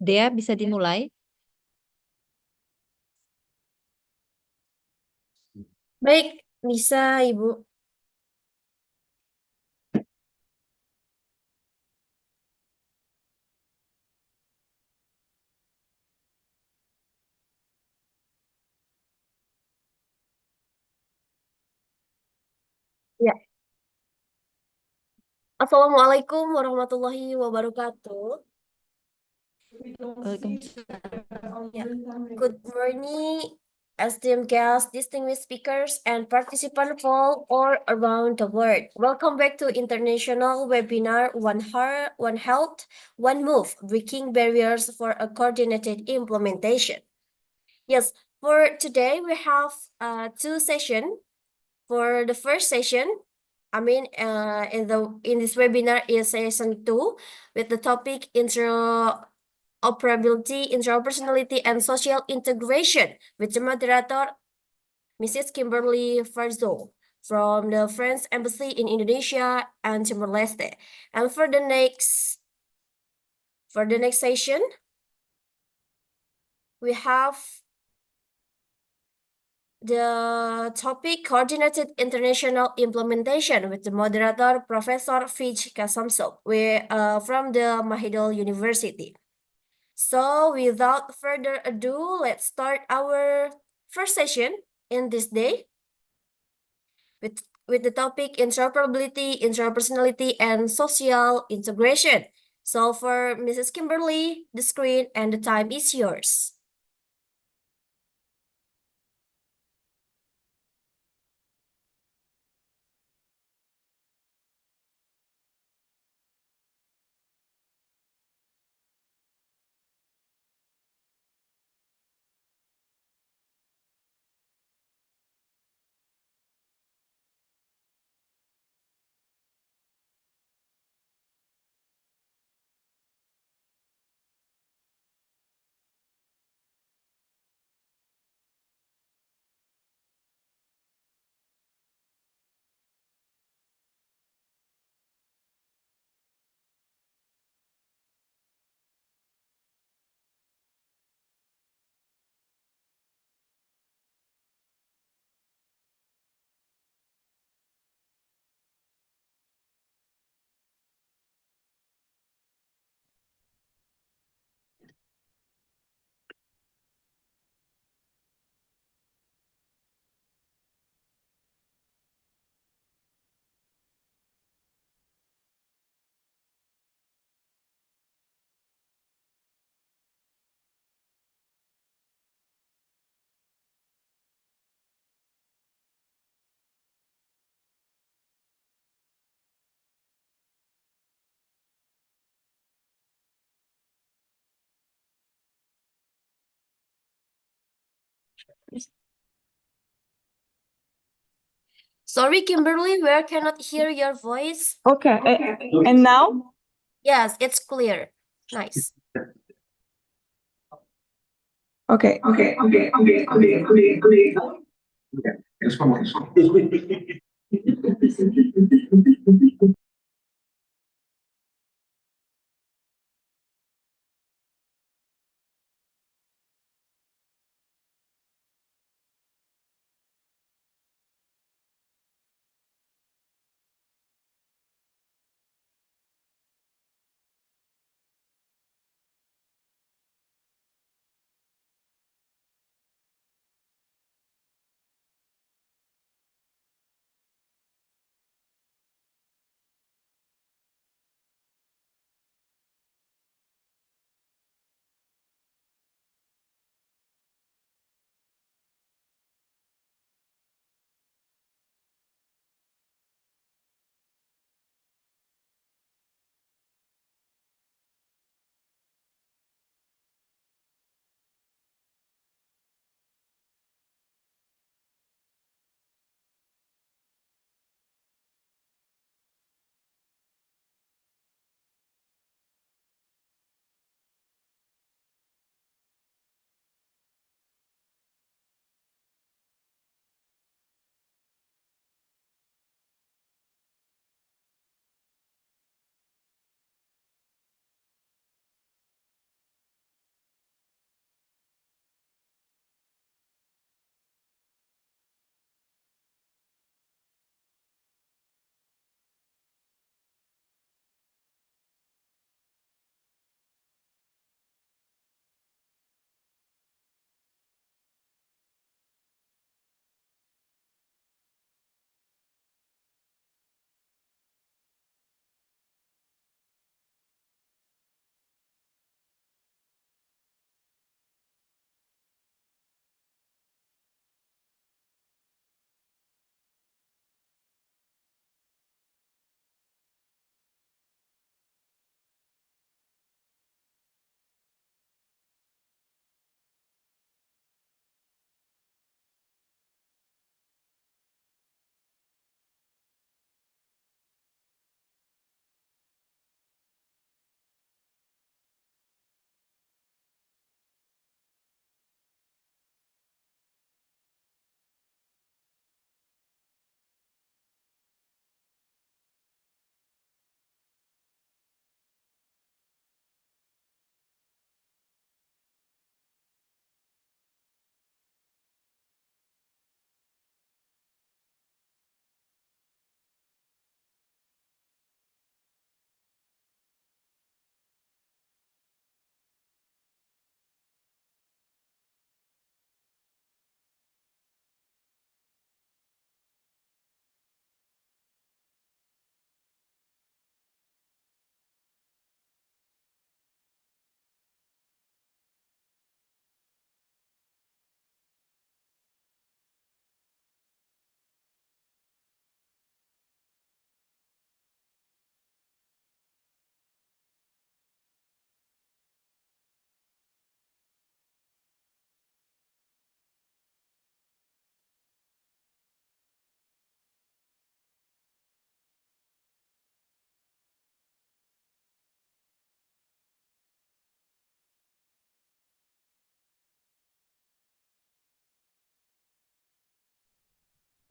Dea, bisa dimulai? Baik, bisa Ibu. Ya. Assalamualaikum warahmatullahi wabarakatuh. Waalaikumsalam. Ya. Good morning, esteemed guests, distinguished speakers, and participants from all around the world. Welcome back to international webinar One Health, One Move, Breaking Barriers for a Coordinated Implementation. Yes, for today we have two sessions. For the first session, in this webinar is session 2 with the topic interoperability, interpersonality, and social integration with the moderator Mrs. Kimberly Farzo from the French Embassy in Indonesia and Timor-Leste. And for the next session, we have the topic coordinated international implementation with the moderator Professor Fij Kasamso from the Mahidol University. So without further ado, let's start our first session in this day with the topic interoperability, interpersonality, and social integration. So for Mrs. Kimberly, the screen and the time is yours. Sorry, Kimberly, we cannot hear your voice. Okay, and now? Yes, it's clear. Nice. Okay.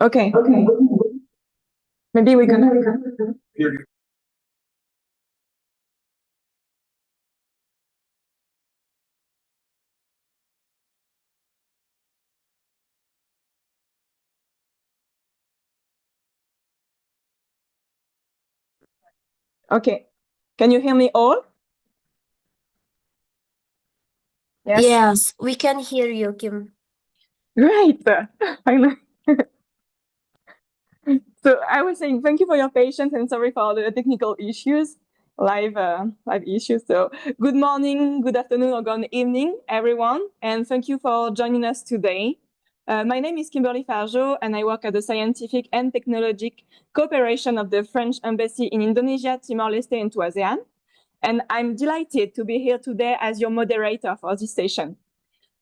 Okay. Maybe we can. Okay. Can you hear me all? Yes. Yes, we can hear you, Kim. Great. Finally. So I was saying thank you for your patience and sorry for the technical issues, live issues. So good morning, good afternoon, or good evening, everyone, and thank you for joining us today. My name is Kimberly Farjo, and I work at the Scientific and Technological Cooperation of the French Embassy in Indonesia, Timor-Leste, and to ASEAN. And I'm delighted to be here today as your moderator for this session.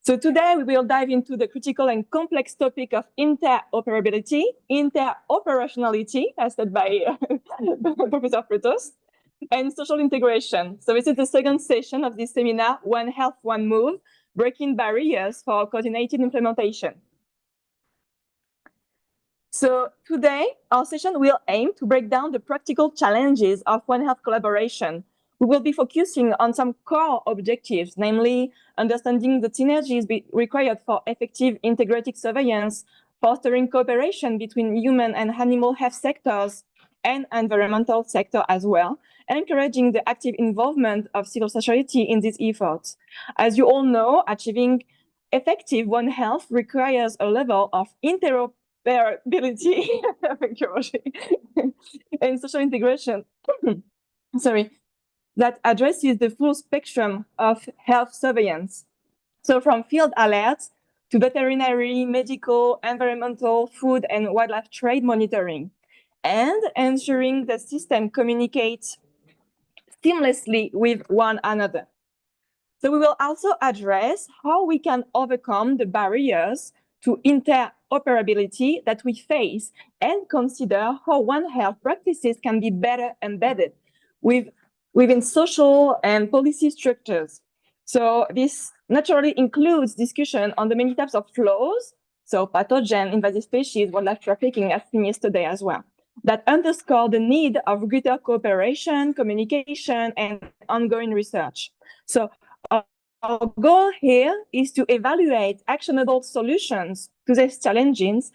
So today we will dive into the critical and complex topic of interoperability, interoperationality, as said by Professor Frutos, and social integration. So this is the second session of this seminar, One Health, One Move, Breaking Barriers for Coordinated Implementation. So today, our session will aim to break down the practical challenges of One Health collaboration. We will be focusing on some core objectives, namely understanding the synergies required for effective integrated surveillance, fostering cooperation between human and animal health sectors and environmental sector as well, and encouraging the active involvement of civil society in these efforts. As you all know, achieving effective One Health requires a level of interoperability thank you, Roger, and social integration sorry, that addresses the full spectrum of health surveillance. So from field alerts to veterinary, medical, environmental, food, and wildlife trade monitoring, and ensuring the system communicates seamlessly with one another. So we will also address how we can overcome the barriers to interoperability that we face and consider how One Health practices can be better embedded within social and policy structures. So this naturally includes discussion on the many types of flows, so pathogen, invasive species, wildlife trafficking, as seen yesterday as well, that underscore the need of greater cooperation, communication, and ongoing research. So our goal here is to evaluate actionable solutions to these challenges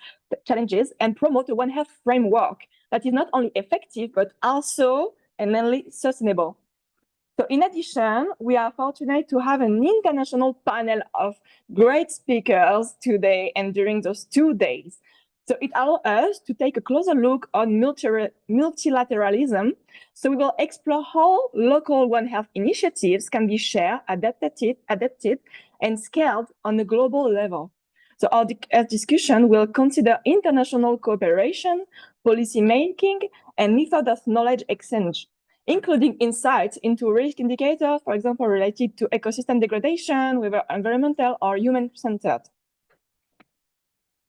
and promote a One Health framework that is not only effective, but also and mainly sustainable. So in addition, we are fortunate to have an international panel of great speakers today and during those 2 days. So it allows us to take a closer look on multilateralism. So we will explore how local One Health initiatives can be shared, adapted, and scaled on a global level. So our discussion will consider international cooperation, policy making, and method of knowledge exchange, including insights into risk indicators, for example, related to ecosystem degradation, whether environmental or human-centered.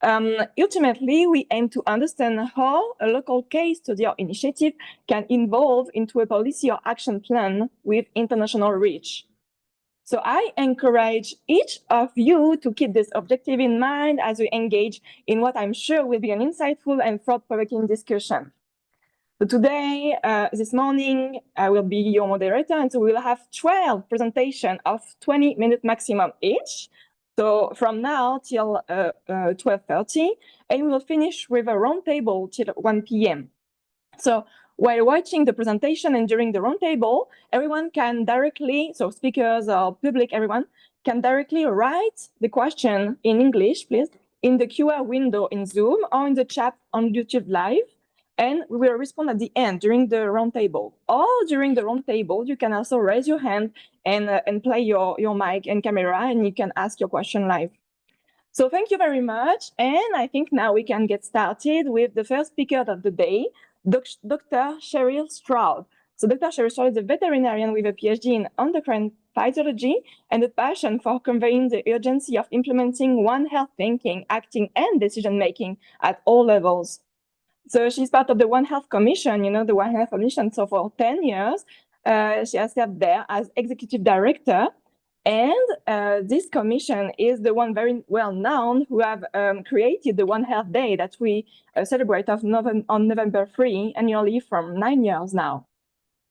Ultimately, we aim to understand how a local case study or initiative can evolve into a policy or action plan with international reach. So I encourage each of you to keep this objective in mind as we engage in what I'm sure will be an insightful and thought-provoking discussion. So today, this morning, I will be your moderator, and so we will have 12 presentations of 20 minutes maximum each. So from now till 12:30, and we will finish with a roundtable till 1 p.m. So while watching the presentation and during the roundtable, everyone can directly, so speakers or public, everyone can directly write the question in English, please, in the QR window in Zoom or in the chat on YouTube Live. And we will respond at the end during the roundtable. Or during the roundtable, you can also raise your hand and play your mic and camera, and you can ask your question live. So thank you very much. And I think now we can get started with the first speaker of the day, Dr. Cheryl Stroud. So Dr. Cheryl Stroud is a veterinarian with a PhD in endocrine physiology and a passion for conveying the urgency of implementing One Health thinking, acting, and decision-making at all levels. So she's part of the One Health Commission, the One Health Commission. So for 10 years, she has served there as executive director. And this commission is the one very well known who have created the One Health Day that we celebrate on November 3 annually from 9 years now.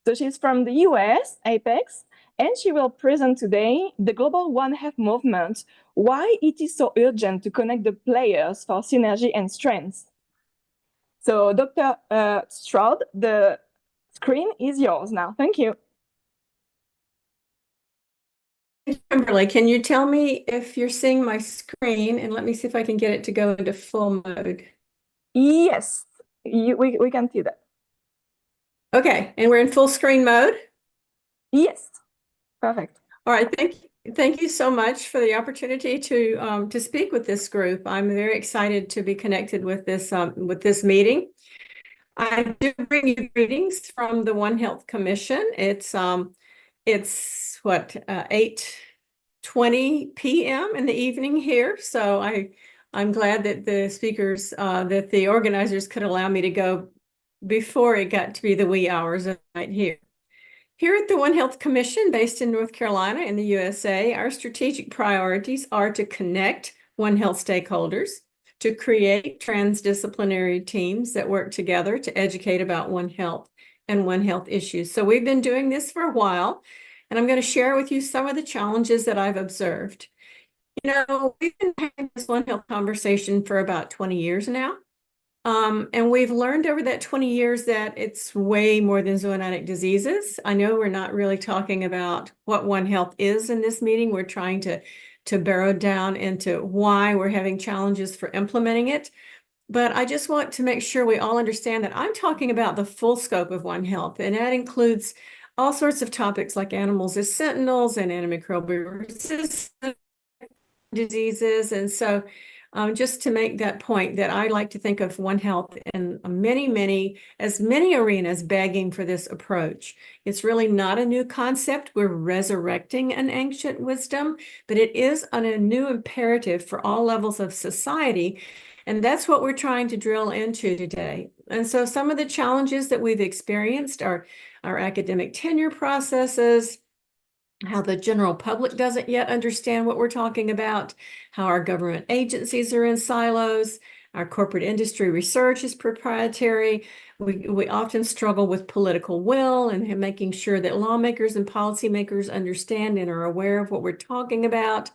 So she's from the US, Apex, and she will present today the global One Health movement, why it is so urgent to connect the players for synergy and strength. So Dr. Stroud, the screen is yours now. Thank you. Kimberly, can you tell me if you're seeing my screen, and let me see if I can get it to go into full mode. Yes, we can see that. Okay, and we're in full screen mode. Yes, perfect. All right, thank you so much for the opportunity to speak with this group. I'm very excited to be connected with this meeting. I do bring you greetings from the One Health Commission. It's what 8:20 p.m. in the evening here, so I'm glad that the speakers that the organizers could allow me to go before it got to be the wee hours of night here. Here at the One Health Commission, based in North Carolina in the USA, our strategic priorities are to connect One Health stakeholders, to create transdisciplinary teams that work together to educate about One Health and One Health issues. So we've been doing this for a while, and I'm going to share with you some of the challenges that I've observed. You know, we've been having this One Health conversation for about 20 years now. And we've learned over that 20 years that it's way more than zoonotic diseases. I know we're not really talking about what One Health is in this meeting. We're trying to burrow down into why we're having challenges for implementing it. But I just want to make sure we all understand that I'm talking about the full scope of One Health, and that includes all sorts of topics like animals as sentinels and antimicrobial resistant diseases. And so just to make that point, that I like to think of One Health in many arenas begging for this approach. It's really not a new concept. We're resurrecting an ancient wisdom, but it is a new imperative for all levels of society. And that's what we're trying to drill into today. And so some of the challenges that we've experienced are our academic tenure processes, how the general public doesn't yet understand what we're talking about, how our government agencies are in silos, our corporate industry research is proprietary. We often struggle with political will and making sure that lawmakers and policymakers understand and are aware of what we're talking about.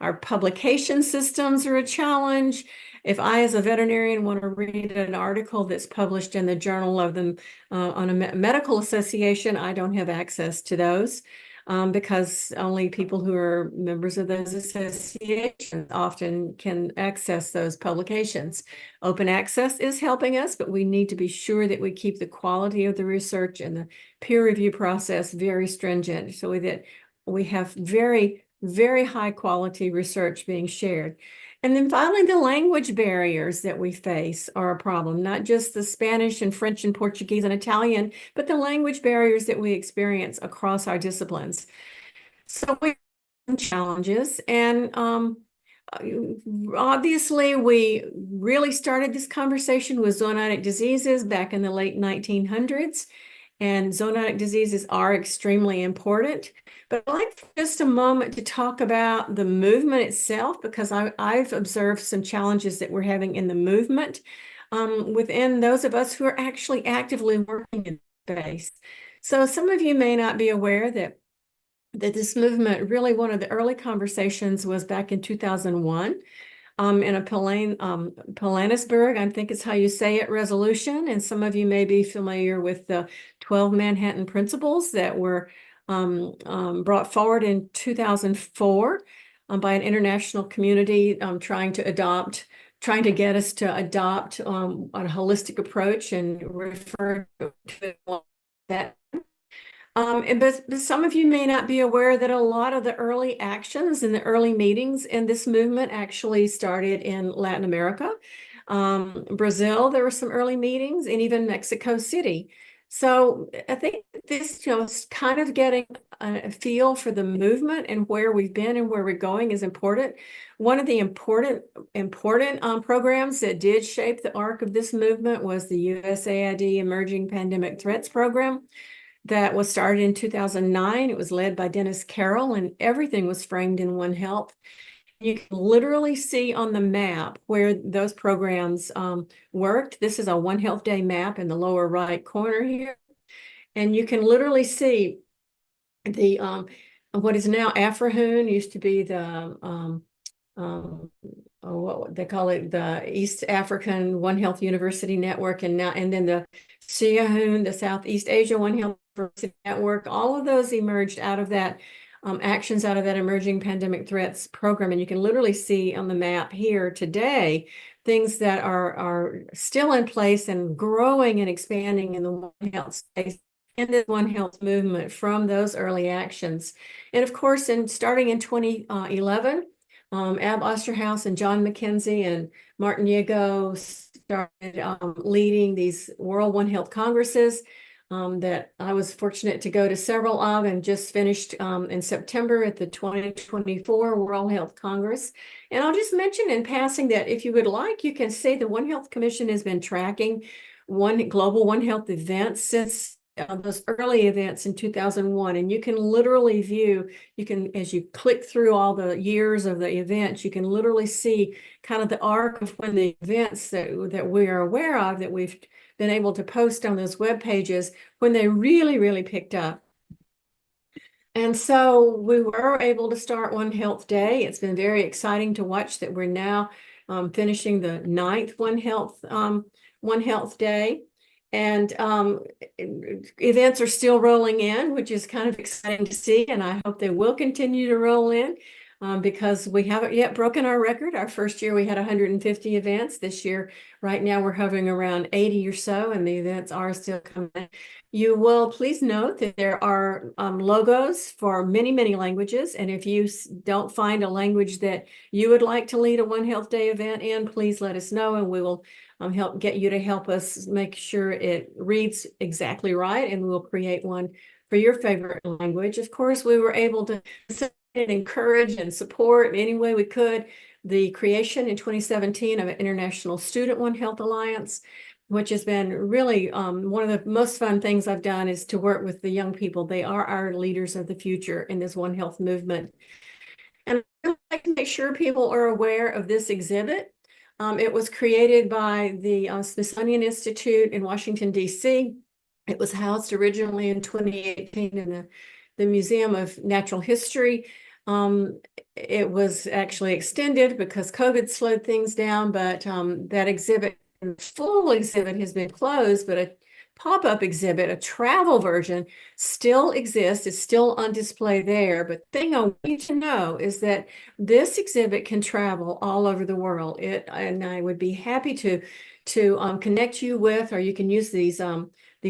Our publication systems are a challenge. If I, as a veterinarian, want to read an article that's published in the Journal of the on a medical association, I don't have access to those. Because only people who are members of those associations often can access those publications. Open access is helping us, but we need to be sure that we keep the quality of the research and the peer review process very stringent so that we have very, very high quality research being shared. And then finally, the language barriers that we face are a problem, not just the Spanish and French and Portuguese and Italian, but the language barriers that we experience across our disciplines. So we have challenges, and obviously we really started this conversation with zoonotic diseases back in the late 1900s. And zoonotic diseases are extremely important. But I'd like for just a moment to talk about the movement itself, because I've observed some challenges that we're having in the movement within those of us who are actually actively working in the space. So some of you may not be aware that this movement, really one of the early conversations was back in 2001. In a Pilanesberg, I think it's how you say it, resolution. And some of you may be familiar with the 12 Manhattan Principles that were brought forward in 2004 by an international community trying to get us to adopt a holistic approach and refer to that. But some of you may not be aware that a lot of the early actions and the early meetings in this movement actually started in Latin America. Brazil, there were some early meetings, and even Mexico City. So I think this, is kind of getting a feel for the movement and where we've been and where we're going is important. One of the important programs that did shape the arc of this movement was the USAID Emerging Pandemic Threats Program. that was started in 2009. It was led by Dennis Carroll, and everything was framed in One Health. You can literally see on the map where those programs worked. This is a One Health Day map in the lower right corner here. And you can literally see the what is now Afrahoon, used to be the what they call it, the East African One Health University Network, and then the Siahoon, the Southeast Asia One Health University Network. All of those emerged out of that actions out of that emerging pandemic threats program. And you can literally see on the map here today things that are still in place and growing and expanding in the One Health space and the One Health movement from those early actions. And of course, starting in 2011, Ab Osterhaus and John McKenzie and Martin Yago started leading these World One Health Congresses that I was fortunate to go to several of, and just finished in September at the 2024 World Health Congress. And I'll just mention in passing that if you would like, you can see the One Health Commission has been tracking global One Health events since those early events in 2001. And you can literally view, as you click through all the years of the events, you can literally see kind of the arc of when the events that we are aware of, that we've been able to post on those web pages, when they really, really picked up. And so we were able to start One Health Day. It's been very exciting to watch that we're now finishing the 9th One Health Day. And events are still rolling in, which is kind of exciting to see. And I hope they will continue to roll in because we haven't yet broken our record. Our first year, we had 150 events. This year, right now, we're hovering around 80 or so, and the events are still coming. You will please note that there are logos for many, many languages. And if you don't find a language that you would like to lead a One Health Day event in, please let us know, and we will help us make sure it reads exactly right, and we'll create one for your favorite language. Of course, we were able to encourage and support in any way we could the creation in 2017 of an International Student One Health Alliance, which has been really one of the most fun things I've done, is to work with the young people. They are our leaders of the future in this One Health movement. And I'd like to make sure people are aware of this exhibit. It was created by the Smithsonian Institute in Washington, D.C. It was housed originally in 2018 in the Museum of Natural History. It was actually extended because COVID slowed things down, but that exhibit, the full exhibit, has been closed, but a pop-up exhibit, a travel version, still exists. It's still on display there. But the thing I want you to know is that this exhibit can travel all over the world. And I would be happy to connect you with, or you can use these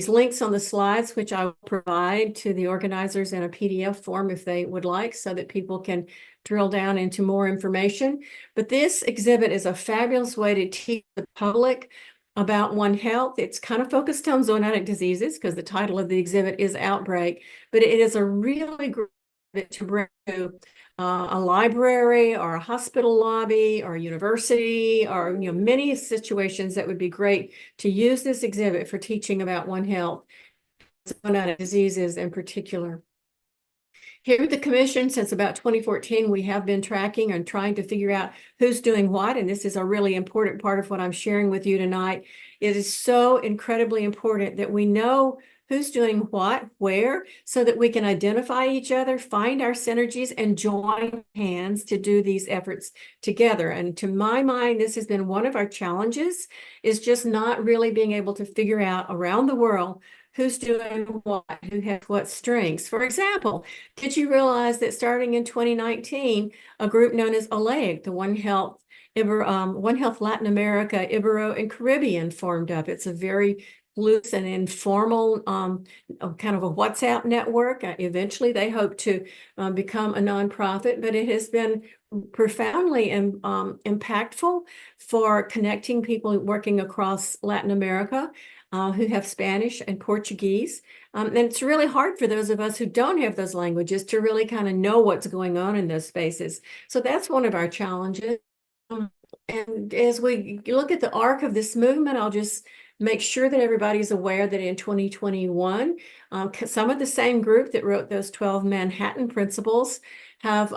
links on the slides, which I will provide to the organizers in a PDF form if they would like, so that people can drill down into more information. But this exhibit is a fabulous way to teach the public about One Health. It's kind of focused on zoonotic diseases because the title of the exhibit is Outbreak, but it is a really great exhibit to bring to a library or a hospital lobby or a university, or many situations that would be great to use this exhibit for teaching about One Health, zoonotic diseases in particular. Here at the Commission, since about 2014, we have been tracking and trying to figure out who's doing what, and this is a really important part of what I'm sharing with you tonight. It is so incredibly important that we know who's doing what, where, so that we can identify each other, find our synergies, and join hands to do these efforts together. And to my mind, this has been one of our challenges, is just not really being able to figure out around the world who's doing what, who has what strengths. For example, did you realize that starting in 2019, a group known as adalah, the One Health Latin America, Ibero, and Caribbean formed up? It's a very loose and informal kind of a WhatsApp network. Eventually, they hope to become a nonprofit, but it has been profoundly impactful for connecting people working across Latin America who have Spanish and Portuguese. And it's really hard for those of us who don't have those languages to really kind of know what's going on in those spaces. So that's one of our challenges. And as we look at the arc of this movement, I'll just make sure that everybody's aware that in 2021, some of the same group that wrote those 12 Manhattan Principles have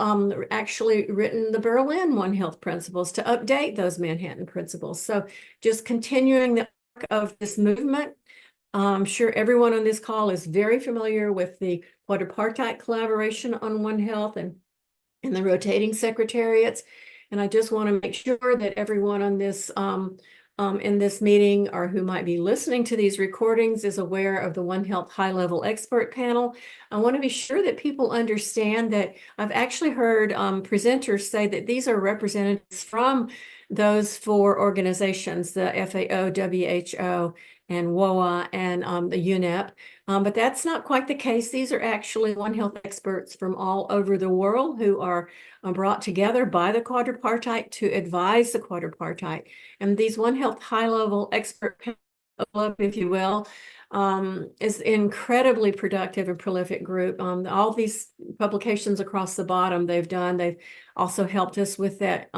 actually written the Berlin One Health Principles to update those Manhattan Principles. So just continuing the arc of this movement. I'm sure everyone on this call is very familiar with the quadripartite collaboration on One Health and the rotating secretariats. And I just want to make sure that everyone on this in this meeting or who might be listening to these recordings is aware of the One Health high-level expert panel. I want to be sure that people understand that I've actually heard presenters say that these are representatives from those 4 organizations, the FAO, WHO, and WOA, and the UNEP. But that's not quite the case. These are actually One Health experts from all over the world who are brought together by the quadripartite to advise the quadripartite. And these One Health high-level expert panel, if you will, is incredibly productive and prolific group. All these publications across the bottom they've also helped us with that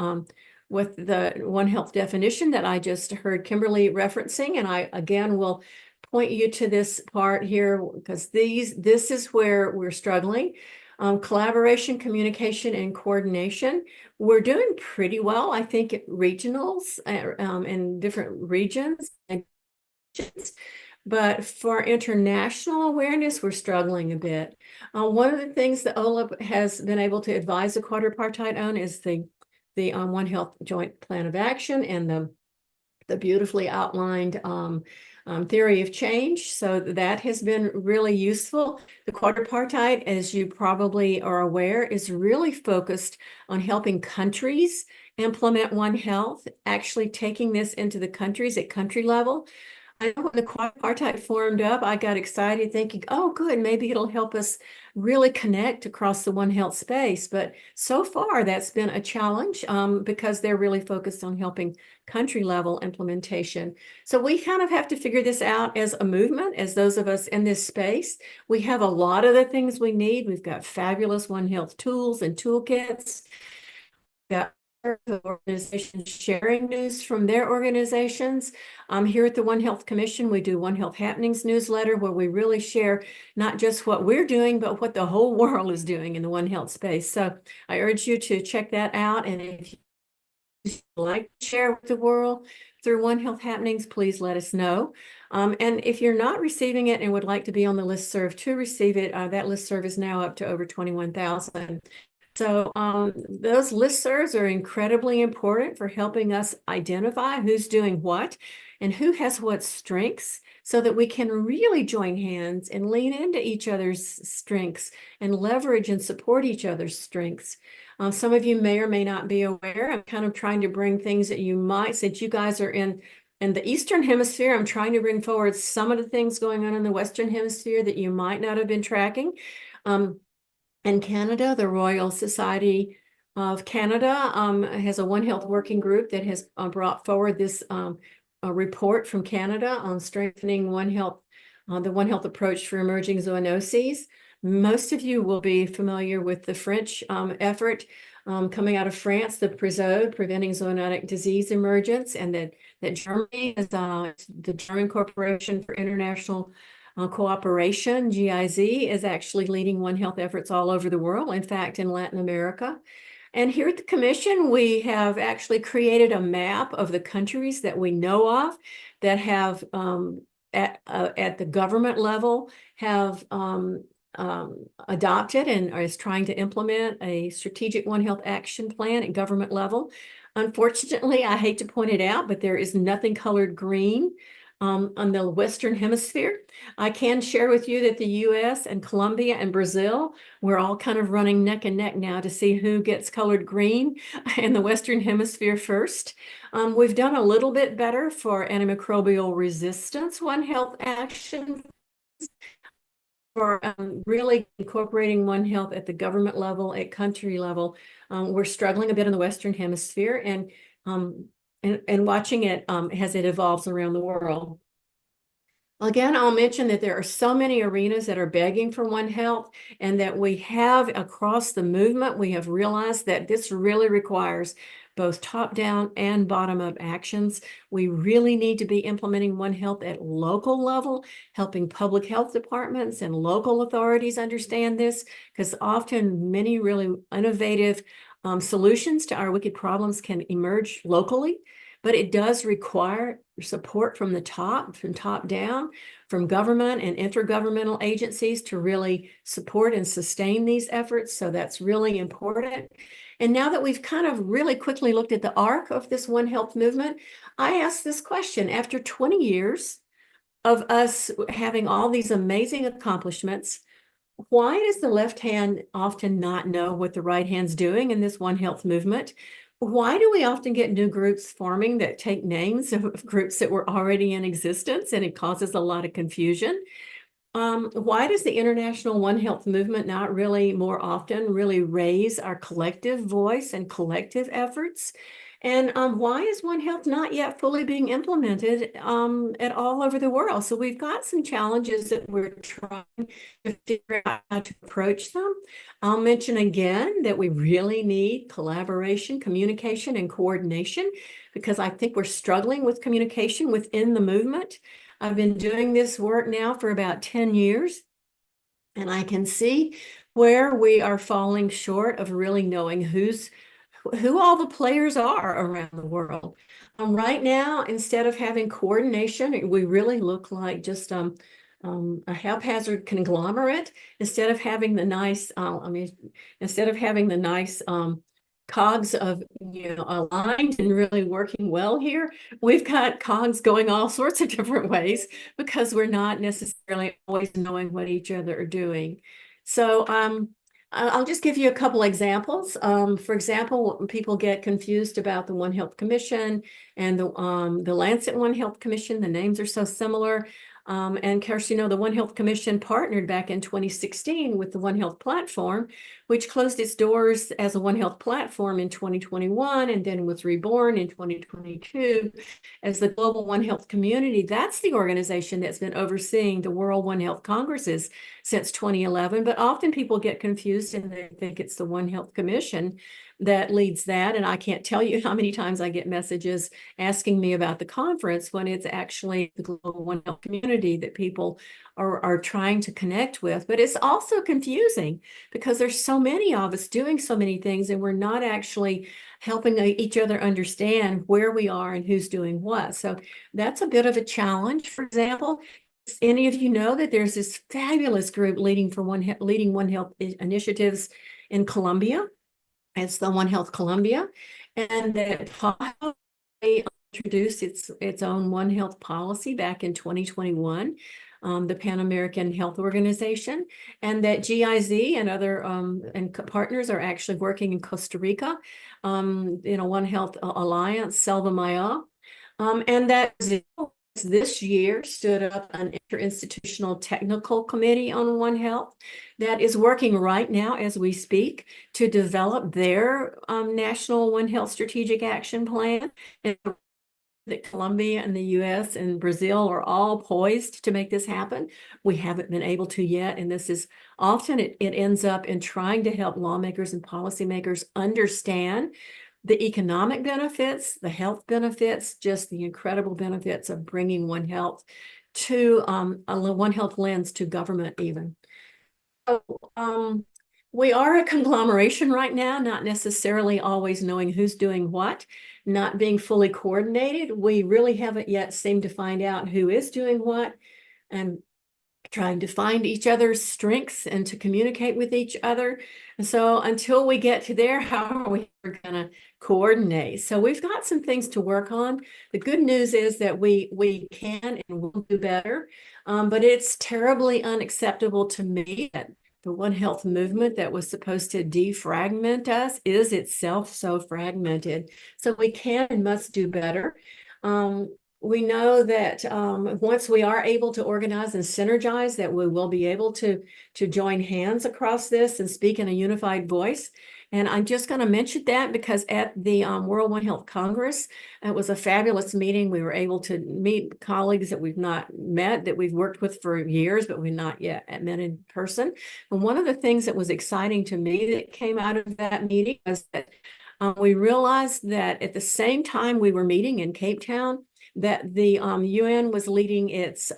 with the One Health definition that I just heard Kimberly referencing. And I, again, will point you to this part here because this is where we're struggling. Collaboration, communication, and coordination. We're doing pretty well, I think, at regionals in different regions. But for international awareness, we're struggling a bit. One of the things that OLAP has been able to advise the quadripartite on is the One Health Joint Plan of Action and the beautifully outlined theory of change. So that has been really useful. The quadripartite, as you probably are aware, is really focused on helping countries implement One Health, actually taking this into the countries at country level. I know when the quadripartite formed up, I got excited thinking, oh, good, maybe it'll help us really connect across the One Health space. But so far, that's been a challenge because they're really focused on helping country level implementation. So we kind of have to figure this out as a movement, as those of us in this space. We have a lot of the things we need. We've got fabulous One Health tools and toolkits. We've got organizations sharing news from their organizations. Here at the One Health Commission, we do One Health Happenings newsletter where we really share not just what we're doing, but what the whole world is doing in the One Health space. So I urge you to check that out. And if you like to share with the world through One Health Happenings, please let us know. And if you're not receiving it and would like to be on the listserv to receive it, that listserv is now up to over 21,000. So those listservs are incredibly important for helping us identify who's doing what and who has what strengths so that we can really join hands and lean into each other's strengths and leverage and support each other's strengths. Some of you may or may not be aware. I'm kind of trying to bring things that you might, since you guys are in the Eastern Hemisphere, I'm trying to bring forward some of the things going on in the Western Hemisphere that you might not have been tracking. In Canada, the Royal Society of Canada has a One Health working group that has brought forward this a report from Canada on strengthening One Health, the One Health approach for emerging zoonoses. Most of you will be familiar with the French effort coming out of France, the PREZODE, Preventing Zoonotic Disease Emergence, and that Germany is the German Corporation for International Cooperation, GIZ, is actually leading One Health efforts all over the world, in fact, in Latin America. And here at the Commission, we have actually created a map of the countries that we know of that have, at the government level, have adopted and is trying to implement a strategic One Health action plan at government level. Unfortunately, I hate to point it out, but there is nothing colored green on the Western Hemisphere. I can share with you that the US and Colombia and Brazil, we're all kind of running neck and neck now to see who gets colored green in the Western Hemisphere first. We've done a little bit better for antimicrobial resistance One Health action, for really incorporating One Health at the government level, at country level. We're struggling a bit in the Western Hemisphere and watching it as it evolves around the world. Again, I'll mention that there are so many arenas that are begging for One Health, and that we have across the movement, we have realized that this really requires both top-down and bottom-up actions. We really need to be implementing One Health at local level, helping public health departments and local authorities understand this, because often many really innovative solutions to our wicked problems can emerge locally, but it does require support from the top, from top down, from government and intergovernmental agencies to really support and sustain these efforts. So that's really important. And now that we've kind of really quickly looked at the arc of this One Health movement, I asked this question: after 20 years of us having all these amazing accomplishments, why does the left hand often not know what the right hand's doing in this One Health movement? Why do we often get new groups forming that take names of groups that were already in existence, and it causes a lot of confusion? Why does the international One Health movement not really more often really raise our collective voice and collective efforts? And why is One Health not yet fully being implemented at all over the world? So we've got some challenges that we're trying to figure out how to approach them. I'll mention again that we really need collaboration, communication, and coordination, because I think we're struggling with communication within the movement. I've been doing this work now for about 10 years, and I can see where we are falling short of really knowing who all the players are around the world. Right now, instead of having coordination, we really look like just a haphazard conglomerate. Instead of having the nice, cogs of, aligned and really working well here, we've got cogs going all sorts of different ways because we're not necessarily always knowing what each other are doing. So I'll just give you a couple examples. For example, when people get confused about the One Health Commission and the Lancet One Health Commission, the names are so similar. And of course, the One Health Commission partnered back in 2016 with the One Health Platform, which closed its doors as a One Health Platform in 2021 and then was reborn in 2022 as the Global One Health Community. That's the organization that's been overseeing the World One Health Congresses since 2011, but often people get confused and they think it's the One Health Commission that leads that. And I can't tell you how many times I get messages asking me about the conference when it's actually the Global One Health Community that people are trying to connect with. But it's also confusing because there's so many of us doing so many things, and we're not actually helping each other understand where we are and who's doing what. So that's a bit of a challenge. For example, any of you know that there's this fabulous group leading One Health initiatives in Colombia? It's the One Health Colombia, and that introduced its own One Health policy back in 2021, the Pan American Health Organization, and that GIZ and other partners are actually working in Costa Rica, One Health Alliance, Selva Maya, and that this year stood up an interinstitutional technical committee on One Health that is working right now as we speak to develop their national One Health strategic action plan. And that Colombia and the US and Brazil are all poised to make this happen. We haven't been able to yet, and this is often it ends up in trying to help lawmakers and policymakers understand the economic benefits, the health benefits, just the incredible benefits of bringing One Health to a One Health lens to government even. So, we are a conglomeration right now, not necessarily always knowing who's doing what, not being fully coordinated. We really haven't yet seemed to find out who is doing what, and trying to find each other's strengths and to communicate with each other. And so until we get to there, how are we going to coordinate? So we've got some things to work on. The good news is that we can and will do better, but it's terribly unacceptable to me that the One Health movement that was supposed to defragment us is itself so fragmented. So we can and must do better. We know that once we are able to organize and synergize, that we will be able to join hands across this and speak in a unified voice. And I'm just going to mention that because at the World One Health Congress, it was a fabulous meeting. We were able to meet colleagues that we've not met, that we've worked with for years, but we've not yet met in person. And one of the things that was exciting to me that came out of that meeting was that We realized that at the same time we were meeting in Cape Town, that the UN was leading its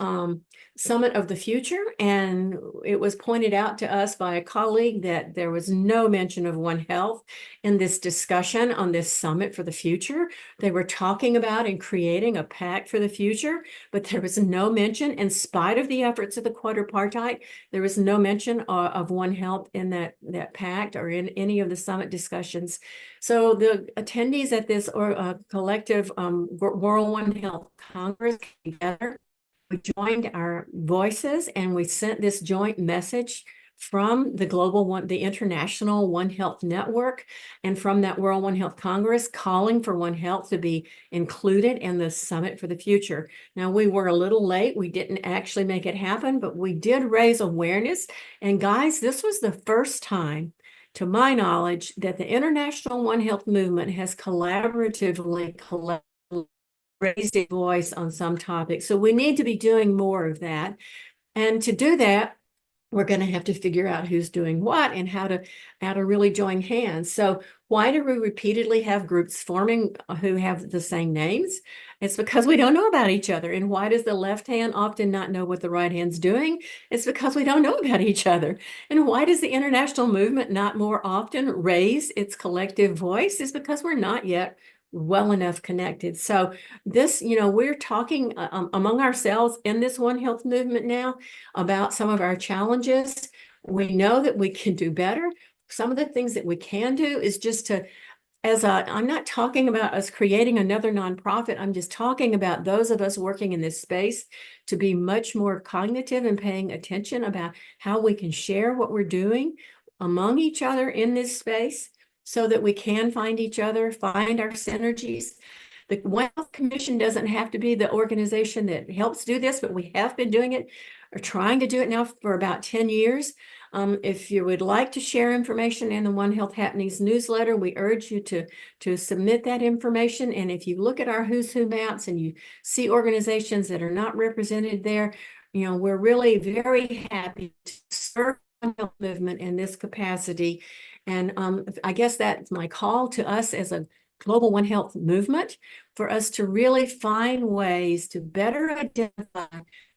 Summit of the Future, and it was pointed out to us by a colleague that there was no mention of One Health in this discussion on this Summit for the Future. They were talking about and creating a pact for the future, but there was no mention, in spite of the efforts of the quadripartite, there was no mention of One Health in that pact or in any of the summit discussions. So the attendees at this collective World One Health Congress came together. We joined our voices and we sent this joint message from the International One Health Network and from that World One Health Congress, calling for One Health to be included in the Summit for the Future. Now, we were a little late. We didn't actually make it happen, but we did raise awareness. And guys, this was the first time, to my knowledge, that the International One Health movement has collaboratively raised its voice on some topics. So we need to be doing more of that. And to do that, we're going to have to figure out who's doing what and how to really join hands. So why do we repeatedly have groups forming who have the same names? It's because we don't know about each other. And why does the left hand often not know what the right hand's doing? It's because we don't know about each other. And why does the international movement not more often raise its collective voice? It's because we're not yet well enough connected. So this, we're talking among ourselves in this One Health movement now about some of our challenges. We know that we can do better. Some of the things that we can do is just to, I'm not talking about us creating another nonprofit. I'm just talking about those of us working in this space to be much more cognitive and paying attention about how we can share what we're doing among each other in this space, so that we can find each other, find our synergies. The One Health Commission doesn't have to be the organization that helps do this, but we have been doing it or trying to do it now for about 10 years. If you would like to share information in the One Health Happenings newsletter, we urge you to submit that information. And if you look at our Who's Who maps and you see organizations that are not represented there, we're really very happy to serve the One Health movement in this capacity. And I guess that's my call to us as a global One Health movement, for us to really find ways to better identify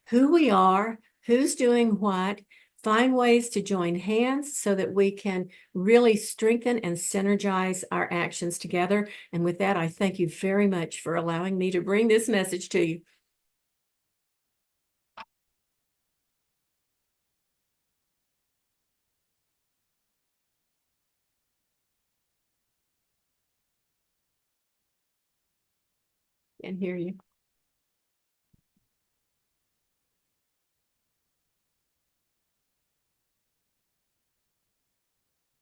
who we are, who's doing what, find ways to join hands so that we can really strengthen and synergize our actions together. And with that, I thank you very much for allowing me to bring this message to you. And hear you.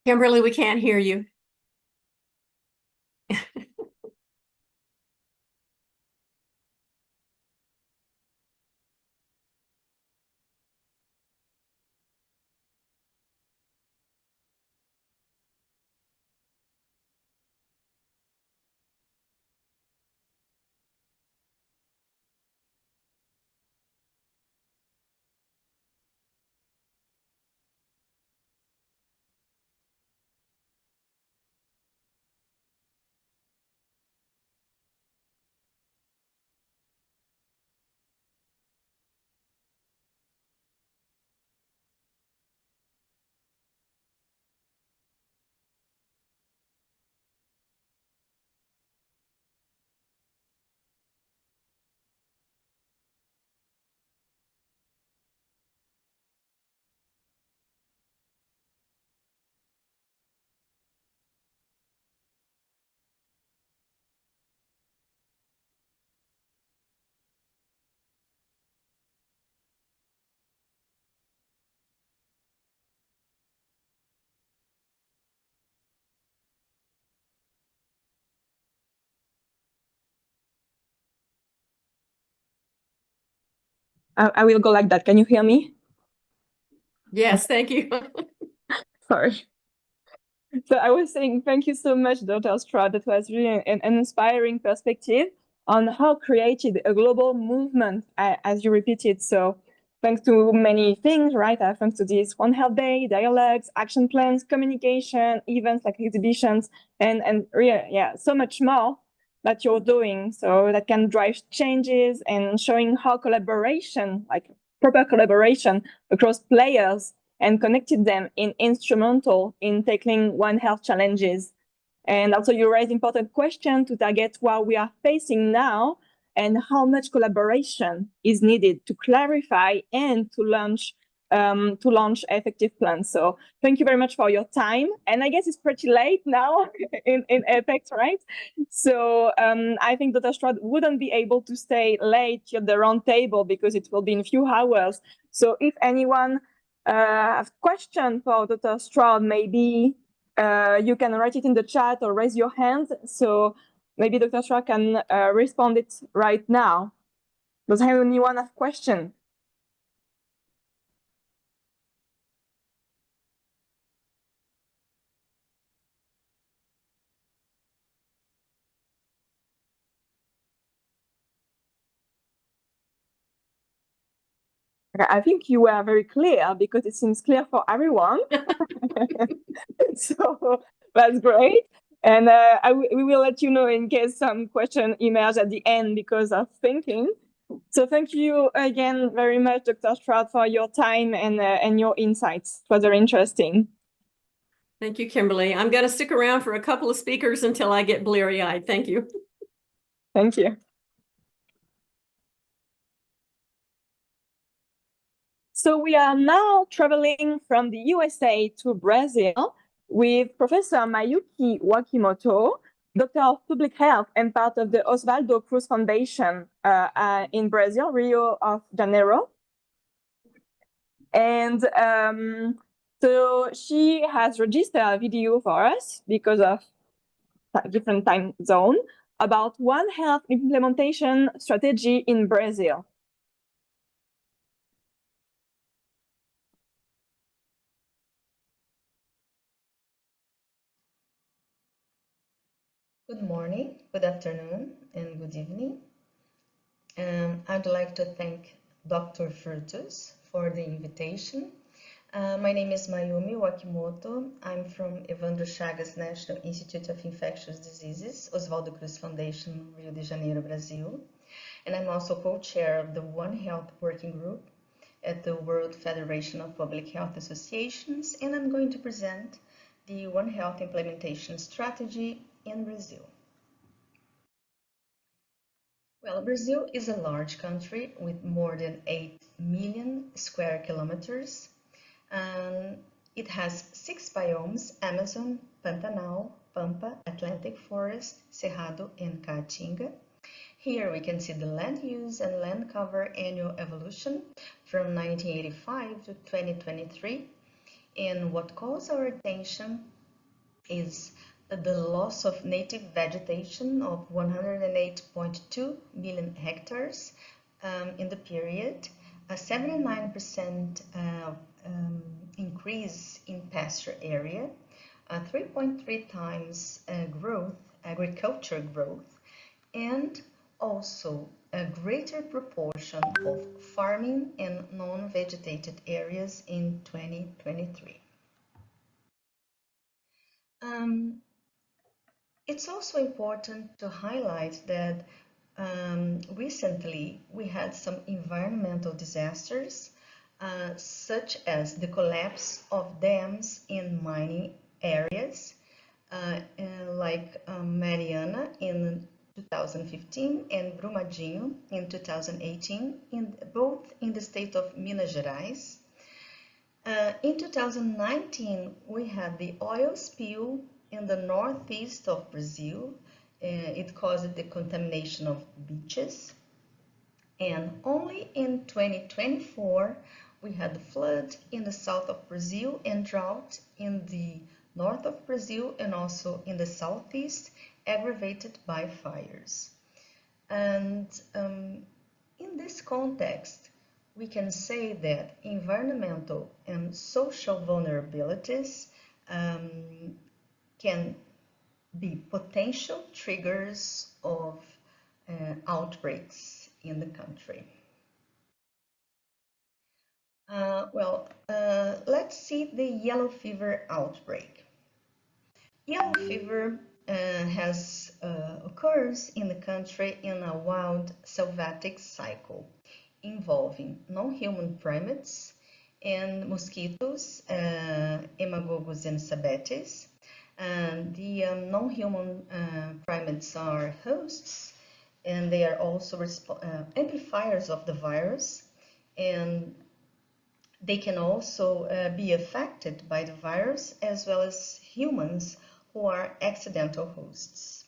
Kimberly, we can't hear you. I will go like that. Can you hear me? Yes, thank you. Sorry. So I was saying, thank you so much, Dr. Stroud. That was really an inspiring perspective on how created a global movement, as you repeated. So thanks to many things, right? Thanks to this One Health Day, dialogues, action plans, communication, events like exhibitions, and yeah, so much more that you're doing. So that can drive changes and showing how collaboration, like proper collaboration across players, and connected them in instrumental in tackling One Health challenges. And also you raise important question to target what we are facing now and how much collaboration is needed to clarify and to launch effective plans. So thank you very much for your time. And I guess it's pretty late now in Apex, right? So I think Dr. Stroud wouldn't be able to stay late at the round table because it will be in a few hours. So if anyone has question for Dr. Stroud, maybe you can write it in the chat or raise your hand. So maybe Dr. Stroud can respond it right now. Does anyone have question? I think you were very clear because it seems clear for everyone. So that's great. And we will let you know in case some question emerge at the end because of thinking. So thank you again very much, Dr. Stroud, for your time and your insights. It was very interesting. Thank you, Kimberly. I'm going to stick around for a couple of speakers until I get bleary-eyed. Thank you. Thank you. So we are now traveling from the USA to Brazil with Professor Mayuki Wakimoto, Doctor of Public Health and part of the Oswaldo Cruz Foundation in Brazil, Rio de Janeiro. And so she has registered a video for us because of different time zone about One Health implementation strategy in Brazil. Good morning, good afternoon, and good evening. I'd like to thank Dr. Frutos for the invitation. My name is Mayumi Wakimoto. I'm from Evandro Chagas National Institute of Infectious Diseases, Oswaldo Cruz Foundation, Rio de Janeiro, Brazil. And I'm also co-chair of the One Health Working Group at the World Federation of Public Health Associations, and I'm going to present the One Health implementation strategy in Brazil. Well, Brazil is a large country with more than 8 million square kilometers. It has 6 biomes: Amazon, Pantanal, Pampa, Atlantic Forest, Cerrado, and Caatinga. Here we can see the land use and land cover annual evolution from 1985 to 2023. And what calls our attention is the loss of native vegetation of 108.2 million hectares in the period, a 79% increase in pasture area, a 3.3 times agriculture growth, and also a greater proportion of farming and non-vegetated areas in 2023. It's also important to highlight that recently we had some environmental disasters, such as the collapse of dams in mining areas, like Mariana in 2015 and Brumadinho in 2018, both in the state of Minas Gerais. In 2019, we had the oil spill in the northeast of Brazil. It caused the contamination of beaches. And only in 2024, we had the flood in the south of Brazil and drought in the north of Brazil and also in the southeast, aggravated by fires. And in this context, we can say that environmental and social vulnerabilities can be potential triggers of outbreaks in the country. Let's see the yellow fever outbreak. Yellow fever occurs in the country in a wild sylvatic cycle involving non-human primates and mosquitoes, Haemophilus and Sabetes. And the non-human primates are hosts, and they are also amplifiers of the virus, and they can also be affected by the virus, as well as humans who are accidental hosts.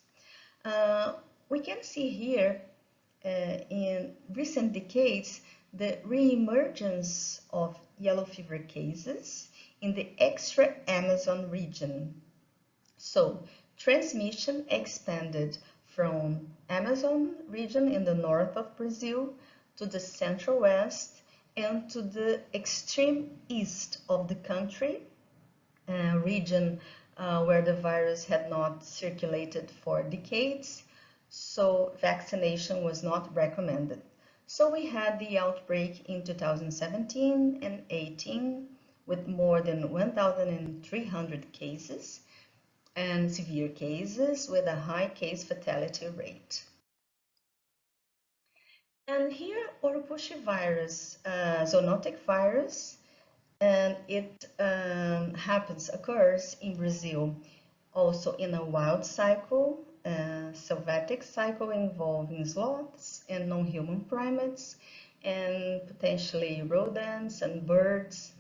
We can see here in recent decades the re-emergence of yellow fever cases in the extra Amazon region. So transmission expanded from Amazon region in the north of Brazil to the central west and to the extreme east of the country, region where the virus had not circulated for decades, so vaccination was not recommended. So we had the outbreak in 2017 and 18 with more than 1,300 cases and severe cases with a high case fatality rate. And here, Urupuxi virus, zoonotic virus, and it occurs in Brazil also in a wild cycle, sylvatic cycle involving sloths and non-human primates, and potentially rodents and birds.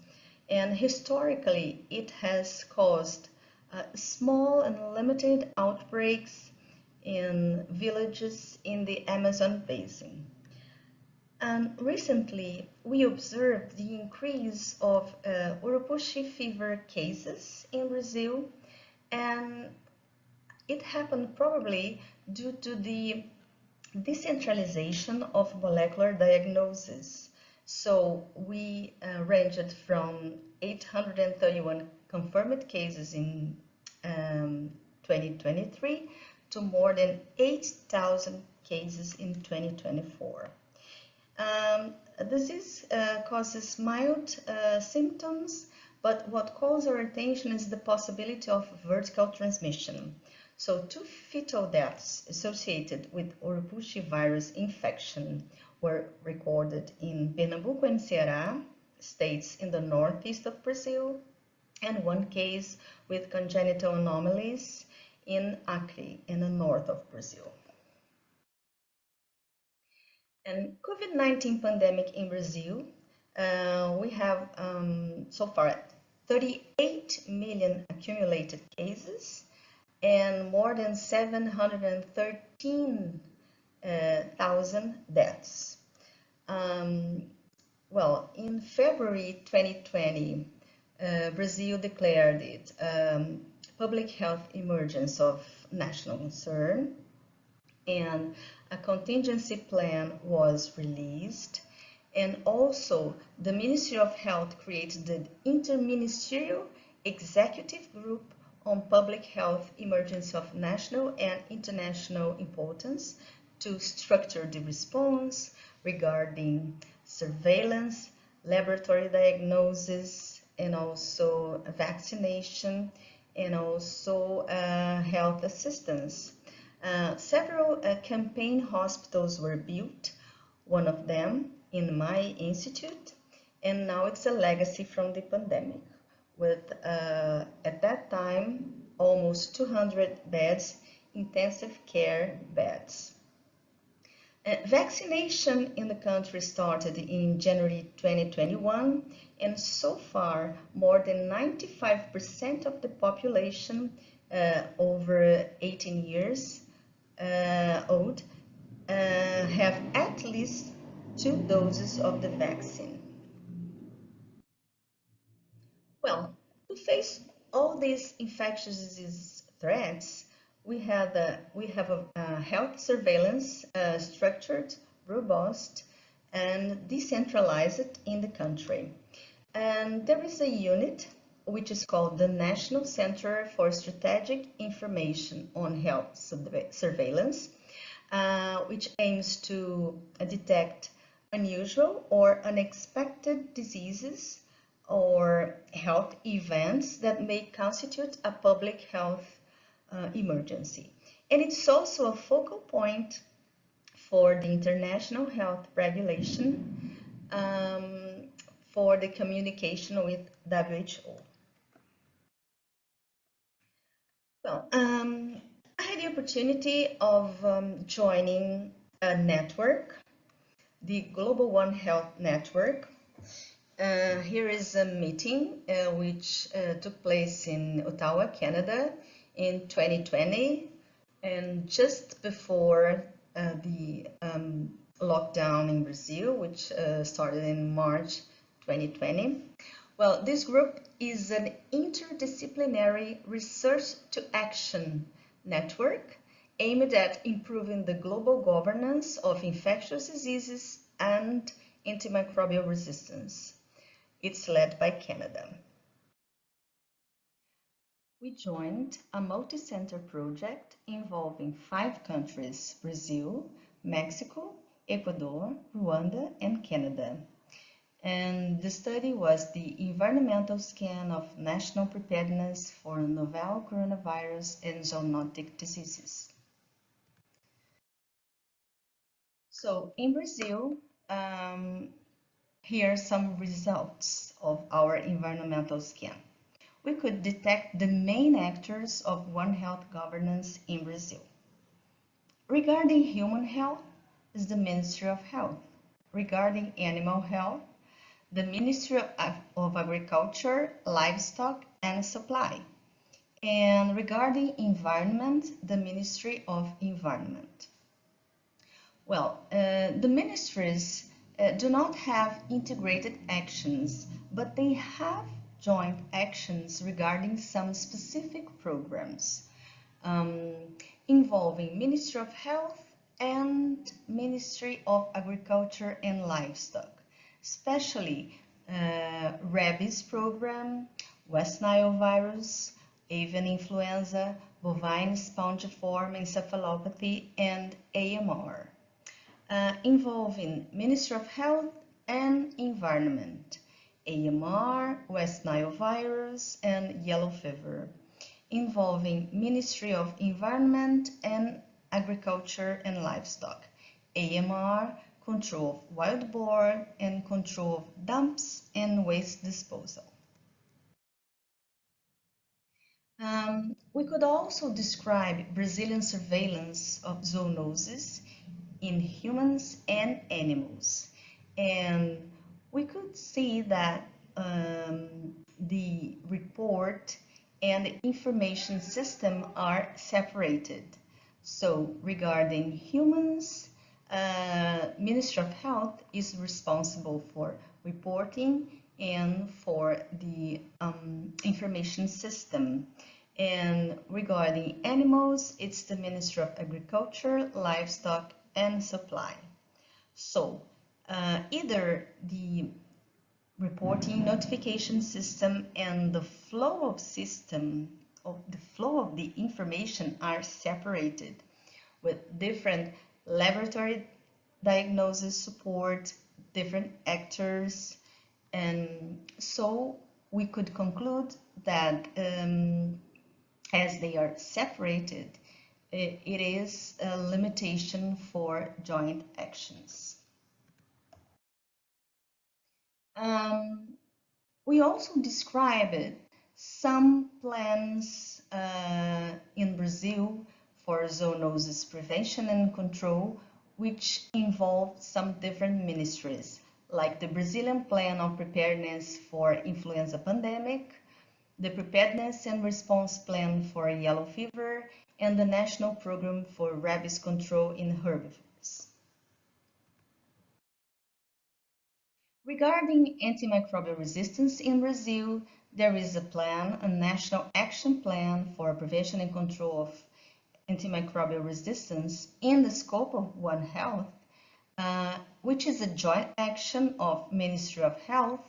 And historically, it has caused small and limited outbreaks in villages in the Amazon basin. And recently, we observed the increase of Urupuxi fever cases in Brazil, and it happened probably due to the decentralization of molecular diagnosis. So we ranged from 831 confirmed cases in 2023 to more than 8,000 cases in 2024. Disease causes mild symptoms, but what calls our attention is the possibility of vertical transmission. So 2 fetal deaths associated with Urupuxi virus infection were recorded in Pernambuco and Ceará, states in the northeast of Brazil, and 1 case with congenital anomalies in Acre, in the north of Brazil. And COVID-19 pandemic in Brazil, we have so far 38 million accumulated cases and more than 713,000 deaths. Well, in February 2020, Brazil declared it public health emergency of national concern, and a contingency plan was released, and also the Ministry of Health created the Interministerial Executive Group on Public Health Emergency of National and International Importance to structure the response regarding surveillance, laboratory diagnosis, and also vaccination, and also health assistance. Several campaign hospitals were built, one of them in my institute, and now it's a legacy from the pandemic with, at that time, almost 200 beds, intensive care beds. Vaccination in the country started in January 2021, and so far, more than 95% of the population over 18 years old have at least 2 doses of the vaccine. Well, to face all these infectious disease threats, we have a health surveillance structured, robust, and decentralized in the country. And there is a unit which is called the National Center for Strategic Information on Health Surveillance, which aims to detect unusual or unexpected diseases or health events that may constitute a public health emergency. And it's also a focal point for the international health regulation for the communication with WHO. Well, I had the opportunity of joining a network, the Global One Health Network. Here is a meeting which took place in Ottawa, Canada in 2020, and just before the lockdown in Brazil, which started in March 2020. Well, this group is an interdisciplinary research to action network aimed at improving the global governance of infectious diseases and antimicrobial resistance. It's led by Canada. We joined a multi-center project involving 5 countries: Brazil, Mexico, Ecuador, Rwanda, and Canada. And the study was the environmental scan of national preparedness for novel coronavirus and zoonotic diseases. So in Brazil, here are some results of our environmental scan. We could detect the main actors of One Health governance in Brazil. Regarding human health is the Ministry of Health. Regarding animal health, the Ministry of Agriculture, Livestock and Supply. And regarding environment, the Ministry of Environment. Well, the ministries do not have integrated actions, but they have joint actions regarding some specific programs involving Ministry of Health and Ministry of Agriculture and Livestock, especially rabies program, West Nile virus, avian influenza, bovine spongiform encephalopathy, and AMR, involving Ministry of Health and Environment, AMR, West Nile virus, and yellow fever, involving Ministry of Environment and Agriculture and Livestock, AMR, control of wild boar, and control of dumps and waste disposal. We could also describe Brazilian surveillance of zoonoses in humans and animals. And we could see that the report and the information system are separated. So regarding humans, Ministry of Health is responsible for reporting and for the information system. And regarding animals, it's the Ministry of Agriculture, Livestock and Supply. So either the reporting notification system and the flow of the information are separated with different laboratory diagnosis support, different actors, and so we could conclude that as they are separated, it is a limitation for joint actions. We also described some plans in Brazil for zoonosis prevention and control, which involve some different ministries, like the Brazilian Plan of Preparedness for Influenza Pandemic, the Preparedness and Response Plan for Yellow Fever, and the National Program for Rabies Control in Herbivores. Regarding antimicrobial resistance in Brazil, there is a National Action Plan for Prevention and Control of Antimicrobial Resistance in the scope of One Health, which is a joint action of Ministry of Health,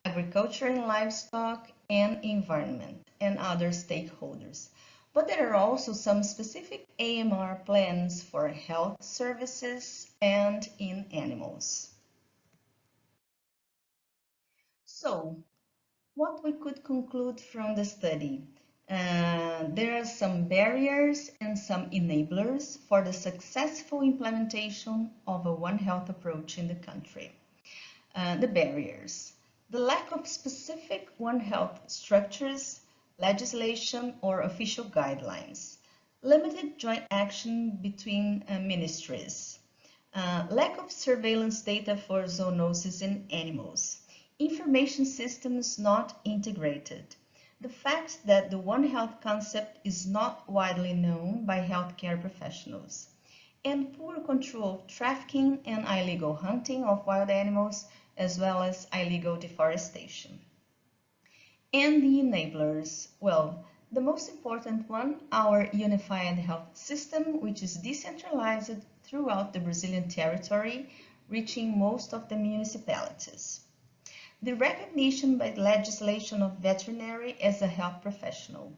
Agriculture and Livestock, and Environment, and other stakeholders. But there are also some specific AMR plans for health services and in animals. So, what we could conclude from the study? There are some barriers and some enablers for the successful implementation of a One Health approach in the country. The barriers: the lack of specific One Health structures, legislation, or official guidelines, limited joint action between ministries, lack of surveillance data for zoonosis in animals, information systems not integrated, the fact that the One Health concept is not widely known by healthcare professionals, and poor control of trafficking and illegal hunting of wild animals, as well as illegal deforestation. And the enablers, well, the most important one, our unified health system, which is decentralized throughout the Brazilian territory, reaching most of the municipalities. The recognition by legislation of veterinary as a health professional.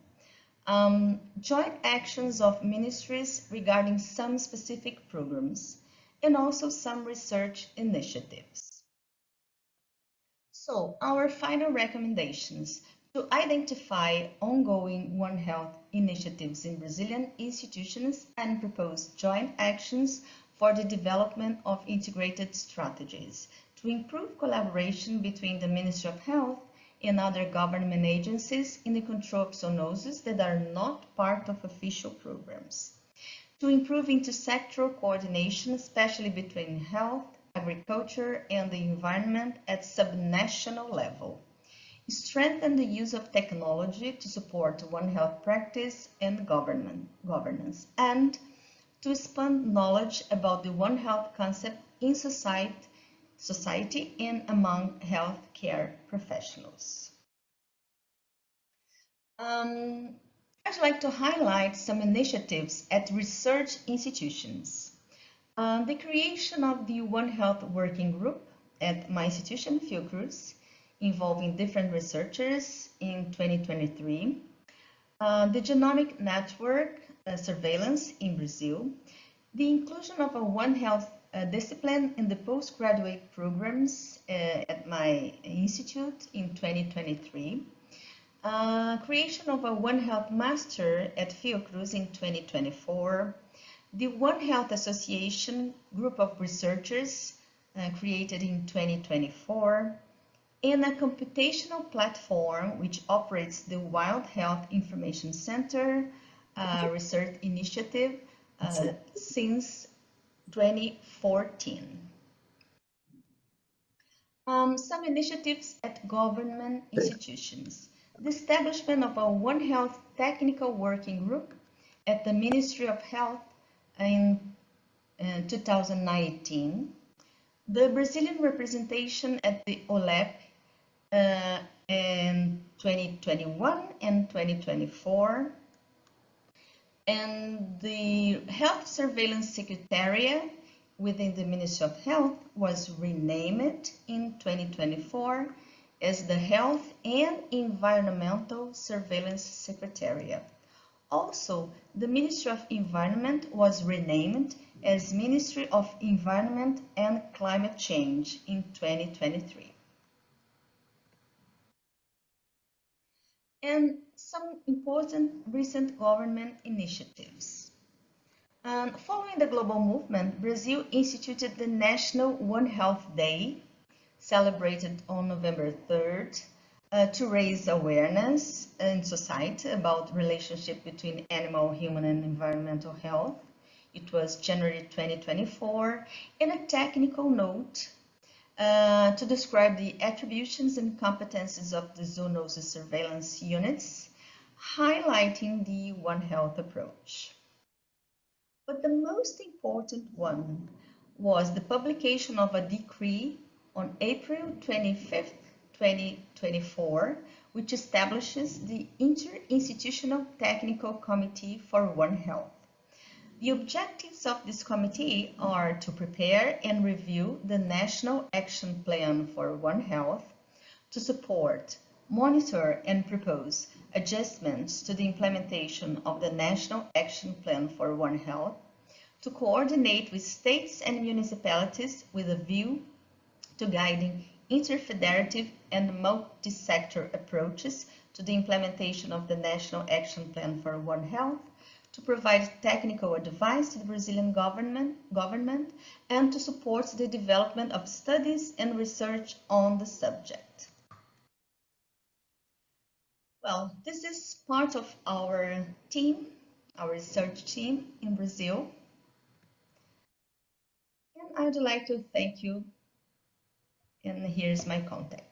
Joint actions of ministries regarding some specific programs, and also some research initiatives. So, our final recommendations: to identify ongoing One Health initiatives in Brazilian institutions and propose joint actions for the development of integrated strategies, to improve collaboration between the Ministry of Health and other government agencies in the control of zoonoses that are not part of official programs, to improve intersectoral coordination, especially between health, agriculture, and the environment at subnational level, strengthen the use of technology to support One Health practice and governance, and to expand knowledge about the One Health concept in society and among healthcare professionals. I'd like to highlight some initiatives at research institutions. The creation of the One Health Working Group at my institution, Fiocruz, involving different researchers in 2023. The Genomic Network surveillance in Brazil. The inclusion of a One Health discipline in the postgraduate programs at my institute in 2023. Creation of a One Health Master at Fiocruz in 2024. The One Health Association group of researchers created in 2024, and a computational platform which operates the Wild Health Information Center research initiative since 2014. Some initiatives at government institutions. The establishment of a One Health technical working group at the Ministry of Health in 2019, the Brazilian representation at the OLEP in 2021 and 2024, and the Health Surveillance Secretariat within the Ministry of Health was renamed in 2024 as the Health and Environmental Surveillance Secretariat. Also, the Ministry of Environment was renamed as Ministry of Environment and Climate Change in 2023. And some important recent government initiatives. Following the global movement, Brazil instituted the National One Health Day, celebrated on November 3rd, to raise awareness in society about relationship between animal, human, and environmental health. It was January 2024, and a technical note to describe the attributions and competences of the zoonosis surveillance units, highlighting the One Health approach. But the most important one was the publication of a decree on April 25th, 2024, which establishes the Interinstitutional Technical Committee for One Health. The objectives of this committee are to prepare and review the National Action Plan for One Health, to support, monitor, and propose adjustments to the implementation of the National Action Plan for One Health, to coordinate with states and municipalities with a view to guiding interfederative and multi-sector approaches to the implementation of the National Action Plan for One Health, to provide technical advice to the Brazilian government, and to support the development of studies and research on the subject. Well, this is part of our team, our research team in Brazil. And I would like to thank you. And here's my contact.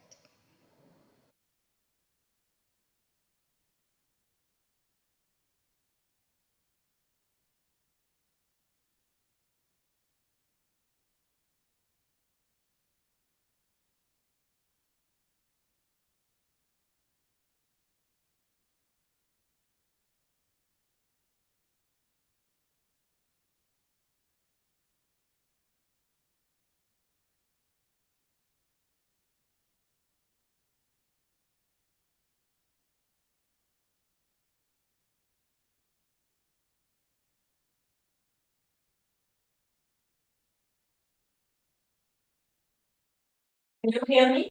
Can you hear me?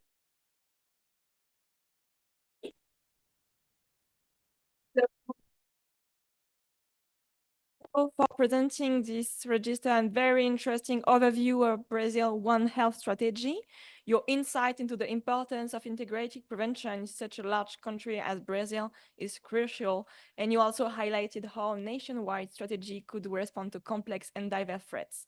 For presenting this register and very interesting overview of Brazil One Health strategy. Your insight into the importance of integrated prevention in such a large country as Brazil is crucial, and you also highlighted how a nationwide strategy could respond to complex and diverse threats.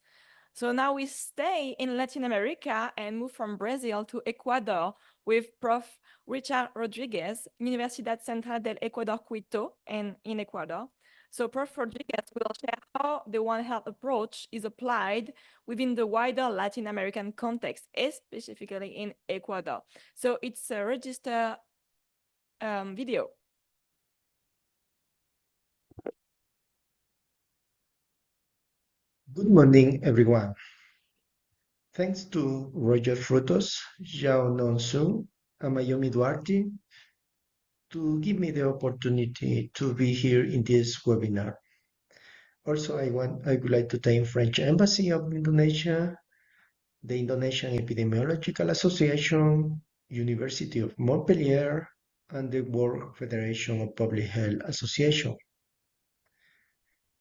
So now we stay in Latin America and move from Brazil to Ecuador with Prof. Richard Rodriguez, Universidad Central del Ecuador, Quito, and in Ecuador. So Prof. Rodriguez will share how the One Health approach is applied within the wider Latin American context, specifically in Ecuador. So it's a register video. Good morning, everyone. Thanks to Roger Frutos, Xiao Non Sung, and Mayomi Duarte to give me the opportunity to be here in this webinar. Also, I would like to thank French Embassy of Indonesia, the Indonesian Epidemiological Association, University of Montpellier, and the World Federation of Public Health Association.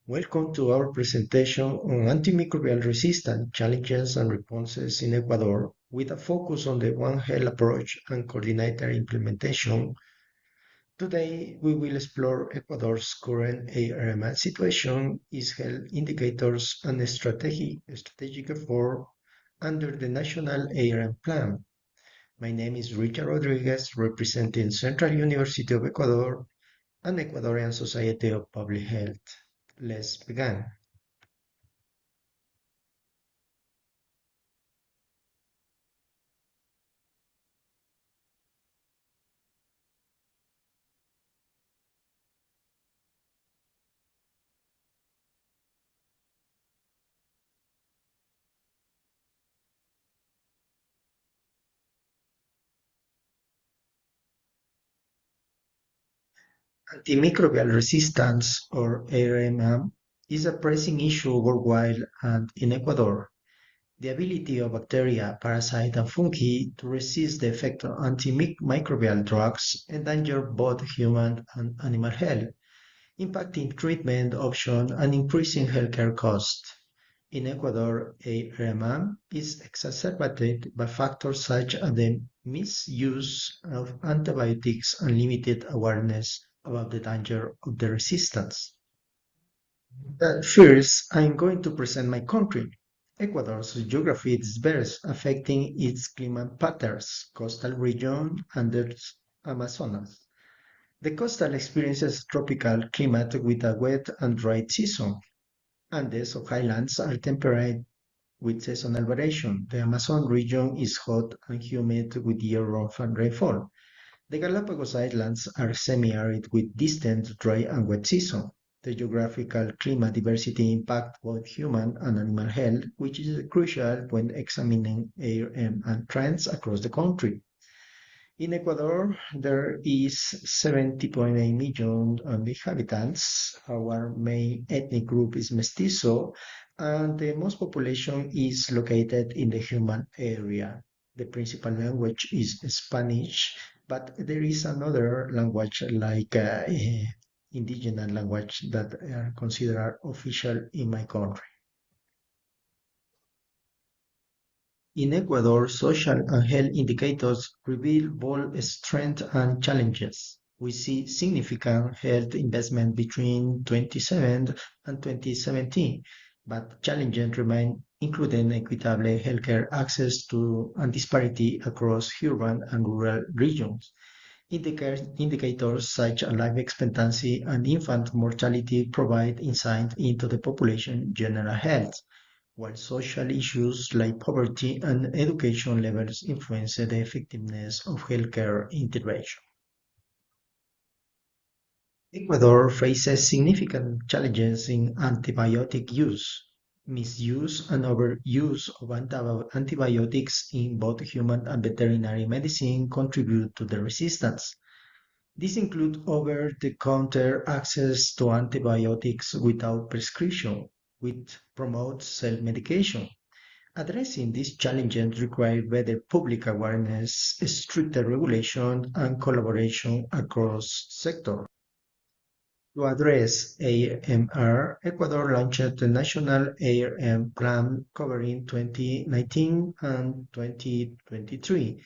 Welcome to our presentation on antimicrobial resistance challenges and responses in Ecuador, with a focus on the One Health approach and coordinated implementation. Today, we will explore Ecuador's current ARMN situation, its health indicators, and strategic effort under the National ARM Plan. My name is Richard Rodriguez, representing Central University of Ecuador and Ecuadorian Society of Public Health. Let's begin. Antimicrobial resistance, or ARMM, is a pressing issue worldwide and in Ecuador. The ability of bacteria, parasites, and fungi to resist the effect of antimicrobial drugs endanger both human and animal health, impacting treatment options and increasing healthcare costs. In Ecuador, ARMM is exacerbated by factors such as the misuse of antibiotics and limited awareness about the danger of the resistance. First, I'm going to present my country. Ecuador's geography is diverse, affecting its climate patterns, coastal region, and the Amazonas. The coastal experiences tropical climate with a wet and dry season. Andes or highlands are temperate with seasonal variation. The Amazon region is hot and humid with year-round rainfall. The Galapagos Islands are semi-arid with distant dry and wet season. The geographical climate diversity impacts both human and animal health, which is crucial when examining ARM and trends across the country. In Ecuador, there is 70.8 million inhabitants. Our main ethnic group is Mestizo, and the most population is located in the human area. The principal language is Spanish, but there is another language like indigenous language that are considered official in my country. In Ecuador, social and health indicators reveal both strengths and challenges. We see significant health investment between 2007 and 2017, but challenges remain, including equitable healthcare access to and disparity across urban and rural regions. Indicators such as life expectancy and infant mortality provide insight into the population general health, while social issues like poverty and education levels influence the effectiveness of healthcare intervention. Ecuador faces significant challenges in antibiotic use. Misuse and overuse of antibiotics in both human and veterinary medicine contribute to the resistance. These include over-the-counter access to antibiotics without prescription, which promotes self-medication. Addressing these challenges requires better public awareness, stricter regulation, and collaboration across sectors. To address AMR, Ecuador launched the National ARM Plan covering 2019 and 2023.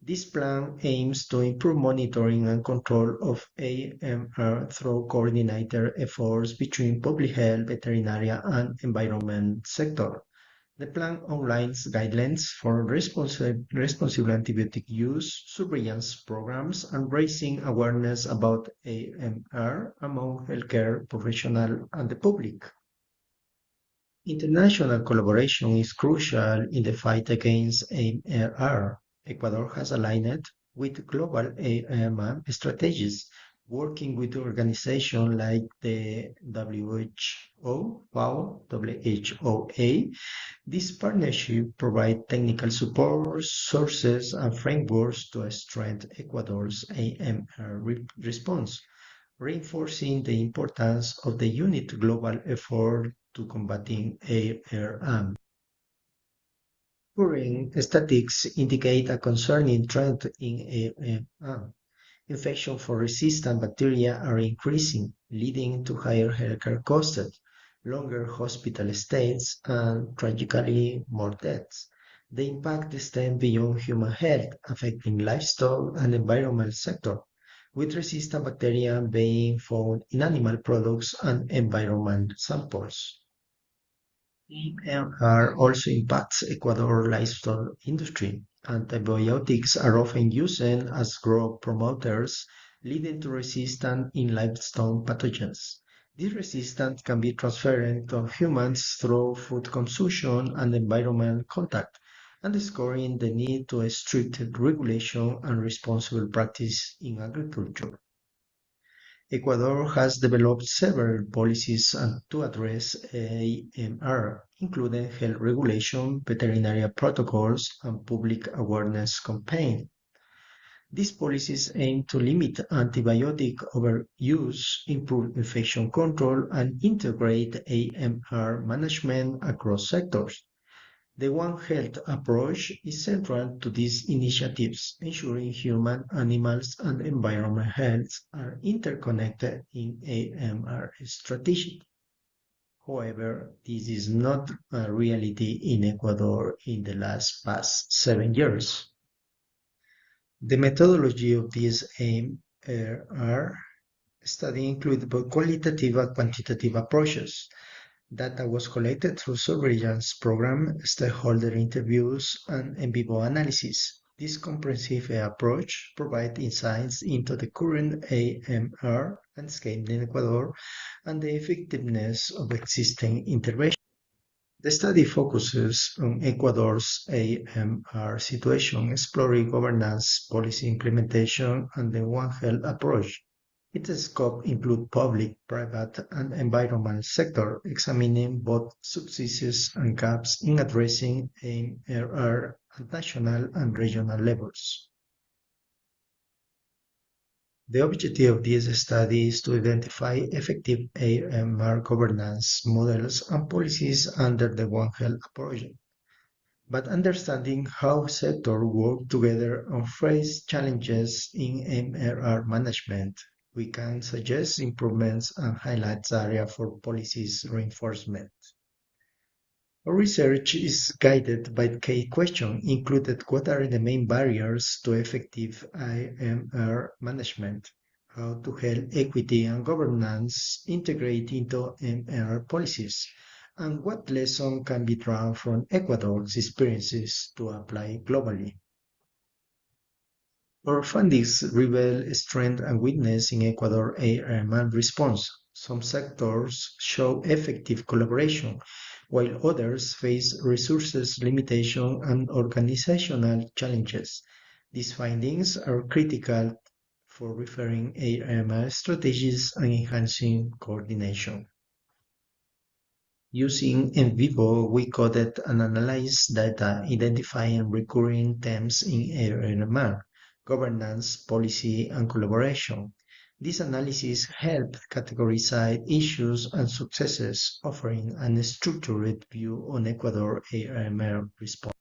This plan aims to improve monitoring and control of AMR through coordinated efforts between public health, veterinary, and environment sector. The plan outlines guidelines for responsible antibiotic use, surveillance programs, and raising awareness about AMR among healthcare professionals and the public. International collaboration is crucial in the fight against AMR. Ecuador has aligned with global AMR strategies, working with organizations like the WHO, FAO, WHOA. This partnership provides technical support, sources, and frameworks to strengthen Ecuador's AMR response, reinforcing the importance of the unit global effort to combating ARM. Current statistics indicate a concerning trend in ARM. Infections for resistant bacteria are increasing, leading to higher healthcare costs, longer hospital stays, and tragically more deaths. The impact extends beyond human health, affecting livestock and environmental sector, with resistant bacteria being found in animal products and environment samples. AMR also impacts Ecuador livestock industry. Antibiotics are often used as growth promoters, leading to resistance in livestock pathogens. This resistance can be transferred to humans through food consumption and environmental contact, underscoring the need to strict regulation and responsible practice in agriculture. Ecuador has developed several policies to address AMR, including health regulation, veterinary protocols, and public awareness campaigns. These policies aim to limit antibiotic overuse, improve infection control, and integrate AMR management across sectors. The One Health approach is central to these initiatives, ensuring human, animals, and environment health are interconnected in AMR strategy. However, this is not a reality in Ecuador in the past 7 years. The methodology of this AMR study includes both qualitative and quantitative approaches. Data was collected through surveillance program, stakeholder interviews, and in vivo analysis. This comprehensive approach provides insights into the current AMR landscape in Ecuador and the effectiveness of existing interventions. The study focuses on Ecuador's AMR situation, exploring governance, policy implementation, and the One Health approach. Its scope includes public, private, and environmental sector, examining both successes and gaps in addressing AMR at national and regional levels. The objective of this study is to identify effective AMR governance models and policies under the One Health approach. but understanding how sectors work together and face challenges in MRR management, we can suggest improvements and highlight areas for policies reinforcement. Our research is guided by the key question included: what are the main barriers to effective IMR management? How to help equity and governance integrate into MR policies? And what lesson can be drawn from Ecuador's experiences to apply globally? Our findings reveal strength and weakness in Ecuador AMR response. Some sectors show effective collaboration, while others face resources limitation and organizational challenges. These findings are critical for referring AMR strategies and enhancing coordination. Using in vivo, we coded and analyzed data, identifying recurring themes in AMR, governance, policy, and collaboration. This analysis helped categorize issues and successes, offering a structured view on Ecuador AMR response.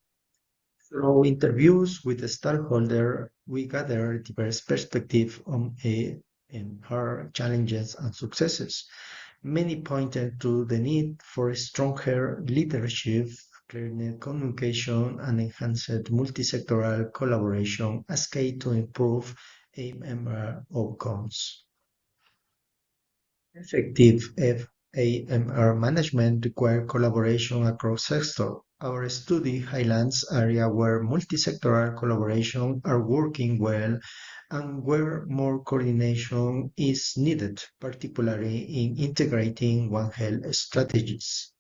Through interviews with the stakeholder, we gathered diverse perspectives on AMR challenges and successes. Many pointed to the need for stronger leadership, clear communication, and enhanced multi-sectoral collaboration as key to improve AMR outcomes. Effective AMR management requires collaboration across sectors. Our study highlights areas where multi-sectoral collaboration are working well and where more coordination is needed, particularly in integrating One Health strategies.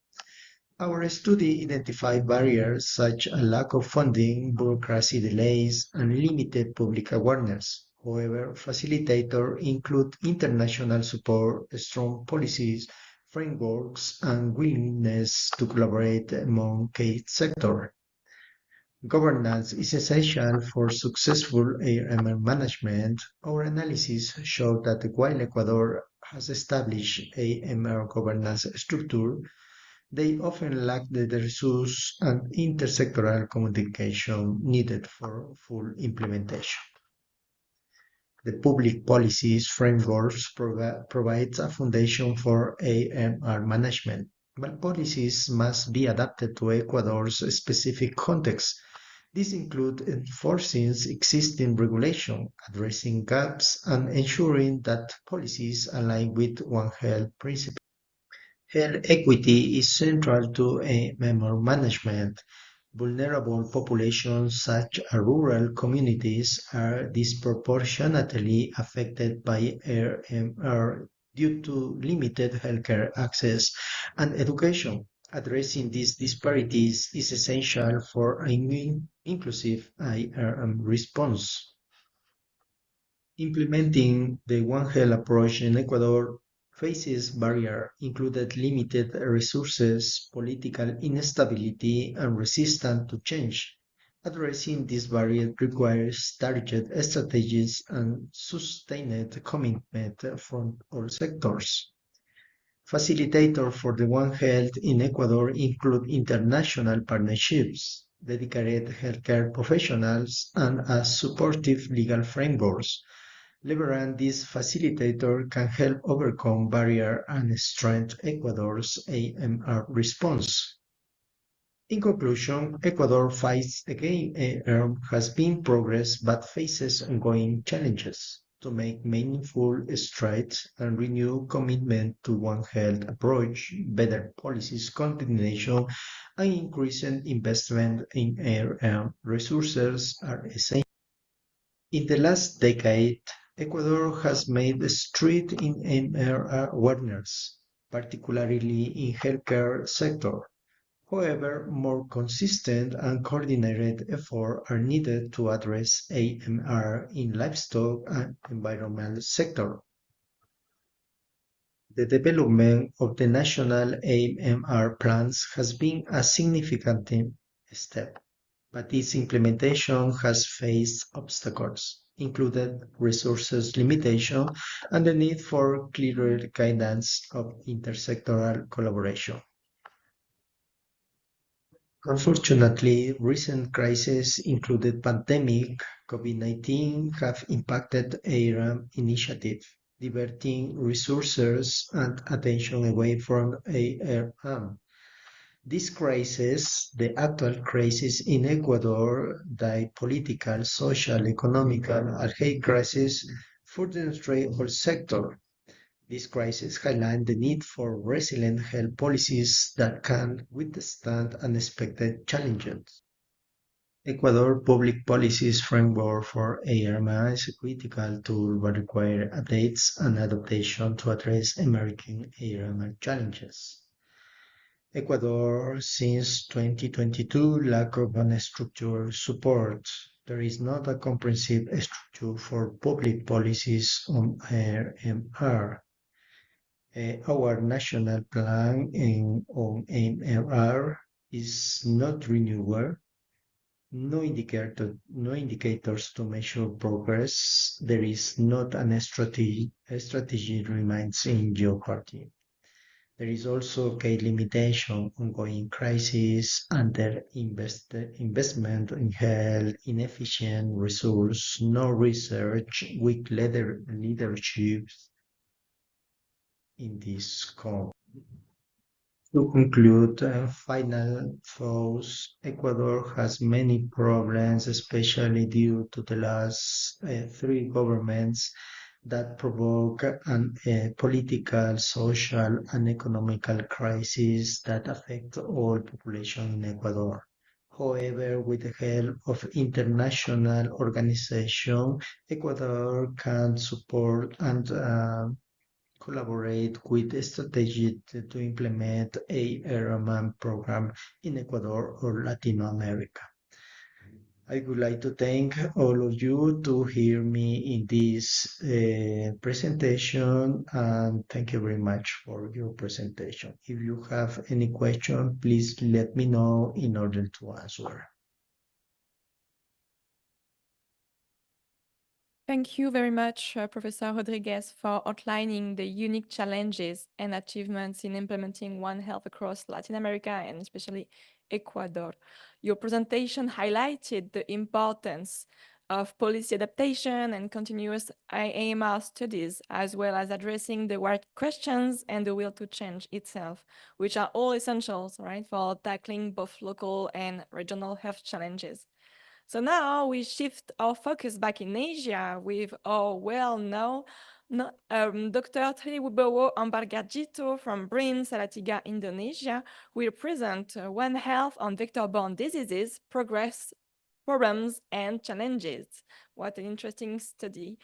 Our study identified barriers such as lack of funding, bureaucracy delays, and limited public awareness. However, facilitators include international support, strong policies, frameworks, and willingness to collaborate among key sectors. Governance is essential for successful AMR management. Our analysis showed that while Ecuador has established AMR governance structure, they often lack the resources and intersectoral communication needed for full implementation. The public policies frameworks provides a foundation for AMR management, but policies must be adapted to Ecuador's specific context. This includes enforcing existing regulation, addressing gaps, and ensuring that policies align with One Health principles. Health equity is central to AMR management. Vulnerable populations such as rural communities are disproportionately affected by AMR due to limited healthcare access and education. Addressing these disparities is essential for an inclusive IRM response. Implementing the One Health approach in Ecuador faces barriers included limited resources, political instability, and resistance to change. Addressing these barriers requires targeted strategies and sustained commitment from all sectors. Facilitators for the One Health in Ecuador include international partnerships, dedicated healthcare professionals, and a supportive legal frameworks. Leveraging this facilitator can help overcome barriers and strengthen Ecuador's AMR response. In conclusion, Ecuador fights against AMR has been progress but faces ongoing challenges. To make meaningful strides and renew commitment to One Health approach, better policies coordination, and increasing investment in AMR resources are essential. In the last decade, Ecuador has made strides in AMR awareness, particularly in healthcare sector. However, more consistent and coordinated efforts are needed to address AMR in livestock and environmental sector. The development of the national AMR plans has been a significant step, but its implementation has faced obstacles, including resources limitation and the need for clearer guidance of intersectoral collaboration. Unfortunately, recent crises, including pandemic, COVID-19, have impacted ARAM initiative, diverting resources and attention away from ARM. This crisis, the actual crisis in Ecuador, the political, social, economical, and health crisis, further demonstrate all sector. This crisis highlights the need for resilient health policies that can withstand unexpected challenges. Ecuador public policies framework for ARMA is a critical tool but require updates and adaptation to address emerging ARMA challenges. Ecuador, since 2022, lack of an structural support. There is not a comprehensive structure for public policies on AMR. Our national plan on AMR is not renewed. No indicators to measure progress. There is not a strategy remains in jeopardy. There is also a key limitation, ongoing crisis, investment in health, inefficient resource, no research, weak leadership in this scope. To conclude, final thoughts, Ecuador has many problems, especially due to the last three governments that provoke a political, social, and economical crisis that affect all population in Ecuador. However, with the help of international organizations, Ecuador can support and collaborate with strategies to implement a RMAN program in Ecuador or Latin America. I would like to thank all of you to hear me in this presentation, and thank you very much for your presentation. If you have any question, please let me know in order to answer. Thank you very much, Professor Rodriguez, for outlining the unique challenges and achievements in implementing One Health across Latin America and especially Ecuador. Your presentation highlighted the importance of policy adaptation and continuous AMR studies, as well as addressing the right questions and the will to change itself, which are all essentials, right, for tackling both local and regional health challenges. So now we shift our focus back in Asia with our well-known Dr. Triwibowo Ambargajito from BRIN, Salatiga, Indonesia, will present One Health on vector-borne diseases, progress, problems, and challenges. What an interesting study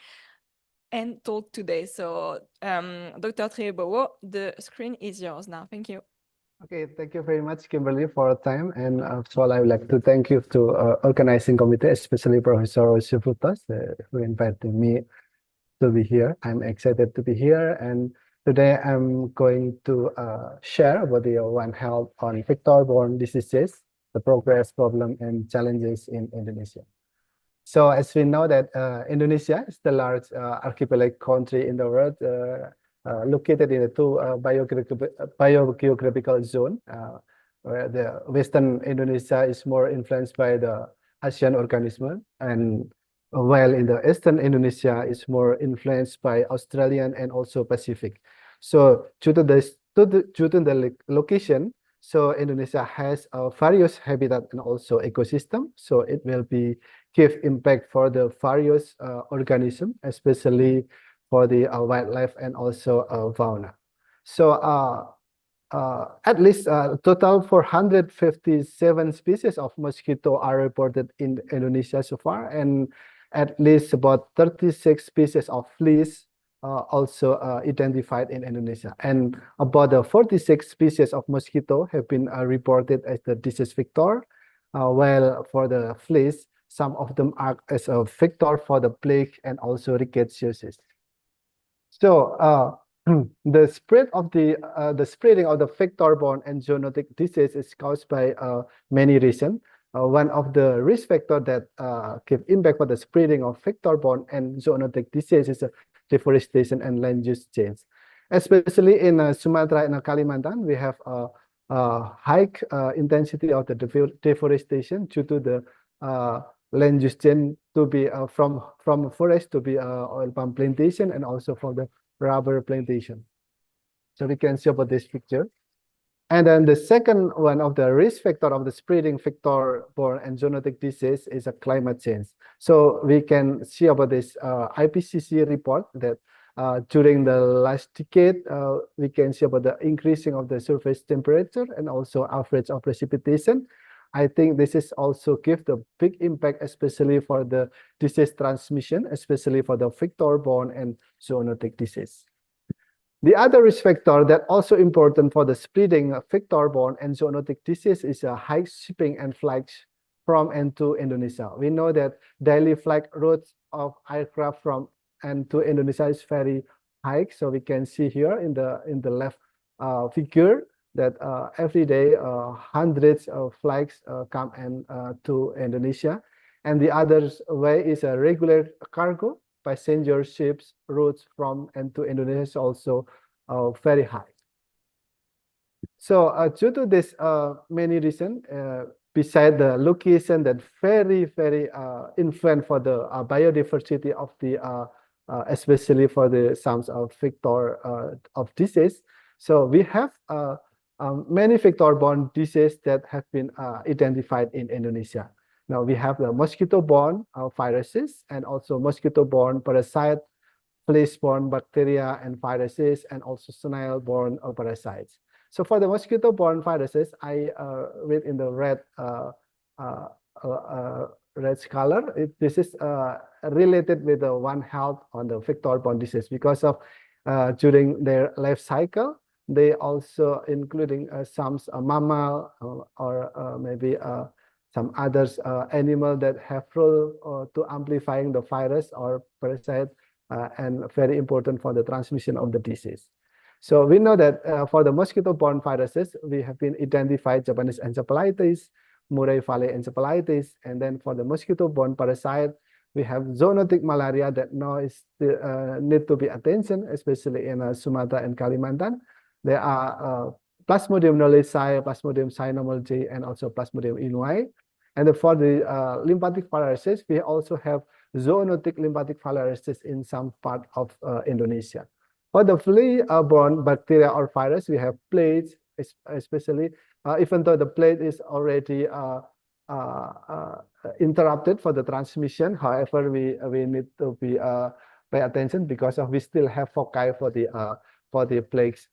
and talk today. So Dr. Triwibowo, the screen is yours now. Thank you. Okay, thank you very much, Kimberly, for your time. And first of all, I would like to thank you to organizing committee, especially Professor Sifutas, who invited me to be here. I'm excited to be here. And today I'm going to share about the One Health on vector-borne diseases, the progress, problem, and challenges in Indonesia. So as we know that Indonesia is the large archipelago country in the world, located in a two biogeographical zone, where the Western Indonesia is more influenced by the Asian organism, and while in the Eastern Indonesia is more influenced by Australian and also Pacific. So due to the location, so Indonesia has various habitat and also ecosystem. So it will be give impact for the various organism, especially for the wildlife and also fauna. So at least total 457 species of mosquito are reported in Indonesia so far, and at least about 36 species of fleas also identified in Indonesia. And about 46 species of mosquito have been reported as the disease vector, while for the fleas, some of them act as a vector for the plague and also rickettsiosis. So the spreading of the vector-borne and zoonotic disease is caused by many reasons. One of the risk factors that give impact for the spreading of vector-borne and zoonotic disease is deforestation and land use change. Especially in Sumatra and Kalimantan, we have high intensity of the deforestation due to the land use change to be from forest to be oil palm plantation and also for the rubber plantation. So we can see about this picture. And then the second one of the risk factor of the spreading vector-borne and zoonotic disease is a climate change. So we can see about this IPCC report that during the last decade, we can see about the increasing of the surface temperature and also average of precipitation. I think this is also give the big impact, especially for the disease transmission, especially for the vector-borne and zoonotic disease. The other risk factor that also important for the spreading of vector-borne and zoonotic disease is high shipping and flights from and to Indonesia. We know that daily flight routes of aircraft from and to Indonesia is very high. So we can see here in the left figure that every day hundreds of flights come and to Indonesia, and the other way is a regular cargo. Passenger ships routes from and to Indonesia is also very high. So due to this many reasons, beside the location that very influent for the biodiversity of the especially for the some of vector of disease. So we have many vector-borne diseases that have been identified in Indonesia. Now we have the mosquito-borne viruses and also mosquito-borne parasite, flea-borne bacteria and viruses, and also snail-borne parasites. So for the mosquito-borne viruses, I read in the red color. This is related with the One Health on the vector-borne disease because of during their life cycle, they also including some mammal or maybe some others animal that have role to amplifying the virus or parasite and very important for the transmission of the disease. So we know that for the mosquito-borne viruses, we have been identified Japanese encephalitis, Murray Valley encephalitis, and then for the mosquito-borne parasite, we have zoonotic malaria that now is need to be attention, especially in Sumatra and Kalimantan. There are Plasmodium knowlesi, Plasmodium cynomolgi, and also Plasmodium innui. And for the lymphatic filariasis, we also have zoonotic lymphatic filariasis in some part of Indonesia. For the flea-borne bacteria or virus, we have plagues, especially even though the plague is already interrupted for the transmission. However, we need to be pay attention because of we still have foci for the plagues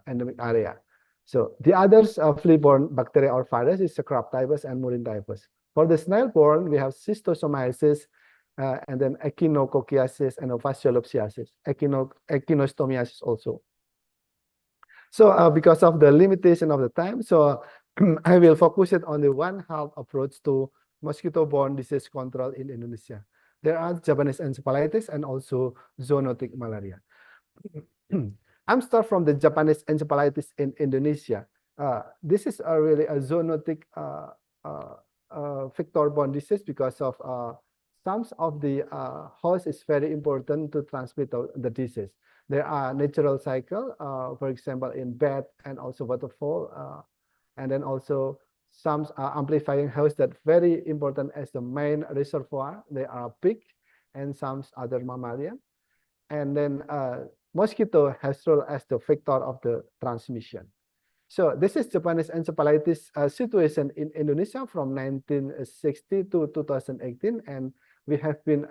endemic area. So the others flea-borne bacteria or virus is Crab typhus and Murine typhus. For the snail-borne, we have schistosomiasis and then echinococciasis and fasciolopsiasis, echinostomiasis also. So because of the limitation of the time, so I will focus it on the One Health approach to mosquito-borne disease control in Indonesia. There are Japanese encephalitis and also zoonotic malaria. I'm start from the Japanese encephalitis in Indonesia. This is really a zoonotic vector-borne disease because of some of the host is very important to transmit the disease. There are natural cycle, for example, in bat and also waterfowl, and then also some amplifying hosts that very important as the main reservoir. They are pig and some other mammalian, and then mosquito has role as the vector of the transmission. So this is Japanese encephalitis situation in Indonesia from 1960 to 2018, and we have been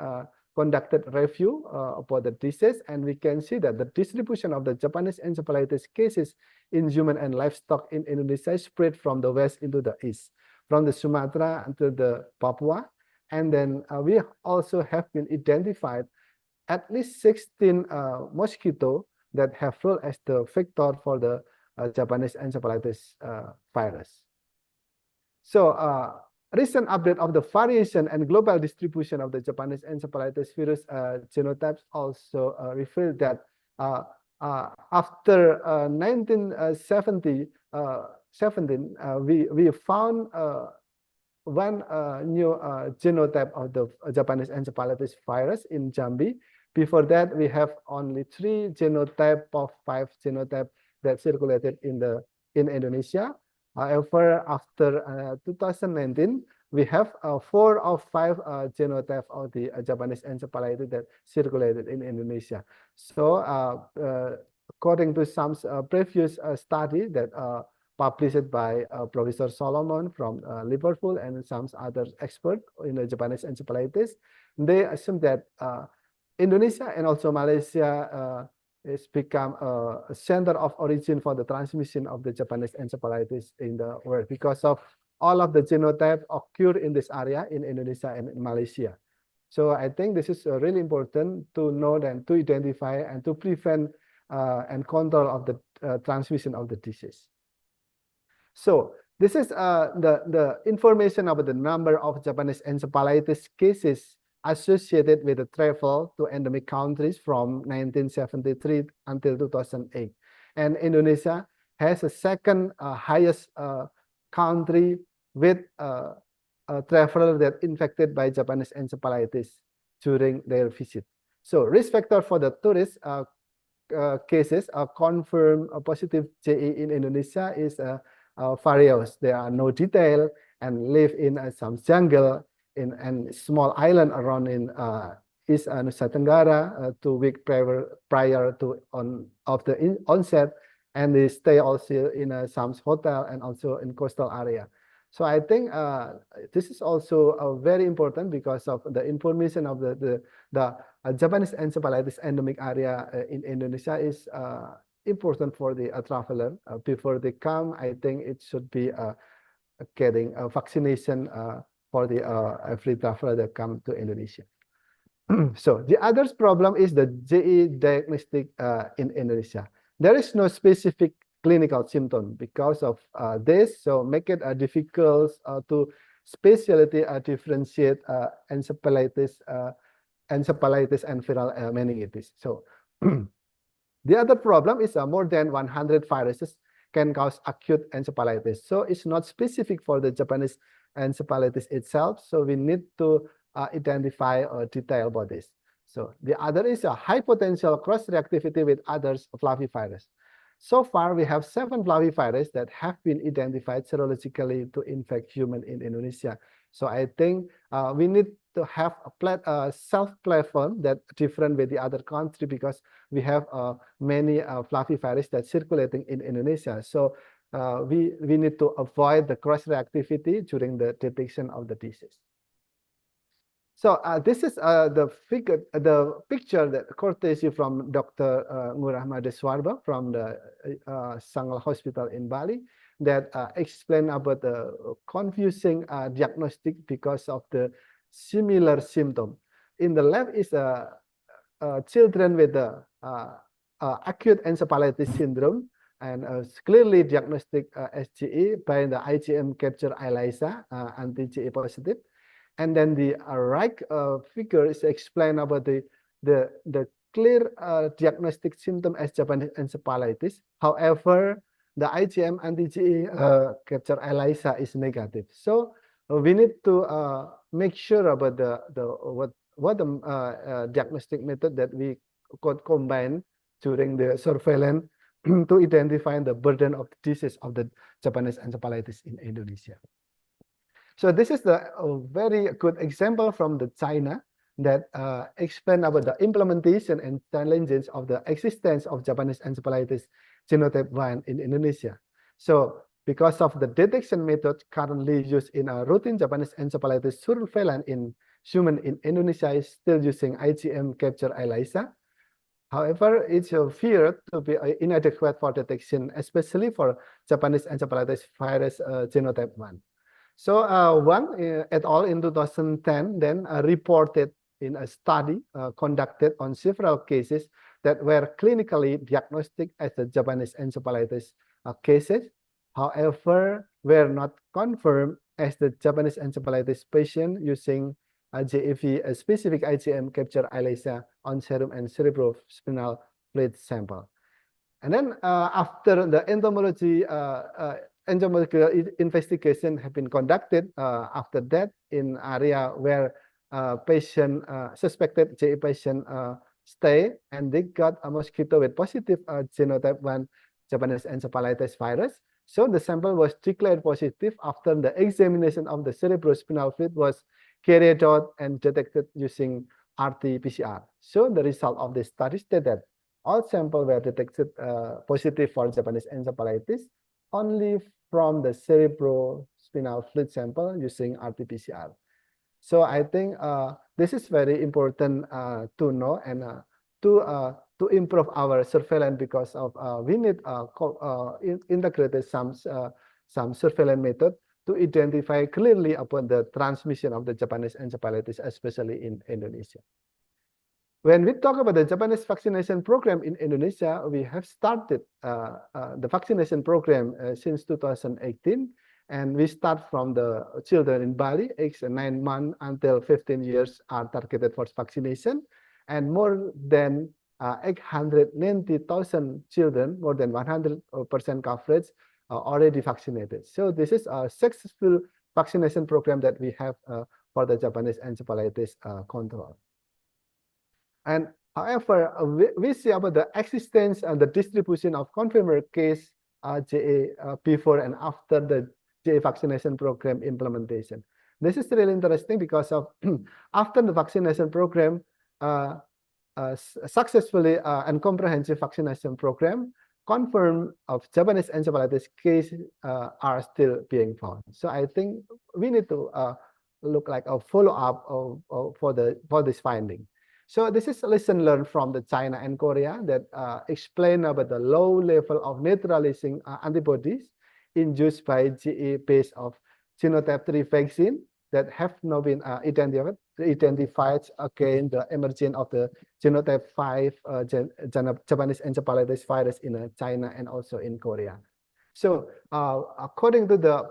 conducted review about the disease, and we can see that the distribution of the Japanese encephalitis cases in human and livestock in Indonesia spread from the west into the east, from the Sumatra to the Papua, and then we also have been identified at least 16 mosquito that have role as the vector for the Japanese encephalitis virus. So recent update of the variation and global distribution of the Japanese encephalitis virus genotypes also revealed that after 1917, we found one new genotype of the Japanese encephalitis virus in Jambi. Before that, we have only 3 genotype of 5 genotype that circulated in the in Indonesia. However, after 2019, we have 4 of 5 genotype of the Japanese encephalitis that circulated in Indonesia. So according to some previous study that published by Professor Solomon from Liverpool and some other experts in the Japanese encephalitis, they assume that Indonesia and also Malaysia is become a center of origin for the transmission of the Japanese encephalitis in the world because of all of the genotype occur in this area in Indonesia and in Malaysia. So I think this is really important to know and to identify and to prevent and control of the transmission of the disease. So this is the information about the number of Japanese encephalitis cases associated with the travel to endemic countries from 1973 until 2008. And Indonesia has a second highest country with travelers that infected by Japanese encephalitis during their visit. So risk factor for the tourist cases confirmed positive JE in Indonesia is various. There are no detail and live in some jungle in small island around in East Nusa Tenggara 2 weeks prior to the onset, and they stay also in some hotel and also in coastal area. So I think this is also very important because of the information of the Japanese encephalitis endemic area in Indonesia is important for the traveler. Before they come, I think it should be getting a vaccination for the every traveler that come to Indonesia. So the other problem is the JE diagnostic in Indonesia. There is no specific clinical symptom because of this, so make it difficult to specially differentiate encephalitis and viral meningitis. So the other problem is more than 100 viruses can cause acute encephalitis. So it's not specific for the Japanese encephalitis itself. So we need to identify detail about this. So the other is a high potential cross-reactivity with others flavivirus. So far, we have 7 flavivirus that have been identified serologically to infect human in Indonesia. So I think we need to have a self-platform that different with the other country because we have many flavivirus that circulating in Indonesia. So we need to avoid the cross-reactivity during the detection of the disease. So this is the picture that courtesy from Dr. Ngurah Madeswarba from the Sangla Hospital in Bali that explain about the confusing diagnostic because of the similar symptom. In the left is children with the acute encephalitis syndrome and clearly diagnostic SGE by the IgM capture ELISA anti-GE positive. And then the right figure is explain about the clear diagnostic symptom as Japanese encephalitis. However, the IgM anti-GE capture ELISA is negative. So we need to make sure about what the diagnostic method that we could combine during the surveillance to identify the burden of the disease of the Japanese encephalitis in Indonesia. So this is the very good example from the China that explain about the implementation and challenges of the existence of Japanese encephalitis genotype 1 in Indonesia. So because of the detection method currently used in a routine Japanese encephalitis surveillance in human in Indonesia is still using IgM capture ELISA. However, it's feared to be inadequate for detection, especially for Japanese encephalitis virus genotype 1. So Wang et al. In 2010 then reported in a study conducted on several cases that were clinically diagnostic as the Japanese encephalitis cases, however, were not confirmed as the Japanese encephalitis patient using JEV, a specific IgM capture ELISA on serum and cerebrospinal fluid sample. And then after the entomological investigation have been conducted after that in area where suspected JE patient stay, and they got a mosquito with positive genotype 1 Japanese encephalitis virus. So the sample was declared positive after the examination of the cerebrospinal fluid was carried out and detected using RT-PCR. So the result of the study stated that all samples were detected positive for Japanese encephalitis only from the cerebrospinal fluid sample using RT-PCR. So I think this is very important to know and to improve our surveillance, because of we need integrated some surveillance method to identify clearly upon the transmission of the Japanese encephalitis, especially in Indonesia. When we talk about the Japanese vaccination program in Indonesia, we have started the vaccination program since 2018, and we start from the children in Bali, aged 9 months until 15 years are targeted for vaccination, and more than 890,000 children, more than 100% coverage, already vaccinated. So this is a successful vaccination program that we have for the Japanese encephalitis control. And however, we see about the existence and the distribution of confirmed case JA before and after the JA vaccination program implementation. This is really interesting because of after the vaccination program, successfully and comprehensive vaccination program, confirmed of Japanese encephalitis cases are still being found. So I think we need to look like a follow-up for this finding. So this is a lesson learned from the China and Korea that explain about the low level of neutralizing antibodies induced by GE based of genotype 3 vaccine that have not been identified against the emergence of the genotype 5 Japanese encephalitis virus in China and also in Korea. So according to the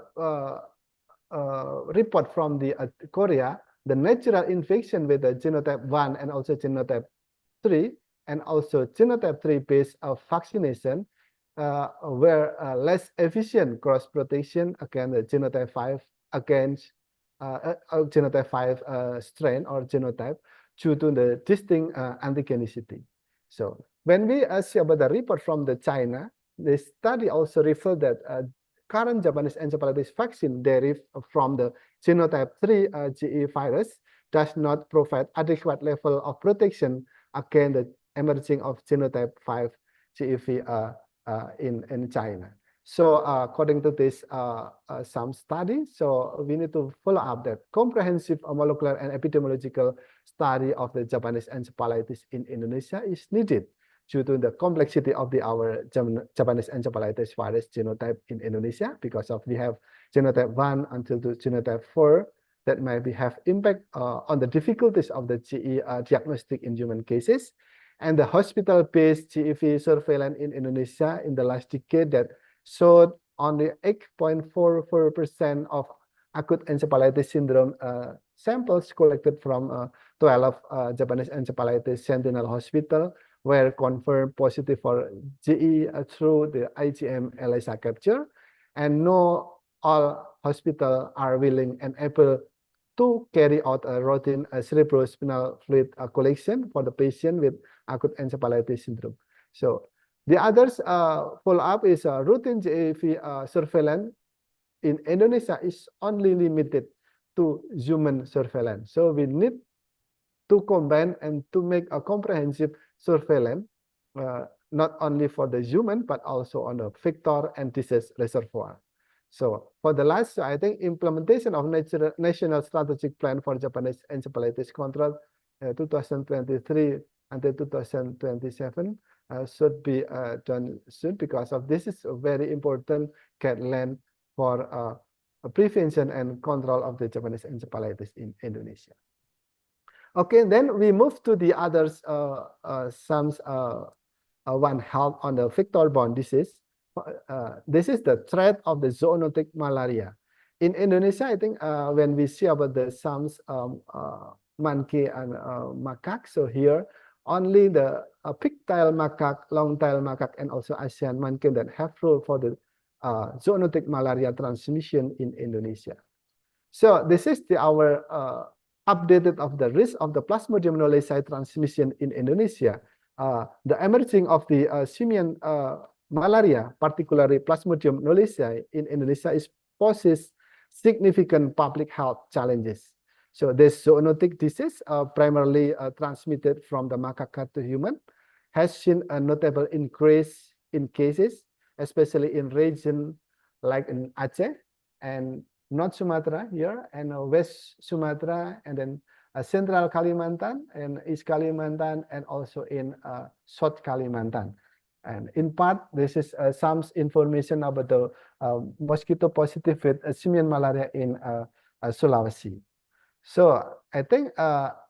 report from the Korea, the natural infection with the genotype 1 and also genotype 3 and also genotype 3 based vaccination were less efficient cross protection against the genotype 5 against genotype 5 strain or genotype due to the distinct antigenicity. So when we see about the report from the China, the study also revealed that current Japanese encephalitis vaccine derived from the genotype 3 GE virus does not provide adequate level of protection against the emerging of genotype 5 GEV in China. So according to this some studies, so we need to follow up that comprehensive molecular and epidemiological study of the Japanese encephalitis in Indonesia is needed due to the complexity of our Japanese encephalitis virus genotype in Indonesia, because of we have genotype 1 until to genotype 4 that might have impact on the difficulties of the GE diagnostic in human cases, and the hospital-based GEV surveillance in Indonesia in the last decade that showed only 8.44% of acute encephalitis syndrome samples collected from 12 Japanese encephalitis sentinel hospital were confirmed positive for GE through the IgM ELISA capture, and no all hospitals are willing and able to carry out a routine cerebrospinal fluid collection for the patient with acute encephalitis syndrome. So the others follow-up is routine GAV surveillance in Indonesia is only limited to human surveillance. So we need to combine and to make a comprehensive surveillance, not only for the human, but also on the vector and disease reservoir. So for the last, I think implementation of National Strategic Plan for Japanese Encephalitis Control 2023 until 2027 should be done soon, because of this is a very important guideline for prevention and control of the Japanese encephalitis in Indonesia. Okay, then we move to the others, One Health on the vector-borne disease. This is the threat of the zoonotic malaria. In Indonesia, I think when we see about the monkey and macaque, so here only the pig-tailed macaque, long-tailed macaque, and also Asian monkey that have role for the zoonotic malaria transmission in Indonesia. So this is our updated of the risk of the Plasmodium knowledge transmission in Indonesia. The emerging of the simian malaria, particularly Plasmodium knowledgeae in Indonesia, poses significant public health challenges. So this zoonotic disease, primarily transmitted from the macaque to human, has seen a notable increase in cases, especially in regions like in Aceh and North Sumatra here, and West Sumatra, and then Central Kalimantan and East Kalimantan, and also in South Kalimantan. And in part, this is some information about the mosquito positive with simian malaria in Sulawesi. So I think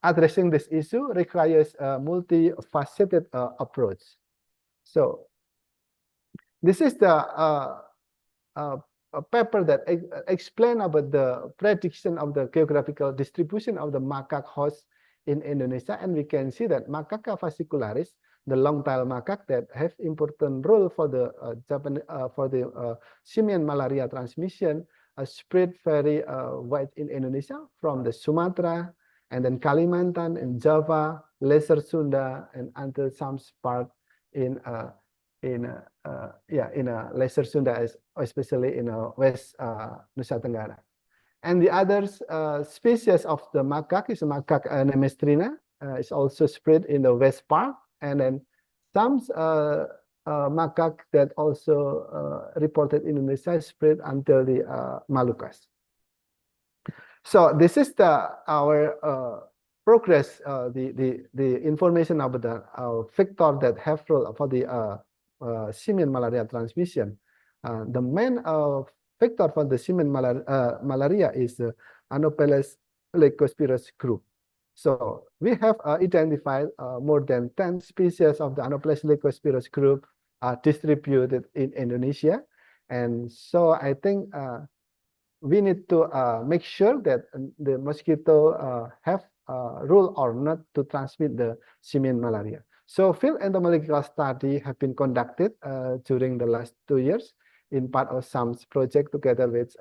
addressing this issue requires a multifaceted approach. So this is the a paper that explain about the prediction of the geographical distribution of the macaque host in Indonesia, and we can see that Macaca fascicularis, the long-tailed macaque that have important role for the simian malaria transmission, spread very wide in Indonesia from the Sumatra and then Kalimantan and Java, Lesser Sunda, and until some part in Lesser Sunda, especially in West Nusa Tenggara. And the other species of the macaque is Macaque nemestrina, is also spread in the west part, and then some macaque that also reported in Indonesia spread until the Malukas. So this is our progress, the information about the vector that have role for the simian malaria transmission. The main vector for the simian malaria is Anopheles leucospirus group. So we have identified more than 10 species of the Anopheles leucospirus group distributed in Indonesia. And so I think we need to make sure that the mosquito have rule or not to transmit the simian malaria. So field entomological study have been conducted during the last 2 years in part of some project together with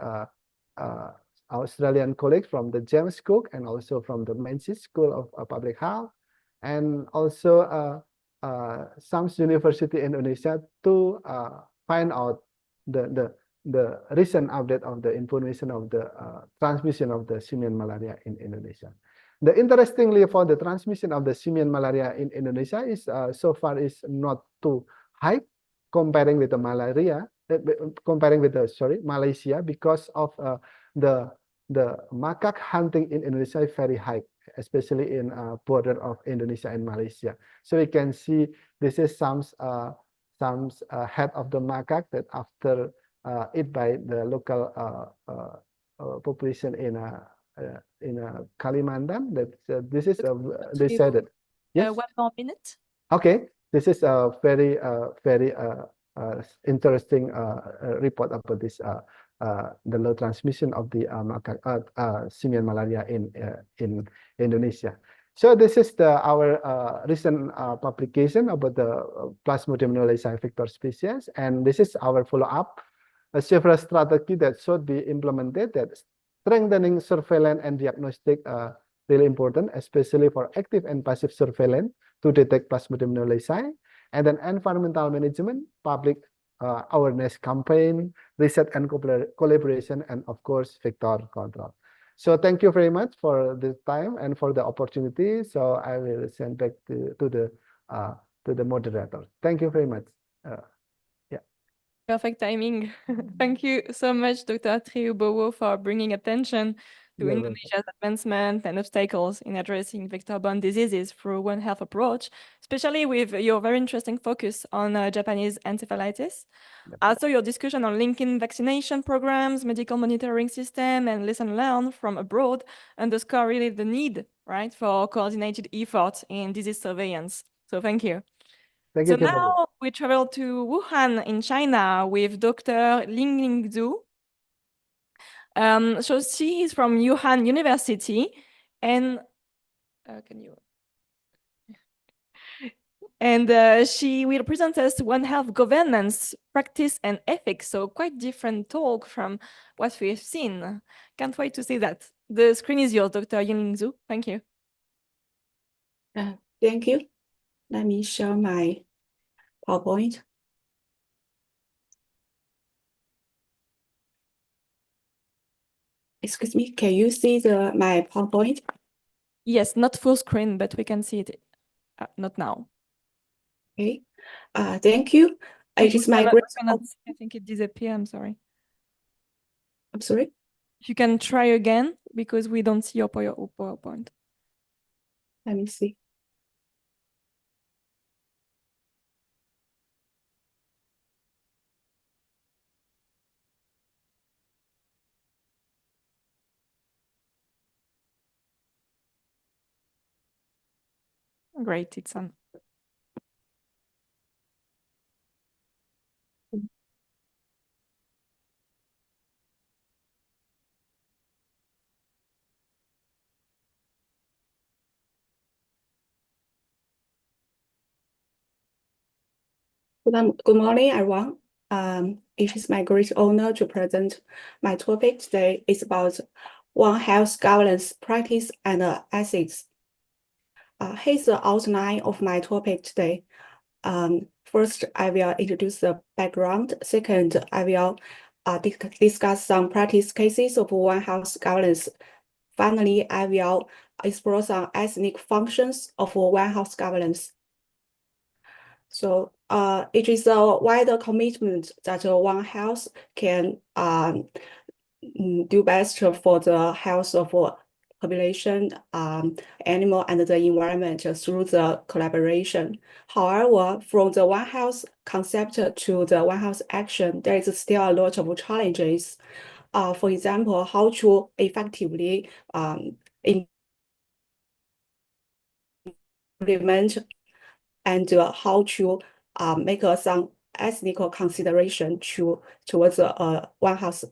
Australian colleagues from the James Cook and also from the Menzies School of Public Health, and also some university in Indonesia to find out the recent update of the information of the transmission of the simian malaria in Indonesia. The interestingly for the transmission of the simian malaria in Indonesia is so far is not too high comparing with the malaria, Malaysia, because of the macaque hunting in Indonesia is very high, especially in border of Indonesia and Malaysia. So we can see this is some head of the macaque that after eat by the local population in Kalimantan. That this is they said it. Yes. 1 more minute. Okay, this is a very interesting report about this the low transmission of the simian malaria in Indonesia. So this is our recent publication about the Plasmodium knowledgeae vector species, and this is our follow-up. Several strategy that should be implemented, that strengthening surveillance and diagnostic really important, especially for active and passive surveillance to detect Plasmodium knowledgeae, and then environmental management, public awareness campaign, research and collaboration, and of course vector control. So thank you very much for the time and for the opportunity. So I will send back to the moderator. Thank you very much. Perfect timing. Thank you so much, Dr. Triubowo, for bringing attention to You're Indonesia's advancement and obstacles in addressing vector-borne diseases through One Health approach, especially with your very interesting focus on Japanese encephalitis. Also, your discussion on linking vaccination programs, medical monitoring system, and lesson learned from abroad underscore really the need, right, for coordinated efforts in disease surveillance. So thank you. Thank So you, Kimberly. now we travel to Wuhan in China with Dr. Ling Zhu. So she is from Wuhan University, and she will present us One Health governance, practice, and ethics. So quite different talk from what we've seen. Can't wait to see that. The screen is yours, Dr. Ling Zhu. Thank you. Thank you. Let me share my PowerPoint. Excuse me, can you see my PowerPoint? Yes, not full screen, but we can see it. Not now. Okay. Thank you. It is my great. I think it disappeared. I'm sorry. I'm sorry. If you can try again, because we don't see your PowerPoint. Let me see. Great, it's on. Good morning, everyone. It is my great honor to present my topic today. It's about One Health governance practice and ethics. Here's the outline of my topic today. First, I will introduce the background. Second, I will discuss some practice cases of One Health governance. Finally, I will explore some ethnic functions of One Health governance. So it is a wider commitment that One Health can do best for the health of population, animal, and the environment through the collaboration. However, from the One Health concept to the One Health action, there is still a lot of challenges. For example, how to effectively implement and how to make some ethnic consideration towards One Health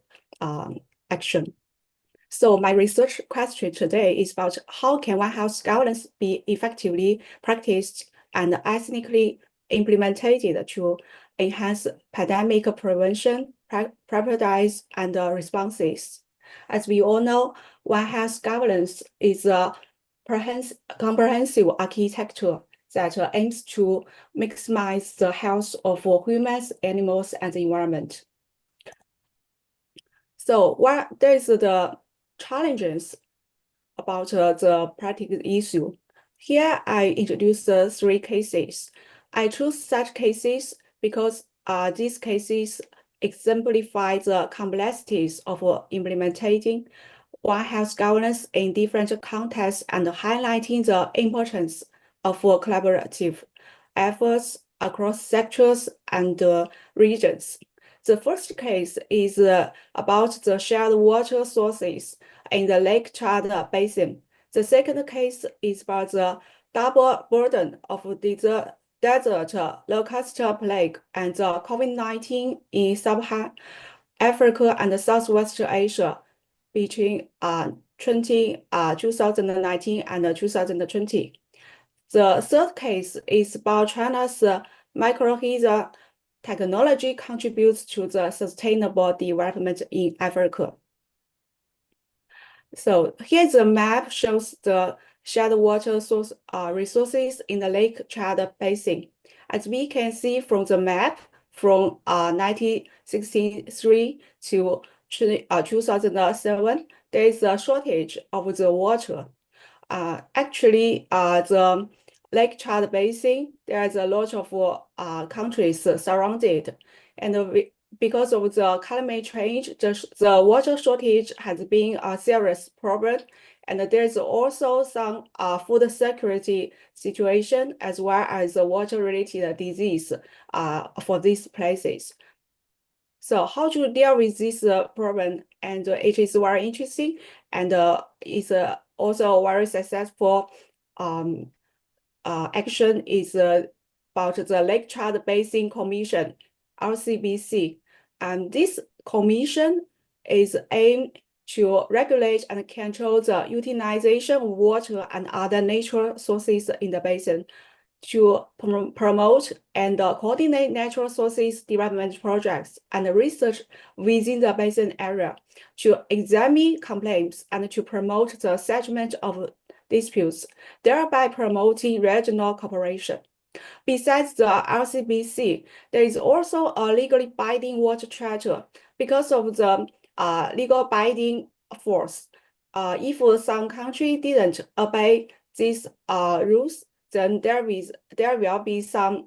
action. So my research question today is about how can One Health governance be effectively practiced and ethnically implemented to enhance pandemic prevention, preparedness, and responses. As we all know, One Health governance is a comprehensive architecture that aims to maximize the health of humans, animals, and the environment. So what there is the challenges about the practical issue. Here I introduce 3 cases. I choose such cases because these cases exemplify the complexities of implementing One Health governance in different contexts and highlighting the importance of collaborative efforts across sectors and regions. The first case is about the shared water sources in the Lake Chad Basin. The second case is about the double burden of the desert locust plague and the COVID-19 in Sub-Saharan Africa and Southwest Asia between 2019 and 2020. The third case is about China's microhydra technology contributes to the sustainable development in Africa. So here's a map shows the shared water source resources in the Lake Chad Basin. As we can see from the map, from 1963 to 2007, there is a shortage of the water. Actually, the Lake Chad Basin, there's a lot of countries surrounded, and because of the climate change, the water shortage has been a serious problem, and there's also some food security situation as well as water-related disease for these places. So how to deal with this problem, and it is very interesting, and it's also very successful action is about the Lake Chad Basin Commission, LCBC. And this commission is aimed to regulate and control the utilization of water and other natural sources in the basin, to promote and coordinate natural sources development projects and research within the basin area, to examine complaints and to promote the settlement of disputes, thereby promoting regional cooperation. Besides the LCBC, there is also a legally binding water charter. Because of the legal binding force. If some country didn't obey these rules, then there will be some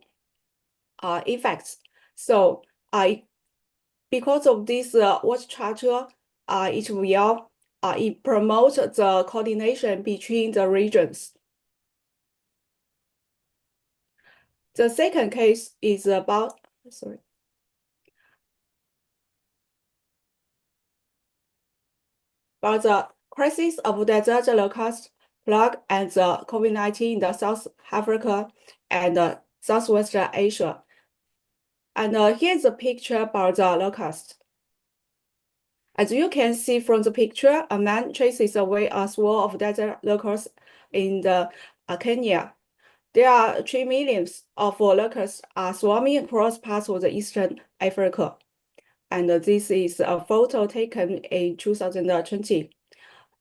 effects. So because of this watch charter, it will promote the coordination between the regions. The second case is about the crisis of desert locust plague and the COVID-19 in the South Africa and Southwest Asia. And here's a picture about the locust. As you can see from the picture, a man chases away a swarm of desert locusts in the Kenya. There are 3 million of locusts swarming across parts of the Eastern Africa. And this is a photo taken in 2020.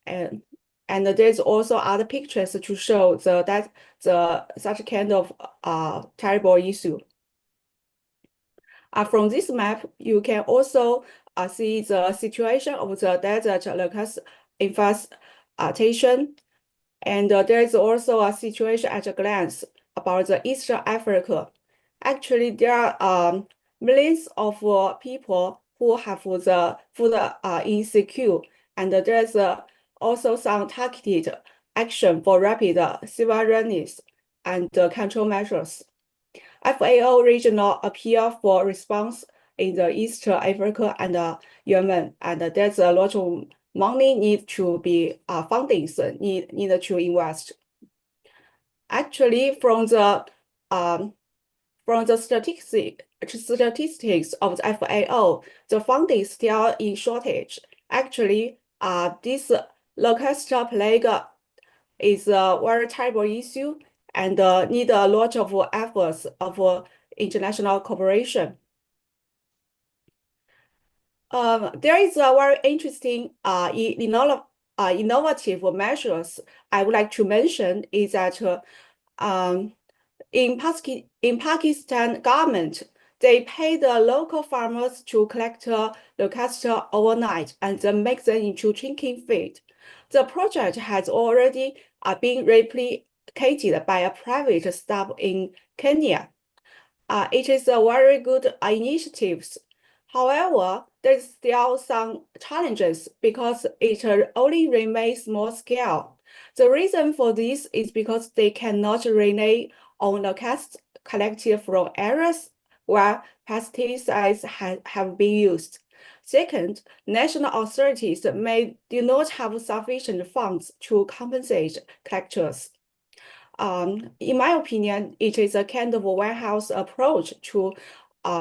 And there's also other pictures to show such kind of terrible issue. From this map, you can also see the situation of the desert locust infestation. And there is also a situation at a glance about the Eastern Africa. Actually, there are millions of people who have the food insecure, and there's also some targeted action for rapid civil readiness and control measures. FAO regional appeal for response in the East Africa and Yemen, and there's a lot of money need to be fundings need to invest. Actually, from the statistics of the FAO, the funding is still in shortage. Actually, this locust plague is a very terrible issue and need a lot of efforts of international cooperation. There is a very interesting innovative measures I would like to mention is that in Pakistan government, they pay the local farmers to collect locust overnight and then make them into drinking feed. The project has already been replicated by a private staff in Kenya. It is a very good initiative. However, there's still some challenges because it only remains small scale. The reason for this is because they cannot rely on locusts collected from areas where pesticides have been used. Second, national authorities do not have sufficient funds to compensate collectors. In my opinion, it is a kind of a warehouse approach to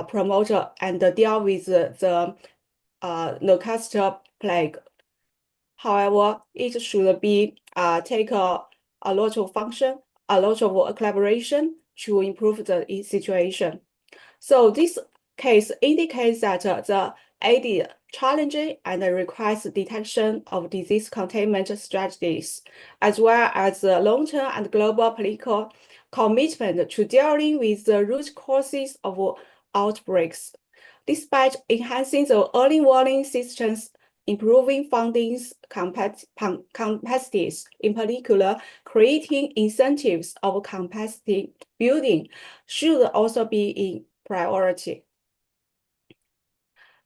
promote and deal with the locust plague. However, it should be take a lot of function, a lot of collaboration to improve the situation. So this case indicates that the aid challenging and requires detection of disease containment strategies, as well as the long-term and global political commitment to dealing with the root causes of outbreaks. Despite enhancing the early warning systems, improving funding's capacities, in particular, creating incentives of capacity building should also be in priority.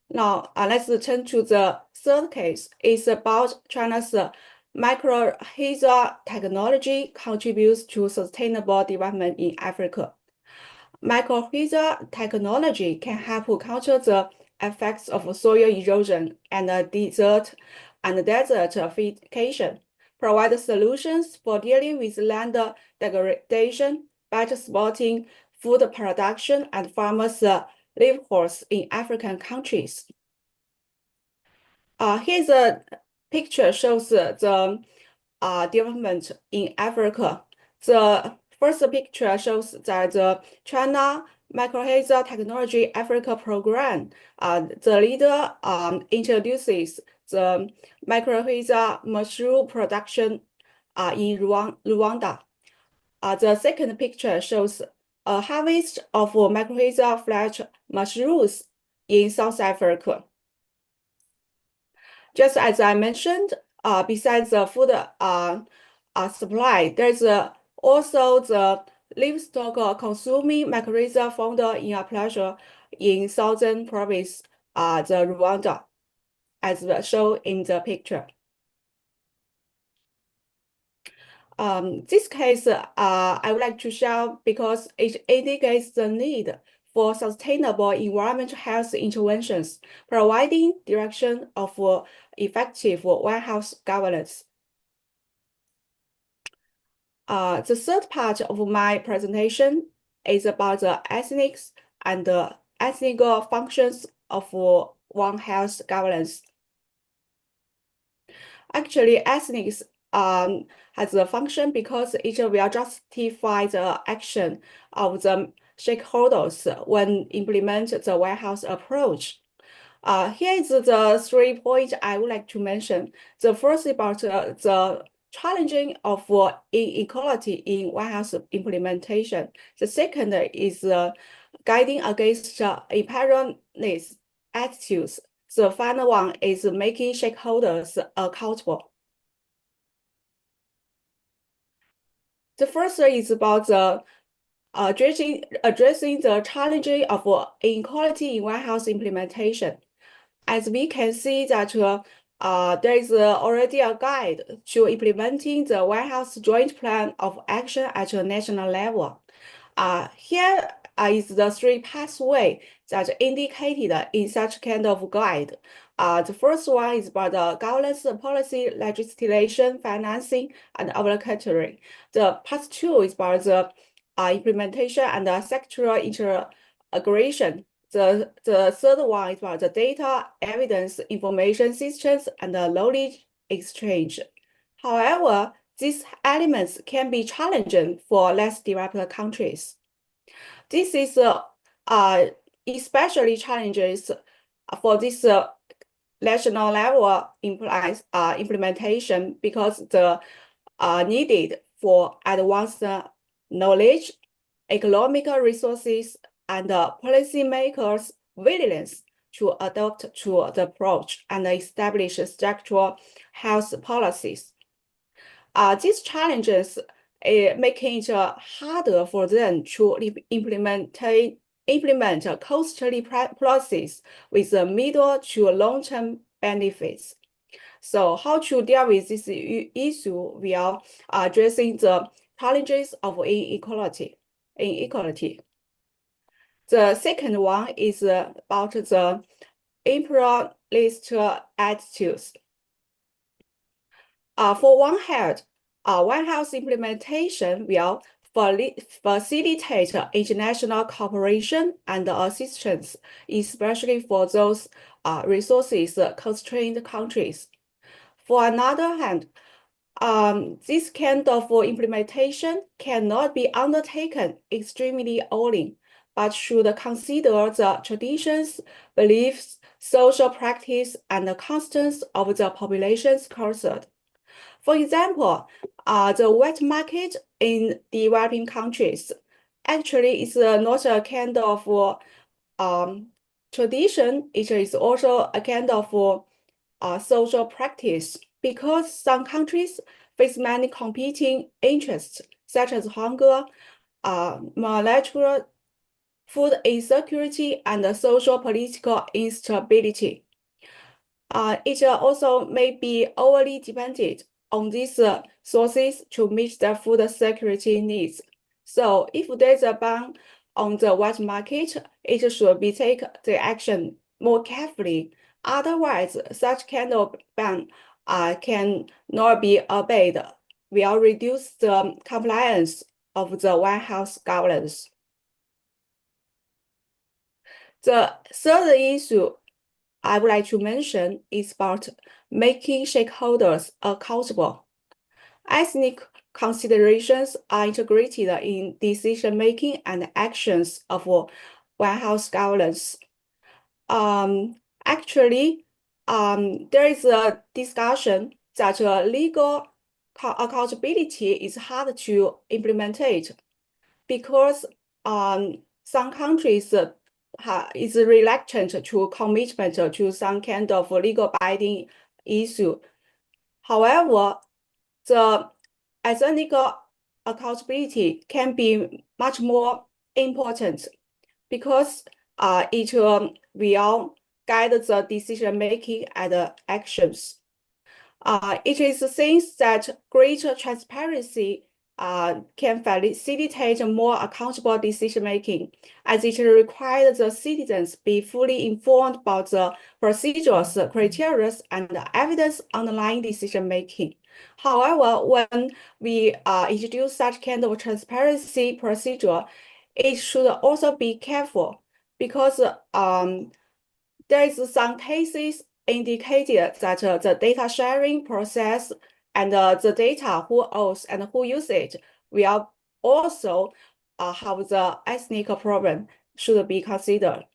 Now, let's turn to the third case. It's about China's mycorrhizal technology contributes to sustainable development in Africa. Mycorrhizal technology can help counter the effects of soil erosion and desertification, provide solutions for dealing with land degradation, better supporting food production and farmers' livelihoods in African countries. Here's a picture shows the development in Africa. The first picture shows that the China Mycorrhizal Technology Africa Program, the leader introduces the mycorrhizal mushroom production in Rwanda. The second picture shows a harvest of mycorrhizal flesh mushrooms in South Africa. Just as I mentioned, besides the food supply, there's also the livestock consuming mechanism found in a pleasure in southern province, the Rwanda, as shown in the picture. This case, I would like to share because it indicates the need for sustainable environmental health interventions, providing direction of effective warehouse governance. The third part of my presentation is about the ethnics and the ethnic functions of One Health governance. Actually, ethnics has a function because it will justify the action of the stakeholders when implement the warehouse approach. Here is the 3 points I would like to mention. The first about the challenging of inequality in warehouse implementation. The second is guiding against imperialist attitudes. The final one is making stakeholders accountable. The first is about the addressing the challenging of inequality in warehouse implementation. As we can see that there is already a guide to implementing the warehouse joint plan of action at a national level. Here is the 3 pathways that indicated in such kind of guide. The first one is about the governance, policy, legislation, financing, and obligatory. The part 2 is about the implementation and sectoral integration. The third one is about the data, evidence, information systems, and the knowledge exchange. However, these elements can be challenging for less developed countries. This is especially challenges for this national level implementation because the needed for advanced knowledge, economic resources, and policymakers' willingness to adopt to the approach and establish structural health policies. These challenges making it harder for them to implement costly policies with middle to long-term benefits. So how to deal with this issue while addressing the challenges of inequality. The second one is about the imperialist attitudes. For One Health, warehouse implementation will facilitate international cooperation and assistance, especially for those resources-constrained countries. For another hand, this kind of implementation cannot be undertaken extremely early, but should consider the traditions, beliefs, social practice, and the customs of the populations concerned. For example, the wet market in developing countries actually is not a kind of tradition, it is also a kind of social practice because some countries face many competing interests, such as hunger, malnutrition, food insecurity, and social political instability. It also may be overly dependent on these sources to meet their food security needs. So if there's a ban on the wet market, it should be take the action more carefully. Otherwise, such kind of ban can not be obeyed, will reduce the compliance of the warehouse governance. The third issue I would like to mention is about making stakeholders accountable. Ethnic considerations are integrated in decision-making and actions of warehouse governance. Actually, there is a discussion that legal accountability is hard to implement because some countries is reluctant to commitment to some kind of legal binding issue. However, the ethnic accountability can be much more important because it will guide the decision making and actions. It is things that greater transparency can facilitate more accountable decision making, as it requires the citizens be fully informed about the procedures, criteria, and evidence underlying decision making. However, when we introduce such kind of transparency procedure, it should also be careful because there is some cases indicated that the data sharing process and the data who owns and who use it will also have the ethnic problem should be considered.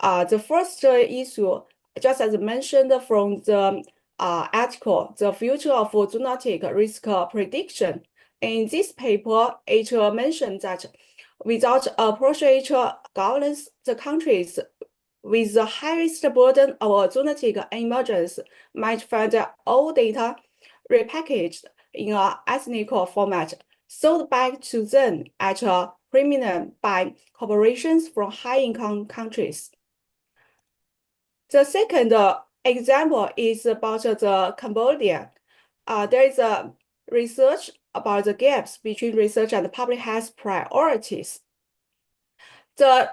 The first issue, just as mentioned from the article, the future of zoonotic risk prediction. In this paper, it mentioned that without appropriate governance, the countries with the highest burden of zoonotic emergence might find their old data repackaged in an ethnic format, sold back to them at a premium by corporations from high-income countries. The second example is about the Cambodia. There is a research about the gaps between research and public health priorities. The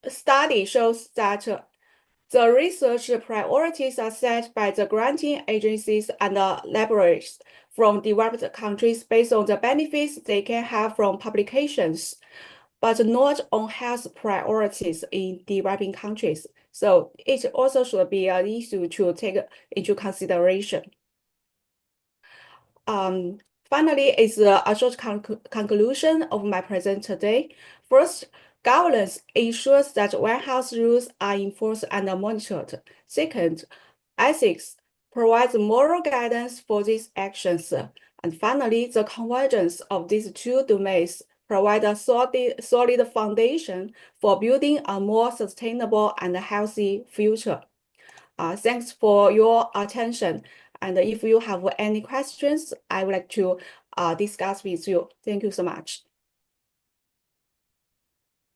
study shows that the research priorities are set by the granting agencies and laboratories from developed countries based on the benefits they can have from publications, but not on health priorities in developing countries. So it also should be an issue to take into consideration. Finally, is a short conclusion of my presentation today. First, governance ensures that One Health rules are enforced and monitored. Second, ethics provides moral guidance for these actions. And finally, the convergence of these two domains provide a solid foundation for building a more sustainable and healthy future. Thanks for your attention. And if you have any questions, I would like to discuss with you. Thank you so much.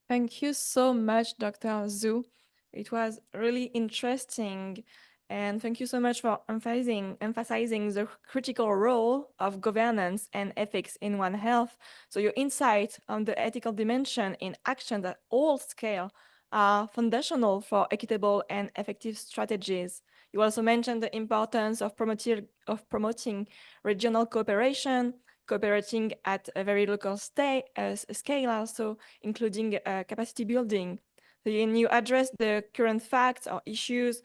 Thank you so much, Dr. Zhu. It was really interesting. And thank you so much for emphasizing the critical role of governance and ethics in One Health. So your insight on the ethical dimension in action at all scale are foundational for equitable and effective strategies. You also mentioned the importance of promoting regional cooperation, cooperating at a very local scale also, including capacity building. So you address the current facts or issues,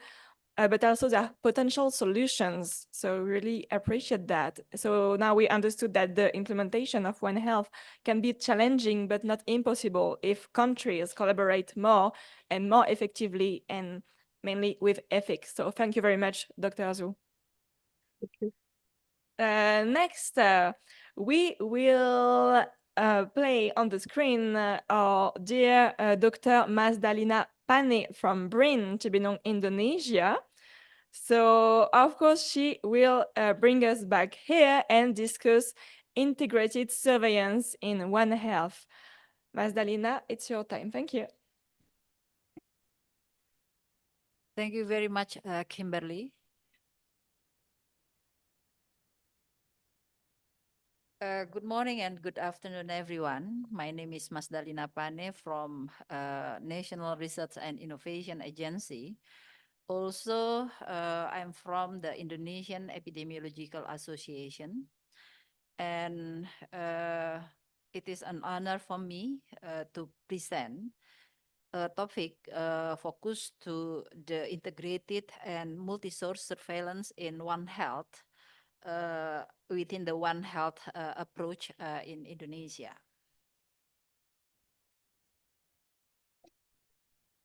but also the potential solutions. So really appreciate that. So now we understood that the implementation of One Health can be challenging, but not impossible if countries collaborate more and more effectively, and mainly with ethics. So thank you very much, Dr. Zhu. Thank you. Next, we will play on the screen our dear Dr. Masdalina Pane from BRIN, Cibinong, Indonesia. So, of course, she will bring us back here and discuss integrated surveillance in One Health. Masdalina, it's your time. Thank you. Thank you very much, Kimberly. Good morning and good afternoon, everyone. My name is Masdalina Pane from National Research and Innovation Agency. Also, I'm from the Indonesian Epidemiological Association. And it is an honor for me to present a topic focused to the integrated and multi-source surveillance in One Health within the One Health approach in Indonesia.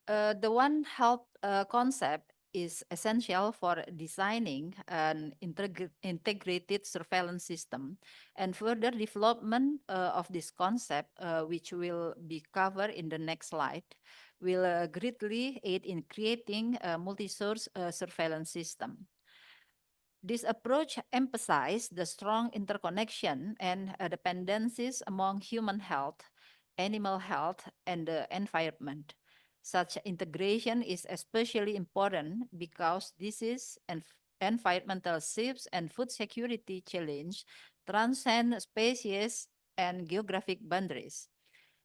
The One Health concept is essential for designing an integrated surveillance system, and further development of this concept, which will be covered in the next slide, will greatly aid in creating a multi-source surveillance system. This approach emphasizes the strong interconnection and dependencies among human health, animal health, and the environment. Such integration is especially important because disease and environmental shifts and food security challenge transcend species and geographic boundaries.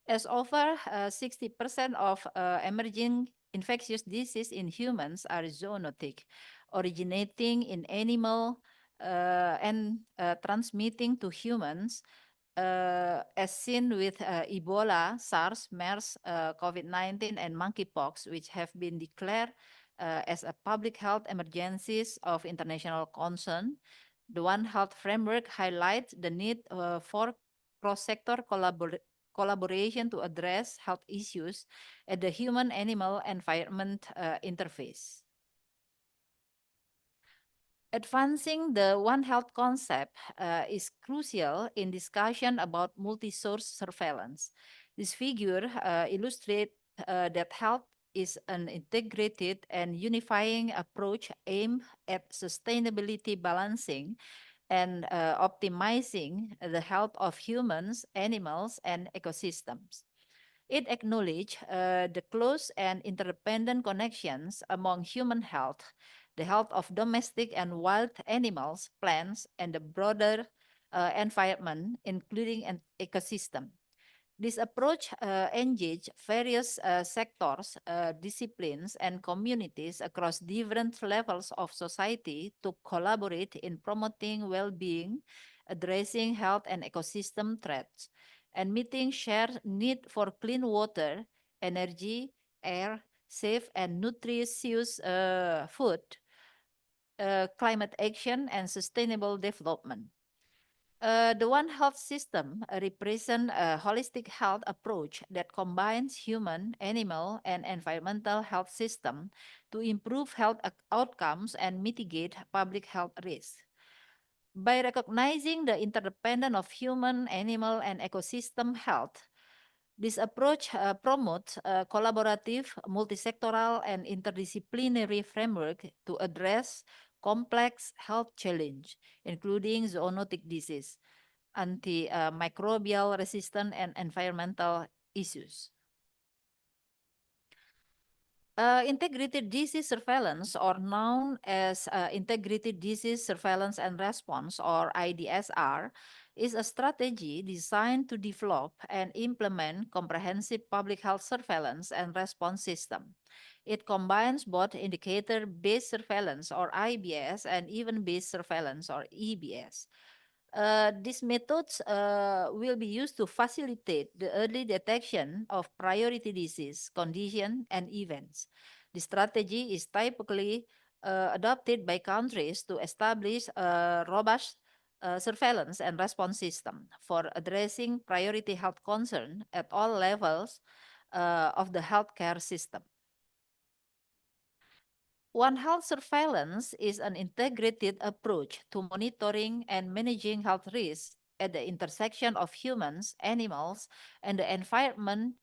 As over 60% of emerging infectious diseases in humans are zoonotic, originating in animal and transmitting to humans, as seen with Ebola, SARS, MERS, COVID-19, and monkeypox, which have been declared as a public health emergencies of international concern. The One Health framework highlights the need for cross-sector collaboration to address health issues at the human-animal environment interface. Advancing the One Health concept is crucial in discussion about multi-source surveillance. This figure illustrates that health is an integrated and unifying approach aimed at sustainability balancing and optimizing the health of humans, animals, and ecosystems. It acknowledges the close and interdependent connections among human health, the health of domestic and wild animals, plants, and the broader environment, including an ecosystem. This approach engages various sectors, disciplines, and communities across different levels of society to collaborate in promoting well-being, addressing health and ecosystem threats, and meeting shared need for clean water, energy, air, safe and nutritious food, climate action, and sustainable development. The One Health system represents a holistic health approach that combines human, animal, and environmental health system to improve health outcomes and mitigate public health risks. By recognizing the interdependence of human, animal, and ecosystem health, this approach promotes a collaborative, multisectoral, and interdisciplinary framework to address complex health challenges, including zoonotic disease, antimicrobial resistance, and environmental issues. Integrated disease surveillance, or known as Integrated Disease Surveillance and Response, or IDSR, is a strategy designed to develop and implement comprehensive public health surveillance and response system. It combines both indicator-based surveillance, or IBS, and event-based surveillance, or EBS. These methods will be used to facilitate the early detection of priority disease, condition, and events. The strategy is typically adopted by countries to establish a robust surveillance and response system for addressing priority health concerns at all levels of the healthcare system. One Health surveillance is an integrated approach to monitoring and managing health risks at the intersection of humans, animals, and the environment.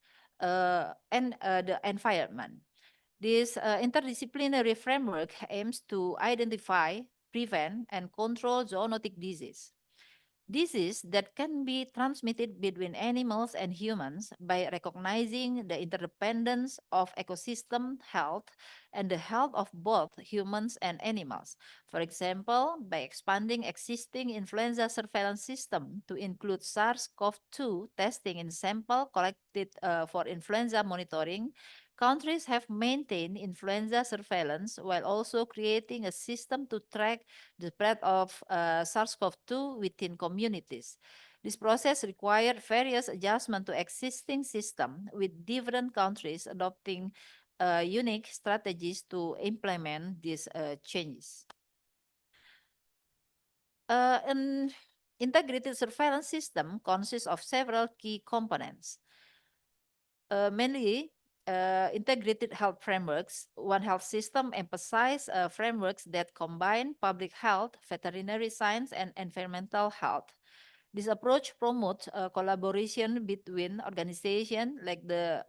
This interdisciplinary framework aims to identify, prevent, and control zoonotic disease. Disease that can be transmitted between animals and humans by recognizing the interdependence of ecosystem health and the health of both humans and animals. For example, by expanding existing influenza surveillance system to include SARS-CoV-2 testing in sample collected for influenza monitoring, countries have maintained influenza surveillance while also creating a system to track the spread of SARS-CoV-2 within communities. This process required various adjustments to existing systems, with different countries adopting unique strategies to implement these changes. An integrated surveillance system consists of several key components. Mainly, integrated health frameworks. One Health system emphasizes frameworks that combine public health, veterinary science, and environmental health. This approach promotes collaboration between organizations like the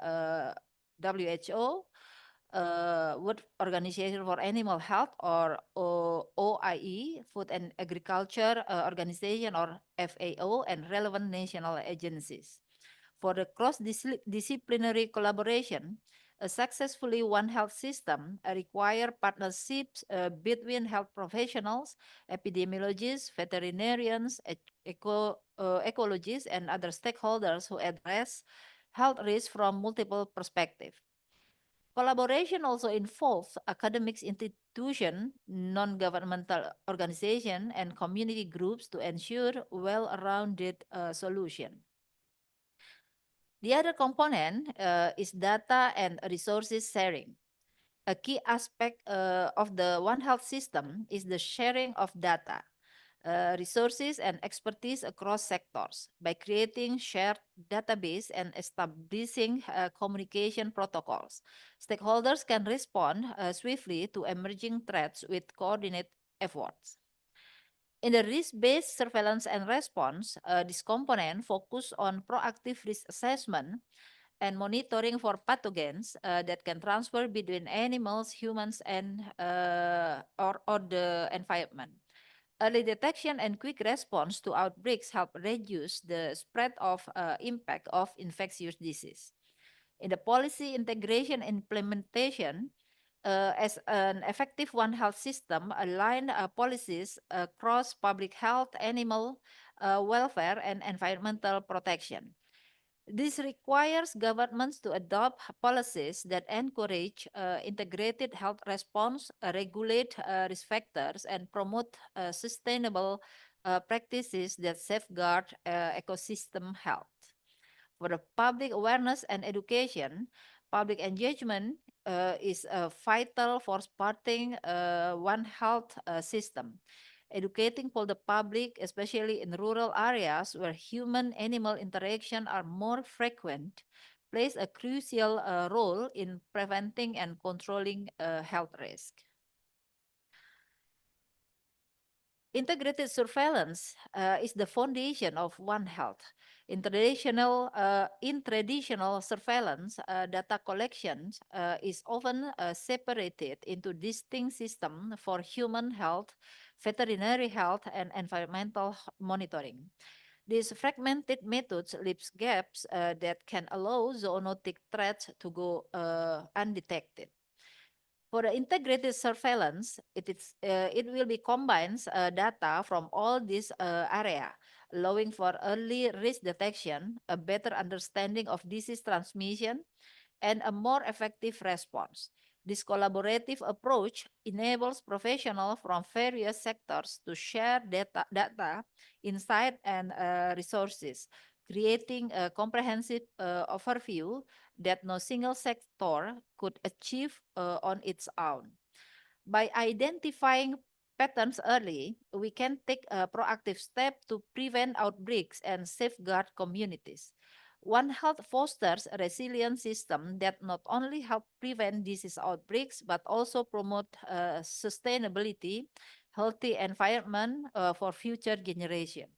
WHO, World Organization for Animal Health, or OIE, Food and Agriculture Organization, or FAO, and relevant national agencies. For the cross-disciplinary collaboration, a successfully One Health system require partnerships between health professionals, epidemiologists, veterinarians, ecologists, and other stakeholders who address health risks from multiple perspectives. Collaboration also involves academic institutions, non-governmental organizations, and community groups to ensure well-rounded solution. The other component is data and resources sharing. A key aspect of the One Health system is the sharing of data, resources, and expertise across sectors. By creating shared database and establishing communication protocols, stakeholders can respond swiftly to emerging threats with coordinated efforts. In the risk-based surveillance and response, this component focuses on proactive risk assessment and monitoring for pathogens that can transfer between animals, humans, and or the environment. Early detection and quick response to outbreaks help reduce the spread of impact of infectious disease. In the policy integration and implementation, as an effective One Health system, align policies across public health, animal welfare, and environmental protection. This requires governments to adopt policies that encourage integrated health response, regulate risk factors, and promote sustainable practices that safeguard ecosystem health. For the public awareness and education, public engagement is vital for supporting One Health system. Educating for the public, especially in rural areas where human-animal interaction are more frequent, plays a crucial role in preventing and controlling health risk. Integrated surveillance is the foundation of One Health. In traditional surveillance, data collection is often separated into distinct systems for human health, veterinary health, and environmental monitoring. These fragmented methods leave gaps that can allow zoonotic threats to go undetected. For the integrated surveillance, it will be combines data from all these area, allowing for early risk detection, a better understanding of disease transmission, and a more effective response. This collaborative approach enables professionals from various sectors to share data, insight, and resources, creating a comprehensive overview that no single sector could achieve on its own. By identifying patterns early, we can take a proactive step to prevent outbreaks and safeguard communities. One Health fosters a resilient system that not only help prevent disease outbreaks, but also promote sustainability, healthy environment for future generations.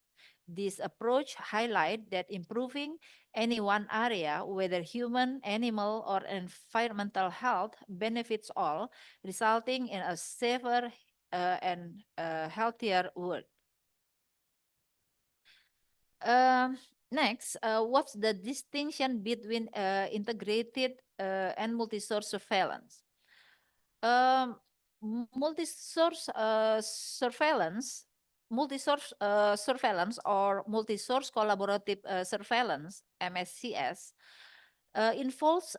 This approach highlights that improving any one area, whether human, animal, or environmental health, benefits all, resulting in a safer and healthier world. Next, what's the distinction between integrated and multi-source surveillance? Multi-source surveillance, or multi-source collaborative surveillance, MSCS, involves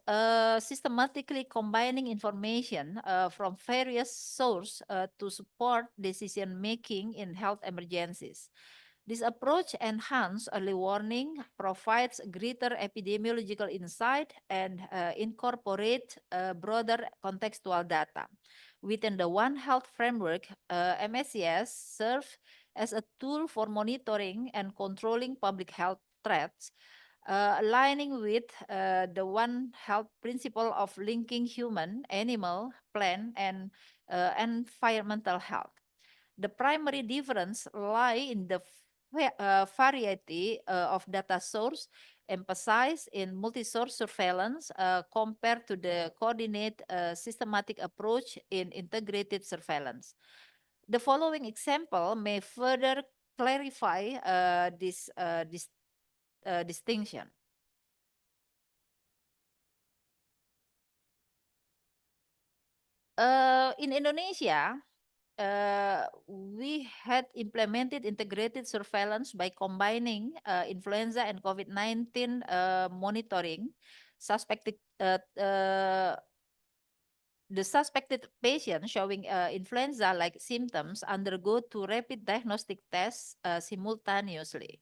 systematically combining information from various sources to support decision-making in health emergencies. This approach enhances early warning, provides greater epidemiological insight, and incorporates broader contextual data. Within the One Health framework, MSCS serves as a tool for monitoring and controlling public health threats, aligning with the One Health principle of linking human, animal, plant, and environmental health. The primary difference lies in the variety of data source emphasize in multi-source surveillance compared to the coordinate systematic approach in integrated surveillance. The following example may further clarify this distinction. In Indonesia, we had implemented integrated surveillance by combining influenza and COVID-19 monitoring. The suspected patient showing influenza-like symptoms undergo 2 rapid diagnostic tests simultaneously.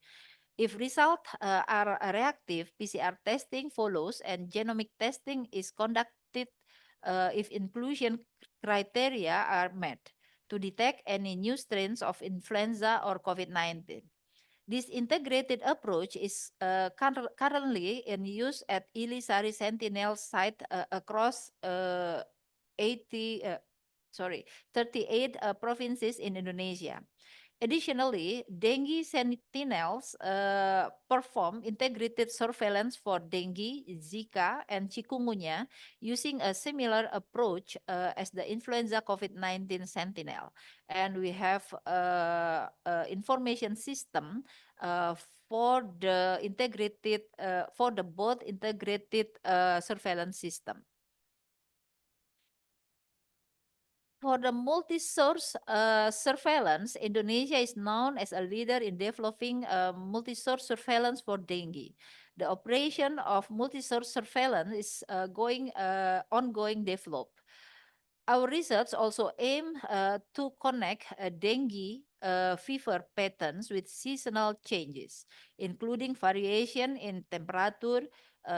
If results are reactive, PCR testing follows and genomic testing is conducted if inclusion criteria are met to detect any new strains of influenza or COVID-19. This integrated approach is currently in use at Ilisari Sentinel site across 38 provinces in Indonesia. Additionally, dengue sentinels perform integrated surveillance for dengue, Zika, and chikungunya using a similar approach as the influenza COVID-19 sentinel. And we have information system for the both integrated surveillance system. For the multi-source surveillance, Indonesia is known as a leader in developing multi-source surveillance for dengue. The operation of multi-source surveillance is ongoing develop. Our research also aim to connect dengue fever patterns with seasonal changes, including variation in temperature,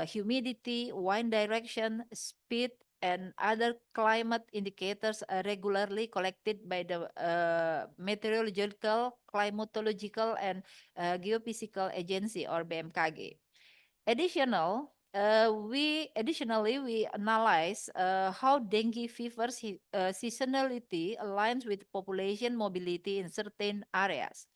humidity, wind direction, speed, and other climate indicators regularly collected by the Meteorological, Climatological, and Geophysical Agency, or BMKG. Additionally, we analyze how dengue fever seasonality aligns with population mobility in certain areas.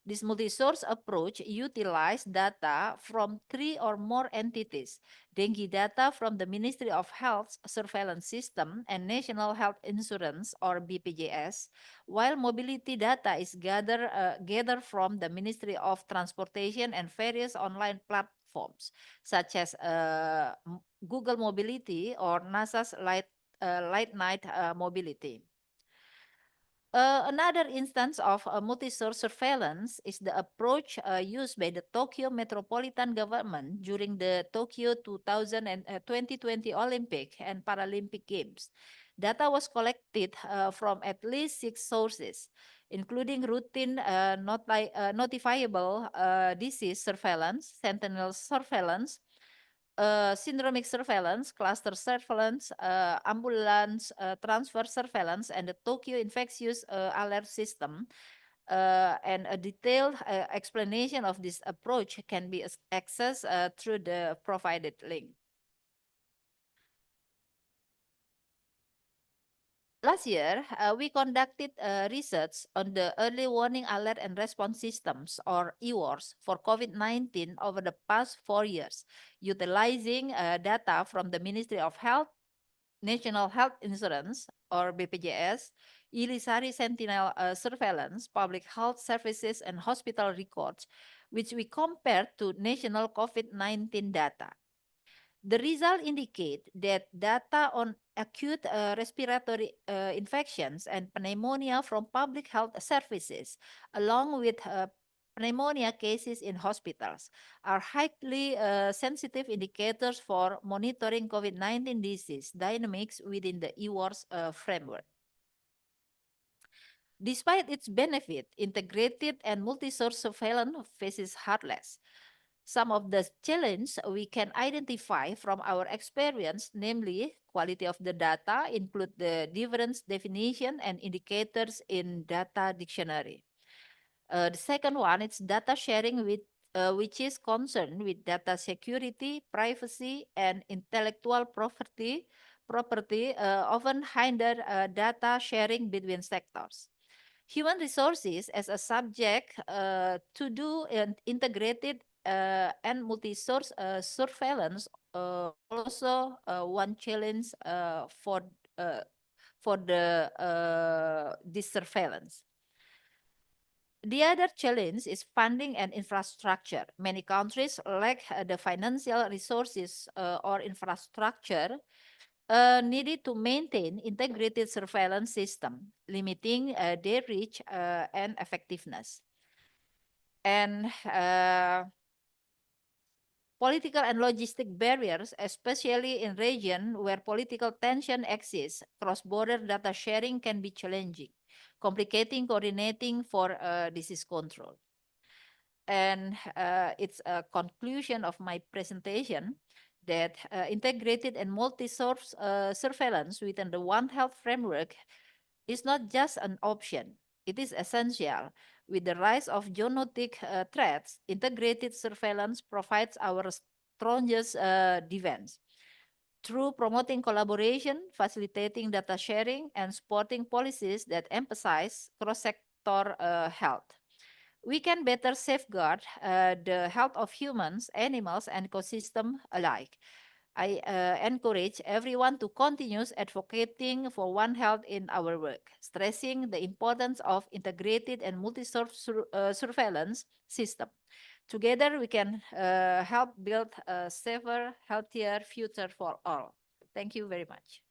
This multi-source approach utilizes data from 3 or more entities: dengue data from the Ministry of Health Surveillance System and National Health Insurance, or BPJS, while mobility data is gathered from the Ministry of Transportation and various online platforms, such as Google Mobility or NASA's Light Night Mobility. Another instance of multi-source surveillance is the approach used by the Tokyo Metropolitan Government during the Tokyo 2020 Olympic and Paralympic Games. Data was collected from at least 6 sources, including routine notifiable disease surveillance, sentinel surveillance, syndromic surveillance, cluster surveillance, ambulance transfer surveillance, and the Tokyo infectious alert system. And a detailed explanation of this approach can be accessed through the provided link. Last year, we conducted research on the early warning alert and response systems, or EWARS, for COVID-19 over the past 4 years, utilizing data from the Ministry of Health, National Health Insurance, or BPJS, Ilisari Sentinel surveillance, public health services, and hospital records, which we compared to national COVID-19 data. The results indicate that data on acute respiratory infections and pneumonia from public health services, along with pneumonia cases in hospitals, are highly sensitive indicators for monitoring COVID-19 disease dynamics within the EWARS framework. Despite its benefit, integrated and multi-source surveillance faces hurdles. Some of the challenges we can identify from our experience, namely quality of the data, include the different definition and indicators in data dictionary. The second one is data sharing, which is concerned with data security, privacy, and intellectual property often hinder data sharing between sectors. Human resources as a subject to do an integrated and multi-source surveillance also one challenge for this surveillance. The other challenge is funding and infrastructure. Many countries lack the financial resources or infrastructure needed to maintain integrated surveillance system, limiting their reach and effectiveness. And political and logistic barriers, especially in regions where political tension exists, cross-border data sharing can be challenging, complicating coordinating for disease control. And it's a conclusion of my presentation that integrated and multi-source surveillance within the One Health framework is not just an option. It is essential. With the rise of zoonotic threats, integrated surveillance provides our strongest defense. Through promoting collaboration, facilitating data sharing, and supporting policies that emphasize cross-sector health, we can better safeguard the health of humans, animals, and ecosystem alike. I encourage everyone to continue advocating for One Health in our work, stressing the importance of integrated and multi-source surveillance system. Together, we can help build a safer, healthier future for all. Thank you very much.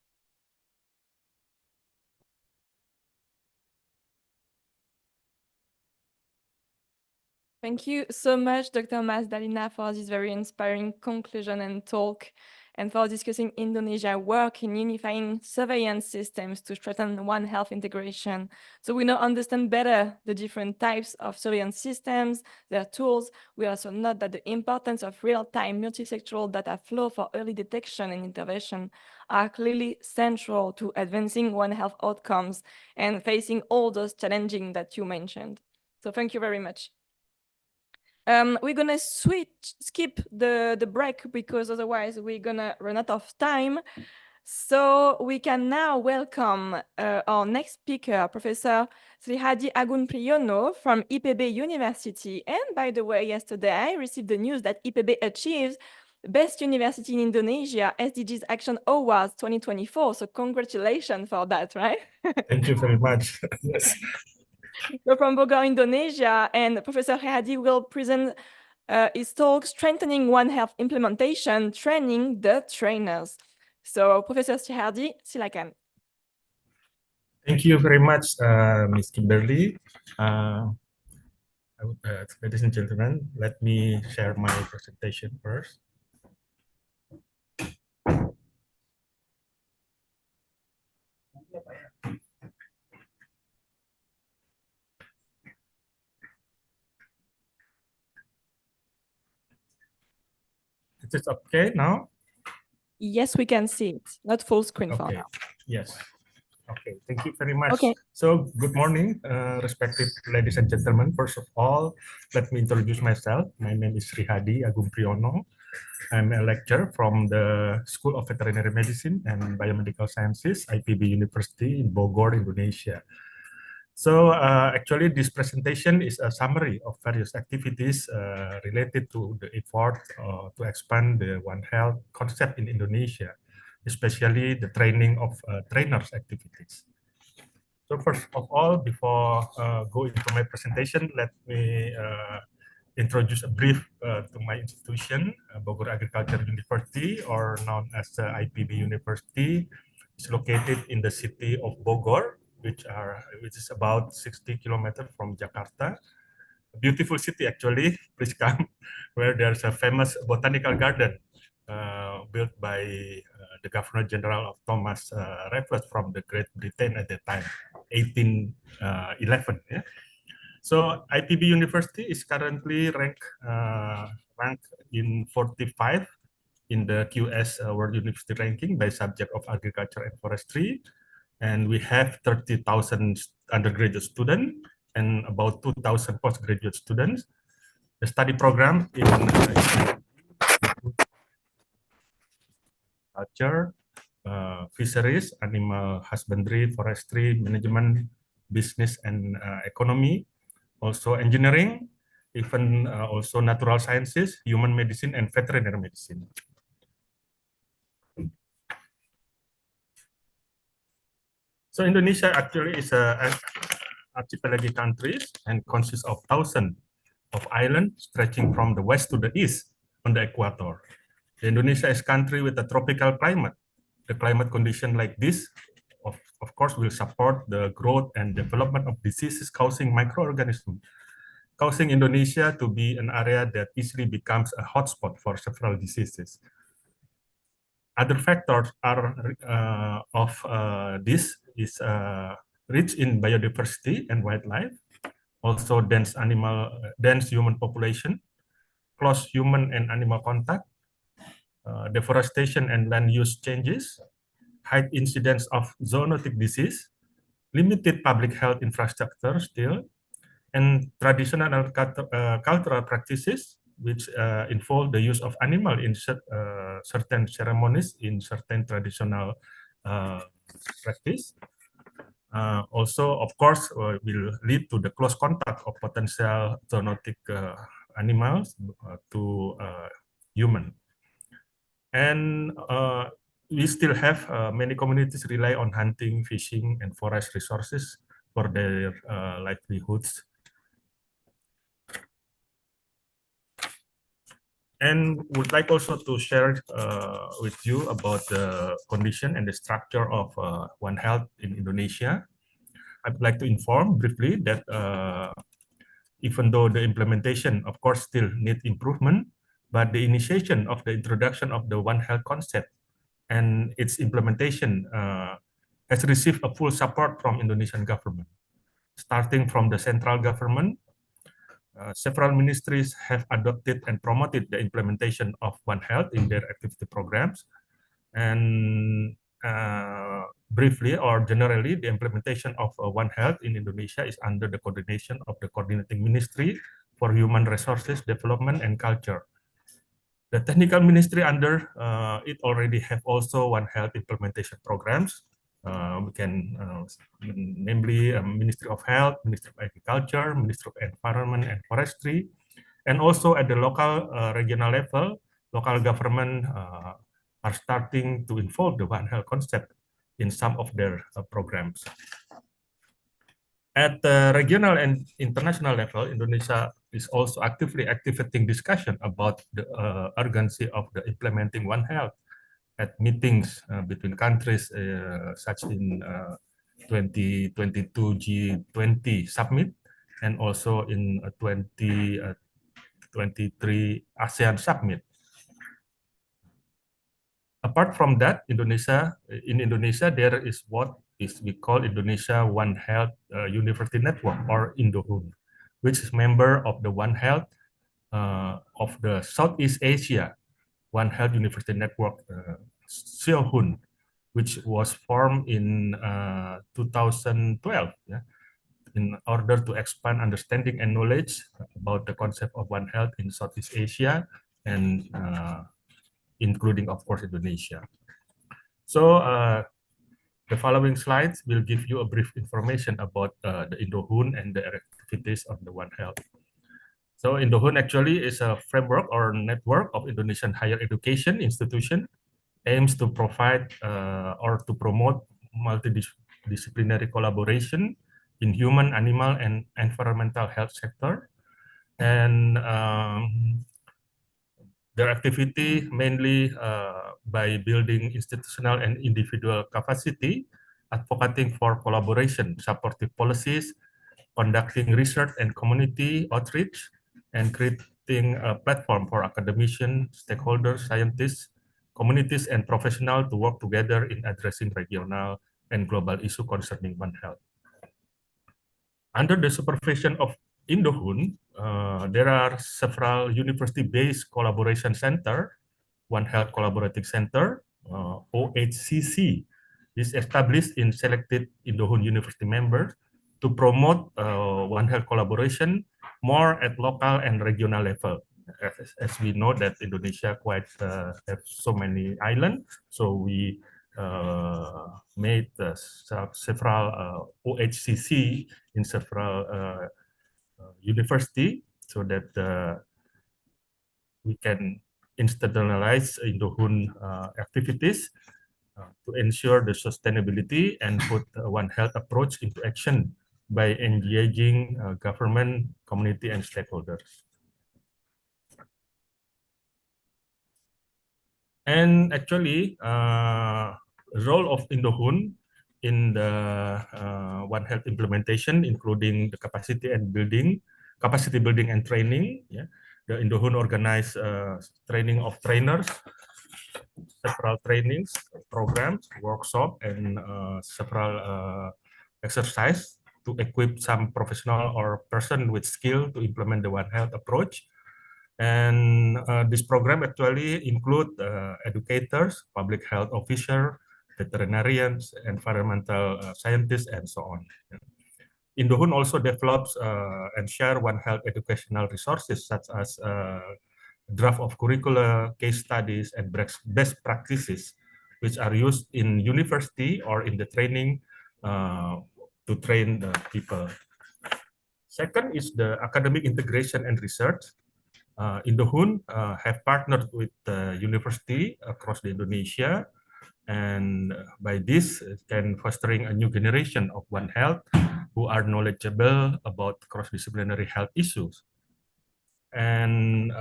Thank you so much, Dr. Masdalina, for this very inspiring conclusion and talk, and for discussing Indonesia's work in unifying surveillance systems to strengthen One Health integration. So we now understand better the different types of surveillance systems, their tools. We also note that the importance of real-time multisectoral data flow for early detection and intervention are clearly central to advancing One Health outcomes and facing all those challenges that you mentioned. So thank you very much. We're gonna skip the break because otherwise we're gonna run out of time. So we can now welcome our next speaker, Professor Srihadi Agun Priyono from IPB University. And by the way, yesterday I received the news that IPB achieves Best University in Indonesia SDGs Action Awards 2024. So congratulations for that, right? Thank you very much. Yes. We're from Bogor, Indonesia, and Professor Srihadi will present his talk, Strengthening One Health Implementation, Training the Trainers. So, Professor Srihadi, silakan. Thank you very much, Ms. Kimberly. Ladies and gentlemen, let me share my presentation first. Is it okay now? Yes, we can see it. Not full screen for now. Yes. Okay, thank you very much. Okay. So, good morning, respected ladies and gentlemen. First of all, let me introduce myself. My name is Srihadi Agun Priyono. I'm a lecturer from the School of Veterinary Medicine and Biomedical Sciences, IPB University in Bogor, Indonesia. So actually, this presentation is a summary of various activities related to the effort to expand the One Health concept in Indonesia, especially the training of trainers activities. So first of all, before going to my presentation, let me introduce a brief to my institution, Bogor Agriculture University, or known as IPB University. It's located in the city of Bogor, which is about 60 kilometers from Jakarta. A beautiful city, actually. Please come, where there's a famous botanical garden built by the Governor General of Thomas Raffles from the Great Britain at that time, 1811. Yeah? So IPB University is currently ranked in 45 in the QS World University ranking by subject of agriculture and forestry. And we have 30,000 undergraduate students and about 2,000 postgraduate students. The study program in agriculture, fisheries, animal husbandry, forestry, management, business, and economy. Also engineering, even also natural sciences, human medicine, and veterinary medicine. So Indonesia actually is an archipelagic country and consists of thousands of islands stretching from the west to the east on the equator. Indonesia is a country with a tropical climate. The climate condition like this, of course, will support the growth and development of diseases causing microorganisms, causing Indonesia to be an area that easily becomes a hotspot for several diseases. Other factors are of this is rich in biodiversity and wildlife, also dense human population, close human and animal contact, deforestation and land use changes, high incidence of zoonotic disease, limited public health infrastructure still, and traditional and cultural practices which involve the use of animal in certain ceremonies in certain traditional practice. Also, of course, will lead to the close contact of potential zoonotic animals to human. And we still have many communities rely on hunting, fishing, and forest resources for their livelihoods. And would like also to share with you about the condition and the structure of One Health in Indonesia. I'd like to inform briefly that even though the implementation, of course, still need improvement, but the initiation of the introduction of the One Health concept and its implementation has received a full support from Indonesian government. Starting from the central government, several ministries have adopted and promoted the implementation of One Health in their activity programs. And briefly or generally, the implementation of One Health in Indonesia is under the coordination of the Coordinating Ministry for Human Resources Development and Culture. The technical ministry under it already have also One Health implementation programs. We can namely Ministry of Health, Ministry of Agriculture, Ministry of Environment and Forestry, and also at the local regional level, local government are starting to involve the One Health concept in some of their programs. At the regional and international level, Indonesia is also actively activating discussion about the urgency of the implementing One Health at meetings between countries, such in 2022 G20 summit, and also in 2023 ASEAN summit. Apart from that, in Indonesia, there is what we call Indonesia One Health University Network, or INDOHUN, which is member of the One Health of the Southeast Asia One Health University Network, SEOHUN, which was formed in 2012, in order to expand understanding and knowledge about the concept of One Health in Southeast Asia, and including, of course, Indonesia. So the following slides will give you a brief information about the INDOHUN and the activities of the One Health. So INDOHUN actually is a framework or network of Indonesian higher education institution, aims to provide or to promote multidisciplinary collaboration in human, animal, and environmental health sector. And their activity mainly by building institutional and individual capacity, advocating for collaboration, supportive policies, conducting research and community outreach, and creating a platform for academicians, stakeholders, scientists, communities, and professionals to work together in addressing regional and global issues concerning One Health. Under the supervision of INDOHUN, there are several university-based collaboration center. One Health Collaborative Center, OHCC, is established in selected INDOHUN university members to promote One Health collaboration more at local and regional level. As we know that Indonesia quite have so many islands, so we made several OHCC in several university so that we can institutionalize Indohun activities to ensure the sustainability and put One Health approach into action by engaging government, community, and stakeholders. And actually, role of Indohun in the One Health implementation, including the capacity building and training. Yeah, the Indohun organize training of trainers, several trainings, programs, workshop, and several exercise to equip some professional or person with skill to implement the One Health approach. And this program actually include educators, public health officers, veterinarians, environmental scientists, and so on. Indohun also develops and share One Health educational resources such as draft of curricula, case studies, and best practices, which are used in university or in the training to train the people. Second is the academic integration and research. Indohun have partnered with university across the Indonesia, and by this can fostering a new generation of One Health who are knowledgeable about cross-disciplinary health issues. And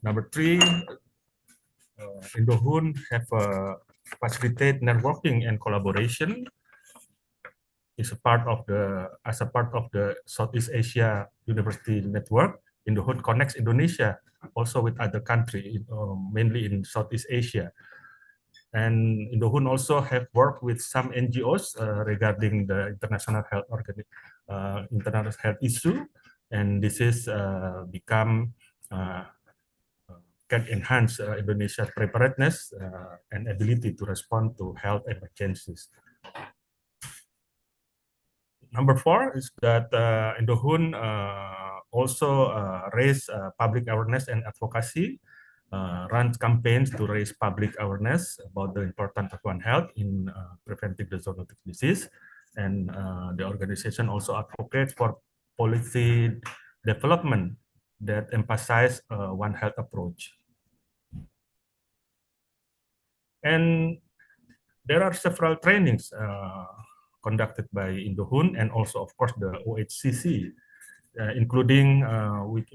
number three, Indohun have facilitate networking and collaboration. As a part of the Southeast Asia University Network. Indohun connects Indonesia also with other countries, mainly in Southeast Asia. And Indohun also have worked with some NGOs regarding the international health issue, and this is can enhance Indonesia's preparedness and ability to respond to health emergencies. Number four is that Indohun also raise public awareness and advocacy, run campaigns to raise public awareness about the importance of One Health in preventing the zoonotic disease. And the organization also advocates for policy development that emphasize One Health approach. And there are several trainings conducted by Indohun and also, of course, the OHCC, including,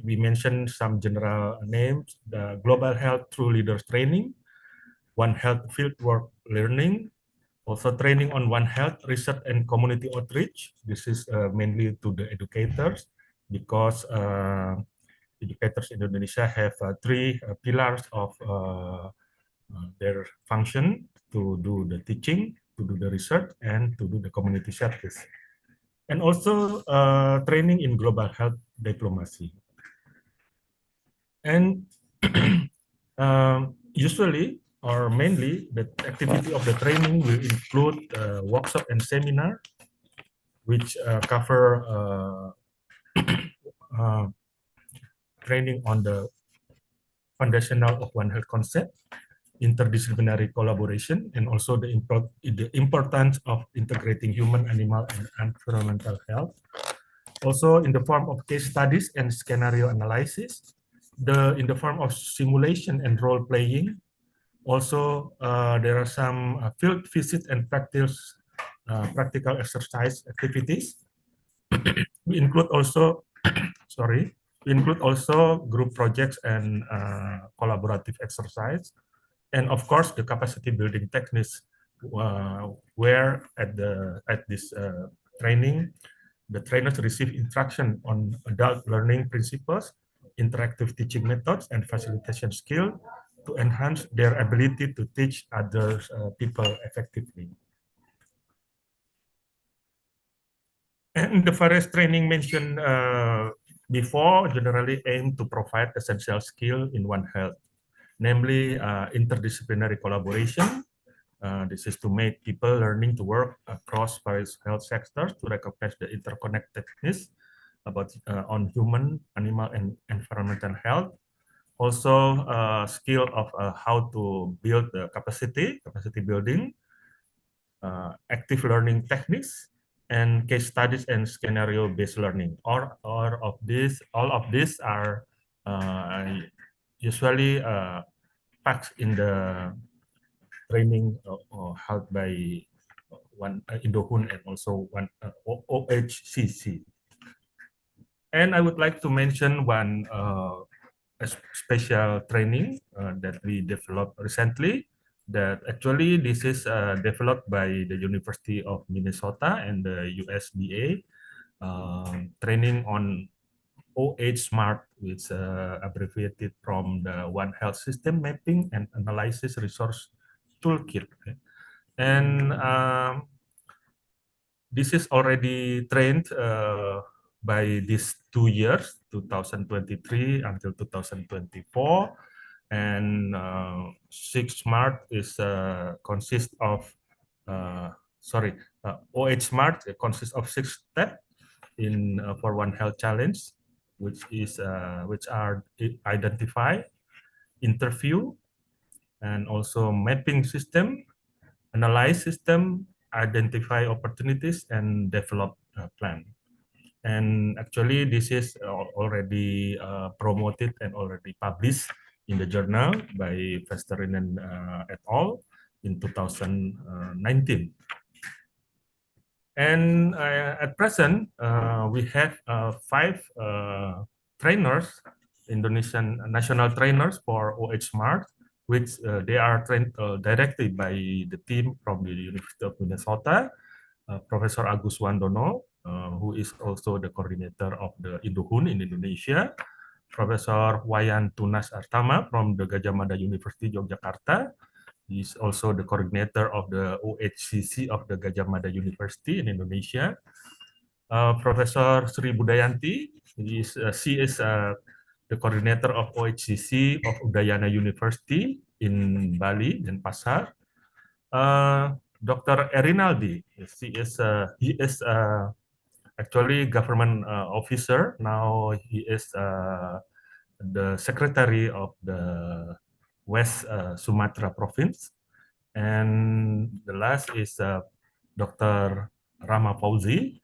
we mentioned some general names, the Global Health Through Leaders Training, One Health Fieldwork Learning, also training on One Health Research and Community Outreach. This is mainly to the educators, because educators in Indonesia have three pillars of their function: to do the teaching, to do the research, and to do the community service. And also training in global health diplomacy. And usually, or mainly, the activity of the training will include workshop and seminar, which cover training on the foundational of One Health concept, interdisciplinary collaboration, and also the importance of integrating human, animal, and environmental health. Also in the form of case studies and scenario analysis, in the form of simulation and role playing. Also, there are some field visits and practical exercise activities. We include also, group projects and collaborative exercise. And of course, the capacity building techniques, where at this training, the trainers receive instruction on adult learning principles, interactive teaching methods, and facilitation skill to enhance their ability to teach other people effectively. And the various training mentioned before generally aim to provide essential skill in One Health, namely interdisciplinary collaboration. This is to make people learning to work across various health sectors to recognize the interconnectedness on human, animal, and environmental health. Also, skill of how to build the capacity building, active learning techniques, and case studies and scenario-based learning. All of these are usually packed in the training held by one Indohun and also one OHCC. And I would like to mention one a special training that we developed recently. That actually this is developed by the University of Minnesota and the USDA, training on OH Smart, which abbreviated from the One Health System Mapping and Analysis Resource Toolkit. And this is already trained by these 2 years, 2023 until 2024. And 6 Smart is consists of OH Smart consists of 6 steps in for One Health Challenge, which are identify, interview, and also mapping system, analyze system, identify opportunities, and develop a plan. And actually, this is already promoted and already published in the journal by Vector-borne et al. In 2019. And at present, we have 5 trainers, Indonesian national trainers for OH Smart, which they are trained directly by the team from the University of Minnesota, Professor Agus Wandono, who is also the coordinator of the Indohun in Indonesia, Professor Wayan Tunas Artama from the Gadjah Mada University, Yogyakarta. He is also the coordinator of the OHCC of the Gadjah Mada University in Indonesia. Professor Sri Budayanti, she is the coordinator of OHCC of Udayana University in Bali, Denpasar. Dr. Erinaldi, he is actually government officer. Now he is the secretary of the West Sumatra province. And the last is Dr. Rama Fauzi.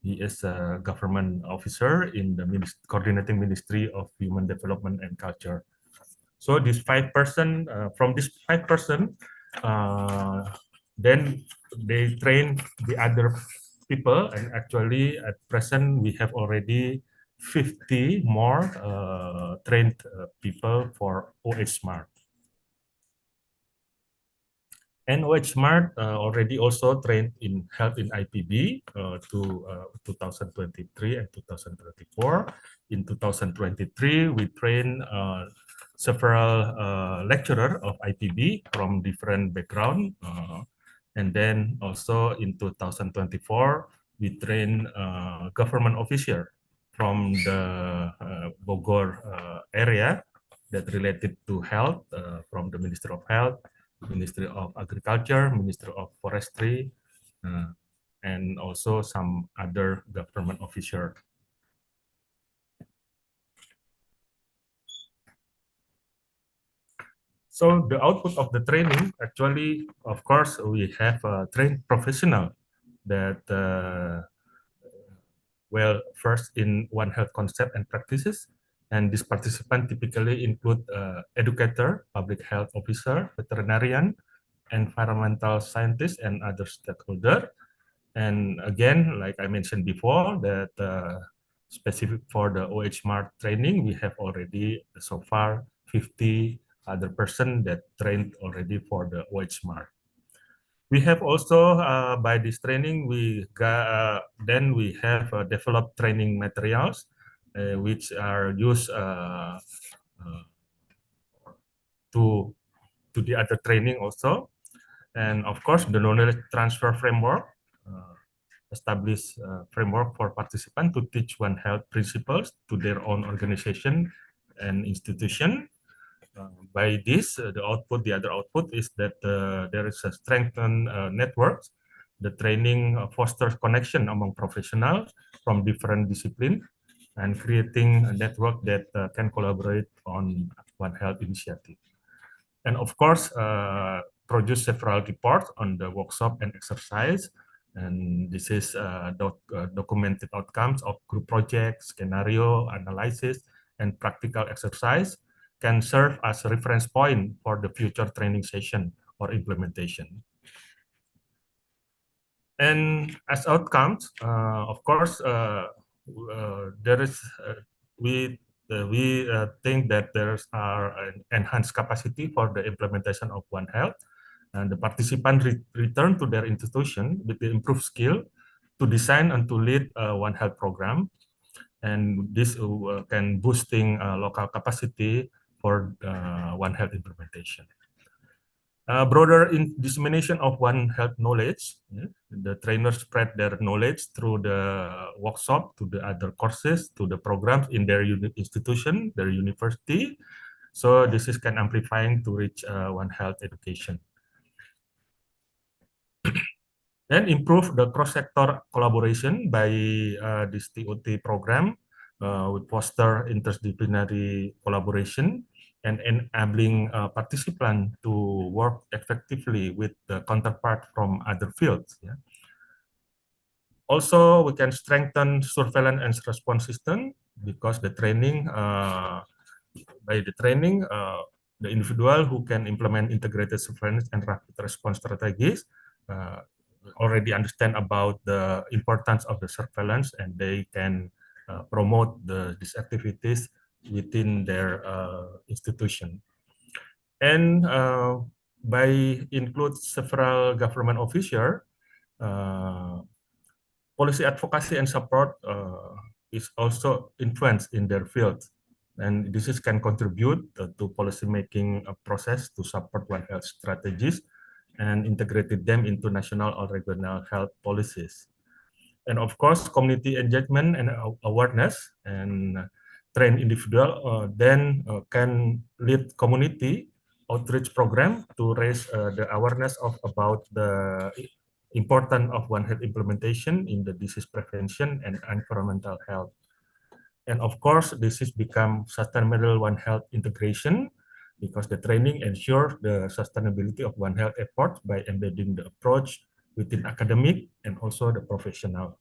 He is a government officer in the coordinating Ministry of Human Development and Culture. So this 5 person, from this 5 person, then they train the other people, and actually at present we have already 50 more trained people for OH Smart. And OH Smart already also trained in health in IPB to 2023 and 2024. In 2023, we trained several lecturers of IPB from different background. And then also in 2024, we trained government officer from the Bogor area that related to health from the Ministry of Health, Ministry of Agriculture, Ministry of Forestry, and also some other government officer. So the output of the training, actually, of course, we have a trained professional that, well, first in One Health concept and practices. And this participant typically include educator, public health officer, veterinarian, environmental scientist, and other stakeholders. And again, like I mentioned before, that specific for the OH Smart training, we have already so far 50 other person that trained already for the OH Smart. We have also, by this training, we got, then we have developed training materials which are used to the other training also. And of course, the knowledge transfer framework, establish framework for participants to teach One Health principles to their own organization and institution. By this, the other output is that there is a strengthened network. The training fosters connection among professionals from different disciplines and creating a network that can collaborate on One Health initiative. And of course, produce several reports on the workshop and exercise And this is documented outcomes of group projects, scenario analysis, and practical exercise can serve as a reference point for the future training session or implementation. And as outcomes, of course, there is we think that there's an enhanced capacity for the implementation of One Health, and the participants return to their institution with the improved skill to design and to lead a One Health program, and this can boosting local capacity for One Health implementation. Broader dissemination of One Health knowledge. The trainers spread their knowledge through the workshop, to the other courses, to the programs in their institution, their university. So this is can amplifying to reach One Health education. And improve the cross-sector collaboration by this TOT program, with foster interdisciplinary collaboration and enabling participants to work effectively with the counterpart from other fields. Yeah. Also, we can strengthen surveillance and response system, because the training, the individual who can implement integrated surveillance and rapid response strategies already understand about the importance of the surveillance, and they can promote these activities within their institution. And by include several government officials, policy advocacy and support is also influenced in their field. And this can contribute to policy making process to support One Health strategies and integrated them into national or regional health policies. And of course, community engagement and awareness, and trained individual then can lead community outreach program to raise the awareness about the importance of One Health implementation in the disease prevention and environmental health. And of course, this has become sustainable One Health integration, because the training ensures the sustainability of One Health efforts by embedding the approach within academic and also the professional.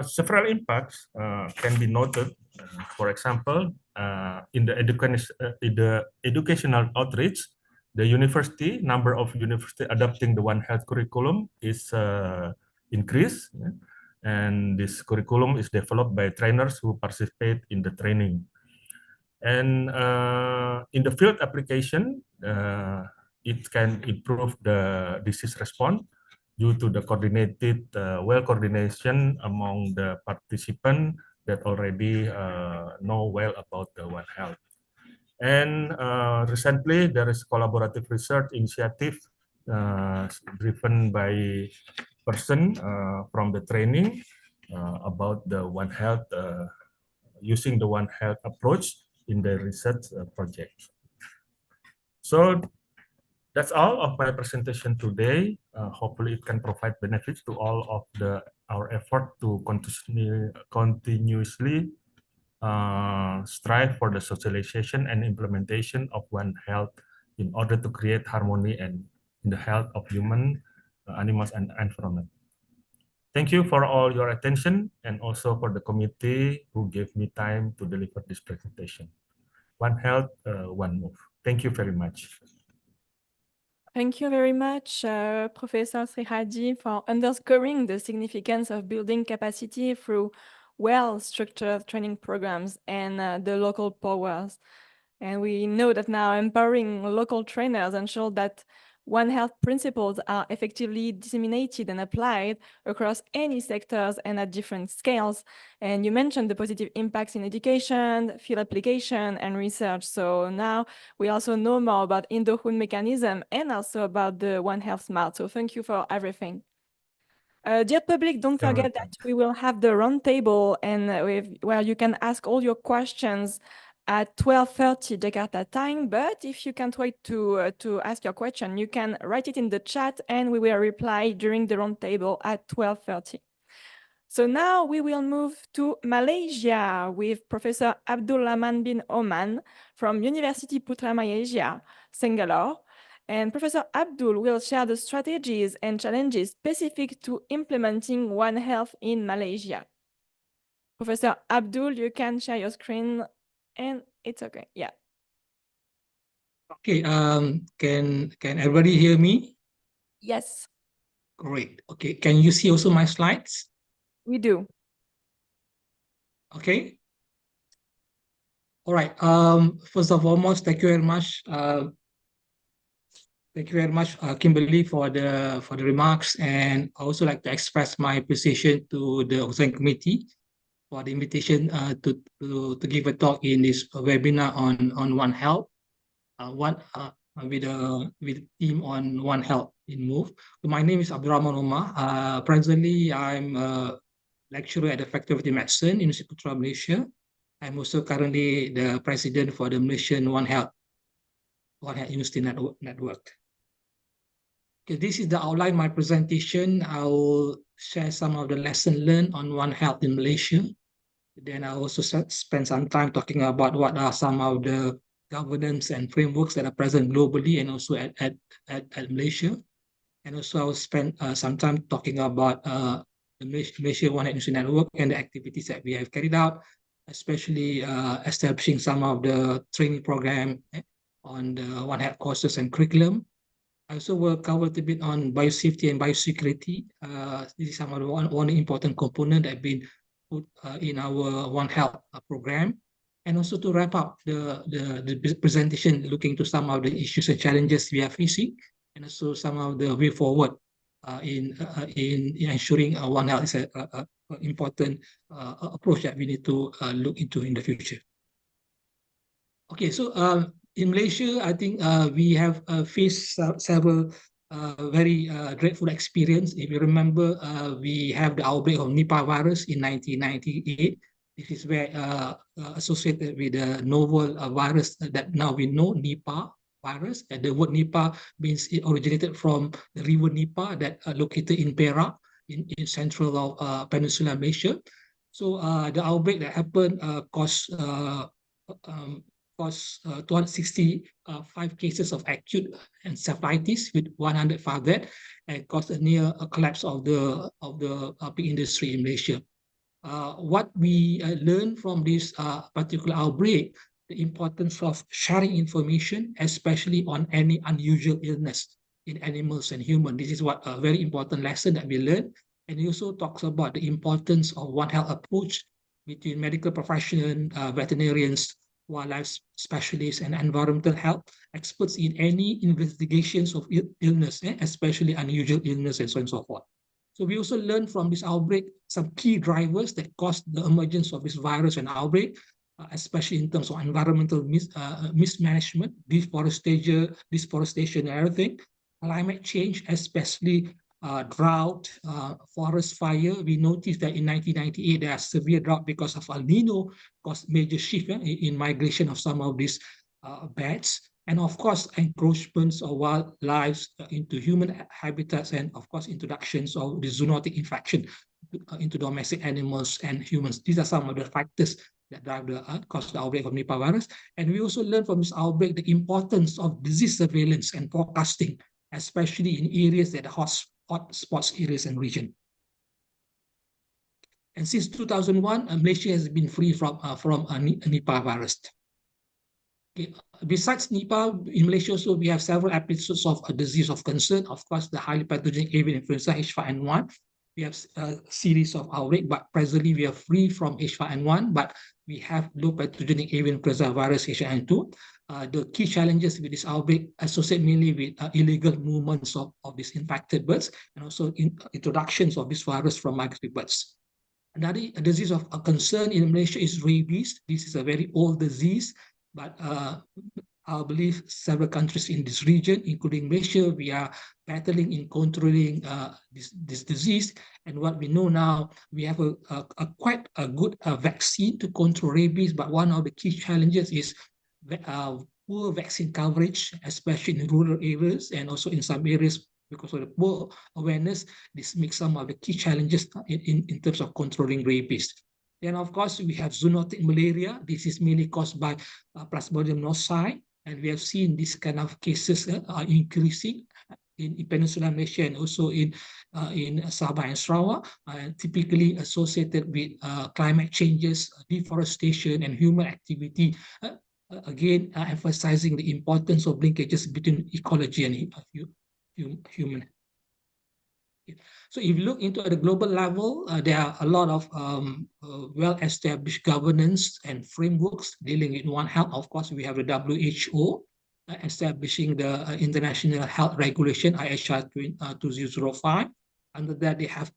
Several impacts can be noted. For example, in the educational outreach, the university number of university adopting the One Health curriculum is increased, yeah? And this curriculum is developed by trainers who participate in the training. And in the field application, it can improve the disease response due to the coordinated, well coordination among the participants that already know well about the One Health. And recently, there is collaborative research initiative driven by person from the training about the One Health, using the One Health approach in the research project. So that's all of my presentation today. Hopefully it can provide benefits to all of our effort to continuously strive for the socialization and implementation of One Health in order to create harmony and in the health of human, animals, and environment. Thank you for all your attention, and also for the committee who gave me time to deliver this presentation. One Health, One Move. Thank you very much. Thank you very much, Professor Srihadi, for underscoring the significance of building capacity through well-structured training programs and the local powers. And we know that now empowering local trainers ensure that One Health principles are effectively disseminated and applied across any sectors and at different scales. And you mentioned the positive impacts in education, field application, and research. So now we also know more about in-the-hood mechanism and also about the One Health Smart. So thank you for everything. Dear public, don't forget that we will have the roundtable, and where you can ask all your questions at 12:30 Jakarta time. But if you can't wait to ask your question, you can write it in the chat and we will reply during the roundtable at 12:30. So now we will move to Malaysia with Professor Abdul Rahman bin Oman from University Putrajaya, Sengalore. And Professor Abdul will share the strategies and challenges specific to implementing One Health in Malaysia. Professor Abdul, you can share your screen and it's okay. Yeah. Okay, can everybody hear me? Yes, Great. Okay, can you see also my slides? we do. Okay. All right. First of all, thank you very much. Thank you very much, Kimberly, for the remarks, and I also like to express my appreciation to the organizing committee for the invitation to give a talk in this webinar on One Health. With the team on One Health in Move. So my name is Abdul Rahman Omar. Presently, I'm a lecturer at the Faculty of Medicine in University Putra, Malaysia. I'm also currently the president for the Malaysian One Health University Network. Okay, this is the outline of my presentation. I will share some of the lessons learned on One Health in Malaysia. Then I also spend some time talking about what are some of the governance and frameworks that are present globally and also at Malaysia. And also I will spend some time talking about the Malaysia One Health Network and the activities that we have carried out, especially establishing some of the training program on the One Health courses and curriculum. I also will cover a bit on biosafety and biosecurity. This is some of the one important component that have been put in our One Health program. And also to wrap up the presentation, looking to some of the issues and challenges we are facing, and also some of the way forward in ensuring One Health is an important approach that we need to look into in the future. Okay, so in Malaysia, I think we have faced several very dreadful experience. If you remember, we have the outbreak of Nipah virus in 1998. This is where associated with the novel virus that now we know, Nipah virus. And the word Nipah means it originated from the river Nipah that located in Perak, in central of Peninsular Malaysia. So the outbreak that happened caused 265 cases of acute encephalitis with 105 deaths, and caused a near collapse of the pig industry in Malaysia. What we learned from this particular outbreak, the importance of sharing information, especially on any unusual illness in animals and humans. This is what a very important lesson that we learned. And he also talks about the importance of One Health approach between medical professionals, veterinarians, wildlife specialists, and environmental health experts in any investigations of illness, especially unusual illness and so on and so forth. So we also learned from this outbreak some key drivers that caused the emergence of this virus and outbreak, especially in terms of environmental mismanagement, deforestation and everything, climate change, especially drought, forest fire. We noticed that in 1998 there are severe drought because of El Nino, caused major shift in migration of some of these bats, and of course encroachments of wildlife into human habitats, and of course introductions of the zoonotic infection into domestic animals and humans. These are some of the factors that drive cause the outbreak of Nipah virus. And we also learned from this outbreak the importance of disease surveillance and forecasting, especially in areas that are hotspots areas and region. And since 2001, Malaysia has been free from Nipah virus. Okay. Besides Nipah, in Malaysia also we have several episodes of a disease of concern. Of course, the highly pathogenic avian influenza H5N1. We have a series of outbreaks, but presently we are free from H5N1, but we have low pathogenic avian influenza virus H5N2. The key challenges with this outbreak associate mainly with illegal movements of these infected birds, and also introductions of this virus from migratory birds. Another disease of concern in Malaysia is rabies. This is a very old disease, but I believe several countries in this region, including Malaysia, we are battling in controlling this disease. And what we know now, we have quite a good vaccine to control rabies, but one of the key challenges is poor vaccine coverage, especially in rural areas and also in some areas because of the poor awareness, this makes some of the key challenges in terms of controlling rabies. Then, of course, we have zoonotic malaria. This is mainly caused by Plasmodium nosci, and we have seen this kind of cases are increasing in Peninsular Malaysia and also in Sabah and Sarawak, typically associated with climate changes, deforestation, and human activity. Again, emphasizing the importance of linkages between ecology and human. So if you look into at the global level, there are a lot of well-established governance and frameworks dealing with One Health. Of course, we have the WHO establishing the International Health Regulation, IHR 2005. Under that, they have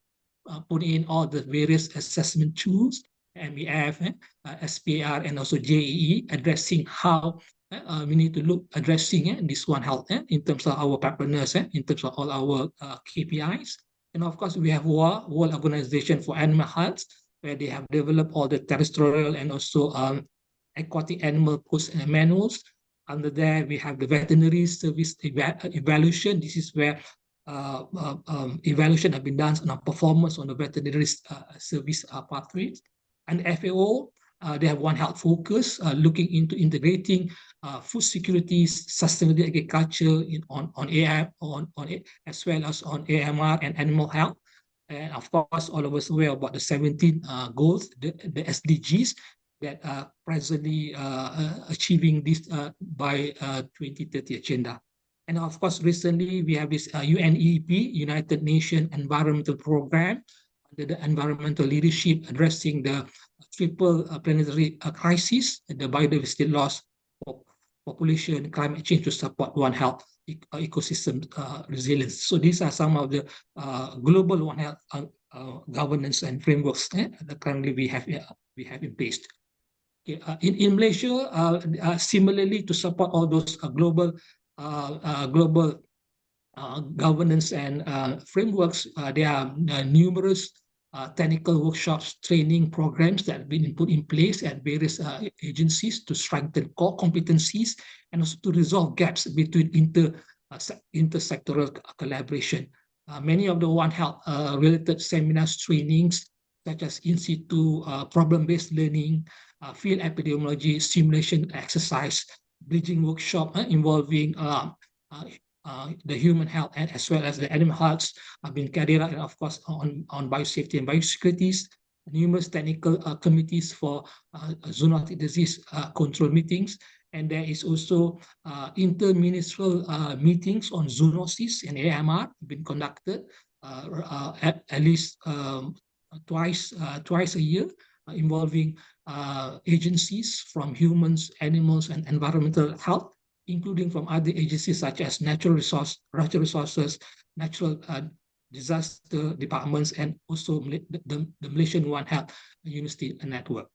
put in all the various assessment tools, MEF, SPR, and also JEE, addressing how we need to look addressing this One Health in terms of our partners, in terms of all our KPIs. And of course, we have World Organization for Animal Health, where they have developed all the terrestrial and also aquatic animal post manuals. Under there, we have the veterinary service evaluation. This is where evaluation have been done on performance on the veterinary service pathways. And FAO, they have One Health focus, looking into integrating food security, sustainable agriculture on AI, as well as on AMR and animal health. And of course, all of us aware about the 17 goals, the SDGs, that are presently achieving this by 2030 agenda. And of course, recently we have this UNEP, United Nations Environmental Program, under the environmental leadership addressing the triple planetary crisis, the biodiversity loss, population, climate change to support One Health ecosystem resilience. So these are some of the global One Health governance and frameworks that currently we have in place. Okay. In Malaysia, similarly, to support all those global governance and frameworks, there are numerous technical workshops, training programs that have been put in place at various agencies to strengthen core competencies and also to resolve gaps between intersectoral collaboration. Many of the One Health related seminars, trainings, such as in situ problem-based learning, field epidemiology, simulation exercise, bridging workshop involving the human health and as well as the animal health have been carried out, and of course on biosafety and biosecurities. Numerous technical committees for zoonotic disease control meetings, and there is also interministerial meetings on zoonosis and AMR been conducted at least twice a year, involving agencies from humans, animals, and environmental health, including from other agencies such as natural resources, natural disaster departments, and also the Malaysian One Health University Network.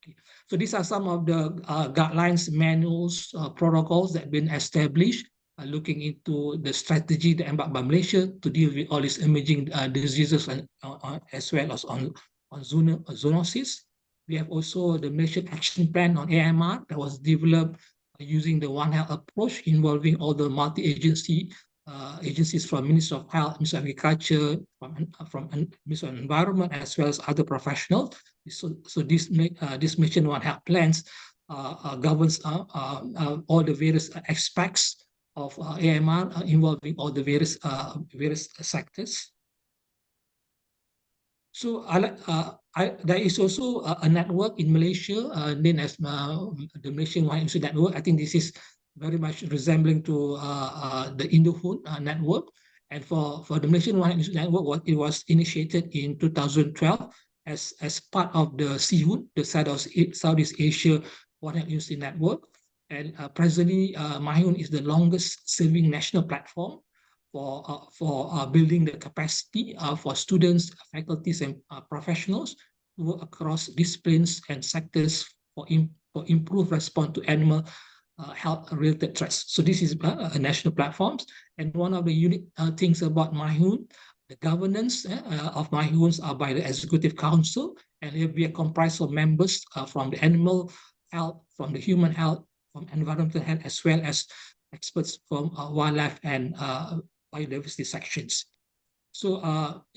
Okay. So these are some of the guidelines, manuals, protocols that have been established, looking into the strategy that embarked by Malaysia to deal with all these emerging diseases, and as well as on zoonosis. We have also the Malaysian Action Plan on AMR that was developed using the One Health approach, involving all the multi-agency agencies from Ministry of Health, Ministry of Agriculture, from Ministry of Environment, as well as other professionals. So this Malaysian One Health plans governs all the various aspects of AMR involving all the various sectors. So there is also a network in Malaysia named as the Malaysian One Health Network. I think this is very much resembling to the Indohood network. And for the Malaysian One Health Network, it was initiated in 2012 as part of the SEAHUD, the Southeast Asia One Health University Network. And presently, MyHUN is the longest serving national platform for building the capacity for students, faculties, and professionals to work across disciplines and sectors for improved response to animal health-related threats. So this is a national platform. And one of the unique things about MyHUN, the governance of MyHUNs are by the Executive Council, and we are comprised of members from the animal health, from the human health, from environmental health, as well as experts from wildlife and biodiversity sections. So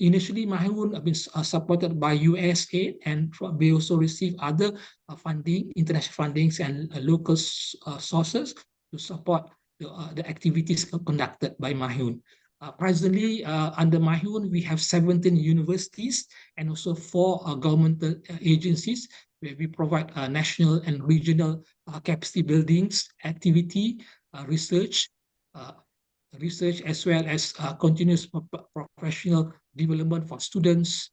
initially, Mahun have been supported by USAID, and we also receive other funding, international fundings, and local sources to support the activities conducted by Mahun. Presently, under Mahun, we have 17 universities and also 4 governmental agencies where we provide national and regional capacity buildings, activity, research as well as continuous professional development for students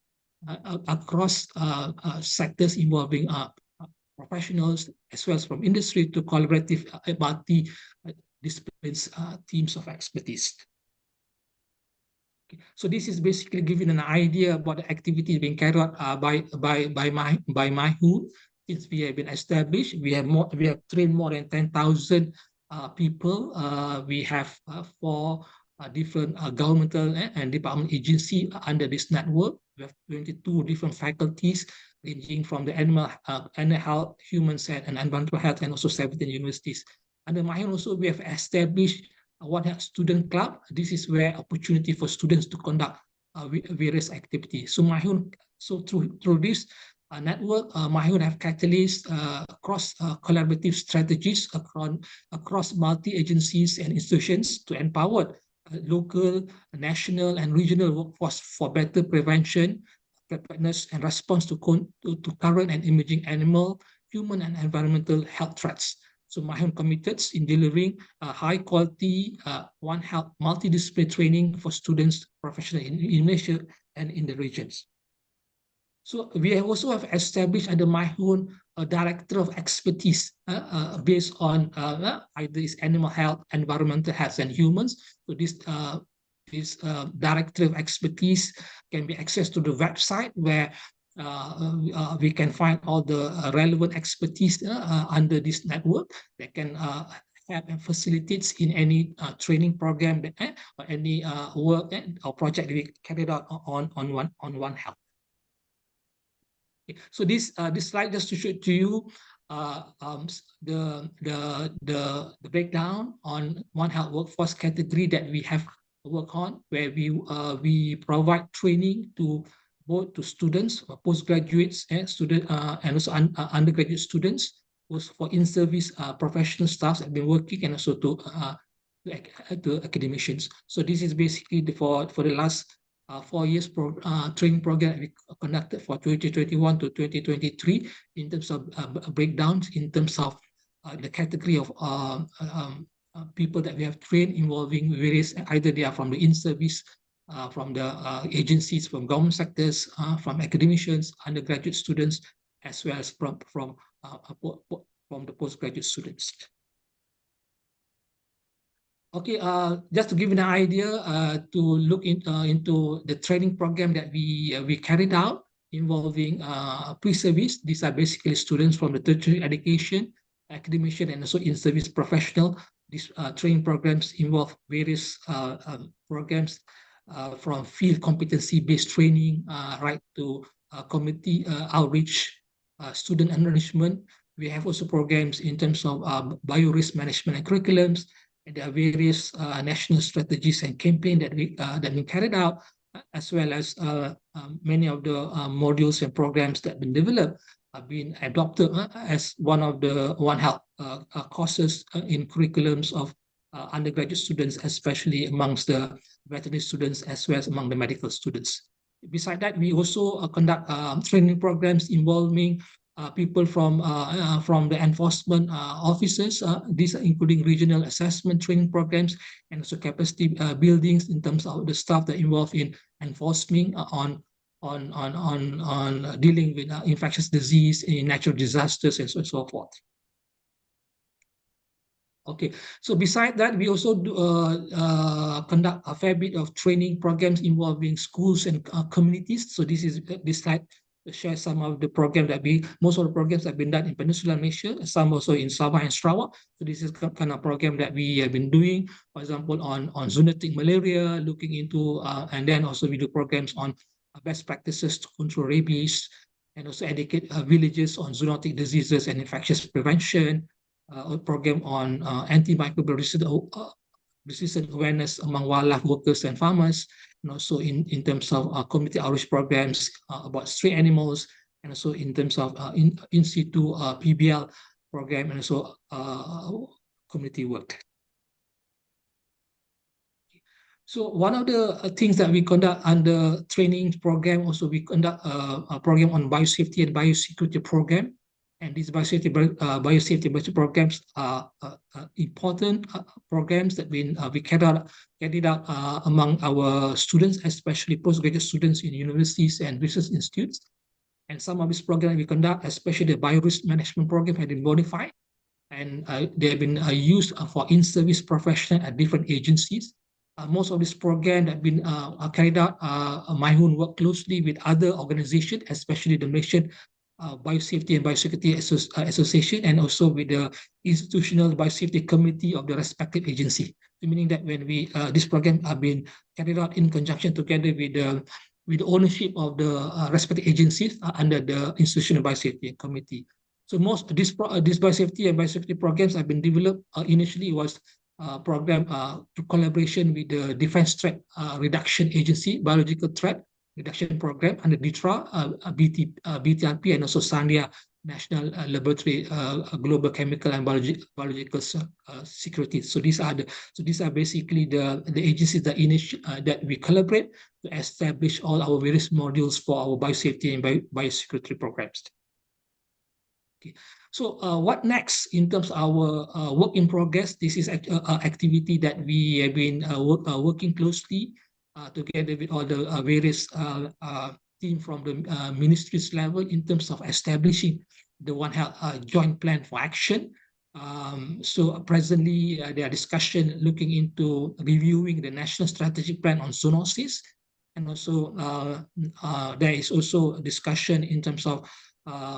across sectors involving professionals as well as from industry to collaborative multi-disciplines teams of expertise. Okay. So this is basically giving an idea about the activity being carried out by Mahun. Since we have been established, we have trained more than 10,000 people. We have 4 different governmental and department agency under this network. We have 22 different faculties ranging from the animal health, human health, and environmental health, and also 17 universities. Under Mahun also, we have established One Health Student Club. This is where opportunity for students to conduct various activities. So Mahun, through this network, Mahun have catalyzed cross collaborative strategies across multi-agencies and institutions to empower local, national, and regional workforce for better prevention, preparedness, and response to current and emerging animal, human, and environmental health threats. So Mahun committed in delivering high quality One Health multidisciplinary training for students, professionals in Indonesia and in the regions. So we also have established under Mahun a director of expertise based on either is animal health, environmental health, and humans. So this director of expertise can be accessed to the website where we can find all the relevant expertise under this network that can help and facilitates in any training program or any work or project we carried out on One Health. Okay. So this slide just to show to you the breakdown on One Health workforce category that we have worked on, where we provide training to both to students, postgraduates, and and also undergraduate students, both for in-service professional staff that have been working, and also to academicians. So this is basically for the last 4 years training program we conducted for 2021 to 2023 in terms of breakdowns in terms of the category of people that we have trained involving various, either they are from the in-service, from the agencies, from government sectors, from academicians, undergraduate students, as well as from the postgraduate students. Okay, just to give you an idea, to look into the training program that we carried out involving pre-service. These are basically students from the tertiary education, academician, and also in-service professional. These training programs involve various programs from field competency-based training right to community outreach, student enrichment. We have also programs in terms of bio-risk management and curriculums, and there are various national strategies and campaigns that we carried out, as well as many of the modules and programs that have been developed have been adopted as one of the One Health courses in curriculums of undergraduate students, especially amongst the veterinary students as well as among the medical students. Besides that, we also conduct training programs involving people from the enforcement officers. These are including regional assessment training programs and also capacity buildings in terms of the staff that involved in enforcement on dealing with infectious disease, natural disasters, and so forth. Okay, so beside that, we also do, conduct a fair bit of training programs involving schools and communities. So this slide share some of the programs most of the programs have been done in Peninsular Malaysia, some also in Sabah and Sarawak. So this is kind of program that we have been doing, for example, on zoonotic malaria, looking into, and then also we do programs on best practices to control rabies, and also educate villages on zoonotic diseases and infectious prevention. a program on antimicrobial resistant awareness among wildlife workers and farmers, and also in terms of community outreach programs about stray animals, and also in terms of in situ PBL program, and also community work. So one of the things that we conduct under training program, also we conduct a program on biosafety and biosecurity program. And these biosafety programs are important programs that we carried out among our students, especially postgraduate students in universities and research institutes. And some of these programs we conduct, especially the biorisk management program, have been modified, and they have been used for in-service professionals at different agencies. Most of this program have been carried out. My own work closely with other organizations, especially the Malaysian Biosafety and Biosecurity Association, and also with the institutional biosafety committee of the respective agency. Meaning that when this program have been carried out in conjunction together with the ownership of the respective agencies under the institutional biosafety committee. So most of these biosafety and biosecurity programs have been developed. Initially was program to collaboration with the Defense Threat Reduction Agency, Biological Threat Reduction Program under DITRA, BTRP, and also Sandia National Laboratory, Global Chemical and Biological Security. So these are basically the agencies that we collaborate to establish all our various modules for our biosafety and biosecurity programs. Okay. So what next in terms of our work in progress? This is an activity that we have been working closely together with all the various team from the ministries level in terms of establishing the One Health joint plan for action. So presently there are discussion looking into reviewing the national strategic plan on zoonosis, and also there is also a discussion in terms of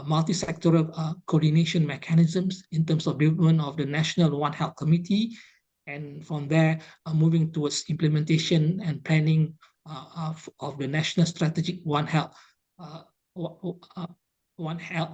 multi-sectoral coordination mechanisms in terms of development of the National One Health Committee, and from there moving towards implementation and planning of the National Strategic One Health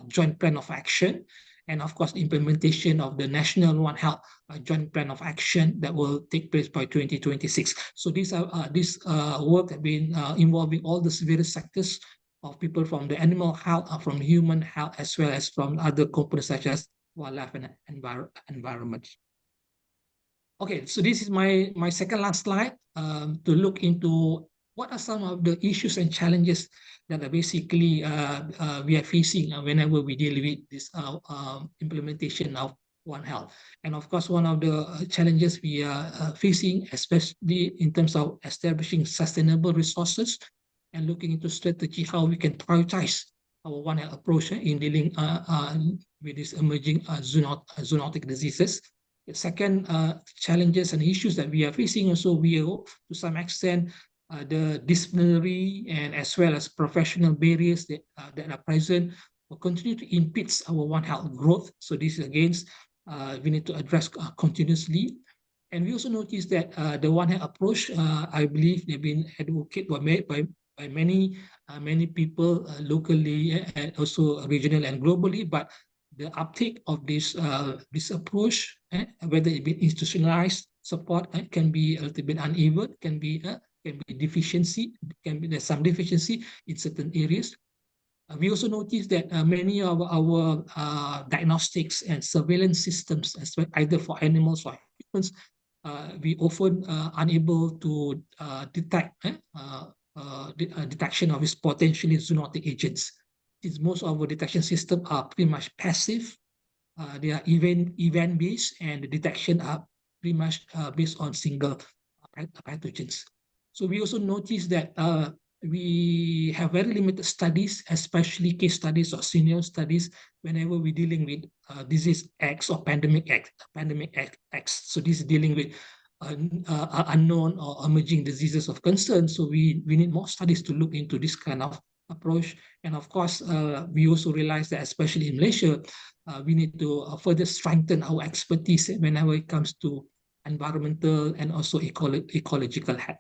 Joint Plan of Action, and of course implementation of the National One Health Joint Plan of Action that will take place by 2026. So this work have been involving all the various sectors of people from the animal health, from human health, as well as from other components such as wildlife and environment. Okay, so this is my second last slide to look into what are some of the issues and challenges that are basically we are facing whenever we deal with this implementation of One Health. And of course, one of the challenges we are facing, especially in terms of establishing sustainable resources and looking into strategy, how we can prioritize our One Health approach in dealing with these emerging zoonotic diseases. The second challenges and issues that we are facing also, we are to some extent the disciplinary and as well as professional barriers that are present will continue to impede our One Health growth. So this is again we need to address continuously. And we also notice that the One Health approach, I believe they've been advocated by many people locally and also regional and globally, but the uptake of this approach, whether it be institutionalized support, can be a little bit uneven, can be deficiency, there's some deficiency in certain areas. We also noticed that many of our diagnostics and surveillance systems, either for animals or humans, we often unable to detect detection of these potentially zoonotic agents. Since most of our detection systems are pretty much passive, they are event-based, and the detection are pretty much based on single pathogens. So we also noticed that we have very limited studies, especially case studies or scenario studies, whenever we're dealing with disease X or pandemic X. So this is dealing with unknown or emerging diseases of concern. So we need more studies to look into this kind of approach. And of course, we also realize that especially in Malaysia, we need to further strengthen our expertise whenever it comes to environmental and also ecological health.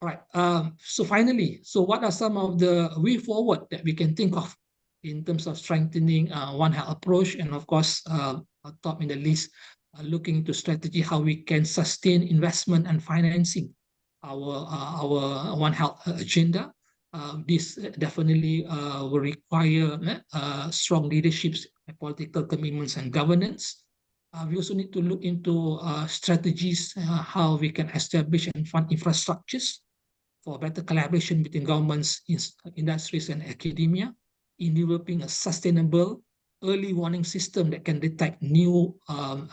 All right, so finally, so what are some of the way forward that we can think of in terms of strengthening One Health approach, and of course, top in the list, looking into strategy how we can sustain investment and financing our One Health agenda. This definitely will require strong leaderships, political commitments, and governance. We also need to look into strategies, how we can establish and fund infrastructures for better collaboration between governments, industries, and academia in developing a sustainable early warning system that can detect new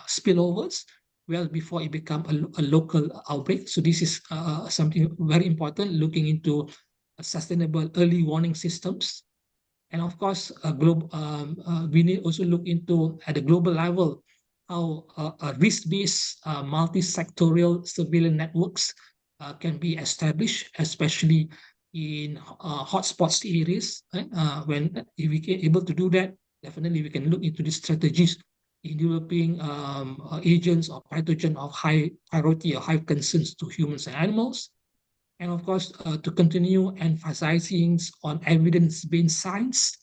spillovers well before it becomes a local outbreak. So this is something very important, looking into sustainable early warning systems. And of course, we need also look into at the global level how risk-based multi-sectorial surveillance networks can be established, especially in hotspots areas. If we are able to do that, definitely we can look into the strategies in developing agents or pathogen of high priority or high concerns to humans and animals. And of course, to continue emphasizing on evidence-based science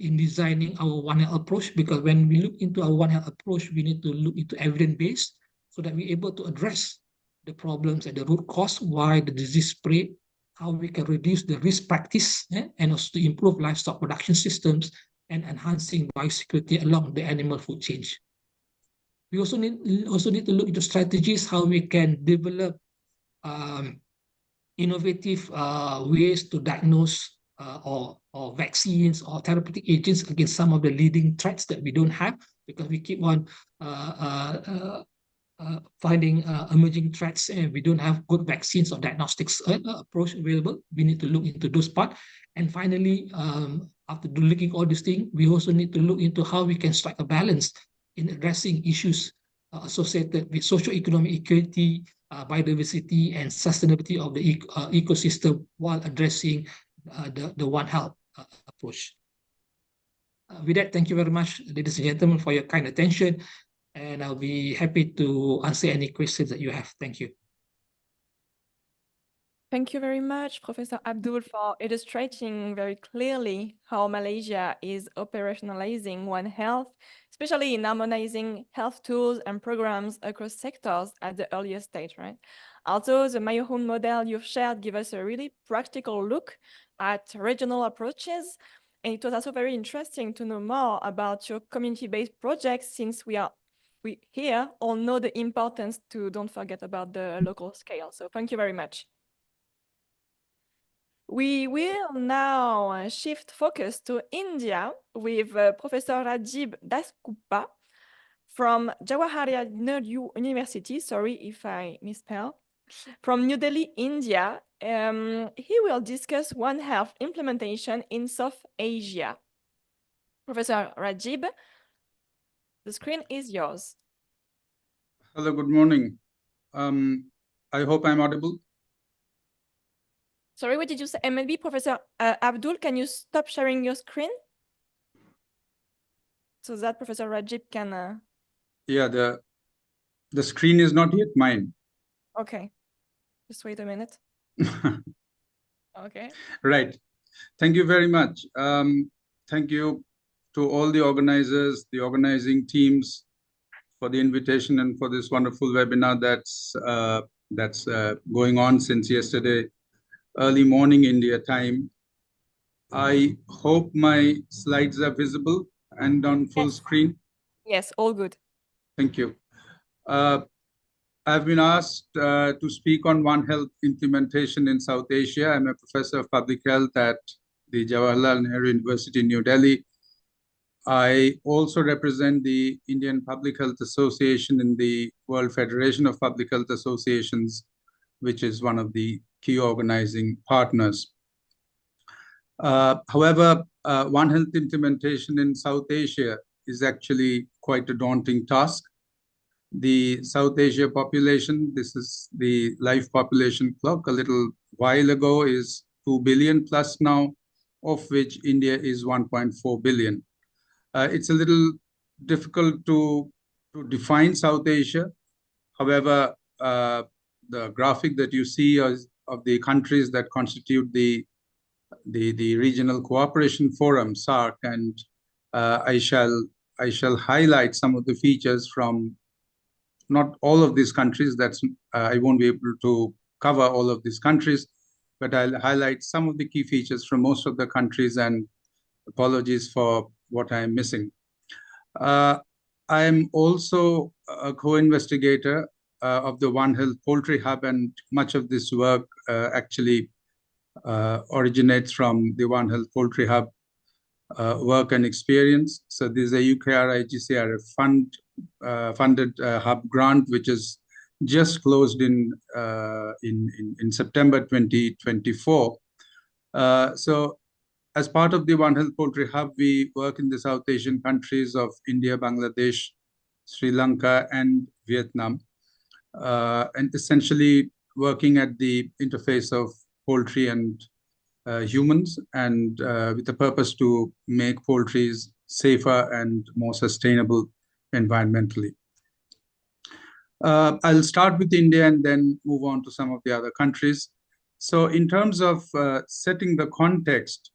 in designing our One Health approach, because when we look into our One Health approach, we need to look into evidence-based so that we're able to address the problems at the root cause, why the disease spread, how we can reduce the risk practice, and also to improve livestock production systems and enhancing biosecurity along the animal food chain. We also need to look into strategies how we can develop innovative ways to diagnose or vaccines or therapeutic agents against some of the leading threats that we don't have, because we keep on finding emerging threats and we don't have good vaccines or diagnostics approach available. We need to look into those parts. And finally, after looking at all these things, we also need to look into how we can strike a balance in addressing issues associated with socio-economic equality, biodiversity, and sustainability of the ecosystem while addressing the One Health approach. With that, thank you very much, ladies and gentlemen, for your kind attention, and I'll be happy to answer any questions that you have. Thank you. Thank you very much, Professor Abdul, for illustrating very clearly how Malaysia is operationalizing One Health, especially in harmonizing health tools and programs across sectors at the earliest stage, right? Also, the Mayahun model you've shared give us a really practical look at regional approaches. And it was also very interesting to know more about your community-based projects, since we here all know the importance to don't forget about the local scale. So thank you very much. We will now shift focus to India with Professor Rajib Dasgupta from Jawaharlal University, sorry if I misspell, from New Delhi, India. He will discuss One Health implementation in South Asia. Professor Rajib, the screen is yours. Hello, good morning. I hope I'm audible. Sorry, what did you say? And maybe Professor Abdul, can you stop sharing your screen so that Professor Rajib can... Yeah, the screen is not yet mine. Okay, just wait a minute. Okay. Right. Thank you very much. Thank you to all the organizers, the organizing teams for the invitation and for this wonderful webinar that's going on since yesterday, early morning India time. I hope my slides are visible and on full screen. Yes, all good. Thank you. I've been asked to speak on One Health implementation in South Asia. I'm a professor of public health at the Jawaharlal Nehru University, New Delhi. I also represent the Indian Public Health Association in the World Federation of Public Health Associations, which is one of the key organizing partners. However, One Health implementation in South Asia is actually quite a daunting task. The South Asia population, this is the live population clock a little while ago, is 2 billion plus now, of which India is 1.4 billion. It's a little difficult to define South Asia. However, the graphic that you see of the countries that constitute the the Regional Cooperation Forum, SARC, and I shall highlight some of the features from not all of these countries. I won't be able to cover all of these countries, but I'll highlight some of the key features from most of the countries, and apologies for what I'm missing. I am also a co-investigator of the One Health Poultry Hub, and much of this work actually originates from the One Health Poultry Hub work and experience. So this is a UKRI-GCRF funded hub grant, which is just closed in September 2024. So as part of the One Health Poultry Hub, we work in the South Asian countries of India, Bangladesh, Sri Lanka, and Vietnam, and essentially working at the interface of poultry and humans, and with the purpose to make poultry safer and more sustainable environmentally. I'll start with India and then move on to some of the other countries. So in terms of setting the context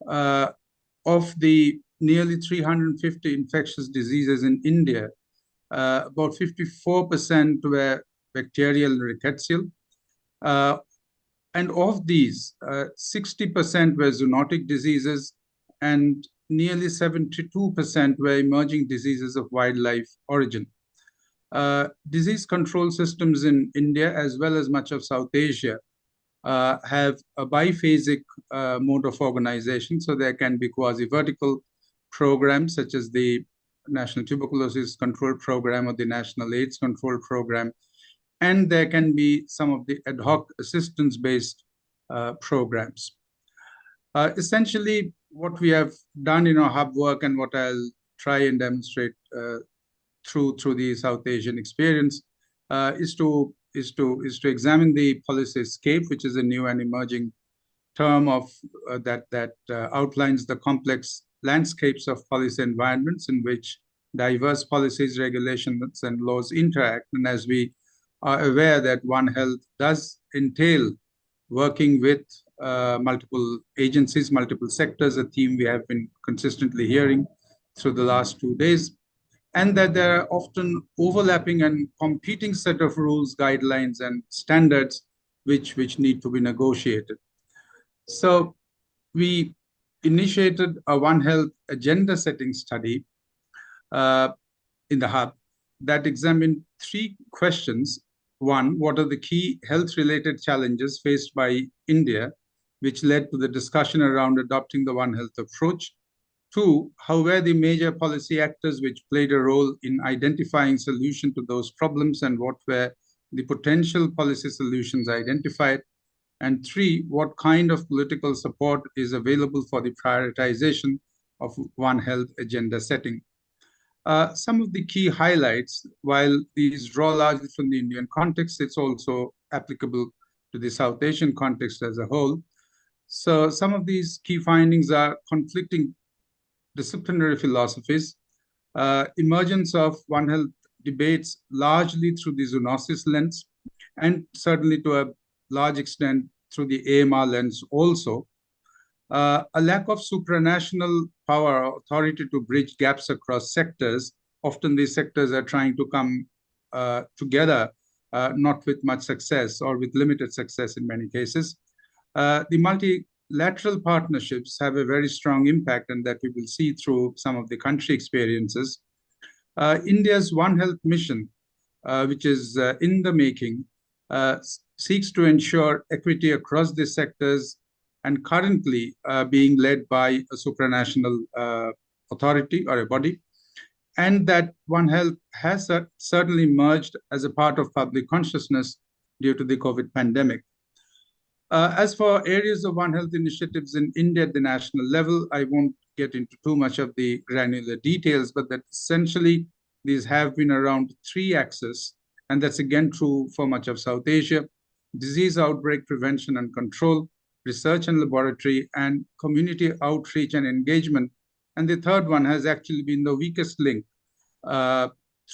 of the nearly 350 infectious diseases in India, about 54% were bacterial and rickettsial. And of these, 60% were zoonotic diseases, and nearly 72% were emerging diseases of wildlife origin. Disease control systems in India, as well as much of South Asia, have a biphasic mode of organization. So there can be quasi-vertical programs such as the National Tuberculosis Control Program or the National AIDS Control Program. And there can be some of the ad hoc assistance-based programs. Essentially, what we have done in our hub work, and what I'll try and demonstrate through the South Asian experience, is to examine the policyscape, which is a new and emerging term of that outlines the complex landscapes of policy environments in which diverse policies, regulations, and laws interact. And as we are aware that One Health does entail working with multiple agencies, multiple sectors, a theme we have been consistently hearing through the last 2 days, and that there are often overlapping and competing set of rules, guidelines, and standards which need to be negotiated. So we initiated a One Health agenda setting study in the hub that examined 3 questions. 1, what are the key health-related challenges faced by India, which led to the discussion around adopting the One Health approach? 2, how were the major policy actors which played a role in identifying solution to those problems, and what were the potential policy solutions identified? And 3, what kind of political support is available for the prioritization of One Health agenda setting? Some of the key highlights, while these draw largely from the Indian context, it's also applicable to the South Asian context as a whole. So some of these key findings are conflicting disciplinary philosophies, emergence of One Health debates largely through the zoonosis lens, and certainly to a large extent through the AMR lens also. A lack of supranational power or authority to bridge gaps across sectors. Often these sectors are trying to come together, not with much success, or with limited success in many cases. The multilateral partnerships have a very strong impact, and that we will see through some of the country experiences. India's One Health mission, which is in the making, seeks to ensure equity across the sectors, and currently being led by a supranational authority or a body, and that One Health has certainly emerged as a part of public consciousness due to the COVID pandemic. As for areas of One Health initiatives in India at the national level, I won't get into too much of the granular details, but that essentially these have been around 3 axes, and that's again true for much of South Asia: disease outbreak prevention and control, research and laboratory, and community outreach and engagement. And the third one has actually been the weakest link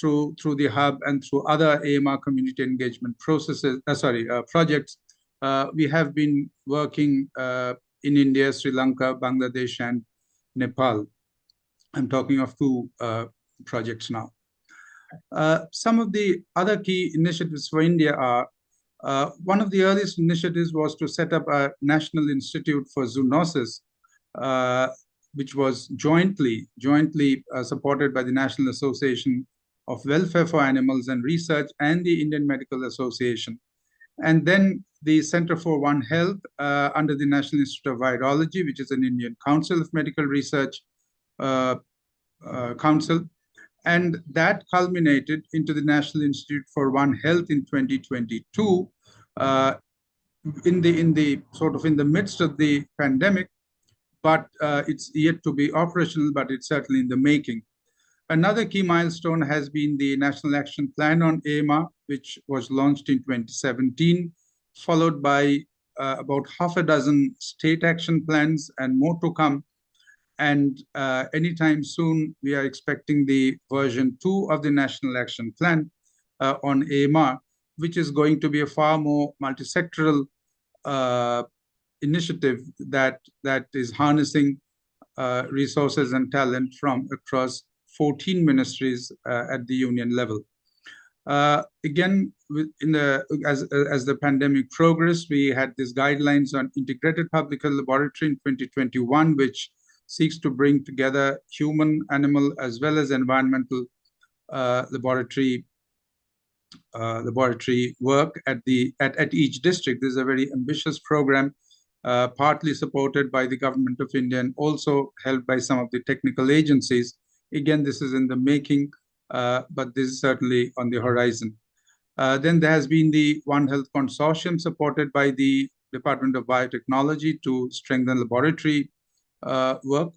through the hub and through other AMR community engagement projects. We have been working in India, Sri Lanka, Bangladesh, and Nepal. I'm talking of two projects now. Some of the other key initiatives for India are, one of the earliest initiatives was to set up a National Institute for Zoonosis, which was jointly supported by the National Association of Welfare for Animals and Research and the Indian Medical Association. And then the Center for One Health under the National Institute of Virology, which is an Indian Council of Medical Research Council. And that culminated into the National Institute for One Health in 2022, in the midst of the pandemic, but it's yet to be operational, but it's certainly in the making. Another key milestone has been the National Action Plan on AMR, which was launched in 2017, followed by about half a dozen state action plans and more to come. And anytime soon, we are expecting the version 2 of the National Action Plan on AMR, which is going to be a far more multisectoral initiative that is harnessing resources and talent from across 14 ministries at the union level. Again, as the pandemic progressed, we had these guidelines on integrated public health laboratory in 2021, which seeks to bring together human, animal, as well as environmental laboratory work at each district. This is a very ambitious program, partly supported by the government of India and also helped by some of the technical agencies. Again, this is in the making, but this is certainly on the horizon. Then there has been the One Health Consortium supported by the Department of Biotechnology to strengthen laboratory work.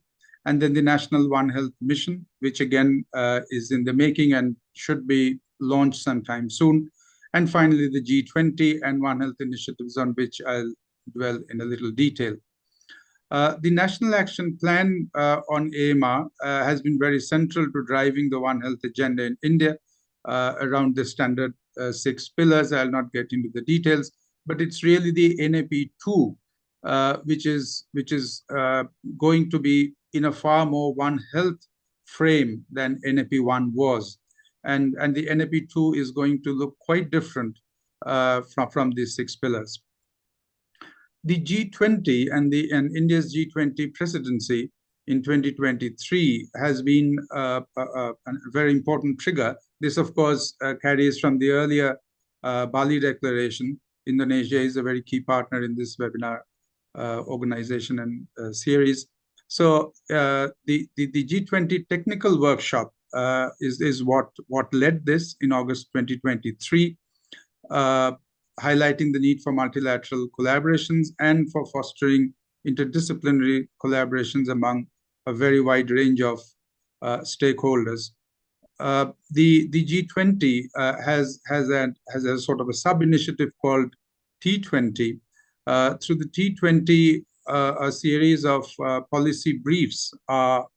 And then the National One Health Mission, which again is in the making and should be launched sometime soon. And finally, the G20 and One Health initiatives, on which I'll dwell in a little detail. The National Action Plan on AMR has been very central to driving the One Health agenda in India around the standard 6 pillars. I'll not get into the details, but it's really the NAP2, which is going to be in a far more One Health frame than NAP1 was. And the NAP2 is going to look quite different from these 6 pillars. The G20 and India's G20 presidency in 2023 has been a very important trigger. This, of course, carries from the earlier Bali Declaration. Indonesia is a very key partner in this webinar organization and series. So the G20 technical workshop is what led this in August 2023. Highlighting the need for multilateral collaborations and for fostering interdisciplinary collaborations among a very wide range of stakeholders. The G20 has a sort of a sub-initiative called T20. Through the T20, a series of policy briefs are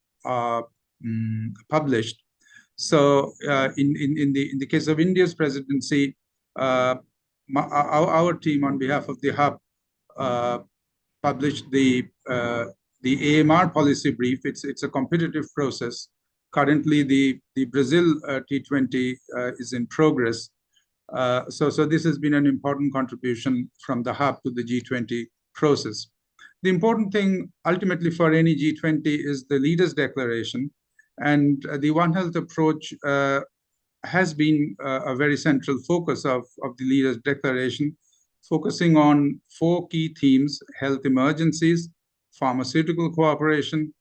published. So in the case of India's presidency, our team on behalf of the Hub published the AMR policy brief. It's a competitive process. Currently, the Brazil T20 is in progress. So this has been an important contribution from the Hub to the G20 process. The important thing ultimately for any G20 is the leaders' declaration, and the One Health approach has been a very central focus of the leaders' declaration, focusing on 4 key themes: health emergencies, pharmaceutical cooperation,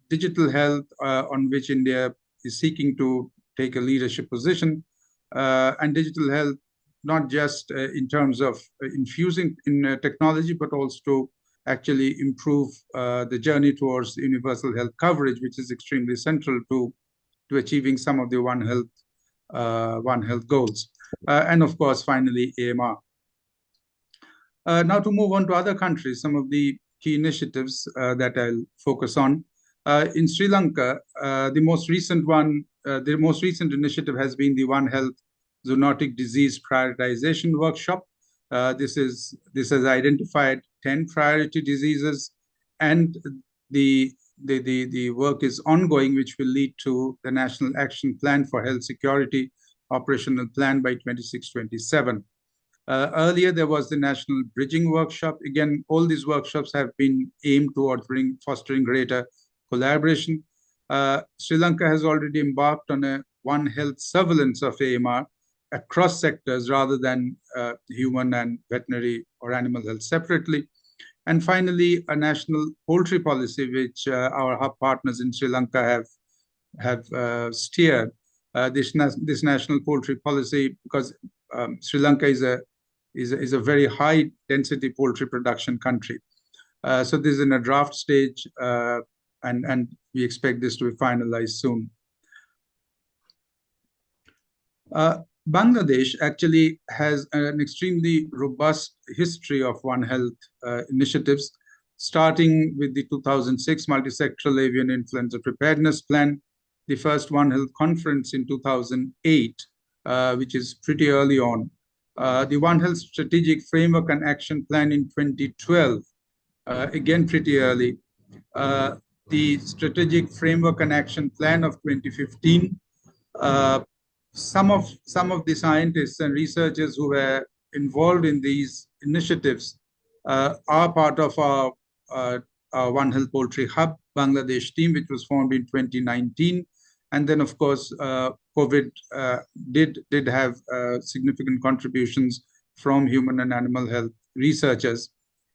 digital health, on which India is seeking to take a leadership position, and digital health, not just in terms of infusing in technology, but also to actually improve the journey towards universal health coverage, which is extremely central to achieving some of the One Health goals. And of course, finally, AMR. Now to move on to other countries, some of the key initiatives that I'll focus on. In Sri Lanka, the most recent initiative has been the One Health Zoonotic Disease Prioritization Workshop. This has identified 10 priority diseases, and the work is ongoing, which will lead to the National Action Plan for Health Security operational plan by 26-27. Earlier, there was the National Bridging Workshop. Again, all these workshops have been aimed towards fostering greater collaboration. Sri Lanka has already embarked on a One Health surveillance of AMR across sectors rather than human and veterinary or animal health separately. And finally, a national poultry policy, which our hub partners in Sri Lanka have steered. This national poultry policy, because Sri Lanka is a very high density poultry production country. So this is in a draft stage, and we expect this to be finalized soon. Bangladesh actually has an extremely robust history of One Health initiatives, starting with the 2006 Multisectoral Avian Influenza Preparedness Plan, the first One Health conference in 2008, which is pretty early on, the One Health Strategic Framework and Action Plan in 2012, again pretty early, the Strategic Framework and Action Plan of 2015, some of the scientists and researchers who were involved in these initiatives are part of our One Health Poultry Hub Bangladesh team, which was formed in 2019. And then, of course, COVID did have significant contributions from human and animal health researchers.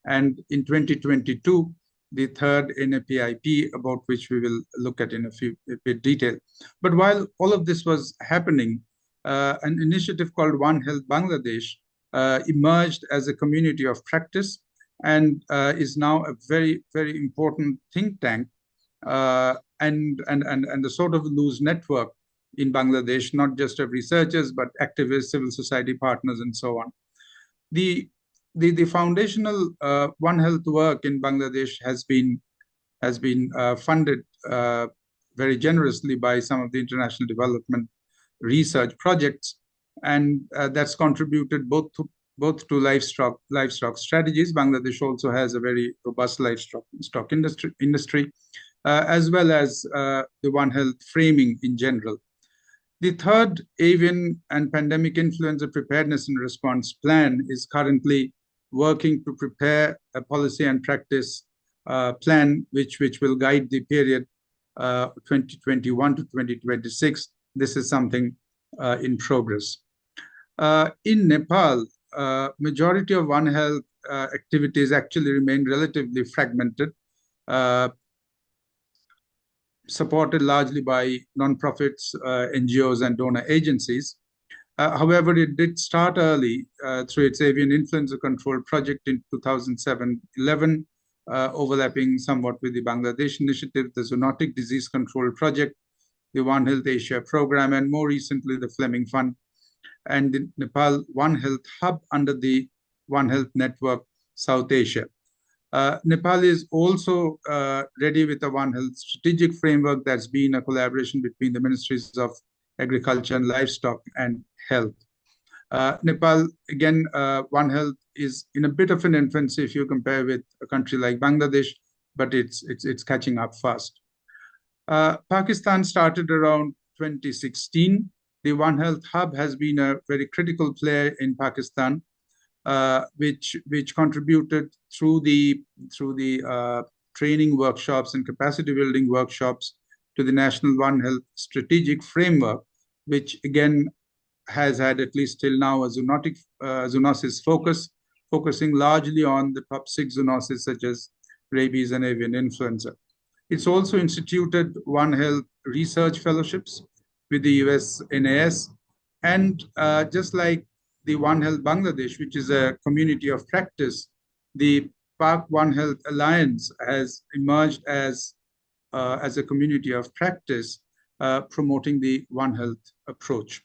And in 2022, the third NAPIP, about which we will look at in a bit detail. But while all of this was happening, an initiative called One Health Bangladesh emerged as a community of practice and is now a very, very important think tank and the sort of loose network in Bangladesh, not just of researchers, but activists, civil society partners, and so on. The foundational One Health work in Bangladesh has been funded very generously by some of the international development research projects, and that's contributed both to livestock strategies. Bangladesh also has a very robust livestock industry, as well as the One Health framing in general. The third Avian and Pandemic Influenza Preparedness and Response Plan is currently working to prepare a policy and practice plan which will guide the period 2021 to 2026. This is something in progress. In Nepal, majority of One Health activities actually remain relatively fragmented, supported largely by non-profits, NGOs, and donor agencies. However, it did start early through its avian influenza control project in 2007-11, overlapping somewhat with the Bangladesh initiative, the Zoonotic Disease Control Project, the One Health Asia program, and more recently the Fleming Fund, and the Nepal One Health Hub under the One Health Network South Asia. Nepal is also ready with a One Health strategic framework that's been a collaboration between the Ministries of Agriculture and Livestock and Health. Nepal, again, One Health is in a bit of an infancy if you compare with a country like Bangladesh, but it's catching up fast. Pakistan started around 2016. The One Health Hub has been a very critical player in Pakistan, which contributed through the training workshops and capacity building workshops to the National One Health Strategic Framework, which again has had, at least till now, a zoonosis focus, focusing largely on the top 6 zoonoses such as rabies and avian influenza. It's also instituted One Health research fellowships with the US NAS, and just like the One Health Bangladesh, which is a community of practice, the Pak One Health Alliance has emerged as a community of practice, promoting the One Health approach.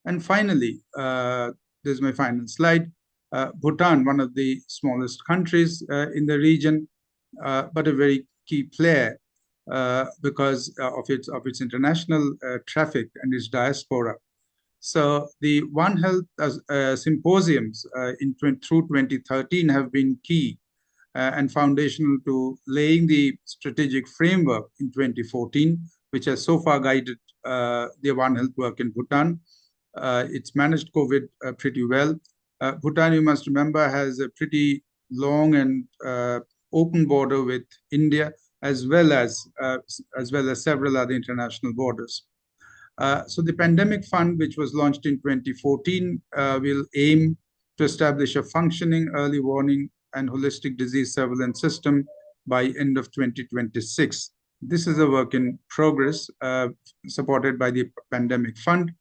And finally, this is my final slide. Bhutan, one of the smallest countries in the region, but a very key player because of its international traffic and its diaspora. So the One Health symposiums through 2013 have been key and foundational to laying the strategic framework in 2014, which has so far guided the One Health work in Bhutan. It's managed COVID pretty well. Bhutan, you must remember, has a pretty long and open border with India, as well as several other international borders. So the pandemic fund, which was launched in 2014, will aim to establish a functioning early warning and holistic disease surveillance system by end of 2026. This is a work in progress, supported by the pandemic fund.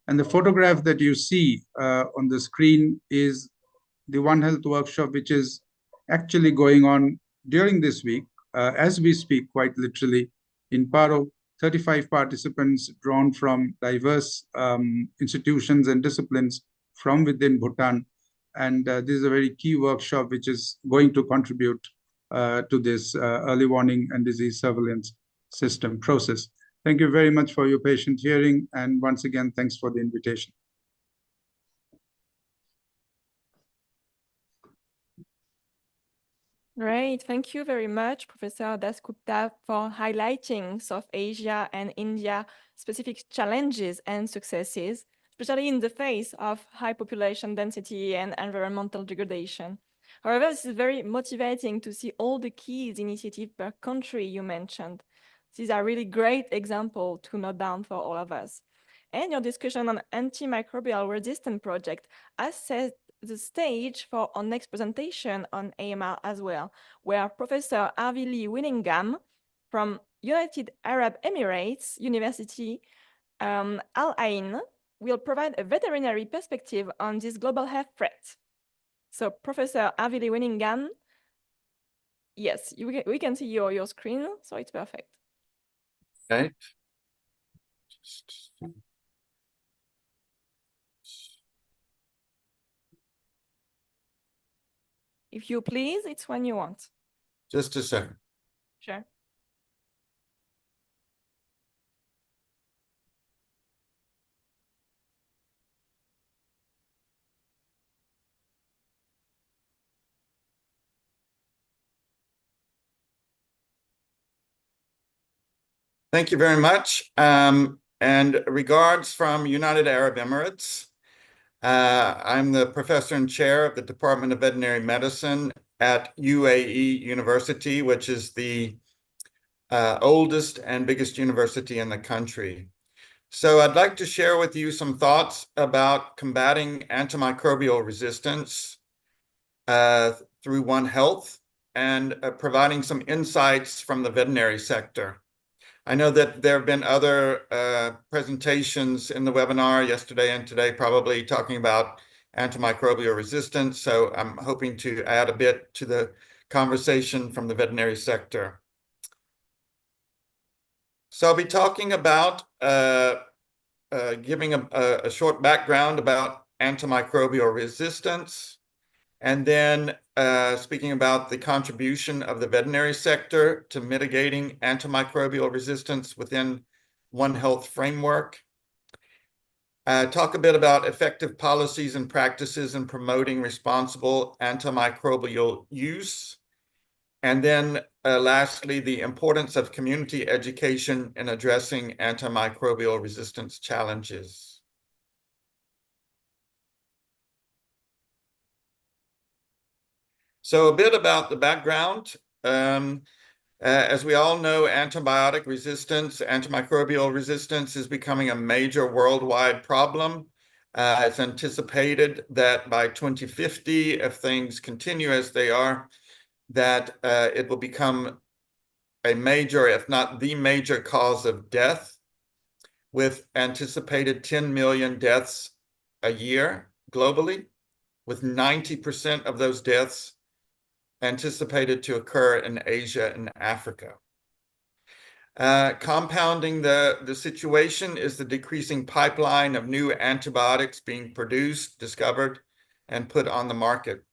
And the photograph that you see on the screen is the One Health workshop, which is actually going on during this week, as we speak, quite literally, in Paro. 35 participants drawn from diverse institutions and disciplines from within Bhutan. And this is a very key workshop which is going to contribute to this early warning and disease surveillance system process. Thank you very much for your patient hearing. And once again, thanks for the invitation. Great. Thank you very much, Professor Dasgupta, for highlighting South Asia and India specific challenges and successes, especially in the face of high population density and environmental degradation. However, this is very motivating to see all the key initiatives per country you mentioned. These are really great examples to note down for all of us. And your discussion on antimicrobial resistance project has set the stage for our next presentation on AMR as well, where Professor Arvili Winningham from United Arab Emirates University, Al Ain, will provide a veterinary perspective on this global health threat. So Professor Arvili Winningham, yes, we can see your screen, so it's perfect. Okay. If you please, it's when you want. Just a second. Sure. Thank you very much. And regards from United Arab Emirates. I'm the professor and chair of the Department of Veterinary Medicine at UAE University, which is the oldest and biggest university in the country. So I'd like to share with you some thoughts about combating antimicrobial resistance through One Health and providing some insights from the veterinary sector. I know that there have been other presentations in the webinar yesterday and today, probably talking about antimicrobial resistance. So I'm hoping to add a bit to the conversation from the veterinary sector. So I'll be talking about giving a short background about antimicrobial resistance, and then speaking about the contribution of the veterinary sector to mitigating antimicrobial resistance within One Health framework. Talk a bit about effective policies and practices in promoting responsible antimicrobial use. And then lastly, the importance of community education in addressing antimicrobial resistance challenges. So a bit about the background. As we all know, antibiotic resistance, antimicrobial resistance is becoming a major worldwide problem. It's anticipated that by 2050, if things continue as they are, that it will become a major, if not the major cause of death, with anticipated 10 million deaths a year globally, with 90% of those deaths anticipated to occur in Asia and Africa. Compounding the situation is the decreasing pipeline of new antibiotics being produced, discovered, and put on the market.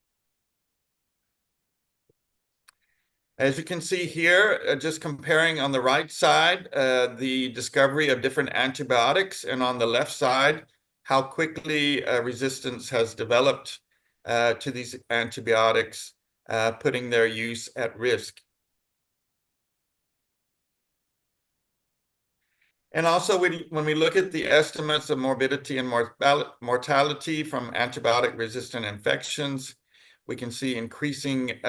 As you can see here, just comparing on the right side, the discovery of different antibiotics, and on the left side, how quickly resistance has developed to these antibiotics, putting their use at risk. And also, when we look at the estimates of morbidity and mortality from antibiotic-resistant infections, we can see increasing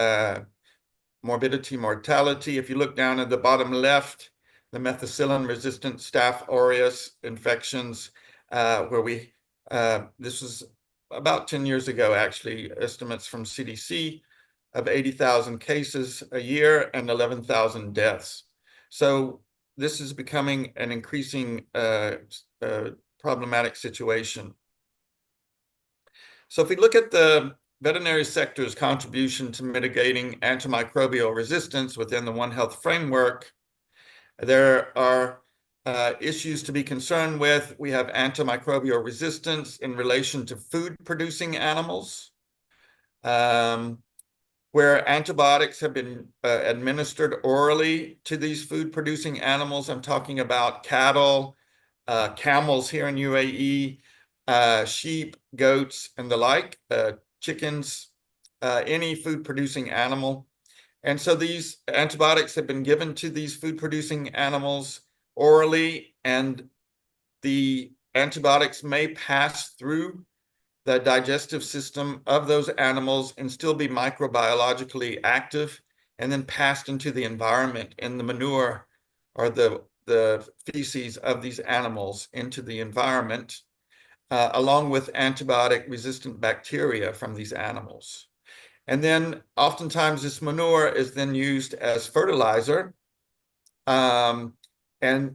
morbidity, mortality. If you look down at the bottom left, the methicillin-resistant Staph aureus infections, this was about 10 years ago, actually, estimates from CDC of 80,000 cases a year and 11,000 deaths. So this is becoming an increasing problematic situation. So if we look at the veterinary sector's contribution to mitigating antimicrobial resistance within the One Health framework, there are issues to be concerned with. We have antimicrobial resistance in relation to food-producing animals, where antibiotics have been administered orally to these food-producing animals. I'm talking about cattle, camels here in UAE, sheep, goats, and the like, chickens, any food-producing animal. And so these antibiotics have been given to these food-producing animals orally, and the antibiotics may pass through the digestive system of those animals and still be microbiologically active, and then passed into the environment in the manure or the feces of these animals into the environment, along with antibiotic-resistant bacteria from these animals. And then oftentimes this manure is then used as fertilizer, and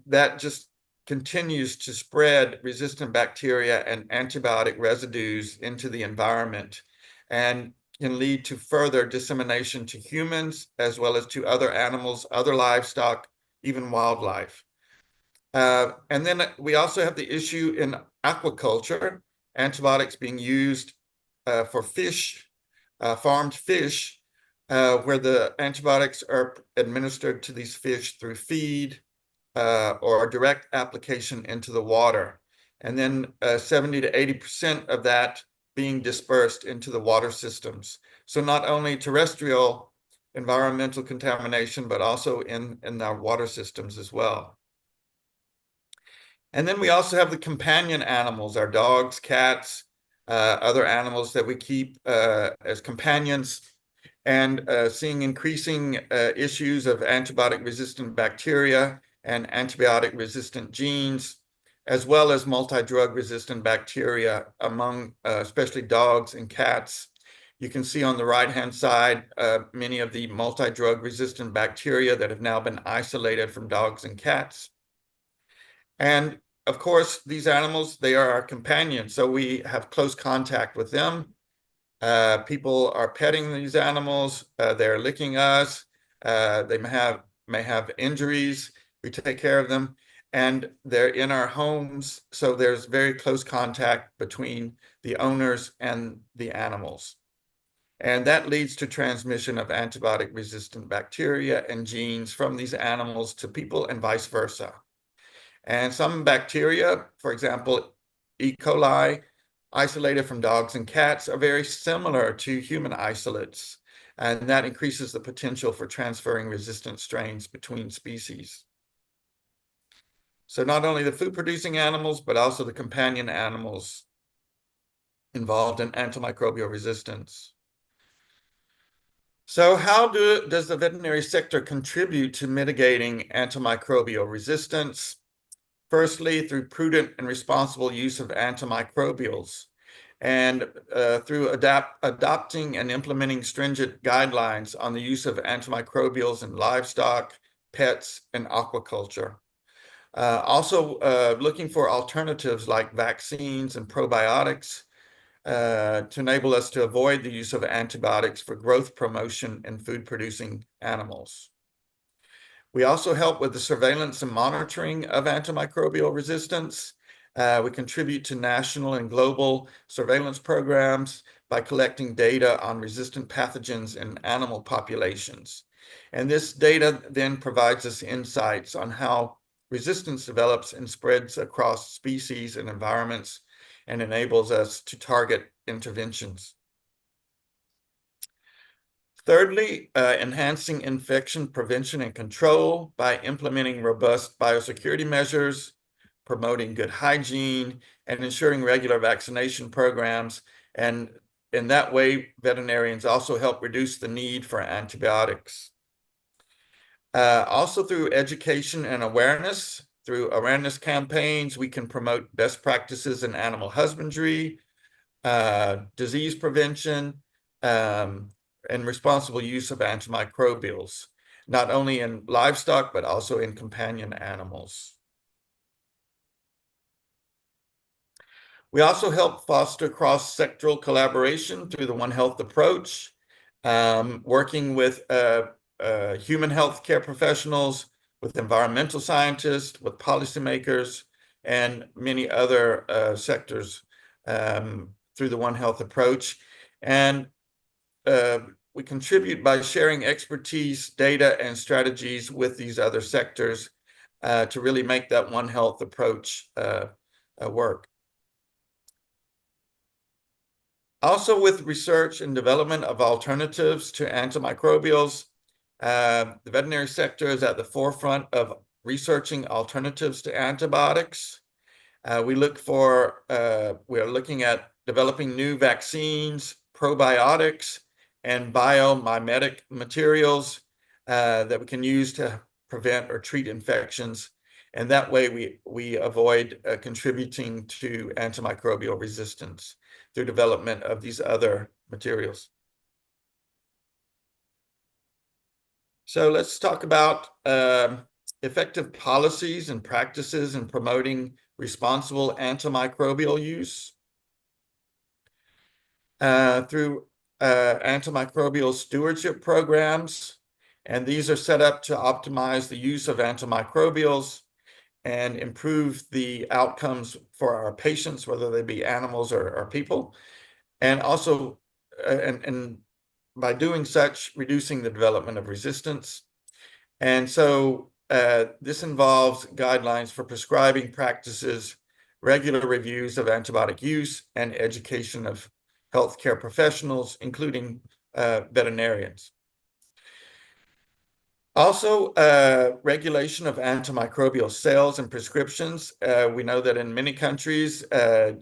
that just continues to spread resistant bacteria and antibiotic residues into the environment, and can lead to further dissemination to humans, as well as to other animals, other livestock, even wildlife. And then we also have the issue in aquaculture, antibiotics being used for fish, farmed fish, where the antibiotics are administered to these fish through feed, or direct application into the water. And then 70 to 80% of that being dispersed into the water systems. So not only terrestrial environmental contamination, but also in our water systems as well. And then we also have the companion animals, our dogs, cats, other animals that we keep as companions, and seeing increasing issues of antibiotic-resistant bacteria and antibiotic-resistant genes, as well as multi-drug-resistant bacteria among especially dogs and cats. You can see on the right-hand side many of the multi-drug-resistant bacteria that have now been isolated from dogs and cats. And of course, these animals, they are our companions, so we have close contact with them. People are petting these animals, they're licking us, they may have injuries, we take care of them, and they're in our homes, so there's very close contact between the owners and the animals. And that leads to transmission of antibiotic-resistant bacteria and genes from these animals to people and vice versa. And some bacteria, for example, E. coli, isolated from dogs and cats, are very similar to human isolates, and that increases the potential for transferring resistant strains between species. So not only the food-producing animals, but also the companion animals involved in antimicrobial resistance. So how does the veterinary sector contribute to mitigating antimicrobial resistance? Firstly, through prudent and responsible use of antimicrobials, and through adopting and implementing stringent guidelines on the use of antimicrobials in livestock, pets, and aquaculture. Also looking for alternatives like vaccines and probiotics to enable us to avoid the use of antibiotics for growth promotion in food-producing animals. We also help with the surveillance and monitoring of antimicrobial resistance. We contribute to national and global surveillance programs by collecting data on resistant pathogens in animal populations. And this data then provides us insights on how resistance develops and spreads across species and environments, and enables us to target interventions. Thirdly, enhancing infection prevention and control by implementing robust biosecurity measures, promoting good hygiene, and ensuring regular vaccination programs. And in that way, veterinarians also help reduce the need for antibiotics. Also through education and awareness, through awareness campaigns, we can promote best practices in animal husbandry, disease prevention, and responsible use of antimicrobials, not only in livestock, but also in companion animals. We also help foster cross-sectoral collaboration through the One Health approach, working with human health care professionals, with environmental scientists, with policymakers, and many other sectors through the One Health approach. And we contribute by sharing expertise, data, and strategies with these other sectors to really make that One Health approach work. Also, with research and development of alternatives to antimicrobials, the veterinary sector is at the forefront of researching alternatives to antibiotics. We are looking at developing new vaccines, probiotics, and biomimetic materials that we can use to prevent or treat infections. And that way we avoid contributing to antimicrobial resistance through development of these other materials. So let's talk about effective policies and practices in promoting responsible antimicrobial use. Through antimicrobial stewardship programs, and these are set up to optimize the use of antimicrobials and improve the outcomes for our patients, whether they be animals or people, and also and by doing such, reducing the development of resistance. And so this involves guidelines for prescribing practices, regular reviews of antibiotic use, and education of healthcare professionals, including veterinarians. Also, regulation of antimicrobial sales and prescriptions. We know that in many countries,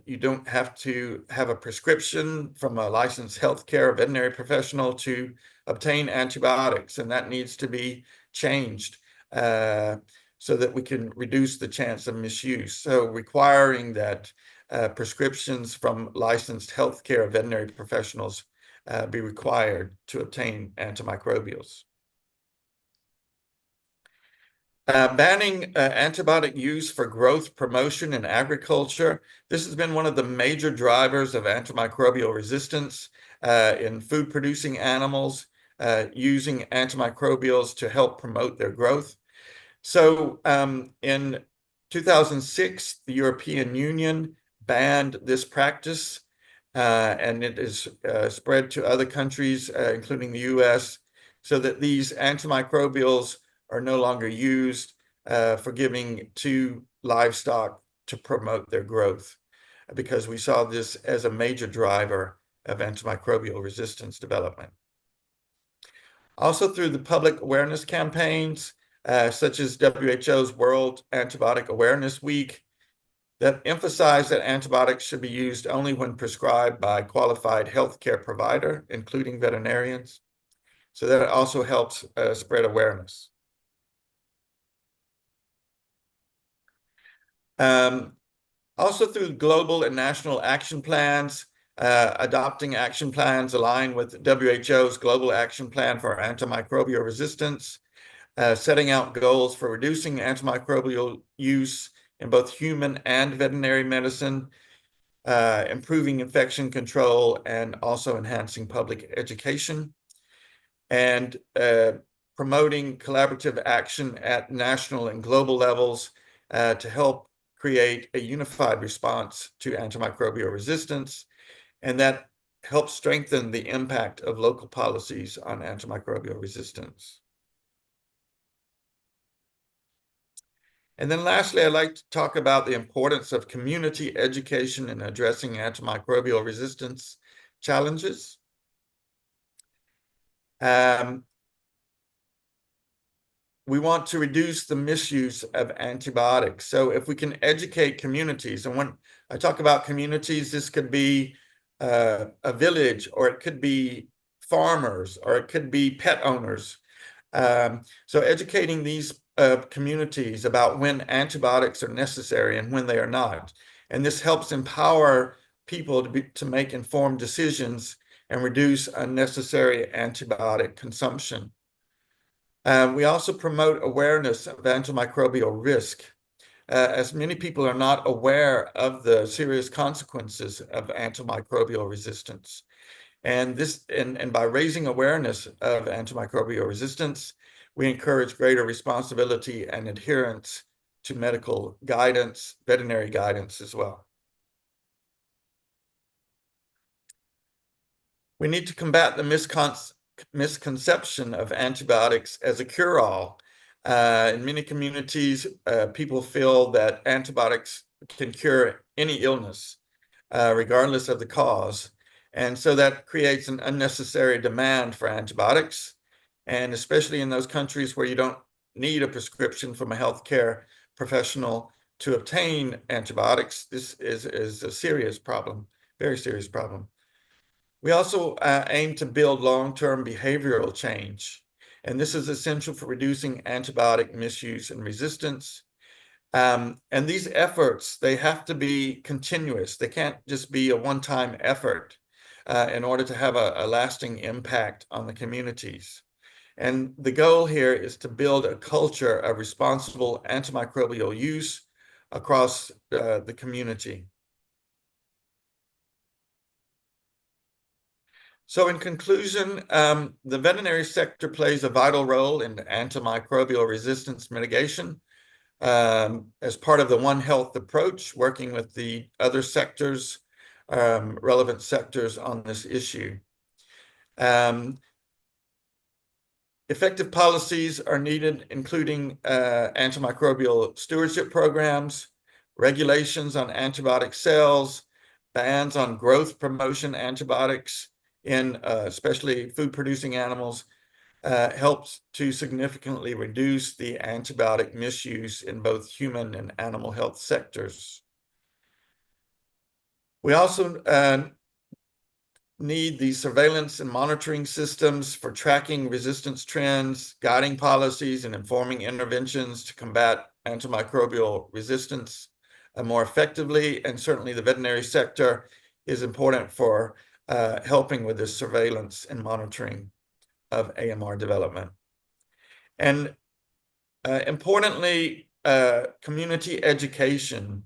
you don't have to have a prescription from a licensed healthcare veterinary professional to obtain antibiotics, and that needs to be changed so that we can reduce the chance of misuse. So requiring that prescriptions from licensed healthcare veterinary professionals be required to obtain antimicrobials. Banning antibiotic use for growth promotion in agriculture. This has been one of the major drivers of antimicrobial resistance in food-producing animals, using antimicrobials to help promote their growth. So in 2006, the European Union banned this practice, and it is spread to other countries, including the US, so that these antimicrobials are no longer used for giving to livestock to promote their growth, because we saw this as a major driver of antimicrobial resistance development. Also through the public awareness campaigns, such as WHO's World Antibiotic Awareness Week, that emphasize that antibiotics should be used only when prescribed by a qualified healthcare provider, including veterinarians. So that also helps spread awareness. Also through global and national action plans, adopting action plans aligned with WHO's Global Action Plan for Antimicrobial Resistance, setting out goals for reducing antimicrobial use in both human and veterinary medicine, improving infection control, and also enhancing public education, and promoting collaborative action at national and global levels to help create a unified response to antimicrobial resistance, and that helps strengthen the impact of local policies on antimicrobial resistance. And then lastly, I'd like to talk about the importance of community education in addressing antimicrobial resistance challenges. We want to reduce the misuse of antibiotics. So if we can educate communities, and when I talk about communities, this could be a village, or it could be farmers, or it could be pet owners. So educating these communities about when antibiotics are necessary and when they are not. And this helps empower people to make informed decisions and reduce unnecessary antibiotic consumption. We also promote awareness of antimicrobial risk, as many people are not aware of the serious consequences of antimicrobial resistance. And by raising awareness of antimicrobial resistance, we encourage greater responsibility and adherence to medical guidance, veterinary guidance as well. We need to combat the misconception of antibiotics as a cure-all. In many communities, people feel that antibiotics can cure any illness, regardless of the cause. And so that creates an unnecessary demand for antibiotics. And especially in those countries where you don't need a prescription from a healthcare professional to obtain antibiotics, this is a serious problem, very serious problem. We also aim to build long-term behavioral change. And this is essential for reducing antibiotic misuse and resistance. And these efforts, they have to be continuous. They can't just be a one-time effort in order to have a lasting impact on the communities. And the goal here is to build a culture of responsible antimicrobial use across the community. So in conclusion, the veterinary sector plays a vital role in antimicrobial resistance mitigation as part of the One Health approach, working with the other sectors, relevant sectors on this issue. Effective policies are needed, including antimicrobial stewardship programs, regulations on antibiotic sales, bans on growth promotion antibiotics in especially food-producing animals, helps to significantly reduce the antibiotic misuse in both human and animal health sectors. We also need the surveillance and monitoring systems for tracking resistance trends, guiding policies, and informing interventions to combat antimicrobial resistance more effectively. And certainly the veterinary sector is important for helping with this surveillance and monitoring of AMR development. And importantly, community education.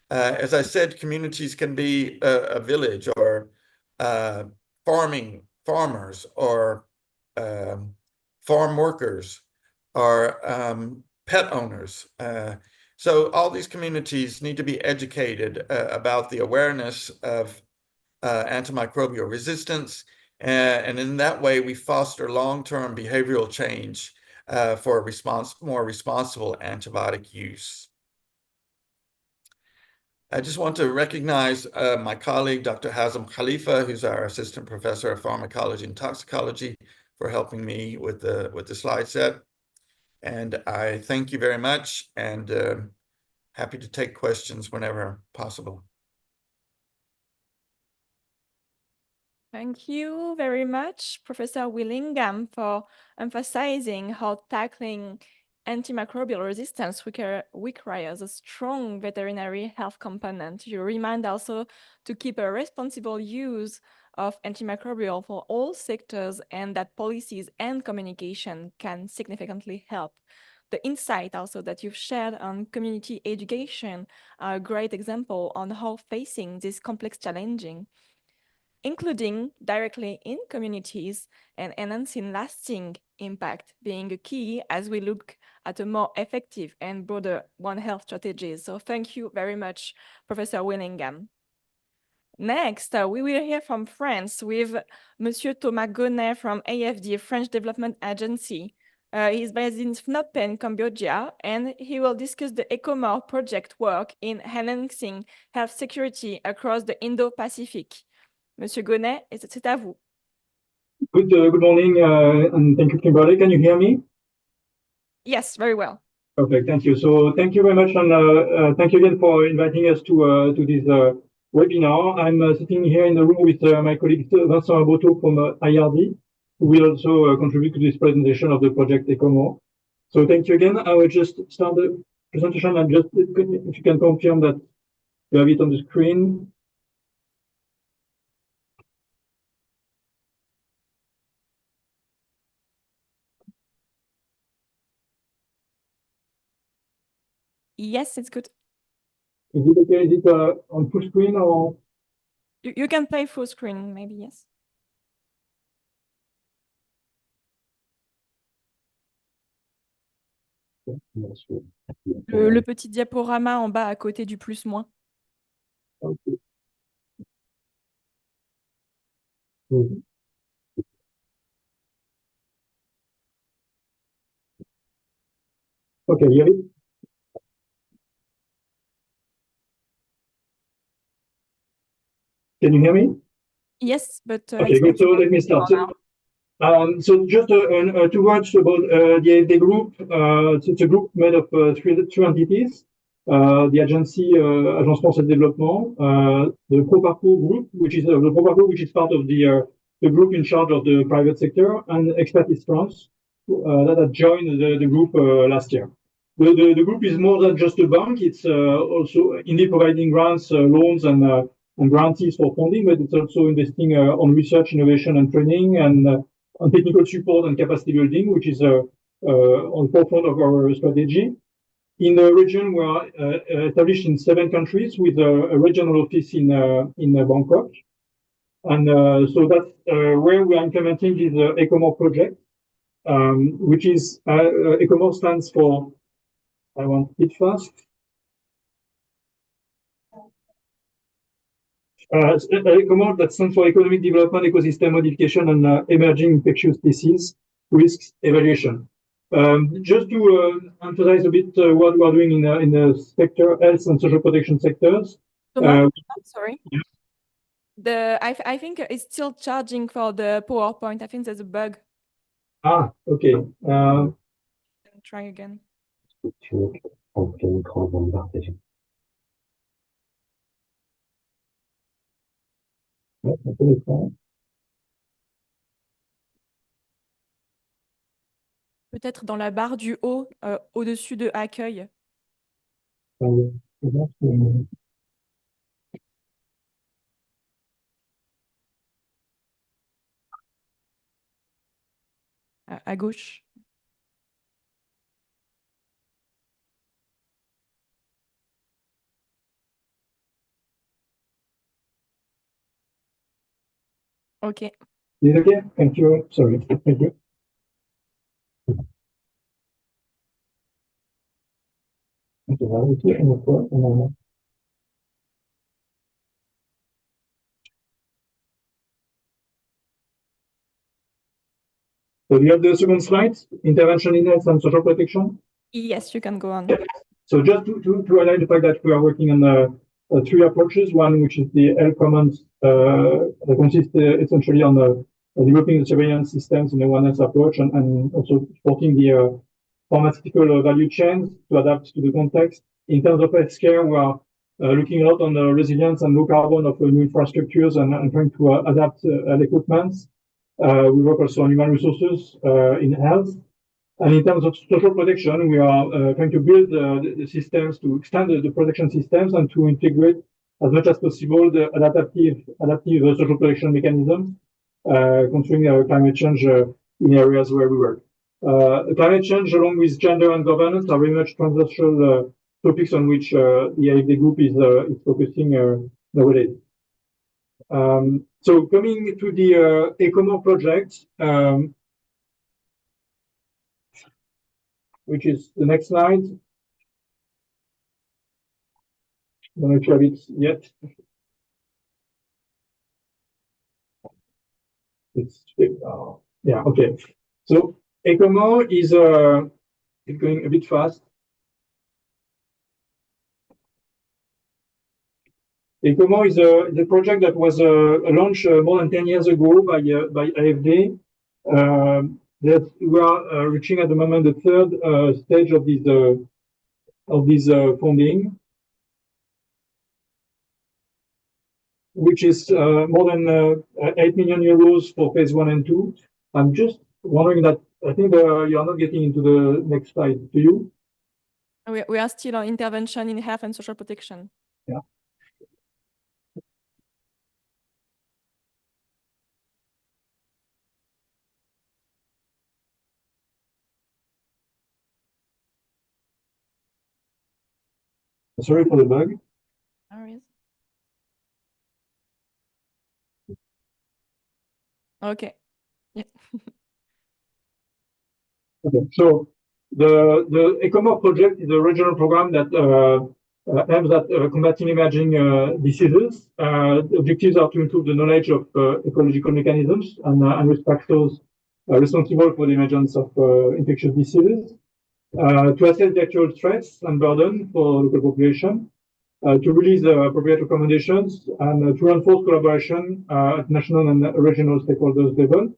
As I said, communities can be a village, or farmers, or farm workers, or pet owners. So all these communities need to be educated about the awareness of antimicrobial resistance, and in that way we foster long-term behavioral change for more responsible antibiotic use. I just want to recognize my colleague, Dr. Hazem Khalifa, who's our assistant professor of pharmacology and toxicology, for helping me with the slide set. And I thank you very much, and happy to take questions whenever possible. Thank you very much, Professor Willingham, for emphasizing how tackling antimicrobial resistance requires a strong veterinary health component. You remind also to keep a responsible use of antimicrobial for all sectors, and that policies and communication can significantly help. The insight also that you've shared on community education are a great example on how facing this complex challenging, including directly in communities and enhancing lasting impact, being a key as we look at a more effective and broader One Health strategies. So thank you very much, Professor Willingham. Next, we will hear from France with Monsieur Thomas Gonnet from AFD, French Development Agency. He's based in Phnom Penh, Cambodia, and he will discuss the ECOMOR project work in enhancing health security across the Indo-Pacific. Monsieur Gonnet, c'est à vous. Good morning, and thank you, Kimberly. Can you hear me? Yes, very well. Perfect, thank you. So thank you very much, and thank you again for inviting us to this webinar. I'm sitting here in the room with my colleague Vincent Aboto from IRD, who will also contribute to this presentation of the project ECOMOR. So thank you again. I will just start the presentation and just if you can confirm that you have it on the screen. Yes, it's good. Is it okay? Is it on full screen or? You can play full screen, maybe, yes. Le petit diaporama en bas à côté du plus-moins. Okay. Okay, you have it? Can you hear me? Yes, but Okay, good. So let me start. So just two words about the group. It's a group made of three entities. The agency, Agence Française de Développement, the Pro-Parcours group, which is the Pro-Parcours, which is part of the group in charge of the private sector, and Expertise France, that had joined the group last year. The group is more than just a bank. It's also indeed providing grants, loans, and grantees for funding, but it's also investing on research, innovation, and training, and on technical support and capacity building, which is on the forefront of our strategy. In the region, we are established in 7 countries with a regional office in Bangkok. And so that's where we are implementing this ECOMOR project, which is ECOMOR stands for, I want it fast. ECOMOR, that stands for Economic Development, Ecosystem Modification, and Emerging Infectious Disease Risks Evaluation. Just to emphasize a bit what we are doing in the sector, health and social protection sectors. Thomas, sorry. Yeah. I think it's still charging for the PowerPoint. I think there's a bug. Ah, okay. Try again. Peut-être dans la barre du haut, au-dessus de accueil. À gauche. Okay. Is it okay? Thank you. Sorry. Thank you. So you have the second slide, intervention in health and social protection. Yes, you can go on. So just to highlight the fact that we are working on 3 approaches. One, which is the health commons, that consists essentially on developing the surveillance systems in the One Health approach, and also supporting the pharmaceutical value chains to adapt to the context. In terms of healthcare, we are looking a lot on the resilience and low carbon of new infrastructures and trying to adapt equipment. We work also on human resources in health. And in terms of social protection, we are trying to build the systems to extend the protection systems and to integrate as much as possible the adaptive social protection mechanisms, considering climate change in areas where we work. Climate change, along with gender and governance, are very much transversal topics on which the AFD group is focusing nowadays. So coming to the ECOMOR project, which is the next slide. I don't know if you have it yet. It's yeah, okay. So ECOMO is it's going a bit fast. ECOMO is the project that was launched more than 10 years ago by AFD. That we are reaching at the moment the third stage of this funding, which is more than 8 million euros for phase 1 and 2. I'm just wondering that I think you are not getting into the next slide. Do you? We are still on intervention in health and social protection. Yeah. Sorry for the bug. No worries. Okay. Yeah. Okay, so the ECOMO project is a regional program that aims at combating emerging diseases. The objectives are to improve the knowledge of ecological mechanisms and risk factors responsible for the emergence of infectious diseases, to assess the actual threats and burden for local population, to release appropriate recommendations, and to reinforce collaboration at national and regional stakeholders level.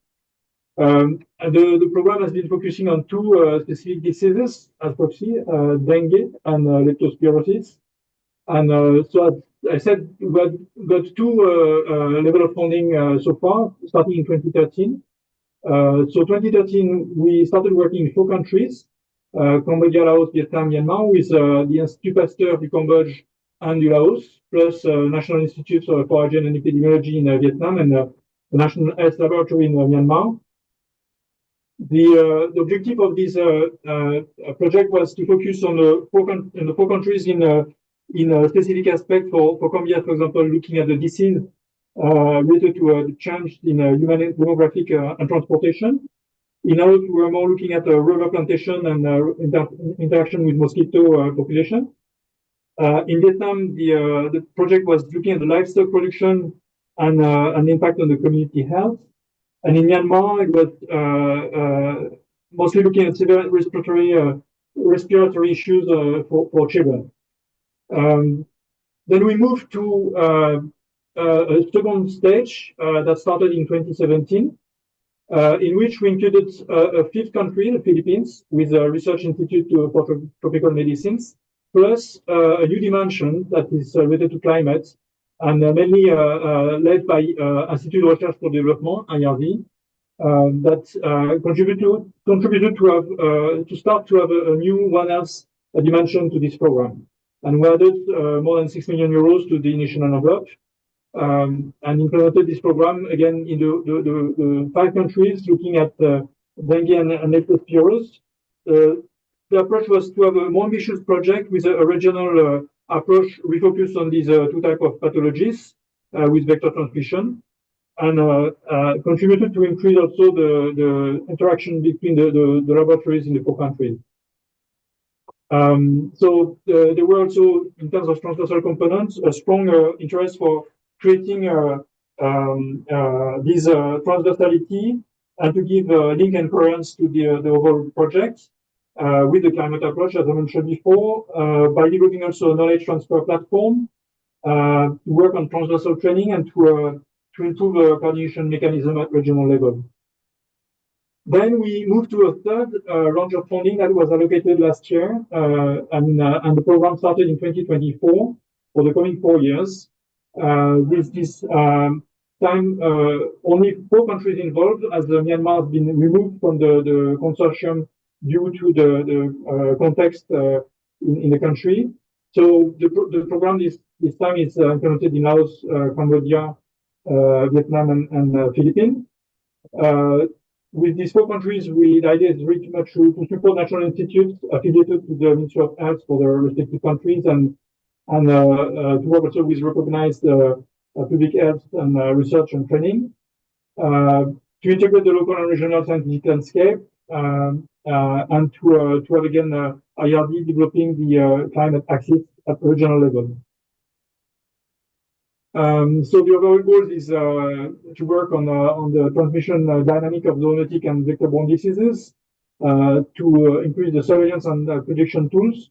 And the program has been focusing on two specific diseases as proxy, dengue and leptospirosis. And so as I said, we got two level of funding so far, starting in 2013. So 2013, we started working in 4 countries, Cambodia, Laos, Vietnam, Myanmar, with the Institut Pasteur du Cambodge and du Laos, plus National Institute for Hygiene and Epidemiology in Vietnam and the National Health Laboratory in Myanmar. The objective of this project was to focus on the 4 countries in a specific aspect. For Cambodia, for example, looking at the disease related to the change in human demographic and transportation. In Laos, we were more looking at rubber plantation and interaction with mosquito population. In Vietnam, the project was looking at the livestock production and an impact on the community health. And in Myanmar, it was mostly looking at severe respiratory issues for children. Then we moved to a second stage that started in 2017, in which we included a 5th country, the Philippines, with a research institute for tropical medicines, plus a new dimension that is related to climate, and mainly led by Institut de Recherche pour le Développement, IRD, that contributed to start to have a new One Health dimension to this program. And we added more than 6 million euros to the initial envelope, and implemented this program again in the 5 countries, looking at dengue and leptospirosis. The approach was to have a more ambitious project with a regional approach refocused on these 2 types of pathologies with vector transmission, and contributed to increase also the interaction between the laboratories in the 4 countries. So there were also, in terms of transversal components, a strong interest for creating this transversality and to give link and coherence to the overall project with the climate approach, as I mentioned before, by developing also a knowledge transfer platform to work on transversal training and to improve coordination mechanism at regional level. Then we moved to a third round of funding that was allocated last year, and the program started in 2024 for the coming 4 years. With this time, only 4 countries involved, as Myanmar has been removed from the consortium due to the context in the country. So the program this time is implemented in Laos, Cambodia, Vietnam, and Philippines. With these 4 countries, the idea is very much to support national institutes affiliated to the Ministry of Health for their respective countries, and to work also with recognized public health and research and training, to integrate the local and regional scientific landscape, and to have again IRD developing the climate axis at regional level. So the overall goal is to work on the transmission dynamic of zoonotic and vector-borne diseases, to increase the surveillance and prediction tools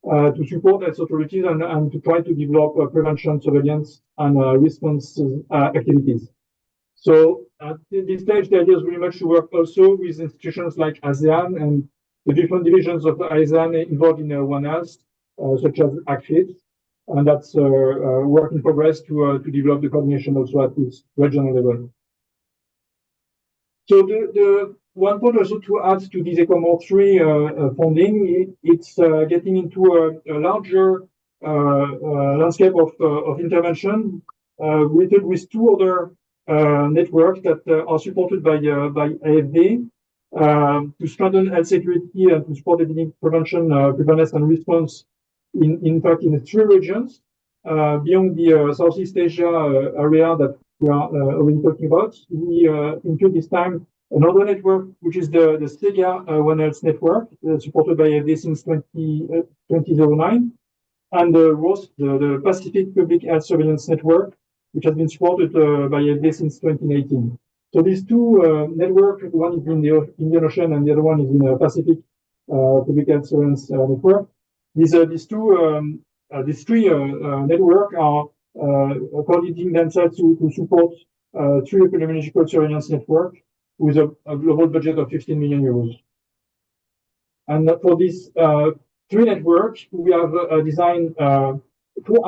to support health authorities and to try to develop prevention, surveillance, and response activities. So at this stage, the idea is very much to work also with institutions like ASEAN and the different divisions of ASEAN involved in One Health, such as ACFID, and that's work in progress to develop the coordination also at this regional level. So the one point also to add to this ECOMOR 3 funding, it's getting into a larger landscape of intervention with two other networks that are supported by AFD to strengthen health security and to support epidemic prevention, preparedness, and response. In fact, in the three regions beyond the Southeast Asia area that we are already talking about, we include this time another network, which is the SEGA One Health network, supported by AFD since 2009, and the ROS, the Pacific Public Health Surveillance Network, which has been supported by AFD since 2018. So these two networks, one is in the Indian Ocean and the other one is in the Pacific Public Health Surveillance Network. These three networks are coordinating themselves to support three epidemiological surveillance networks with a global budget of 15 million euros. And for these three networks, we have designed 4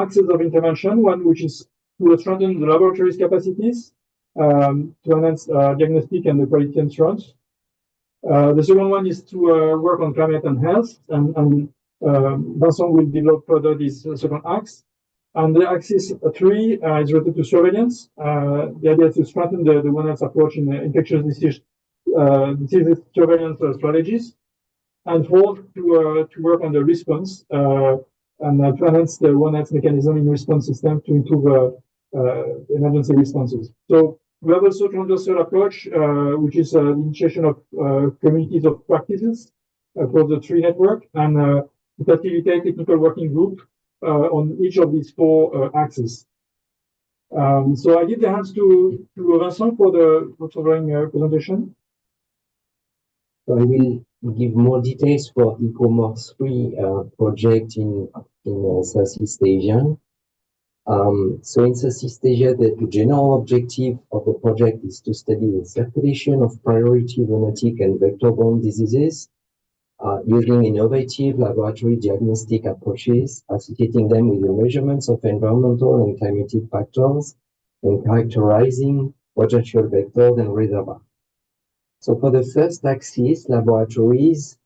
axes of intervention. One which is to strengthen the laboratories' capacities to enhance diagnostic and the quality assurance. The second one is to work on climate and health, and Vincent will develop further this second axe. And the axis 3 is related to surveillance. The idea is to strengthen the One Health approach in infectious disease surveillance strategies. And 4, to work on the response and to enhance the One Health mechanism in response system to improve emergency responses. So we have also a transversal approach, which is the initiation of communities of practices across the 3 networks, and to facilitate technical working group on each of these 4 axes. So I give the hands to Vincent for the following presentation. So I will give more details for ECOMOR 3 project in Southeast Asia. So in Southeast Asia, the general objective of the project is to study the circulation of priority zoonotic and vector-borne diseases using innovative laboratory diagnostic approaches, associating them with the measurements of environmental and climatic factors and characterizing potential vectors and reservoirs. So for the first axis, laboratories,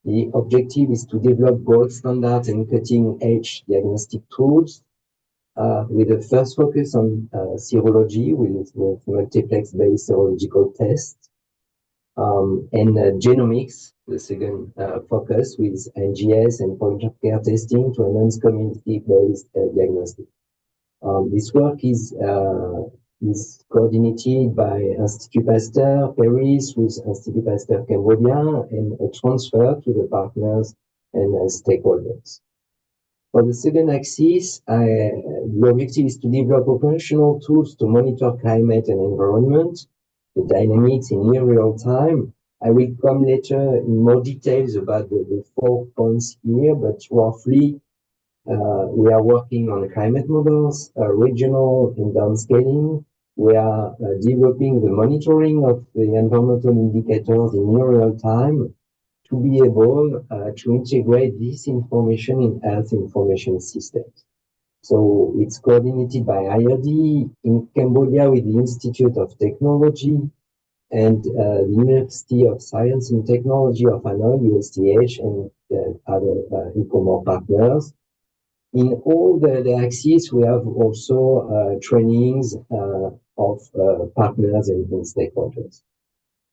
the objective is to develop gold standards and cutting-edge diagnostic tools with the first focus on serology with multiplex-based serological tests, and genomics, the second focus with NGS and point-of-care testing to enhance community-based diagnostic. This work is coordinated by Institut Pasteur Paris with Institut Pasteur Cambodia and a transfer to the partners and stakeholders. For the second axis, the objective is to develop operational tools to monitor climate and environment, the dynamics in near real time. I will come later in more details about the 4 points here, but roughly we are working on climate models, regional and downscaling. We are developing the monitoring of the environmental indicators in near real time to be able to integrate this information in health information systems. So it's coordinated by IRD in Cambodia with the Institute of Technology and the University of Science and Technology of Hanoi, USTH, and other ECOMOR partners. In all the axes, we have also trainings of partners and stakeholders.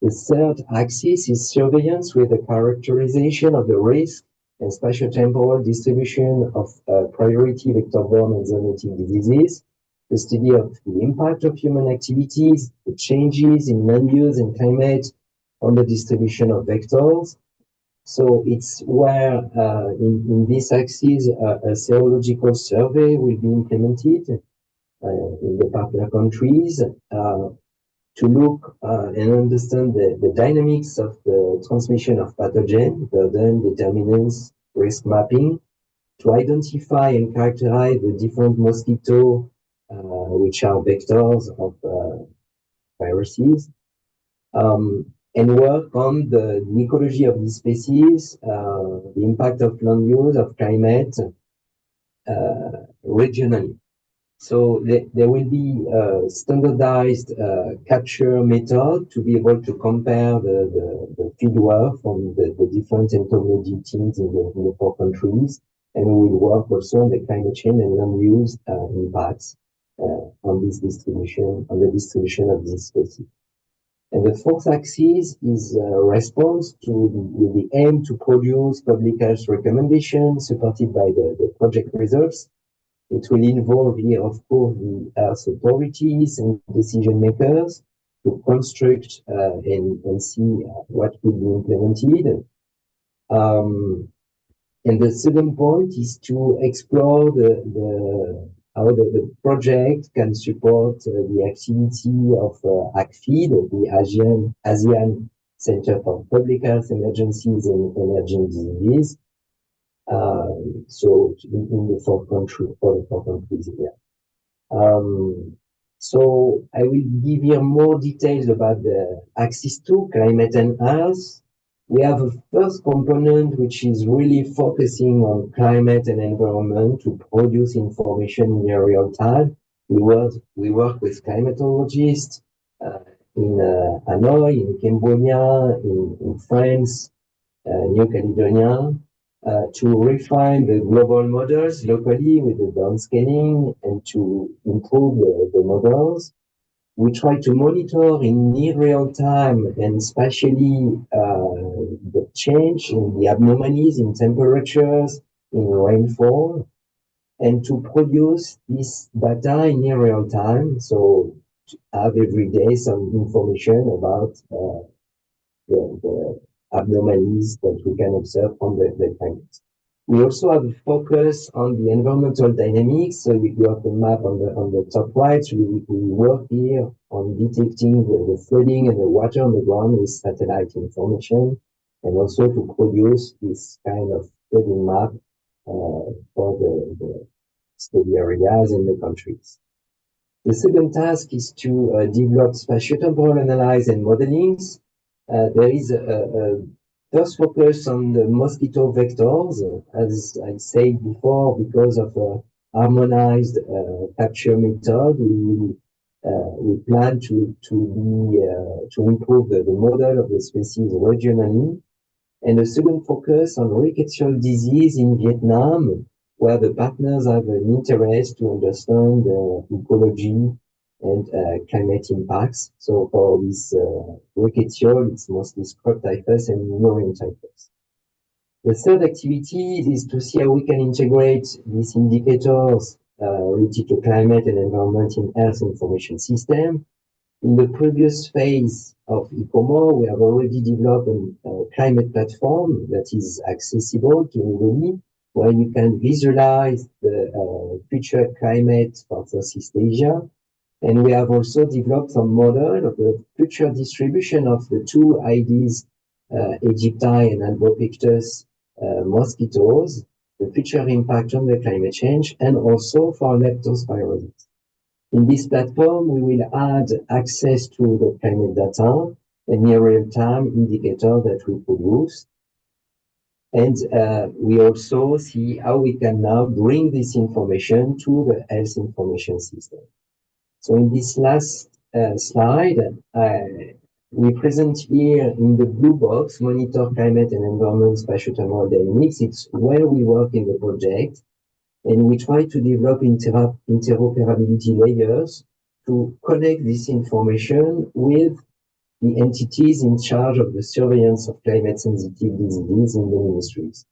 The third axis is surveillance with the characterization of the risk and spatio-temporal distribution of priority vector-borne and zoonotic diseases, the study of the impact of human activities, the changes in land use and climate on the distribution of vectors. So it's where in this axis a serological survey will be implemented in the partner countries. to look and understand the dynamics of the transmission of pathogen, burden, determinants, risk mapping, to identify and characterize the different mosquito, which are vectors of viruses, and work on the ecology of these species, the impact of land use, of climate, regionally. So there will be a standardized capture method to be able to compare the fieldwork from the different entomology teams in the 4 countries. And we will work also on the climate change and land use impacts on this distribution, on the distribution of these species. And the 4th axis is response to the aim to produce public health recommendations supported by the project results. It will involve here, of course, the health authorities and decision makers to construct and see what could be implemented. And the second point is to explore how the project can support the activity of ACFID, the ASEAN Center for Public Health Emergencies and Emerging Diseases. So in the 4 countries here. So I will give you more details about the axis 2, climate and health. We have a first component which is really focusing on climate and environment to produce information in real time. We work with climatologists in Hanoi, in Cambodia, in France, New Caledonia, to refine the global models locally with the downscaling and to improve the models. We try to monitor in near real time and especially the change in the abnormalities in temperatures, in rainfall, and to produce this data in near real time. So to have every day some information about the abnormalities that we can observe on the climate. We also have a focus on the environmental dynamics. So you have the map on the top right. We work here on detecting the flooding and the water on the ground with satellite information, and also to produce this kind of flooding map for the study areas in the countries. The second task is to develop spatiotemporal analysis and modelings. There is a first focus on the mosquito vectors, as I said before, because of a harmonized capture method. We plan to improve the model of the species regionally. And the second focus on rickettsial disease in Vietnam, where the partners have an interest to understand the ecology and climate impacts. So for this rickettsial, it's mostly scrub typhus and murine typhus. The third activity is to see how we can integrate these indicators related to climate and environment in health information system. In the previous phase of ICOMO, we have already developed a climate platform that is accessible to anybody, where you can visualize the future climate for Southeast Asia. And we have also developed some model of the future distribution of the 2 Aedes aegypti and albopictus mosquitoes, the future impact on the climate change, and also for leptospirosis. In this platform, we will add access to the climate data and near real-time indicator that we produce. And we also see how we can now bring this information to the health information system. So in this last slide, we present here in the blue box, monitor climate and environment spatiotemporal dynamics. It's where we work in the project, and we try to develop interoperability layers to connect this information with the entities in charge of the surveillance of climate-sensitive diseases in the ministries.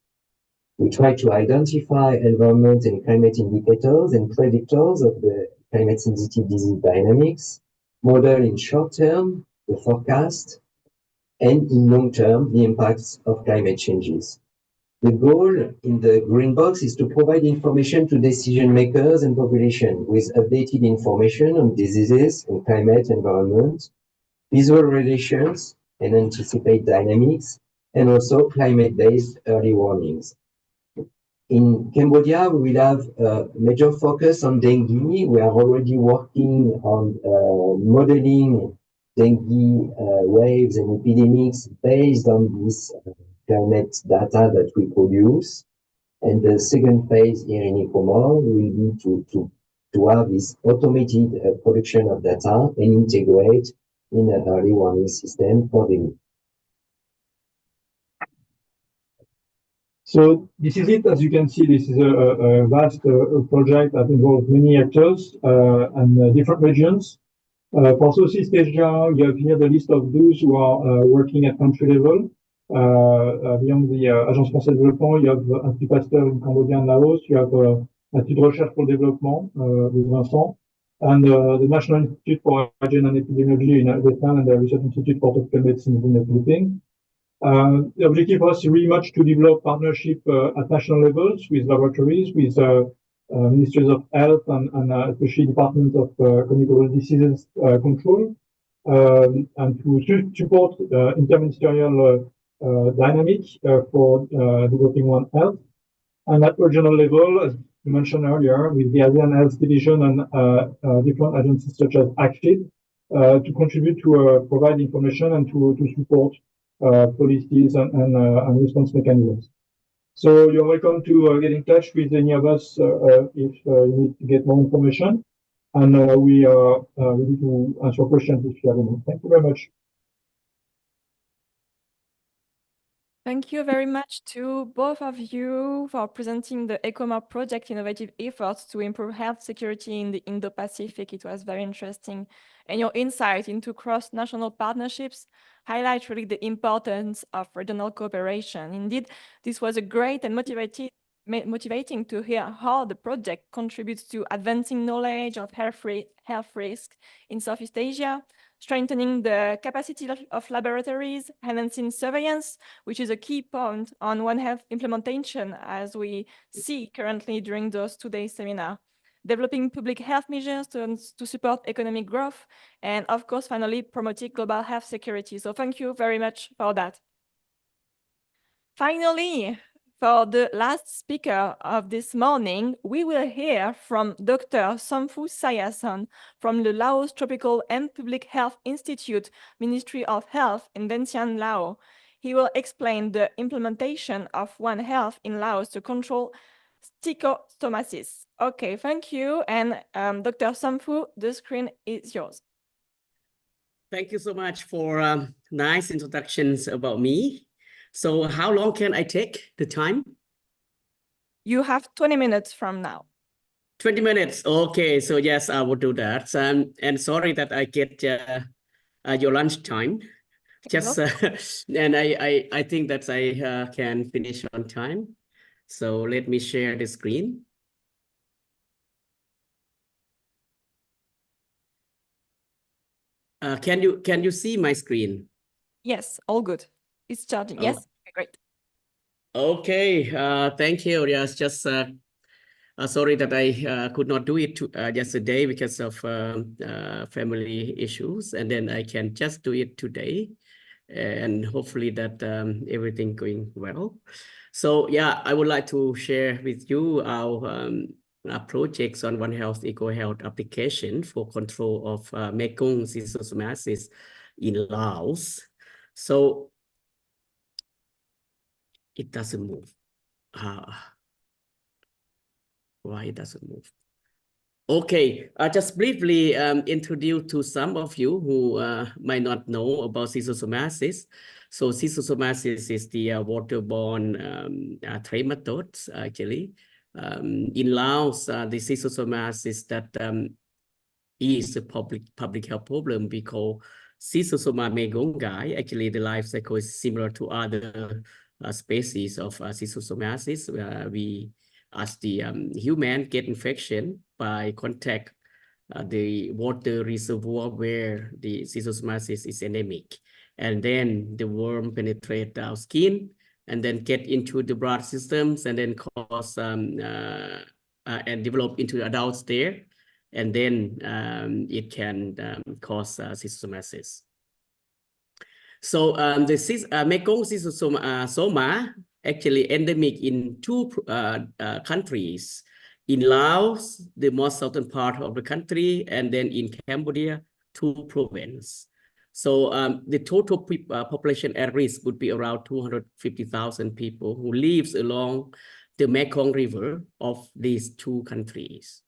We try to identify environment and climate indicators and predictors of the climate-sensitive disease dynamics, model in short term the forecast, and in long term the impacts of climate changes. The goal in the green box is to provide information to decision makers and population with updated information on diseases and climate environment, visual relations and anticipate dynamics, and also climate-based early warnings. In Cambodia, we will have a major focus on dengue. We are already working on modeling dengue waves and epidemics based on this climate data that we produce. And the second phase here in ICOMOR will be to have this automated production of data and integrate in an early warning system for dengue. So this is it. As you can see, this is a vast project that involves many actors and different regions. For Southeast Asia, you have here the list of those who are working at country level. Beyond the Agence Française de Développement, you have Institut Pasteur in Cambodia and Laos. You have Institut de Recherche pour le Développement with Vincent, and the National Institute for Hygiene and Epidemiology in Vietnam, and the Research Institute for Tropical Medicine in the Philippines. The objective for us is really much to develop partnership at national levels with laboratories, with ministries of health and especially Department of Communicable Diseases Control, and to support interministerial dynamic for developing One Health. And at regional level, as you mentioned earlier, with the ASEAN Health Division and different agencies such as ACTID, to contribute to provide information and to support policies and response mechanisms. So you're welcome to get in touch with any of us if you need to get more information. And we are ready to answer questions if you have any. Thank you very much. Thank you very much to both of you for presenting the ECOMOR project innovative efforts to improve health security in the Indo-Pacific. It was very interesting. And your insight into cross-national partnerships highlight really the importance of regional cooperation. Indeed, this was a great and motivating to hear how the project contributes to advancing knowledge of health risk in Southeast Asia, strengthening the capacity of laboratories, enhancing surveillance, which is a key point on One Health implementation, as we see currently during those two-day seminar, developing public health measures to support economic growth, and of course, finally, promoting global health security. So thank you very much for that. Finally, for the last speaker of this morning, we will hear from Dr. Somphoe Sayason from the Laos Tropical and Public Health Institute, Ministry of Health in Vientiane, Laos. He will explain the implementation of One Health in Laos to control schistosomiasis. Okay, thank you. And Dr. Somphoe, the screen is yours. Thank you so much for nice introductions about me. So how long can I take the time? You have 20 minutes from now. 20 minutes. Okay, so yes, I will do that. And sorry that I get your lunch time. Just and I think that I can finish on time. So let me share the screen. Can you see my screen? Yes, all good. It's charging. Yes, okay, great. Okay, thank you. Yes, just sorry that I could not do it yesterday because of family issues, and then I can just do it today, and hopefully that everything going well. So yeah, I would like to share with you our projects on One Health EcoHealth application for control of Mekong schistosomiasis in Laos. So it doesn't move. Why it doesn't move? Okay, just briefly introduce to some of you who might not know about schistosomiasis. So schistosomiasis is the waterborne trematode, actually. In Laos, the schistosomiasis that is a public health problem because Schistosoma megongai, actually the life cycle is similar to other species of schistosomiasis. We, as the human, get infection by contact the water reservoir where the schistosomiasis is endemic. And then the worm penetrate our skin and then get into the blood systems and then cause and develop into adults there. And then it can cause schistosomiasis. So the Mekong schistosoma actually endemic in two countries, in Laos, the most southern part of the country, and then in Cambodia, 2 provinces. So the total population at risk would be around 250,000 people who lives along the Mekong River of these 2 countries.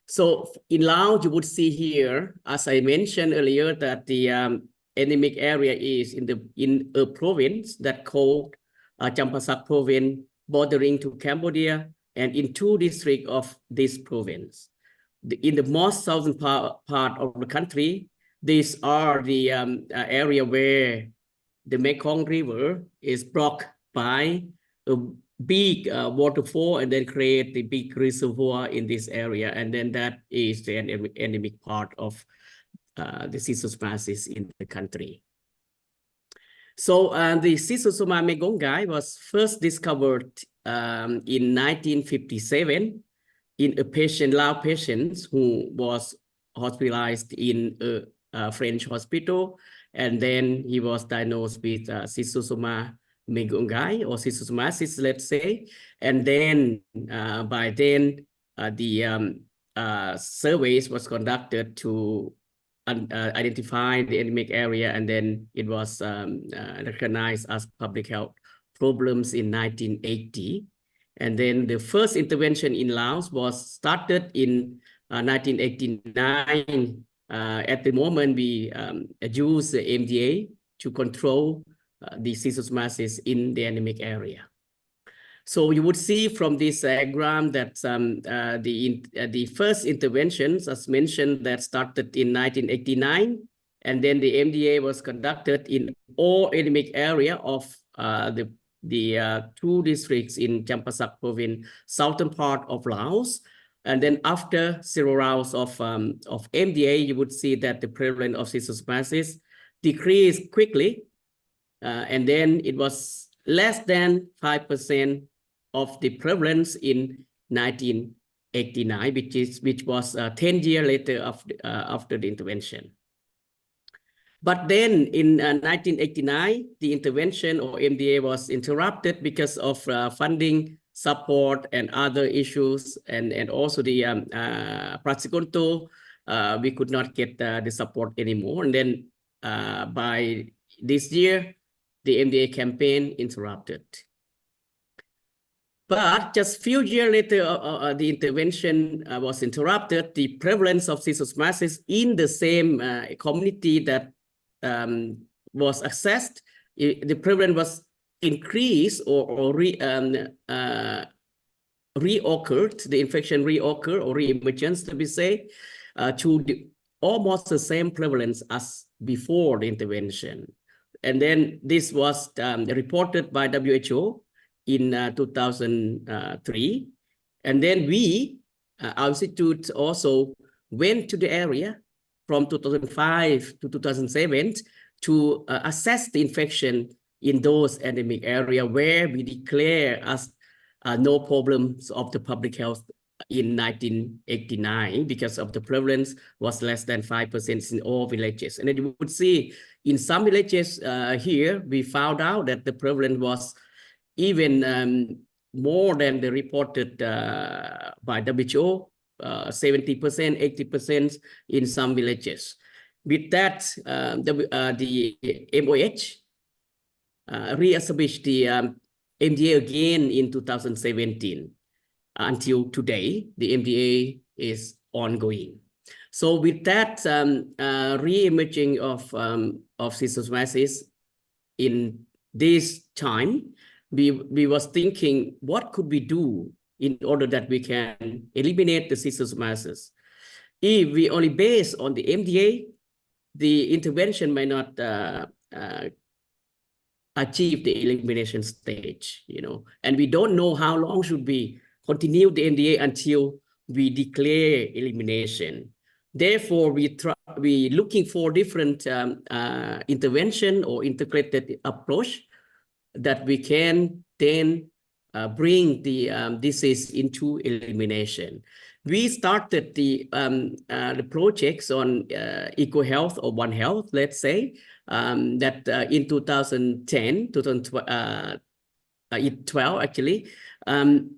So in Laos, you would see here, as I mentioned earlier, that the endemic area is in a province that called Champasak province, bordering to Cambodia, and in 2 districts of this province. In the most southern part of the country, these are the area where the Mekong River is blocked by a big waterfall and then create the big reservoir in this area. And then that is the endemic part of the schistosomasis in the country. So the Schistosoma megongai was first discovered in 1957 in a patient, Lao patient who was hospitalized in a French hospital. And then he was diagnosed with Schistosoma megongai or schistosomasis, let's say. And then by then the surveys was conducted to identify the endemic area, and then it was recognized as public health problems in 1980. And then the first intervention in Laos was started in 1989. At the moment, we use the MDA to control the schistosomasis in the endemic area. So you would see from this diagram that the first interventions, as mentioned, that started in 1989, and then the MDA was conducted in all endemic area of the 2 districts in Champasak province, southern part of Laos. And then after 0 rounds of MDA, you would see that the prevalence of schistosomasis decreased quickly, and then it was less than 5% of the prevalence in 1989, which was 10 years later after the intervention. But then in 1989, the intervention or MDA was interrupted because of funding support and other issues, and also the Pratsikonto, we could not get the support anymore. And then by this year, the MDA campaign interrupted. But just few years later, the intervention was interrupted. The prevalence of schistosomasis in the same community that was assessed, the prevalence was increased or reoccurred, the infection reoccurred or reemergence, to be say, to almost the same prevalence as before the intervention. And then this was reported by WHO in 2003. And then we, our institute also went to the area from 2005 to 2007 to assess the infection in those endemic area where we declare as no problems of the public health in 1989 because of the prevalence was less than 5% in all villages. And then you would see in some villages here, we found out that the prevalence was even more than the reported by WHO, 70%, 80% in some villages. With that, the MOH re-established the MDA again in 2017. Until today, the MDA is ongoing. So with that re-emerging of schistosomasis in this time, we was thinking, what could we do in order that we can eliminate the schistosomasis? If we only base on the MDA, the intervention may not achieve the elimination stage, and we don't know how long should we continue the MDA until we declare elimination. Therefore, we looking for different intervention or integrated approach that we can then bring the disease into elimination. We started the projects on eco-health or One Health, let's say, that in 2010, 2012 actually,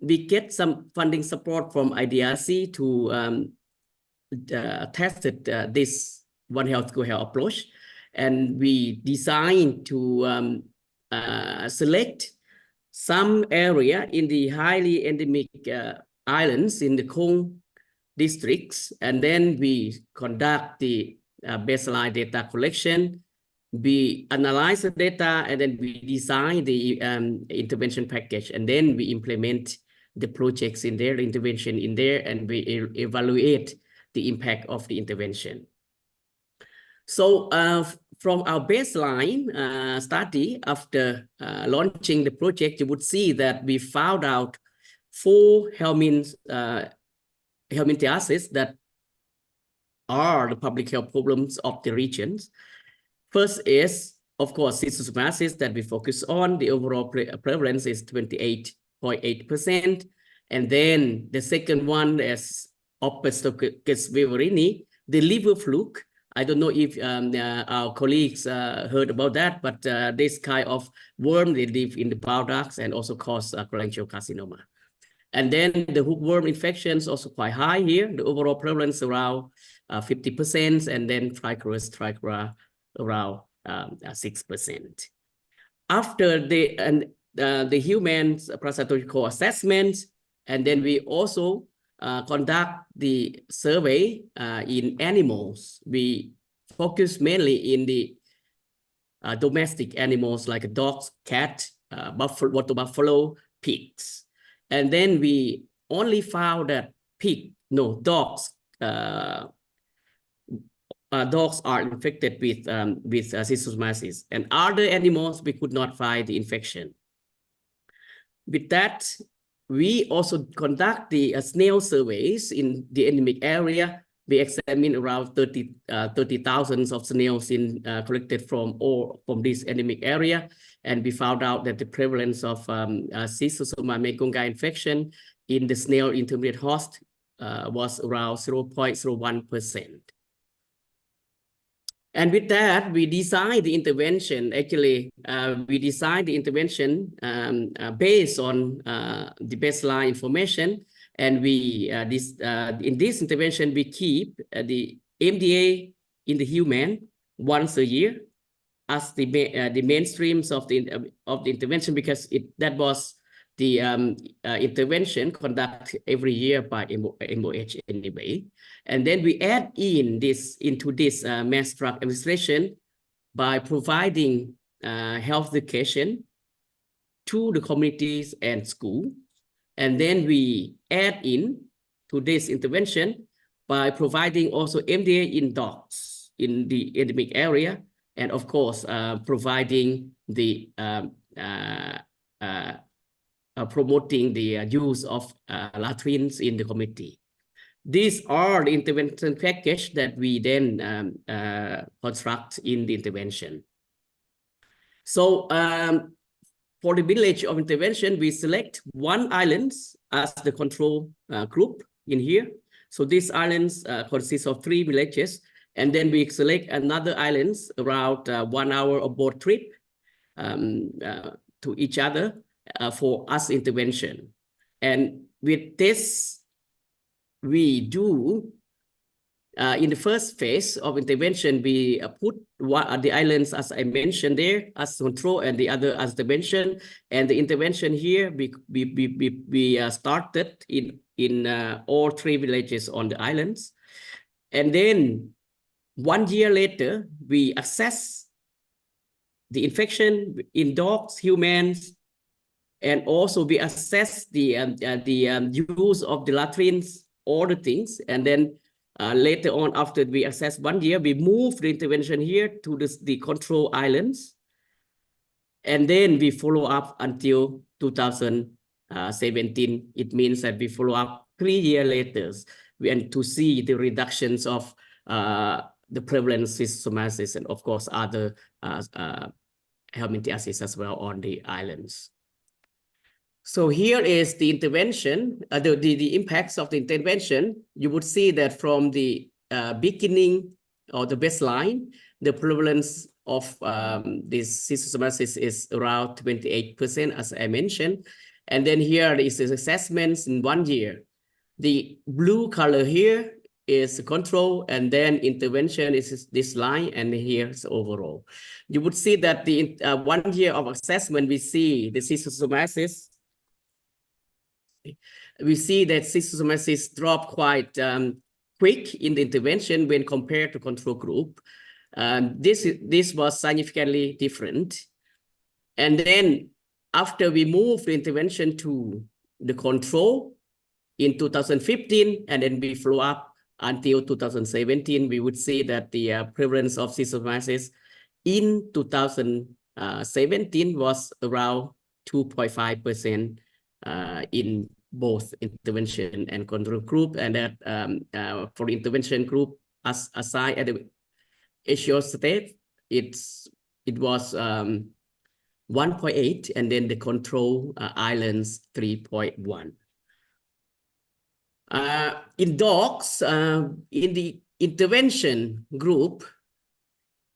we get some funding support from IDRC to tested this One Health Go Health approach, and we designed to select some area in the highly endemic islands in the Kong districts, and then we conduct the baseline data collection. We analyze the data, and then we design the intervention package, and then we implement the projects in there, intervention in there, and we evaluate the impact of the intervention. So from our baseline study, after launching the project, you would see that we found out 4 helminthiasis that are the public health problems of the regions. First is, of course, schistosomiasis that we focus on. The overall prevalence is 28.8%. And then the second one is Opisthococcus vivarini, the liver fluke. I don't know if our colleagues heard about that, but this kind of worm, they live in the bile ducts and also cause cholangiocarcinoma. And then the hookworm infections also quite high here. The overall prevalence around 50%, and then trichura around 6%. After the human parasitological assessment, and then we also conduct the survey in animals. We focus mainly in the domestic animals like dogs, cat, water buffalo, pigs. And then we only found that dogs are infected with schistosomiasis, and other animals we could not find the infection. With that, we also conduct the snail surveys in the endemic area. We examine around 30,000 of snails collected from this endemic area, and we found out that the prevalence of Schistosoma megongai infection in the snail intermediate host was around 0.01%. And with that, we designed the intervention. Actually, we designed the intervention based on the baseline information. And we in this intervention, we keep the MDA in the human once a year as the mainstreams of the intervention, because that was the intervention conducted every year by MOH anyway. And then we add into this mass drug administration by providing health education to the communities and school. And then we add in to this intervention by providing also MDA in dogs in the endemic area, and of course providing the promoting the use of latrines in the community. These are the intervention package that we then construct in the intervention. So for the village of intervention, we select one island as the control group in here. So these islands consist of 3 villages, and then we select another islands around 1 hour of boat trip to each other for us intervention. And with this, we do in the first phase of intervention, we put the islands, as I mentioned there, as control, and the other as intervention. And the intervention here, we started in all 3 villages on the islands. And then 1 year later, we assess the infection in dogs, humans, and also we assess the use of the latrines, all the things. And then later on, after we assess 1 year, we move the intervention here to the control islands. And then we follow up until 2017. It means that we follow up 3 years later and to see the reductions of the prevalence of schistosomiasis and of course other helminthiasis as well on the islands. So here is the intervention, the impacts of the intervention. You would see that from the beginning or the baseline, the prevalence of this schistosomasis is around 28%, as I mentioned. And then here is the assessments in 1 year. The blue color here is control, and then intervention is this line, and here's overall. You would see that the 1 year of assessment, we see the schistosomasis. We see that schistosomasis drop quite quick in the intervention when compared to control group. This was significantly different. And then after we move the intervention to the control in 2015, and then we follow up until 2017, we would see that the prevalence of schistosomasis in 2017 was around 2.5% in both intervention and control group, and that for the intervention group, as assigned at the Asia state, it was 1.8, and then the control islands 3.1. In dogs, in the intervention group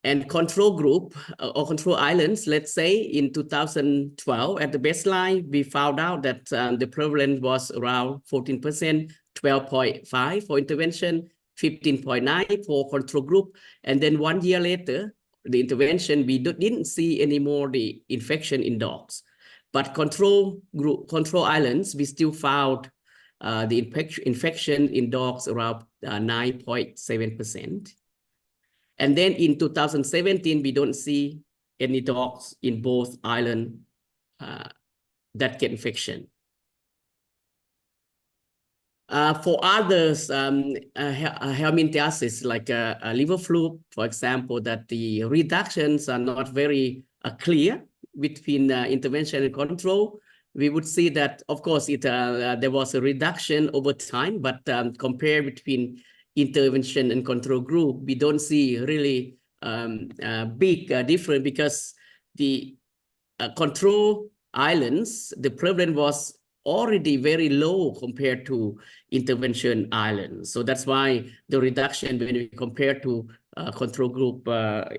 and control group or control islands, let's say in 2012 at the baseline, we found out that the prevalence was around 14%, 12.5 for intervention, 15.9 for control group. And then 1 year later, the intervention, we didn't see any more the infection in dogs. But control group, control islands, we still found the infection in dogs around 9.7%. And then in 2017, we don't see any dogs in both islands that get infection. For others, helminthiasis, like liver fluke, for example, that the reductions are not very clear between intervention and control. We would see that, of course, there was a reduction over time, but compared between intervention and control group, we don't see really big difference, because the control islands, the prevalence was already very low compared to intervention islands. So that's why the reduction, when we compare to control group,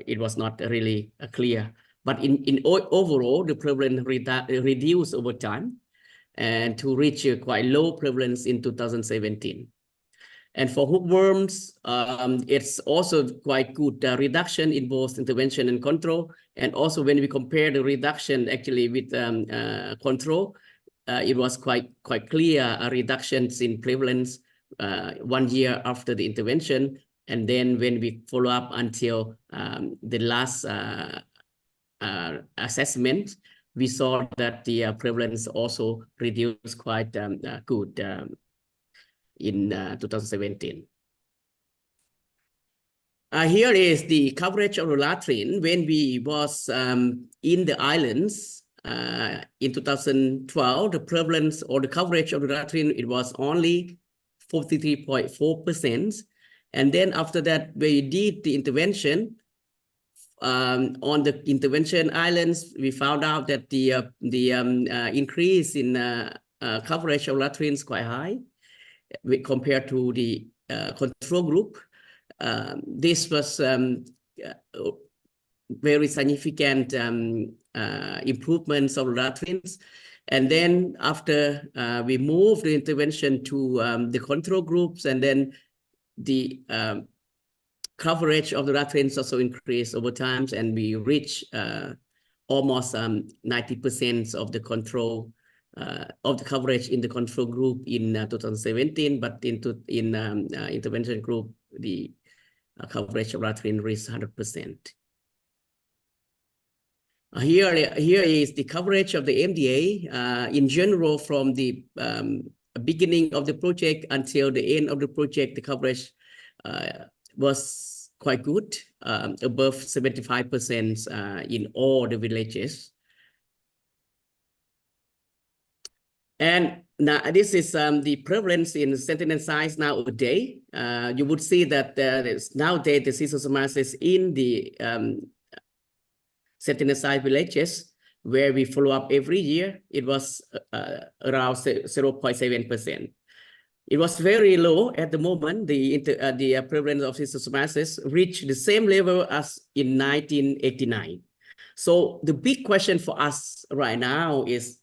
it was not really clear. But in overall, the prevalence reduced over time, and to reach a quite low prevalence in 2017. And for hookworms, it's also quite good reduction in both intervention and control. And also when we compare the reduction actually with control, it was quite clear reductions in prevalence 1 year after the intervention. And then when we follow up until the last assessment, we saw that the prevalence also reduced quite good in 2017. Here is the coverage of the latrine when we was in the islands in 2012. The prevalence or the coverage of the latrine, it was only 43.4%. And then after that, we did the intervention on the intervention islands. We found out that the increase in coverage of latrine is quite high compared to the control group. This was very significant improvements of latrines. And then after we moved the intervention to the control groups, and then the coverage of the latrines also increased over time, and we reached almost 90% of the control of the coverage in the control group in 2017, but in intervention group, the coverage of latrine reached 100%. Here is the coverage of the MDA in general from the beginning of the project until the end of the project. The coverage was quite good, above 75% in all the villages. And now this is the prevalence in sentinel size nowadays. You would see that nowadays the schistosomasis in the sentinel size villages, where we follow up every year, it was around 0.7%. It was very low at the moment. The prevalence of cystic somasis reached the same level as in 1989. So the big question for us right now is,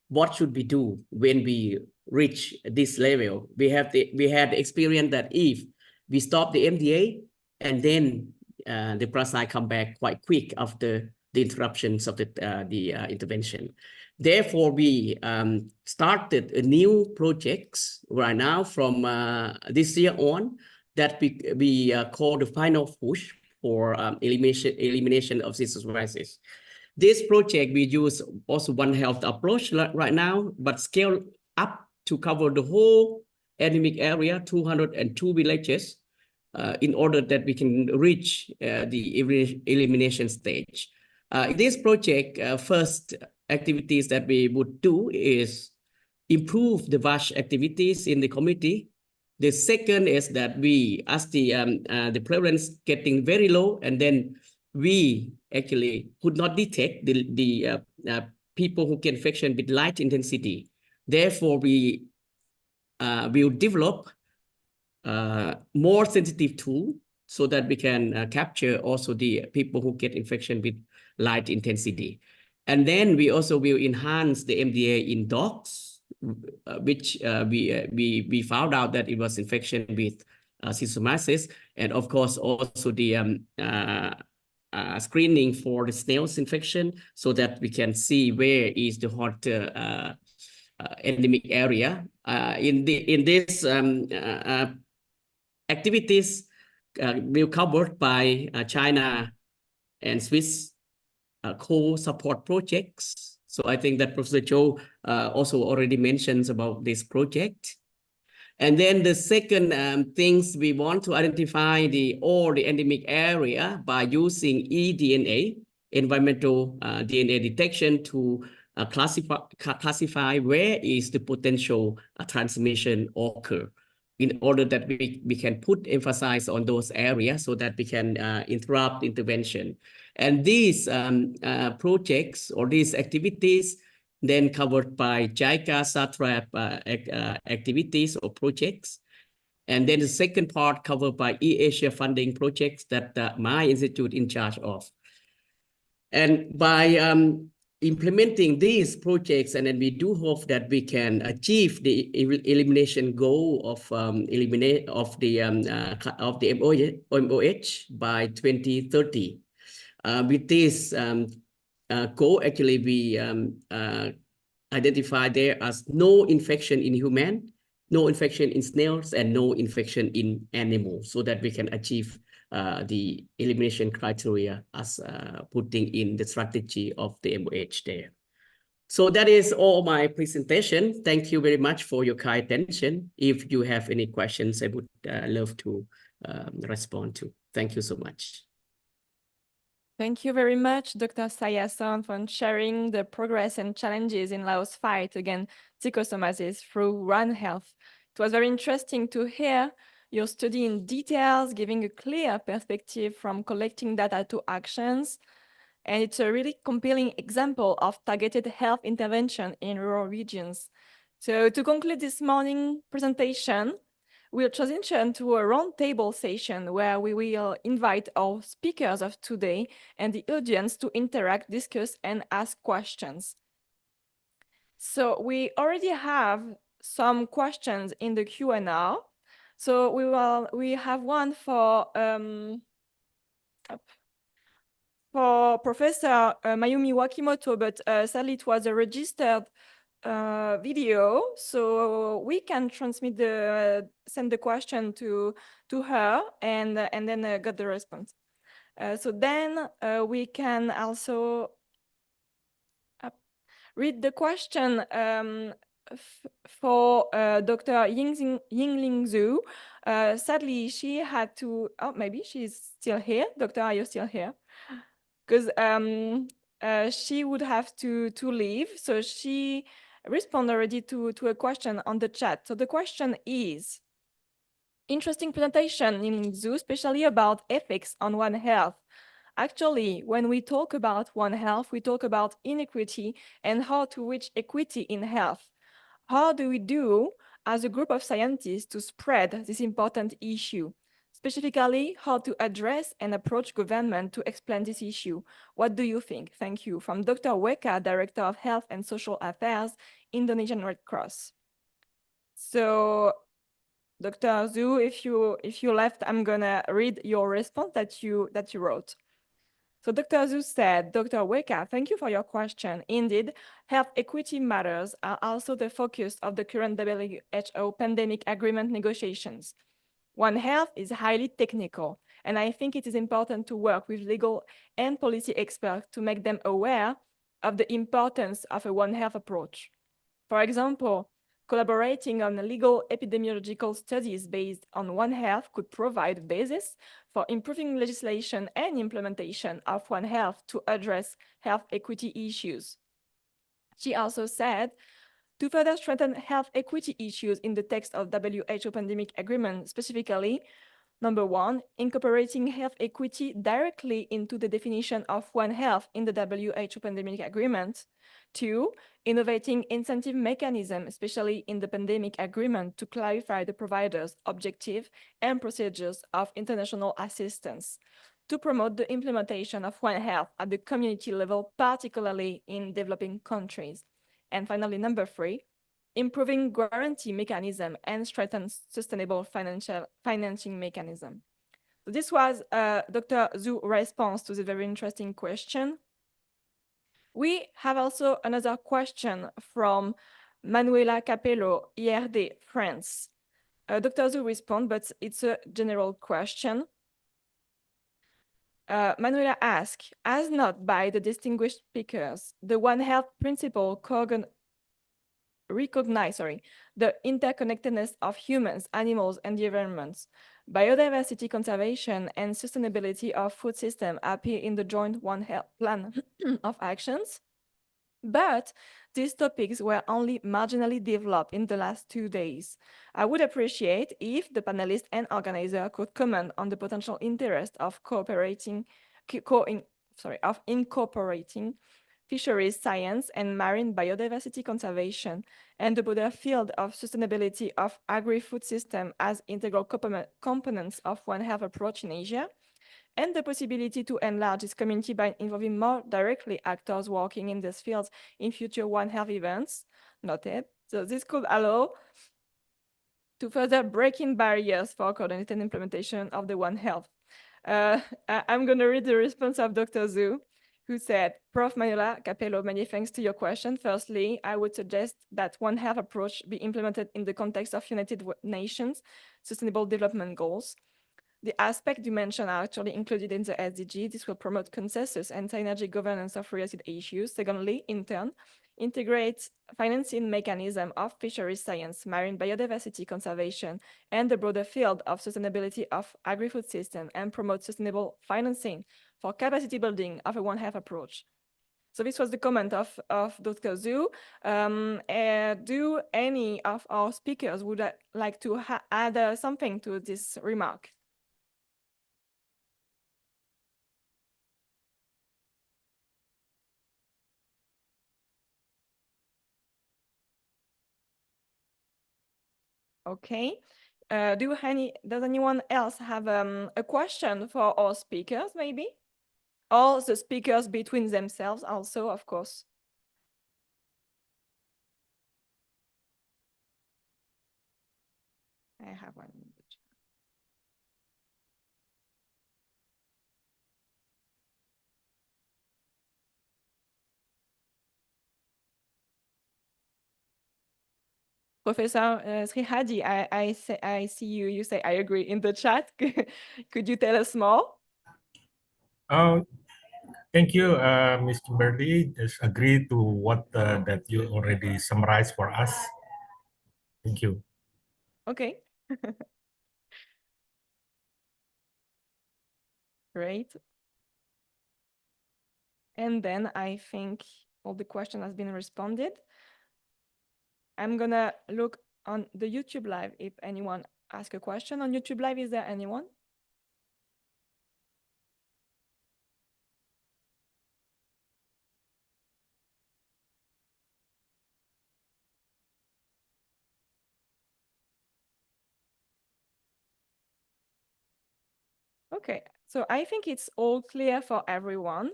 what should we do when we reach this level? We had the experience that if we stop the MDA and then the parasite come back quite quick after the interruptions of the intervention. Therefore, we started a new projects right now from this year on that we call the final push for elimination of cystic somasis. This project, we use also One Health approach right now, but scale up to cover the whole endemic area, 202 villages, in order that we can reach the elimination stage. In this project, first activities that we would do is improve the WASH activities in the community. The second is that we, as the prevalence getting very low, and then we actually could not detect the people who get infection with light intensity. Therefore, we will develop more sensitive tool so that we can capture also the people who get infection with light intensity. And then we also will enhance the MDA in dogs, which we found out that it was infection with cystic somasis, and of course also the screening for the snails infection, so that we can see where is the hot endemic area. In this activities will covered by China and Swiss co-support projects. So I think that Professor Cho also already mentions about this project. And then the second things, we want to identify all the endemic area by using eDNA, environmental DNA detection, to classify where is the potential transmission occur, in order that we can put emphasis on those areas so that we can interrupt intervention. And these projects or these activities then covered by JICA SATRAP activities or projects. And then the second part covered by eAsia funding projects that my institute in charge of. And by implementing these projects, and then we do hope that we can achieve the elimination goal of the MOH by 2030. With this goal, actually, we identify there as no infection in human, no infection in snails, and no infection in animals, so that we can achieve the elimination criteria as putting in the strategy of the MOH there. So that is all my presentation. Thank you very much for your kind attention. If you have any questions, I would love to respond to. Thank you so much. Thank you very much, Dr. Sayason, for sharing the progress and challenges in Laos' fight against trichosomasis through One Health. It was very interesting to hear your study in details, giving a clear perspective from collecting data to actions. And it's a really compelling example of targeted health intervention in rural regions. So to conclude this morning presentation, we'll transition to a roundtable session where we will invite our speakers of today and the audience to interact, discuss, and ask questions. So we already have some questions in the Q&A. So we have one for Professor Mayumi Wakimoto, but sadly it was a registered video, so we can transmit send the question to her and then get the response. So then we can also read the question for Dr. Yingling Zhu. Sadly, she had to. Oh, maybe she's still here. Doctor, are you still here? Because she would have to leave, so she responded already to a question on the chat. So the question is, interesting presentation in Zhu, especially about ethics on One Health. Actually, when we talk about One Health, we talk about inequity and how to reach equity in health. How do we do as a group of scientists to spread this important issue, specifically how to address and approach government to explain this issue. What do you think? Thank you. From Dr. Weka, Director of Health and Social Affairs, Indonesian Red Cross. So, Dr. Zhu, if you left, I'm gonna read your response that you wrote. So Dr. Zhu said, Dr. Weka, thank you for your question. Indeed, health equity matters are also the focus of the current WHO pandemic agreement negotiations. One Health is highly technical, and I think it is important to work with legal and policy experts to make them aware of the importance of a One Health approach. For example, collaborating on legal epidemiological studies based on One Health could provide a basis for improving legislation and implementation of One Health to address health equity issues. She also said, to further strengthen health equity issues in the text of WHO pandemic agreement, specifically, number one, incorporating health equity directly into the definition of One Health in the WHO pandemic agreement. Two, innovating incentive mechanism, especially in the pandemic agreement, to clarify the providers' objective and procedures of international assistance, to promote the implementation of One Health at the community level, particularly in developing countries. And finally, number three, improving guarantee mechanism and strengthen sustainable financing mechanism. So this was Dr. Zhu's response to the very interesting question. We have also another question from Manuela Capello, IRD, France. Dr. Zhu respond, but it's a general question. Manuela asks, as not by the distinguished speakers, the One Health principle recognize the interconnectedness of humans, animals, and the environment. Biodiversity conservation and sustainability of food system appear in the joint One Health plan of actions. But these topics were only marginally developed in the last 2 days. I would appreciate if the panelists and organizer could comment on the potential interest of incorporating fisheries science and marine biodiversity conservation and the broader field of sustainability of agri-food system as integral components of One Health approach in Asia, and the possibility to enlarge this community by involving more directly actors working in these fields in future One Health events. Noted. So this could allow to further break in barriers for coordinated implementation of the One Health. I'm going to read the response of Dr. Zhu, who said, Prof. Manuela Capello, many thanks to your question. Firstly, I would suggest that One Health approach be implemented in the context of United Nations Sustainable Development Goals. The aspects you mentioned are actually included in the SDG. This will promote consensus and synergy governance of related issues. Secondly, in turn, integrate financing mechanism of fisheries science, marine biodiversity conservation, and the broader field of sustainability of agri-food system, and promote sustainable financing for capacity building of a One Health approach. So this was the comment of Dr. Zhu. Do any of our speakers would like to add something to this remark? Okay. Does anyone else have a question for our speakers, maybe? Or the speakers between themselves also, of course. I have one. Professor Srihadi, I see you say I agree in the chat. Could you tell us more? Thank you, Ms. Kimberly. Just agree to what that you already summarized for us. Thank you. Okay. Great. And then I think all the question has been responded. I'm gonna look on the YouTube live if anyone asks a question. On YouTube live, is there anyone? Okay, so I think it's all clear for everyone.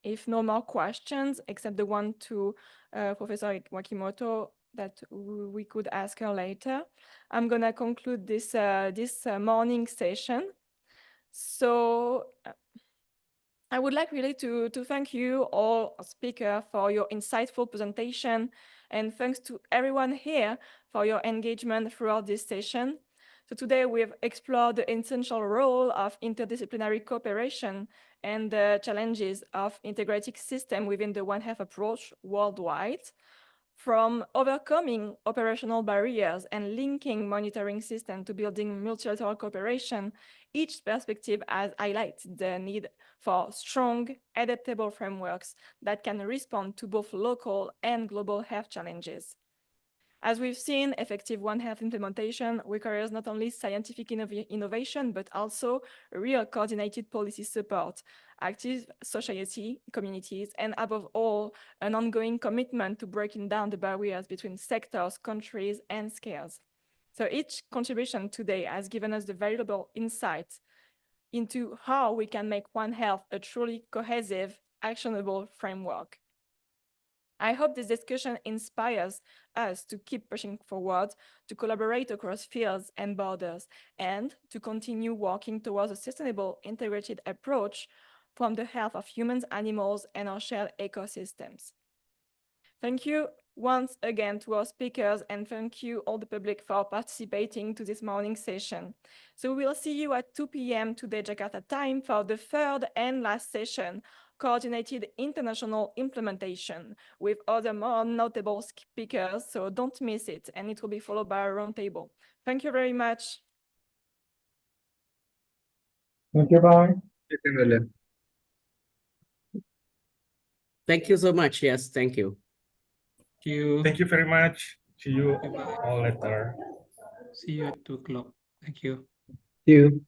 If no more questions, except the one to Professor Wakimoto that we could ask her later, I'm gonna conclude this morning session. So I would like really to thank you all speakers for your insightful presentation, and thanks to everyone here for your engagement throughout this session. So today we've explored the essential role of interdisciplinary cooperation and the challenges of integrated system within the One Health approach worldwide. From overcoming operational barriers and linking monitoring systems to building multilateral cooperation, each perspective has highlighted the need for strong, adaptable frameworks that can respond to both local and global health challenges. As we've seen, effective One Health implementation requires not only scientific innovation, but also real coordinated policy support, active society, communities, and above all, an ongoing commitment to breaking down the barriers between sectors, countries, and scales. So each contribution today has given us the valuable insights into how we can make One Health a truly cohesive, actionable framework. I hope this discussion inspires us to keep pushing forward, to collaborate across fields and borders, and to continue working towards a sustainable, integrated approach from the health of humans, animals, and our shared ecosystems. Thank you once again to our speakers, and thank you all the public for participating to this morning session. So we'll see you at 2 p.m. today Jakarta time for the third and last session, Coordinated International Implementation, with other more notable speakers, so don't miss it, and it will be followed by a roundtable. Thank you very much. Thank you, bye. Thank you so much. Yes, thank you. Thank you very much. See you all later. See you at 2 o'clock. Thank you. See you.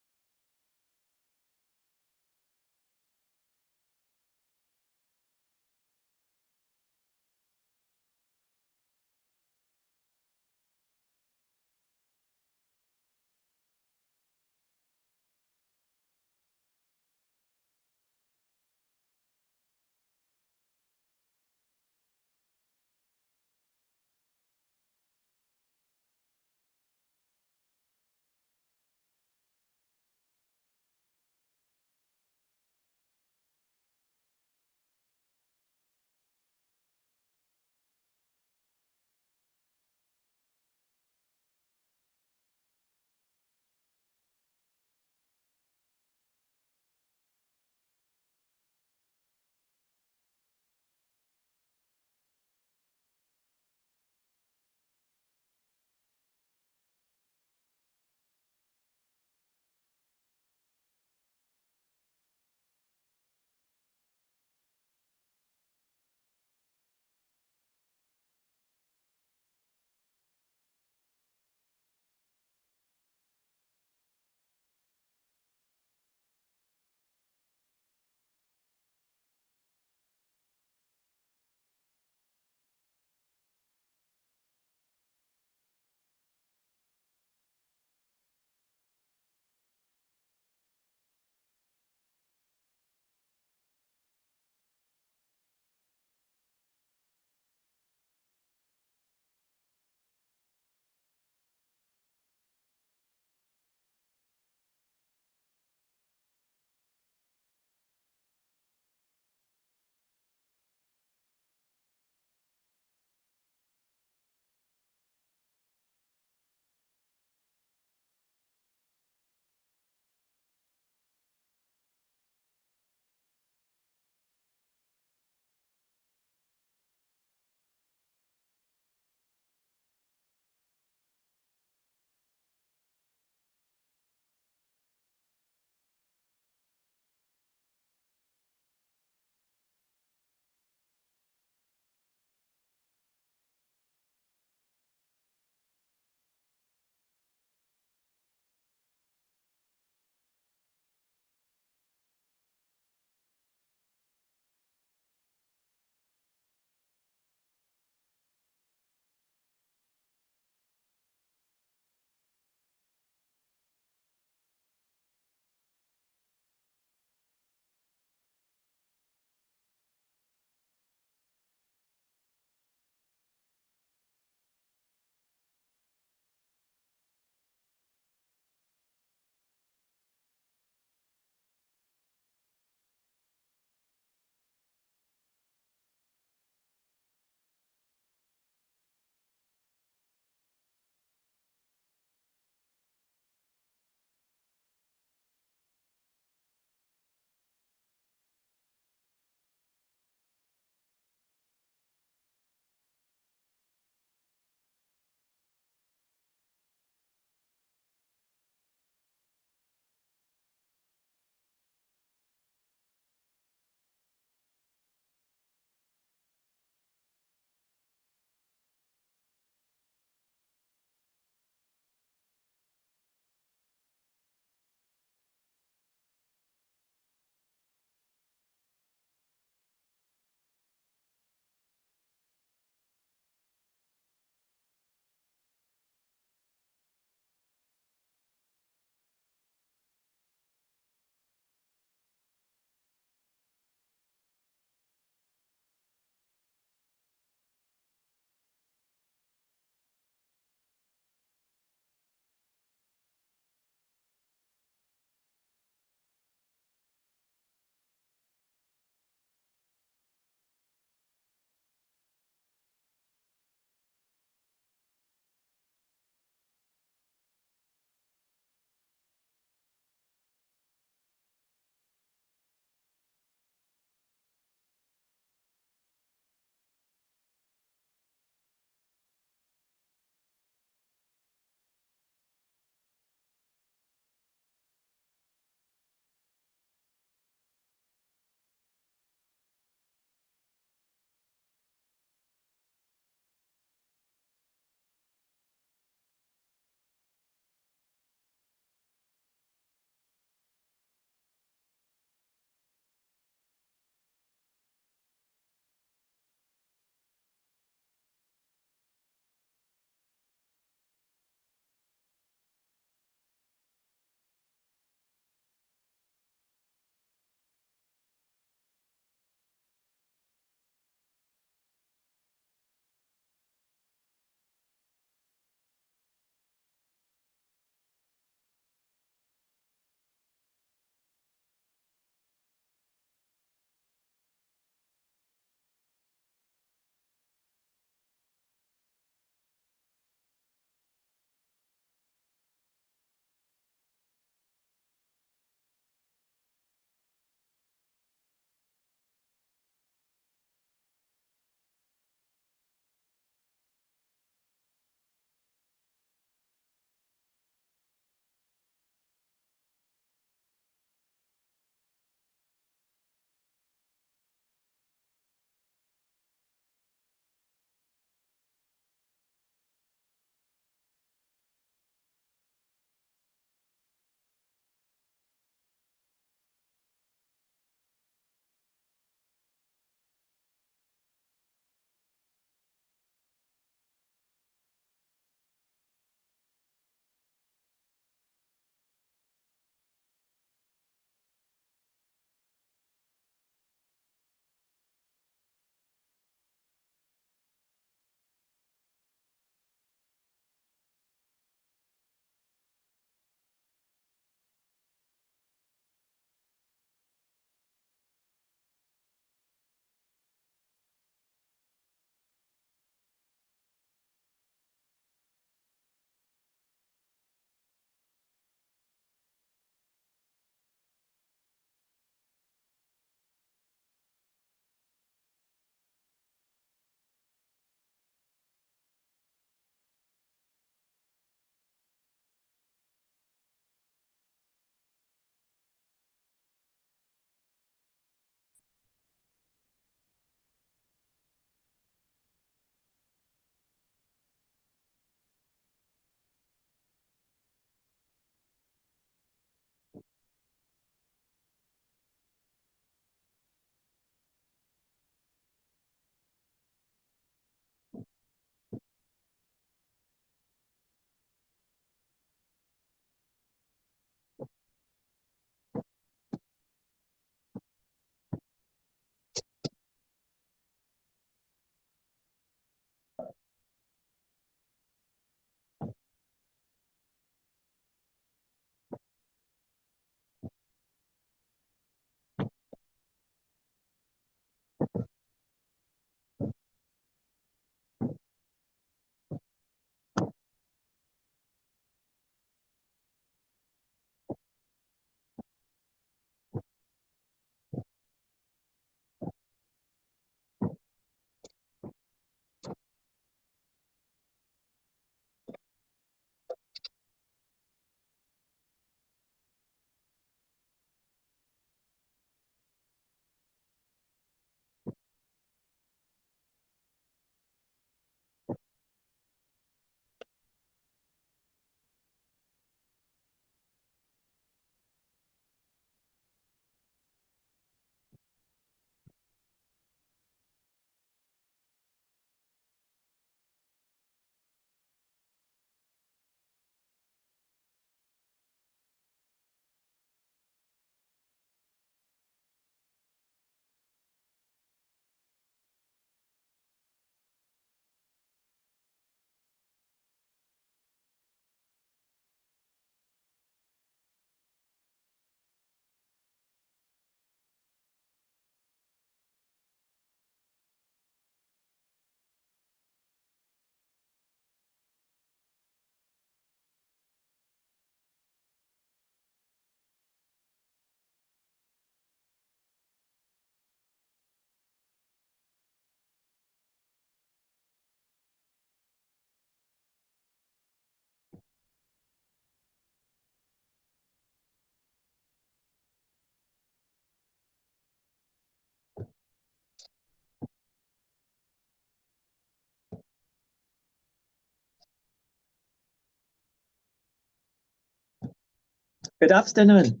Good afternoon.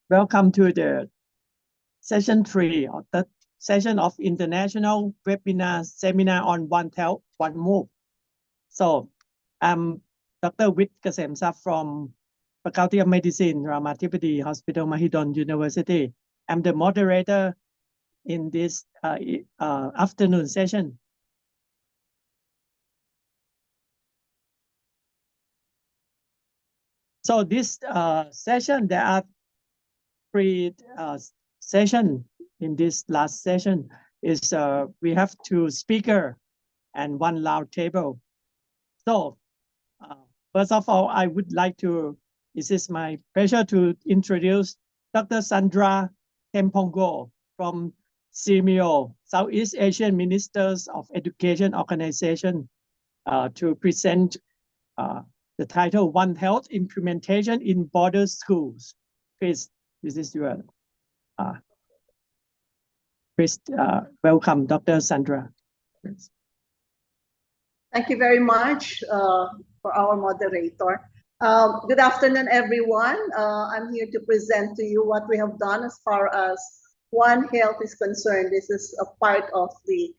Welcome to the session 3 of the session of International Webinar Seminar on One Health, One Move. So I'm Dr. Wit Kasemsap from Faculty of Medicine, Ramathipati Hospital, Mahidol University. I'm the moderator in this afternoon session. So this session, there are 3 sessions in this last session. Is we have 2 speakers and 1 round table. So first of all, I would like to, this is my pleasure to introduce Dr. Sandra Tempongo from CMEO, Southeast Asian Ministers of Education Organization, to present the title One Health Implementation in Border Schools. Please, this is your, please welcome Dr. Sandra. Please. Thank you very much for our moderator. Good afternoon, everyone. I'm here to present to you what we have done as far as One Health is concerned. This is a part of the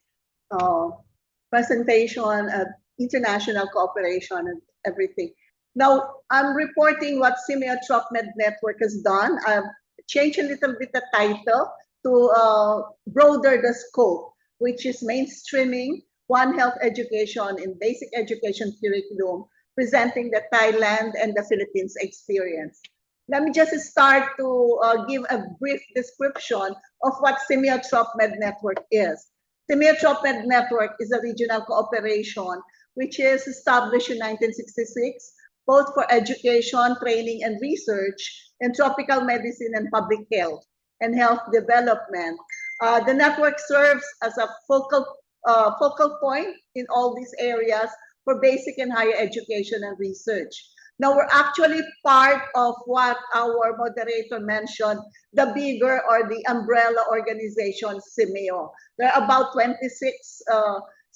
presentation of international cooperation and everything. Now, I'm reporting what CMEO TropMed Network has done. I've changed a little bit the title to broader the scope, which is mainstreaming One Health education in basic education curriculum, presenting the Thailand and the Philippines experience. Let me just start to give a brief description of what CMEO TropMed Network is. CMEO TropMed Network is a regional cooperation which is established in 1966, both for education, training, and research in tropical medicine and public health and health development. The network serves as a focal point in all these areas for basic and higher education and research. Now, we're actually part of what our moderator mentioned, the bigger or the umbrella organization, CMEO. There are about 26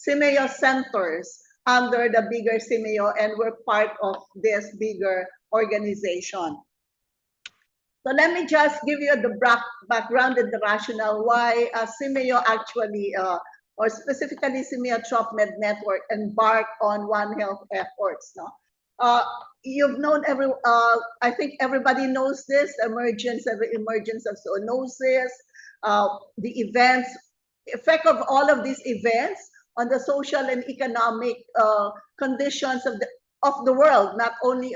CMEO centers under the bigger CMEO, and we're part of this bigger organization. So let me just give you the background and the rationale why CMEO actually, or specifically CMEO TropMed Network, embarked on One Health efforts. No? You've known I think everybody knows this, the emergence of zoonosis, the events, effect of all of these events on the social and economic conditions of the world, not only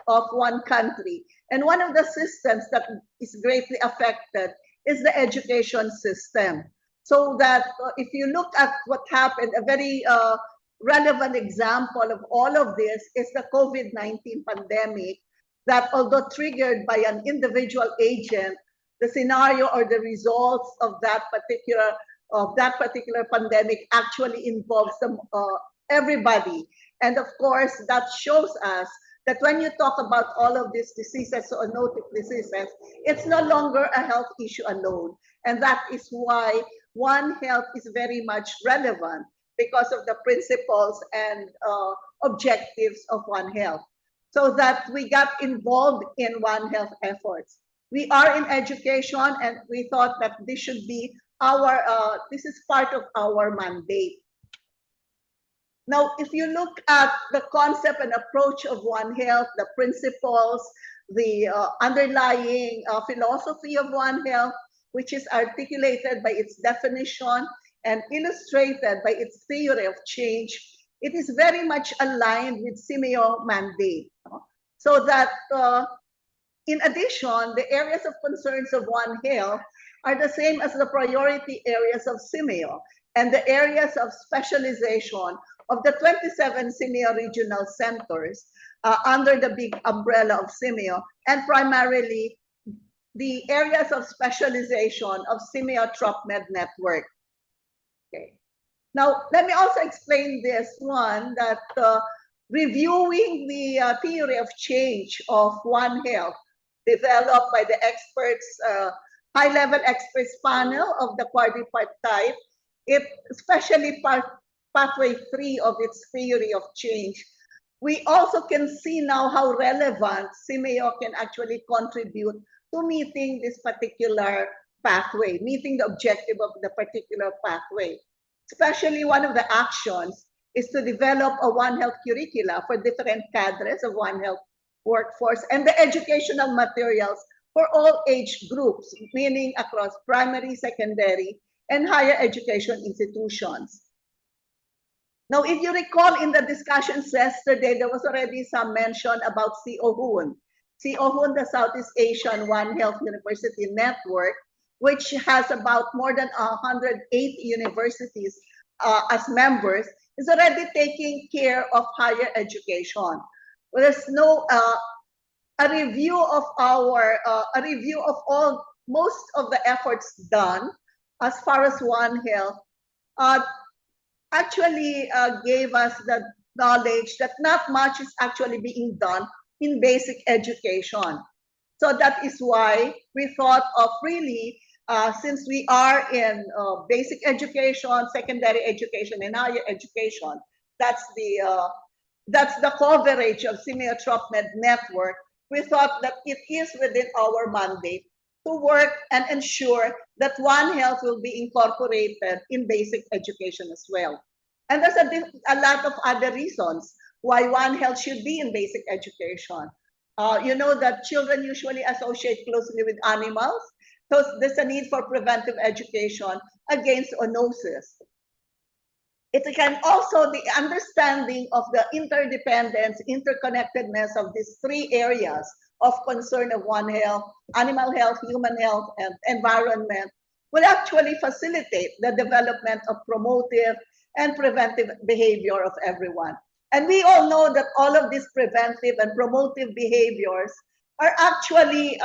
of one country. And one of the systems that is greatly affected is the education system. So that if you look at what happened, a very relevant example of all of this is the COVID-19 pandemic, that although triggered by an individual agent, the scenario or the results of that particular pandemic actually involves everybody. And of course, that shows us that when you talk about all of these diseases, zoonotic diseases, it's no longer a health issue alone. And that is why One Health is very much relevant, because of the principles and objectives of One Health. So that we got involved in One Health efforts. We are in education, and we thought that this should be this is part of our mandate. Now, if you look at the concept and approach of One Health, the principles, the underlying philosophy of One Health, which is articulated by its definition and illustrated by its theory of change, it is very much aligned with CMEO mandate. So that in addition, the areas of concerns of One Health are the same as the priority areas of CMEO and the areas of specialization of the 27 CMEO regional centers under the big umbrella of CMEO, and primarily the areas of specialization of CMEO TropMed Network. Okay. Now, let me also explain this one, that reviewing the theory of change of One Health developed by the experts, high-level experts panel of the quadripartite, it especially pathway 3 of its theory of change we also can see now how relevant CIMEO can actually contribute to meeting this particular pathway, meeting the objective of the particular pathway. Especially one of the actions is to develop a One Health curricula for different cadres of One Health workforce and the educational materials for all age groups, meaning across primary, secondary, and higher education institutions. Now, if you recall in the discussions yesterday, there was already some mention about COHUN. COHUN, the Southeast Asian One Health University Network, which has about more than 108 universities as members, is already taking care of higher education. Well, there's no a review of all most of the efforts done as far as One Health actually gave us the knowledge that not much is actually being done in basic education. So that is why we thought of really, since we are in basic education, secondary education, and higher education, that's the coverage of CIMEO TropMed network. We thought that it is within our mandate to work and ensure that One Health will be incorporated in basic education as well. And there's a lot of other reasons why One Health should be in basic education. You know that children usually associate closely with animals, so there's a need for preventive education against zoonosis. It can also the understanding of the interdependence, interconnectedness of these three areas of concern of One Health, animal health, human health, and environment will actually facilitate the development of promotive and preventive behavior of everyone. And we all know that all of these preventive and promotive behaviors are actually,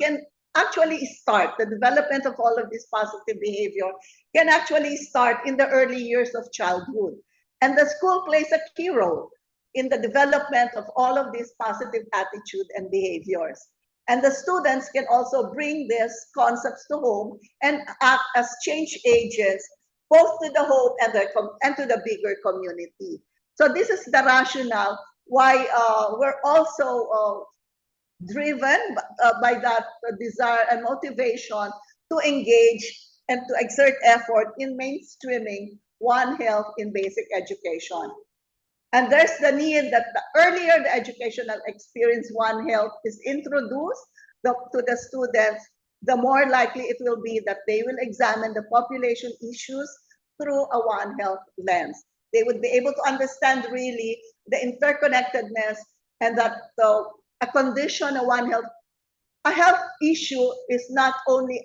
can actually start, the development of all of this positive behavior can actually start in the early years of childhood. And the school plays a key role in the development of all of these positive attitude and behaviors. And the students can also bring these concepts to home and act as change agents, both to the home and to the bigger community. So this is the rationale why we're also driven by that desire and motivation to engage and to exert effort in mainstreaming One Health in basic education. And there's the need that the earlier the educational experience One Health is introduced to the students, the more likely it will be that they will examine the population issues through a One Health lens. They would be able to understand really the interconnectedness and that a condition, a health issue is not only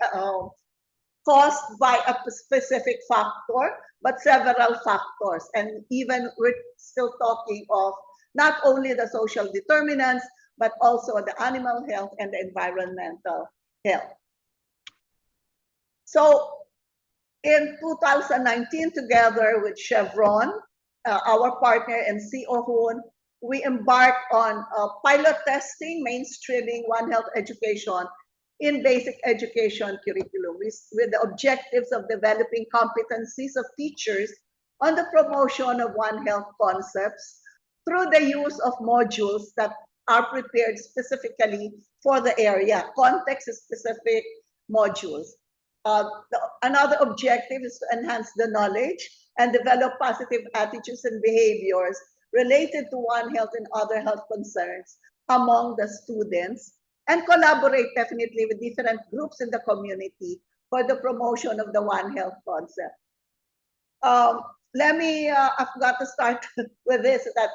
caused by a specific factor, but several factors. And even we're still talking of not only the social determinants, but also the animal health and the environmental health. So in 2019, together with Chevron, our partner and COHUN, we embarked on pilot testing, mainstreaming One Health education in basic education curriculum with the objectives of developing competencies of teachers on the promotion of One Health concepts through the use of modules that are prepared specifically for the area, context-specific modules. Another objective is to enhance the knowledge and develop positive attitudes and behaviors related to One Health and other health concerns among the students, and collaborate definitely with different groups in the community for the promotion of the One Health concept. I've got to start with this, that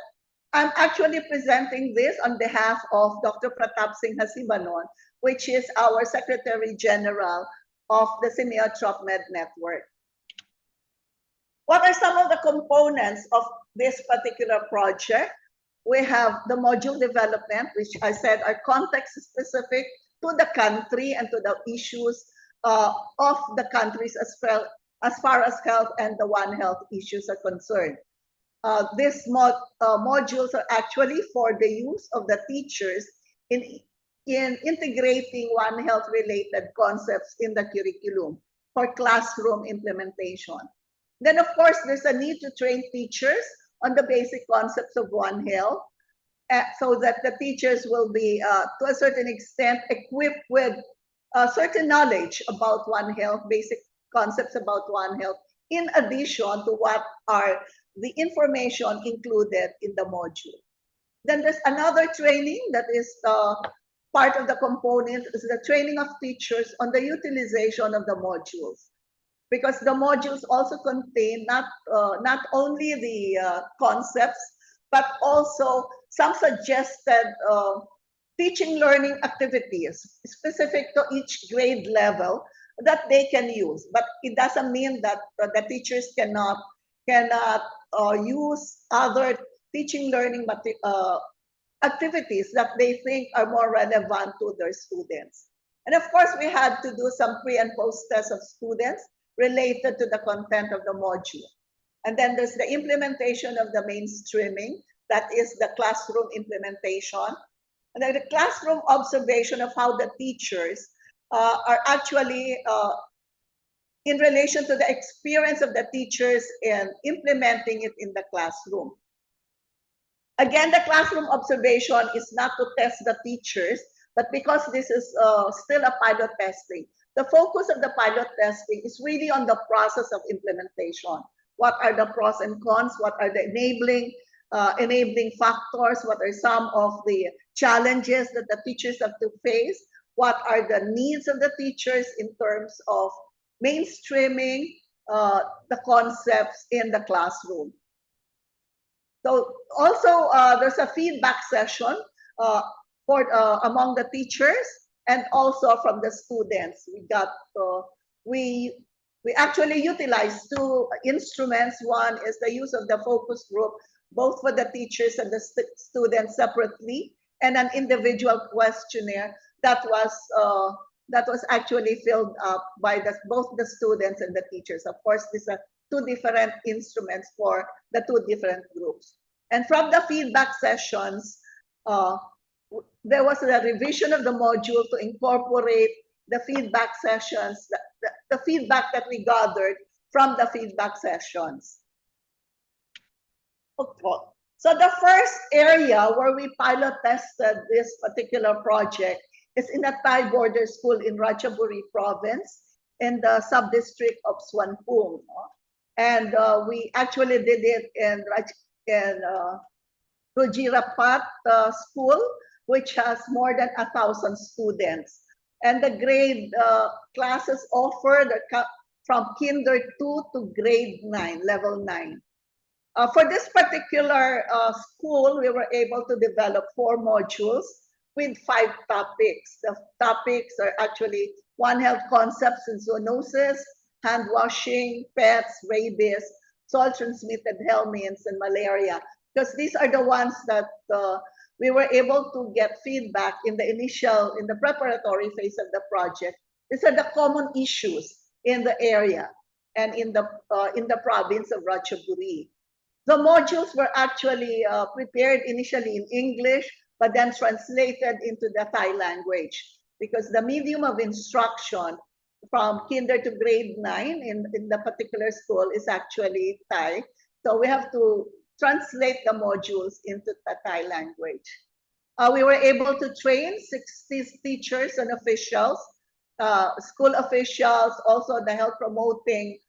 I'm actually presenting this on behalf of Dr. Pratap Singh Hasibanon, which is our Secretary General of the CIMEO TropMed Network. What are some of the components of this particular project? We have the module development, which I said are context specific to the country and to the issues of the countries as far as health and the One Health issues are concerned. These modules are actually for the use of the teachers in integrating One Health related concepts in the curriculum for classroom implementation. Then, of course, there's a need to train teachers on the basic concepts of One Health, so that the teachers will be, to a certain extent, equipped with certain knowledge about One Health, basic concepts about One Health, in addition to what are the information included in the module. Then there's another training that is part of the component, is the training of teachers on the utilization of the modules. Because the modules also contain not only the concepts, but also some suggested teaching learning activities specific to each grade level that they can use. But it doesn't mean that the teachers cannot use other teaching learning activities that they think are more relevant to their students. And of course, we had to do some pre and post tests of students related to the content of the module. And then there's the implementation of the mainstreaming, that is the classroom implementation. And then the classroom observation of how the teachers are actually in relation to the experience of the teachers in implementing it in the classroom. Again, the classroom observation is not to test the teachers, but because this is still a pilot testing, the focus of the pilot testing is really on the process of implementation. What are the pros and cons? What are the enabling factors? What are some of the challenges that the teachers have to face? What are the needs of the teachers in terms of mainstreaming the concepts in the classroom? So also there's a feedback session among the teachers and also from the students. We actually utilized two instruments. One is the use of the focus group, both for the teachers and the students separately, and an individual questionnaire that was actually filled up by both the students and the teachers. Of course, these are two different instruments for the two different groups. And from the feedback sessions, there was a revision of the module to incorporate the feedback sessions, the feedback that we gathered from the feedback sessions. Okay. So the first area where we pilot tested this particular project is in a Thai border school in Ratchaburi province in the sub-district of Swanpung. And we actually did it in Rujirapat school, which has more than 1,000 students. And the grade classes offered from kinder 2 to grade 9, level 9. For this particular school, we were able to develop 4 modules with 5 topics. The topics are actually One Health concepts in zoonosis, hand washing, pets, rabies, soil-transmitted helminths, and malaria. Because these are the ones that we were able to get feedback in the preparatory phase of the project. These are the common issues in the area and in the province of Ratchaburi. The modules were actually prepared initially in English, but then translated into the Thai language, because the medium of instruction from kinder to grade 9 in the particular school is actually Thai. So we have to translate the modules into the Thai language. We were able to train 60 teachers and officials, school officials, also the health promoting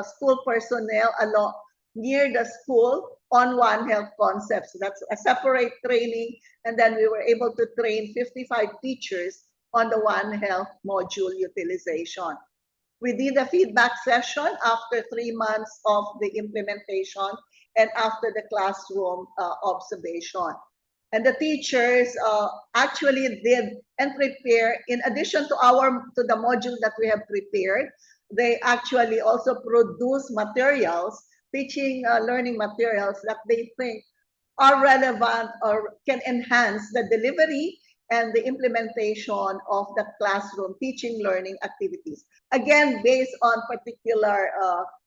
school personnel along near the school on One Health concepts. That's a separate training. And then we were able to train 55 teachers on the One Health module utilization. We did a feedback session after 3 months of the implementation and after the classroom observation. And the teachers actually did and prepare, in addition to the module that we have prepared, they actually also produce materials, teaching learning materials that they think are relevant or can enhance the delivery and the implementation of the classroom teaching learning activities. Again, based on particular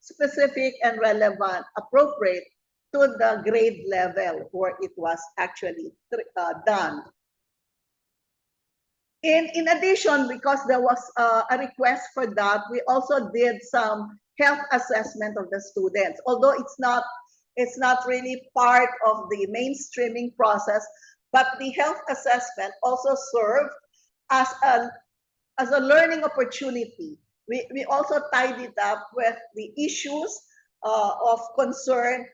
specific and relevant, appropriate to the grade level where it was actually done. In addition, because there was a request for that, we also did some health assessment of the students. Although it's not It's not really part of the mainstreaming process, but the health assessment also served as a learning opportunity. We also tied it up with the issues of concern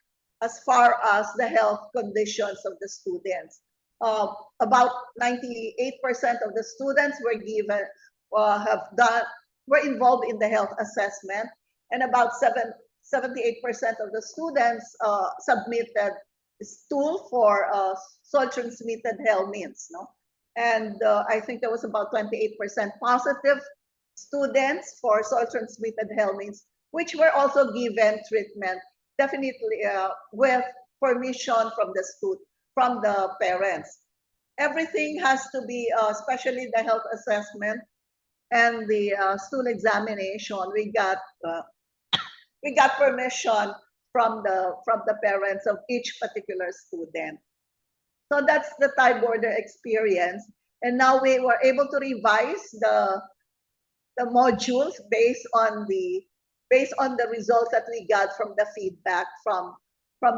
as far as the health conditions of the students. About 98% of the students were given, were involved in the health assessment, and about 78% of the students submitted stool for soil-transmitted helminths, no? And I think there was about 28% positive students for soil-transmitted helminths, which were also given treatment, definitely with permission from the parents. Everything has to be, especially the health assessment and the stool examination. We got permission from the parents of each particular student. So that's the Thai border experience. And now we were able to revise the modules based on the results that we got from the feedback from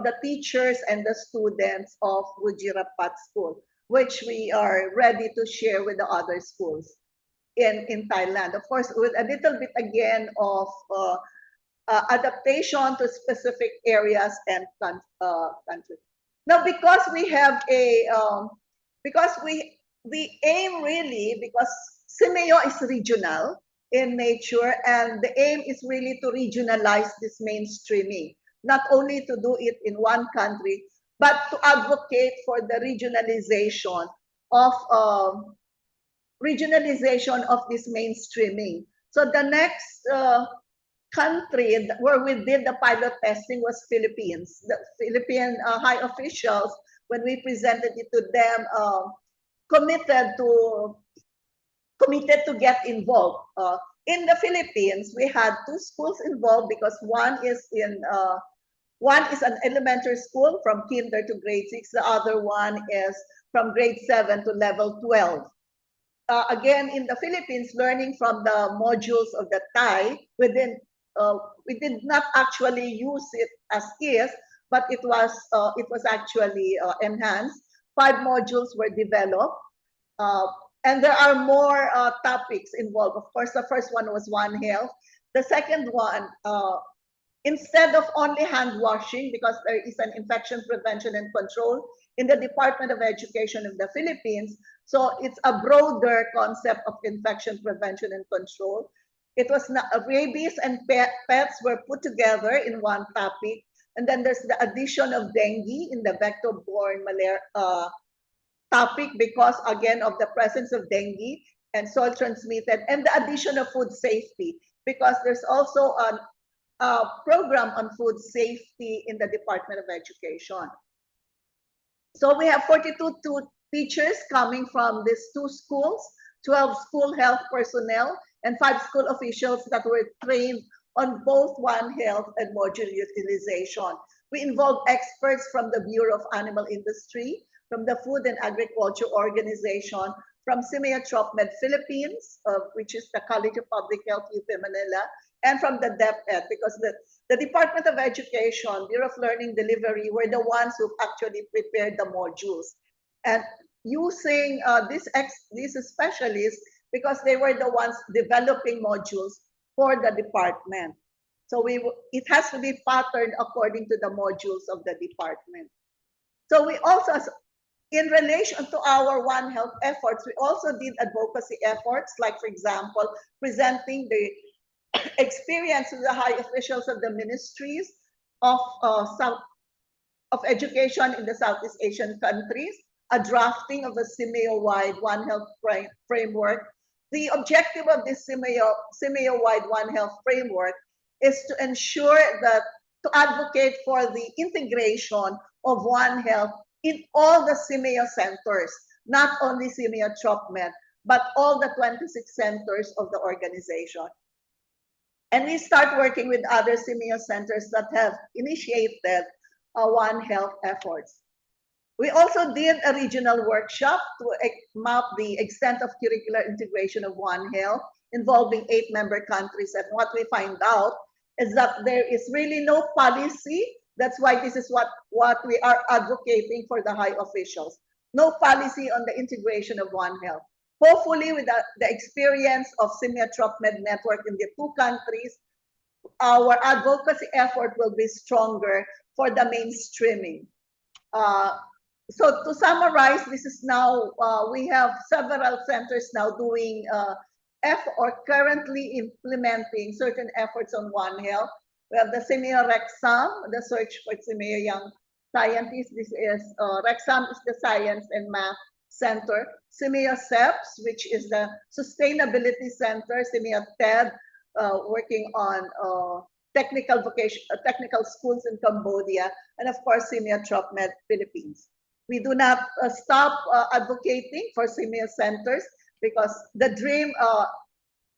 the teachers and the students of Wujirapat School, which we are ready to share with the other schools in Thailand. Of course, with a little bit again of adaptation to specific areas and countries. Now, because we have because we aim really, because CIMEO is regional in nature, and the aim is really to regionalize this mainstreaming, not only to do it in one country, but to advocate for the regionalization of this mainstreaming. So the next country where we did the pilot testing was Philippines. The Philippine high officials, when we presented it to them, committed to get involved. In the Philippines, we had 2 schools involved because one is an elementary school from kinder to grade 6. The other one is from grade 7 to level 12. Again, in the Philippines, learning from the modules of the Thai, we did not actually use it as is, but it was actually enhanced. 5 modules were developed, and there are more topics involved. Of course, the first one was One Health. The second one, instead of only hand washing, because there is an infection prevention and control in the Department of Education of the Philippines, so it's a broader concept of infection prevention and control. It was not, rabies and pets were put together in one topic, and then there's the addition of dengue in the vector-borne malaria topic because again of the presence of dengue and soil transmitted, and the addition of food safety because there's also a program on food safety in the Department of Education. So we have 42 teachers coming from these 2 schools, 12 school health personnel, and 5 school officials that were trained on both One Health and module utilization. We involved experts from the Bureau of Animal Industry, from the Food and Agriculture Organization, from CIMEO TropMed Philippines, which is the College of Public Health, UP Manila, and from the DepEd, because the Department of Education, Bureau of Learning Delivery were the ones who actually prepared the modules. And using these specialists, because they were the ones developing modules for the department. So it has to be patterned according to the modules of the department. So we also, in relation to our One Health efforts, we also did advocacy efforts, like for example, presenting the experience to the high officials of the ministries of education in the Southeast Asian countries, a drafting of a CIMEO-wide One Health framework. The objective of this CIMEO-wide One Health framework is to ensure that, to advocate for the integration of One Health in all the CIMEO centers, not only CIMEO TropMed, but all the 26 centers of the organization. And we start working with other CIMEO centers that have initiated One Health efforts. We also did a regional workshop to map the extent of curricular integration of One Health involving 8 member countries. And what we find out is that there is really no policy That's why this is what we are advocating for the high officials. No policy on the integration of One Health. Hopefully, with the experience of SimiaTropMed network in the two countries, our advocacy effort will be stronger for the mainstreaming. So to summarize, this is now, we have several centers now doing or currently implementing certain efforts on One Health. We have the Rexam, the Search for Simeo Young Scientists. This is, Rexam is the Science and Math Center. SEPS, which is the Sustainability Center. TED, working on technical schools in Cambodia, and of course, SimiaTropMed Philippines. We do not stop advocating for Simia centers because the dream,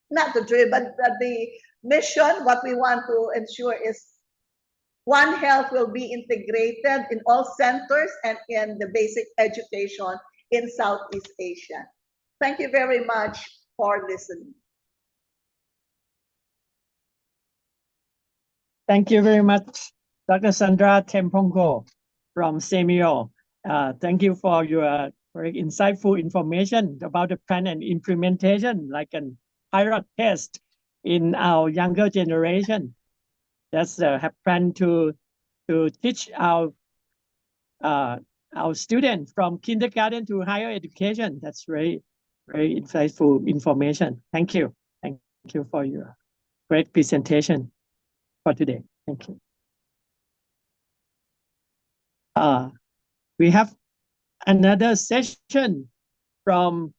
not the dream, but the mission, what we want to ensure is One Health will be integrated in all centers and in the basic education in Southeast Asia. Thank you very much for listening. Thank you very much, Dr. Sandra Tempongo from Semio. Thank you for your very insightful information about the plan and implementation, like a pilot test in our younger generation. That's have planned to teach our students from kindergarten to higher education. That's very insightful information. Thank you. Thank you for your great presentation for today. Thank you. We have another session from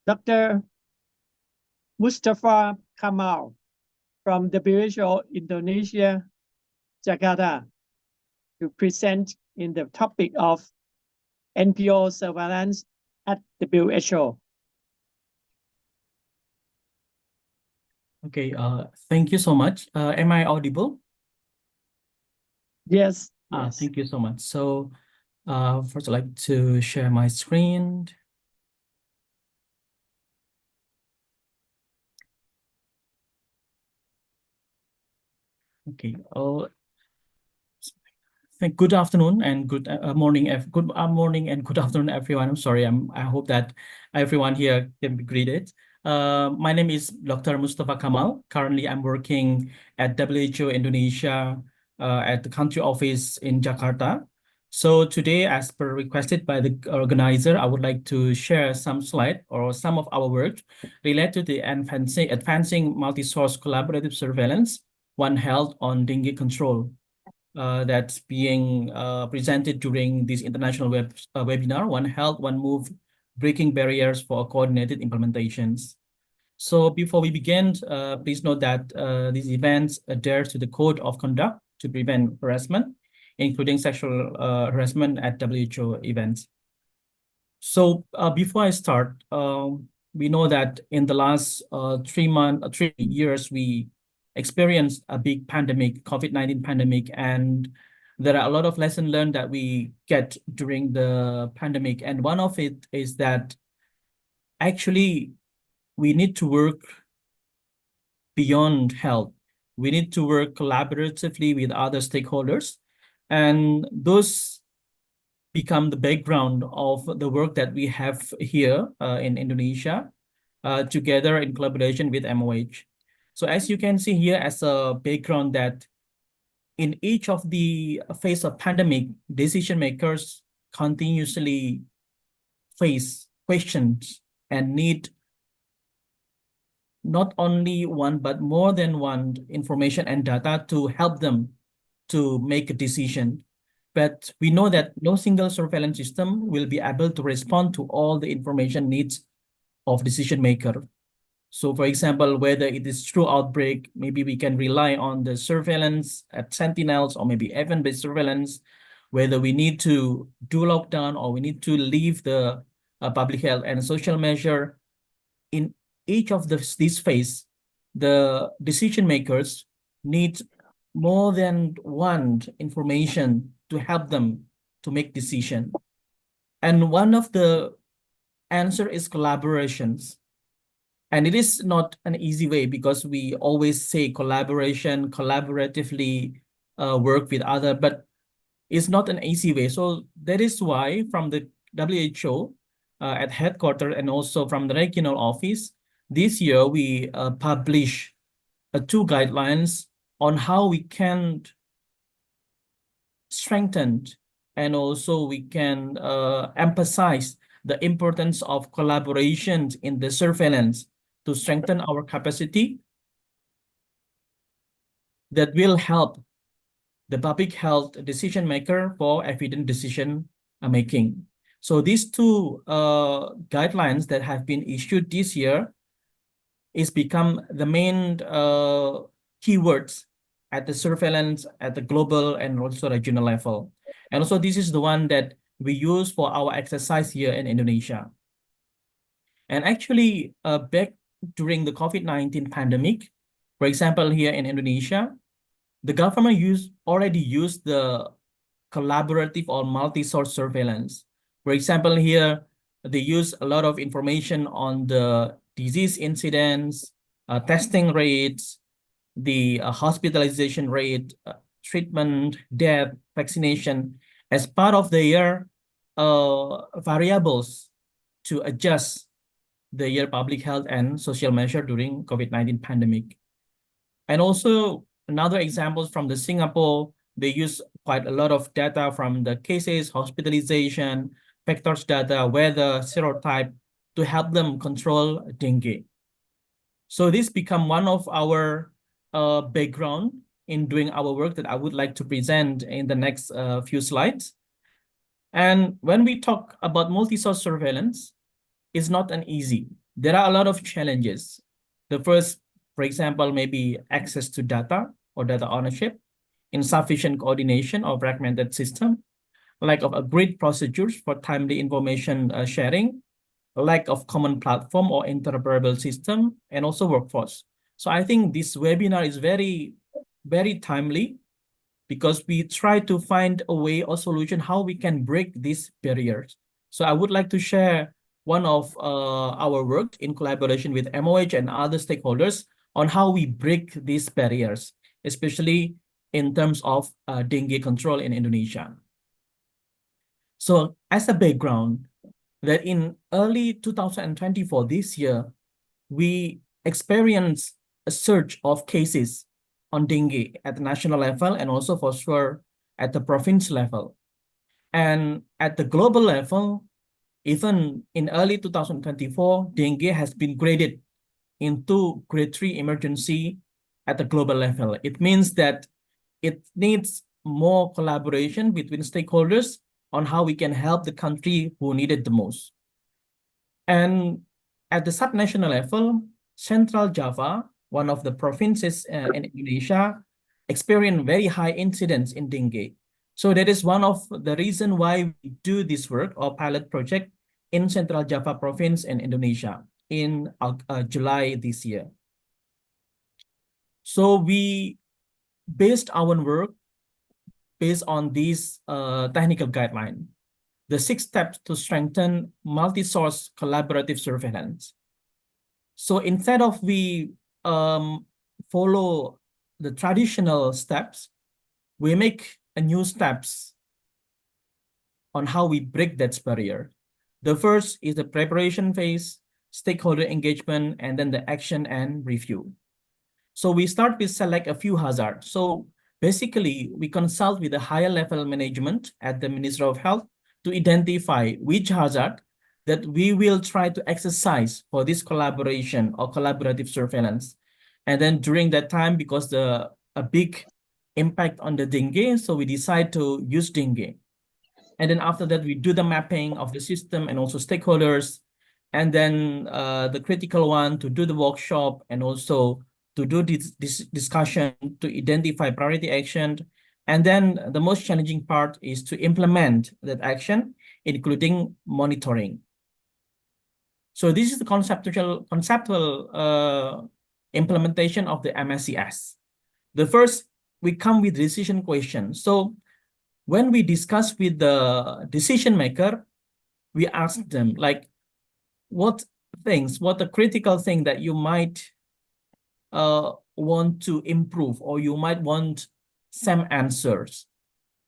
Dr. Mustafa Kamal from WHO Indonesia, Jakarta, to present in the topic of NPO surveillance at WHO. Okay, thank you so much. Am I audible? Yes. Yes. Thank you so much. So first I'd like to share my screen. Okay. Good afternoon and good morning. Good morning and good afternoon, everyone. I'm sorry. I hope that everyone here can be greeted. My name is Dr. Mustafa Kamal. Currently, I'm working at WHO Indonesia at the country office in Jakarta. So today, as per requested by the organizer, I would like to share some slide or some of our work related to the advancing multi-source collaborative surveillance, One Health on dengue control. That's being presented during this international webinar, One Health, One Move, Breaking Barriers for Coordinated Implementations. So before we begin, please note that these events adhere to the Code of Conduct to prevent harassment, including sexual harassment at WHO events. So before I start, we know that in the last 3 years, we experienced a big pandemic, COVID-19 pandemic, and there are a lot of lessons learned that we get during the pandemic. And one of it is that actually we need to work beyond health. We need to work collaboratively with other stakeholders. And those become the background of the work that we have here in Indonesia, together in collaboration with MOH. So as you can see here as a background that in each of the phase of pandemic, decision makers continuously face questions and need not only one, but more than one information and data to help them to make a decision. But we know that no single surveillance system will be able to respond to all the information needs of decision maker. So for example, whether it is true outbreak, maybe we can rely on the surveillance at sentinels or maybe event-based surveillance, whether we need to do lockdown or we need to leave the public health and social measure. In each of these phase, the decision makers need more than one information to help them to make decision. And one of the answer is collaborations. And it is not an easy way because we always say collaboration, collaboratively, work with other, but it's not an easy way. So that is why from the WHO at headquarters and also from the regional office, this year we publish 2 guidelines on how we can strengthen and also we can emphasize the importance of collaboration in the surveillance to strengthen our capacity that will help the public health decision maker for evident decision making. So these 2 guidelines that have been issued this year is become the main keywords at the surveillance at the global and also regional level. And also this is the one that we use for our exercise here in Indonesia. And actually back during the COVID-19 pandemic, for example, here in Indonesia, the government already used the collaborative or multi-source surveillance. For example, here, they use a lot of information on the disease incidence, testing rates, the hospitalization rate, treatment, death, vaccination, as part of their variables to adjust their public health and social measure during COVID-19 pandemic. And also, another example from the Singapore, they use quite a lot of data from the cases, hospitalization, vectors data, weather, serotype, to help them control dengue. So this become one of our background in doing our work that I would like to present in the next few slides. And when we talk about multi-source surveillance, it's not an easy. There are a lot of challenges. The first, for example, maybe access to data or data ownership, insufficient coordination of fragmented system, lack of agreed procedures for timely information sharing, lack of common platform or interoperable system, and also workforce. So I think this webinar is very, very timely because we try to find a way or solution how we can break these barriers. So I would like to share one of our work in collaboration with MOH and other stakeholders on how we break these barriers, especially in terms of dengue control in Indonesia. So as a background, that in early 2024, this year, we experienced a surge of cases on dengue at the national level and also for sure at the province level. And at the global level, even in early 2024, dengue has been graded into grade 3 emergency at the global level. It means that it needs more collaboration between stakeholders on how we can help the country who need it the most. And at the subnational level, Central Java, one of the provinces in Indonesia, experienced very high incidence in dengue. So that is one of the reasons why we do this work or pilot project in Central Java province in Indonesia in July this year. So we based our work based on these technical guidelines, the 6 steps to strengthen multi-source collaborative surveillance. So instead of we follow the traditional steps, we make a new steps on how we break that barrier. The first is the preparation phase, stakeholder engagement, and then the action and review. So we start with select a few hazards. So basically, we consult with the higher level management at the Ministry of Health to identify which hazard that we will try to exercise for this collaboration or collaborative surveillance. And then during that time, because a big impact on the dengue, so we decide to use dengue. And then after that, we do the mapping of the system and also stakeholders. And then the critical one to do the workshop and also to do this discussion to identify priority action. And then the most challenging part is to implement that action, including monitoring. So this is the conceptual implementation of the MSCS. The first, we come with decision questions. So when we discuss with the decision maker, we ask them like, what the critical thing that you might want to improve or you might want same answers.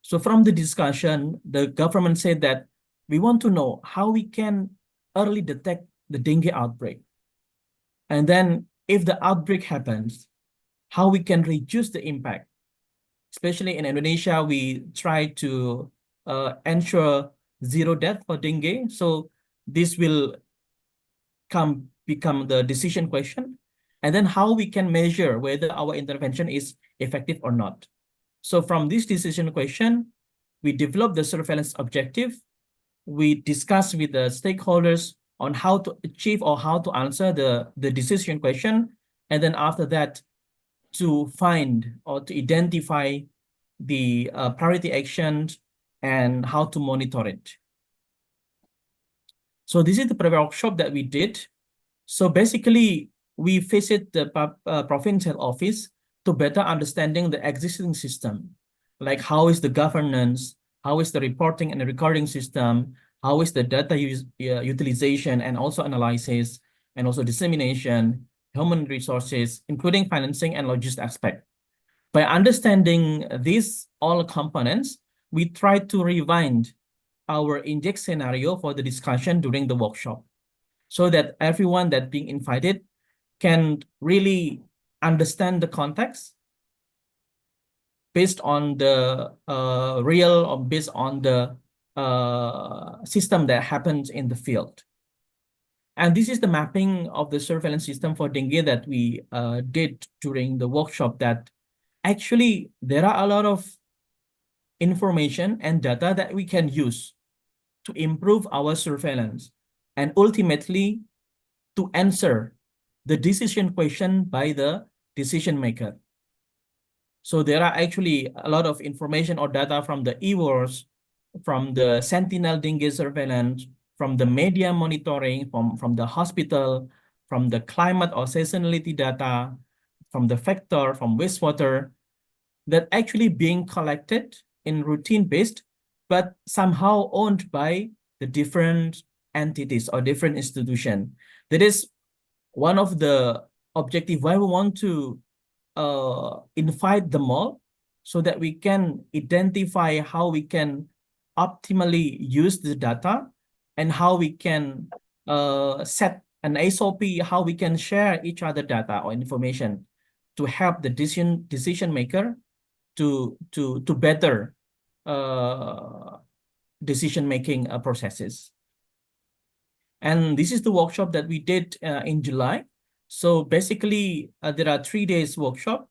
So from the discussion, the government said that we want to know how we can early detect the dengue outbreak. And then if the outbreak happens, how we can reduce the impact. Especially in Indonesia, we try to ensure zero death for dengue. So this will become the decision question. And then how we can measure whether our intervention is effective or not. So from this decision question, we develop the surveillance objective. We discuss with the stakeholders on how to achieve or how to answer the decision question. And then after that, to find or to identify the priority actions and how to monitor it. So this is the workshop that we did. So basically, we visit the provincial office to better understanding the existing system, like how is the governance, how is the reporting and the recording system, how is the data utilization and also analysis, and also dissemination, human resources, including financing and logistics aspect. By understanding these all components, we try to rewind our inject scenario for the discussion during the workshop, so that everyone that being invited can really understand the context based on the real or based on the system that happens in the field. And this is the mapping of the surveillance system for dengue that we did during the workshop, that actually there are a lot of information and data that we can use to improve our surveillance and ultimately to answer the decision question by the decision maker. So there are actually a lot of information or data from the e-wars, from the sentinel dengue surveillance, from the media monitoring, from the hospital, from the climate or seasonality data, from the Vector, from wastewater, that actually being collected in routine-based, but somehow owned by the different entities or different institutions. That is one of the objectives why we want to invite them all, so that we can identify how we can optimally use the data and how we can set an SOP, how we can share each other data or information to help the decision maker to better decision-making processes. And this is the workshop that we did in July. So basically, there are 3 days workshop,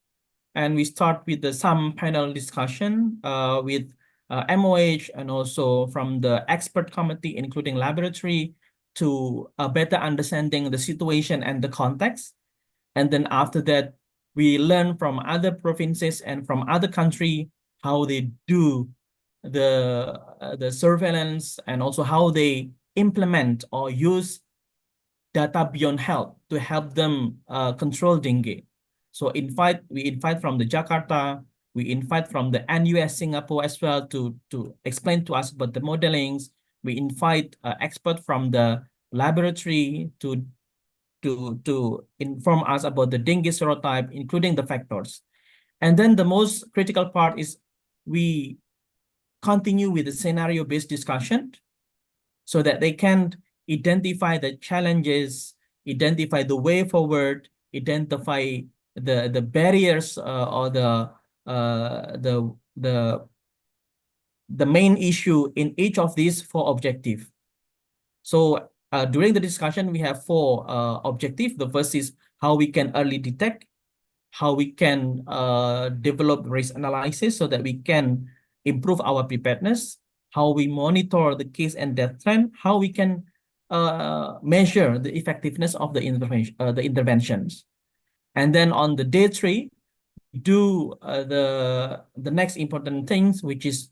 and we start with some panel discussion with MOH and also from the expert committee, including laboratory, to better understanding the situation and the context. And then after that, we learn from other provinces and from other countries how they do the surveillance and also how they implement or use data beyond health to help them control dengue. So we invite from the Jakarta, we invite from the NUS Singapore as well to explain to us about the modelings. We invite experts from the laboratory to inform us about the dengue serotype, including the factors. And then the most critical part is we continue with the scenario-based discussion so that they can identify the challenges, identify the way forward, identify the barriers or the main issue in each of these 4 objectives. So during the discussion, we have 4 objectives. The first is how we can early detect, how we can develop risk analysis so that we can improve our preparedness, how we monitor the case and death trend, how we can measure the effectiveness of the interventions. And then on the day 3, do the next important things, which is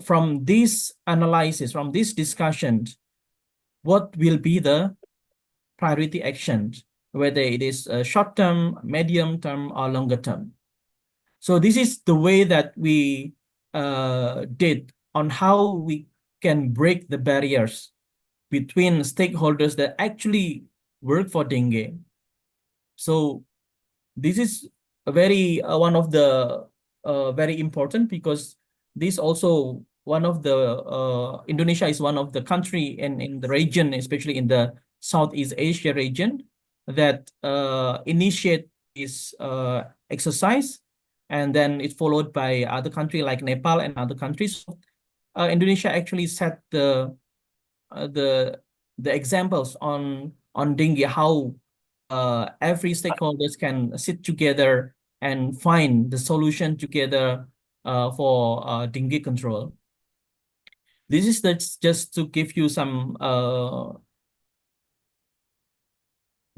from this analysis, from this discussion, what will be the priority actions, whether it is short-term, medium-term, or longer-term. So this is the way that we did on how we can break the barriers between stakeholders that actually work for dengue. So this is a very one of the very important because this also one of the Indonesia is one of the country in the region, especially in the Southeast Asia region, that initiate this exercise, and then it's followed by other countries like Nepal and other countries. Indonesia actually set the examples on dengue, how every stakeholders can sit together and find the solution together for dengue control. This is just to give you some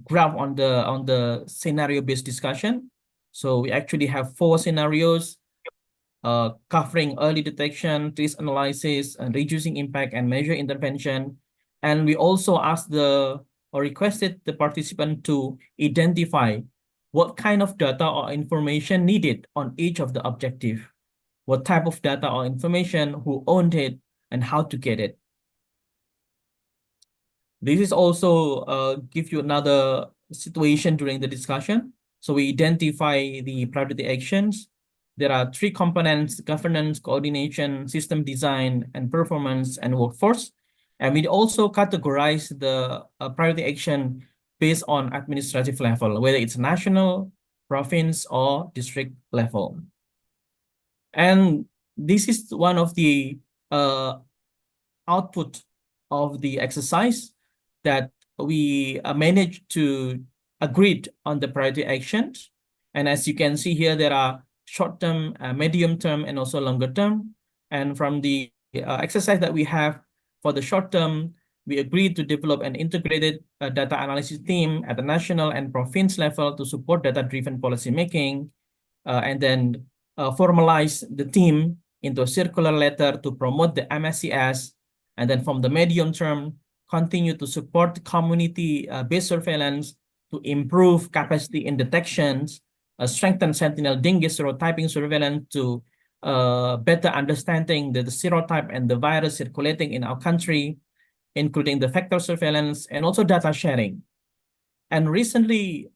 graph on the scenario-based discussion. So we actually have 4 scenarios covering early detection, risk analysis, and reducing impact and measure intervention. And we also asked or requested the participant to identify what kind of data or information needed on each of the objective, what type of data or information, who owned it, and how to get it. This is also give you another situation during the discussion. So we identify the priority actions. There are 3 components: governance, coordination, system design, and performance and workforce. And we also categorize the priority action based on administrative level, whether it's national, province, or district level. And this is one of the output of the exercise, that we managed to agree on the priority actions. And as you can see here, there are short-term, medium-term, and also longer-term. And from the exercise that we have for the short-term, we agreed to develop an integrated data analysis team at the national and province level to support data-driven policymaking, and then formalize the team into a circular letter to promote the MSCS. And then from the medium term, continue to support community-based surveillance to improve capacity in detections, strengthen sentinel dengue serotyping surveillance to better understanding the serotype and the virus circulating in our country, including the vector surveillance and also data sharing. And recently,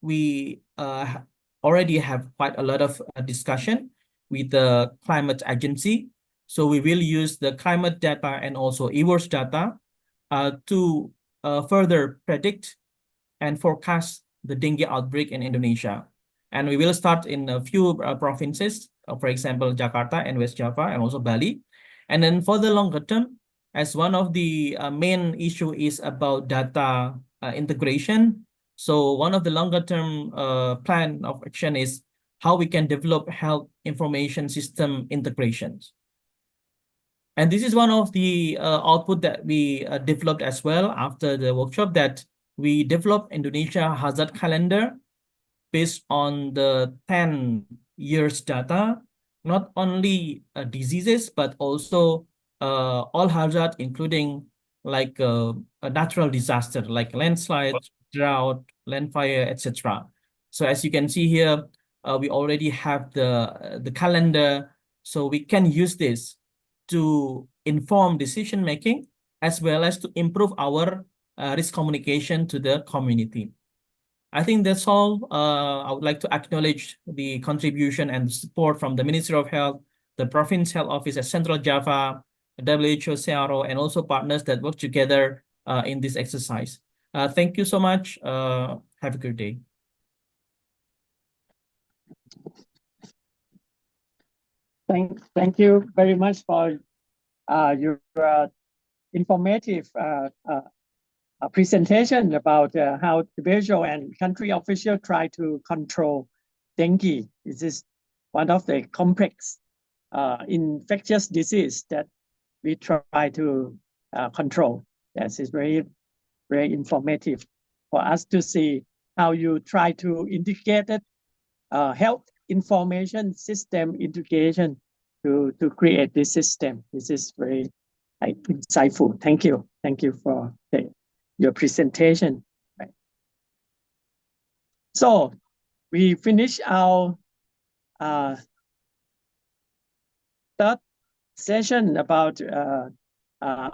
we already have quite a lot of discussion with the climate agency. So we will use the climate data and also EWORS data to further predict and forecast the dengue outbreak in Indonesia. And we will start in a few provinces, for example, Jakarta and West Java, and also Bali. And then for the longer term, as one of the main issue is about data integration. So one of the longer term plan of action is how we can develop health information system integrations. And this is one of the output that we developed as well after the workshop, that we developed Indonesia hazard calendar based on the 10 years data, not only diseases, but also all hazard, including like a natural disaster, like landslides, drought, land fire, etc. So as you can see here, we already have the calendar, so we can use this to inform decision making as well as to improve our risk communication to the community. I think that's all. I would like to acknowledge the contribution and support from the Ministry of Health, the Province Health Office at Central Java, WHO, CRO, and also partners that work together in this exercise. Thank you so much. Have a good day. Thank you very much for your informative presentation about how individual and country officials try to control dengue. This is one of the complex infectious disease that we try to control. Yes, it's very, very informative for us to see how you try to integrate health information system integration to create this system. This is very insightful. Thank you. Thank you for your presentation. Right. So we finish our third session about a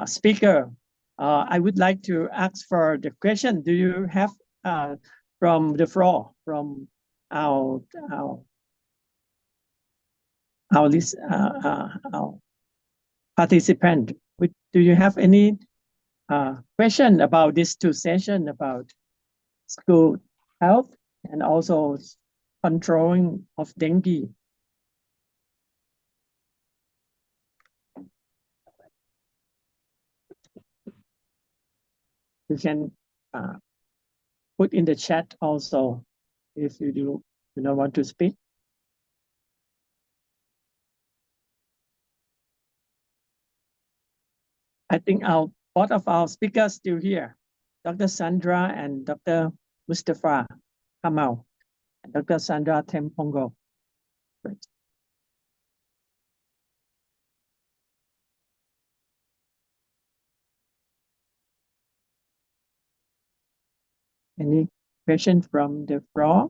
speaker. I would like to ask for the question. Do you have from the floor, from our our participant. Do you have any question about these two sessions about school health and also controlling of dengue? You can put in the chat also if you don't want to speak. I think both of our speakers still here, Dr. Sandra and Dr. Mustafa Kamal, and Dr. Sandra Tempongo. Great. Any question from the floor?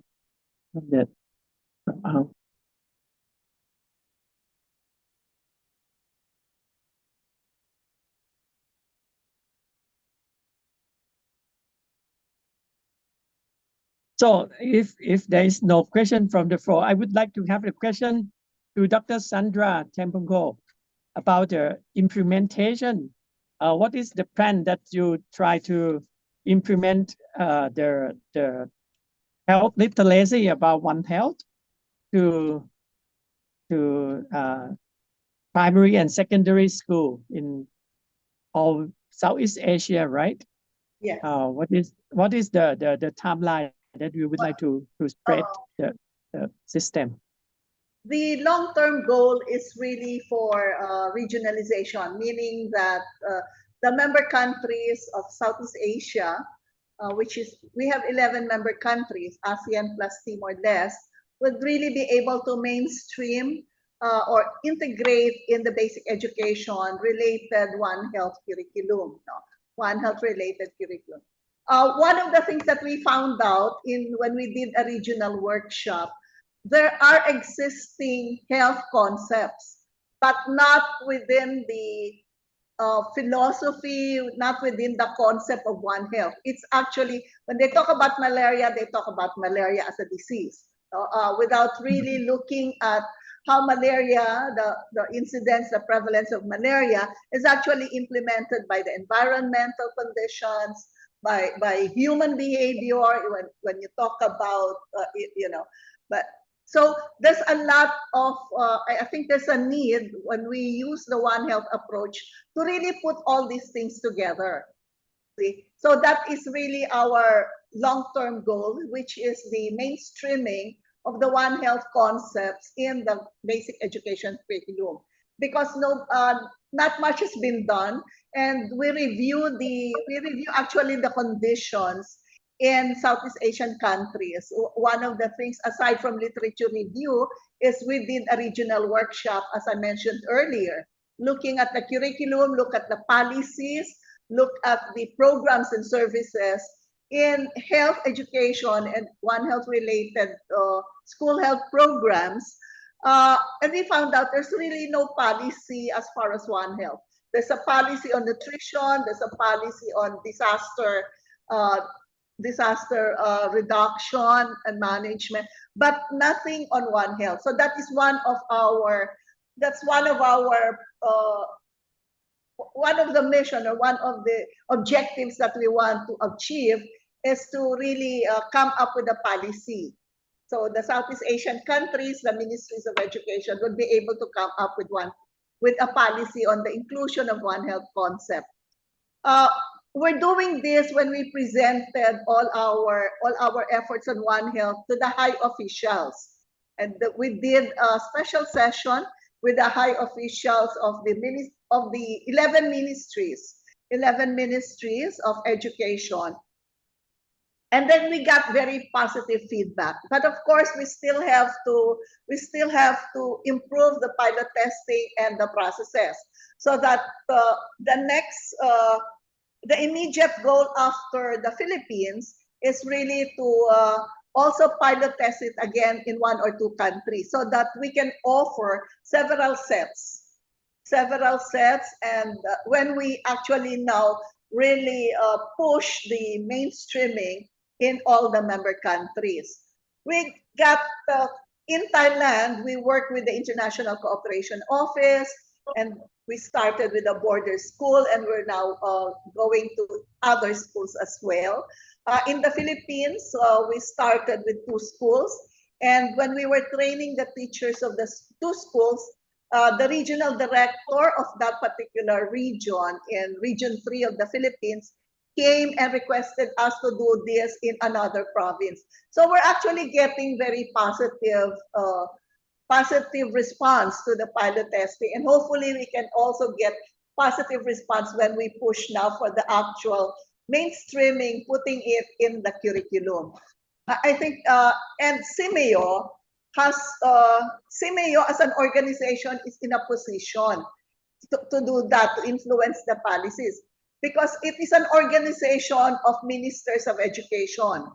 So if there is no question from the floor, I would like to have a question to Dr. Sandra Tempongo about the implementation. What is the plan that you try to implement the health literacy about One Health to primary and secondary school in all Southeast Asia, right? Yeah. What is the timeline that we would like to spread the system? The long-term goal is really for regionalization, meaning that the member countries of Southeast Asia, which is, we have 11 member countries, ASEAN plus Timor-Leste, would really be able to mainstream or integrate in the basic education related One Health curriculum, One Health related curriculum. One of the things that we found out when we did a regional workshop, there are existing health concepts, but not within the philosophy, not within the concept of One Health. It's actually, when they talk about malaria, they talk about malaria as a disease, without really looking at how malaria, the incidence, the prevalence of malaria is actually implemented by the environmental conditions, by human behavior, when you talk about, but so there's a lot of, I think there's a need when we use the One Health approach to really put all these things together. See? So that is really our long-term goal, which is the mainstreaming of the One Health concepts in the basic education curriculum. Because not much has been done, and we review actually the conditions in Southeast Asian countries. One of the things, aside from literature review, is we did a regional workshop, as I mentioned earlier, looking at the curriculum, look at the policies, look at the programs and services in health education and One Health related school health programs. And we found out there's really no policy as far as One Health. There's a policy on nutrition, there's a policy on disaster reduction and management, but nothing on One Health. So that is one of the mission, or one of the objectives that we want to achieve, is to really come up with a policy. So the Southeast Asian countries, the ministries of education would be able to come up with a policy on the inclusion of One Health concept. We're doing this when we presented all our efforts on One Health to the high officials, and we did a special session with the high officials of the 11 ministries of education. And then we got very positive feedback. But of course, we still have to improve the pilot testing and the processes, so that the immediate goal after the Philippines is really to also pilot test it again in 1 or 2 countries, so that we can offer several sets. And when we actually now really push the mainstreaming in all the member countries, we got in Thailand, we work with the International Cooperation Office, and we started with a border school, and we're now going to other schools as well. In the Philippines, we started with 2 schools, and when we were training the teachers of the 2 schools, the regional director of that particular region in Region 3 of the Philippines came and requested us to do this in another province. So we're actually getting very positive response to the pilot testing, and hopefully we can also get positive response when we push now for the actual mainstreaming, putting it in the curriculum. I think, and CIMEO as an organization is in a position to do that, to influence the policies, because it is an organization of ministers of education.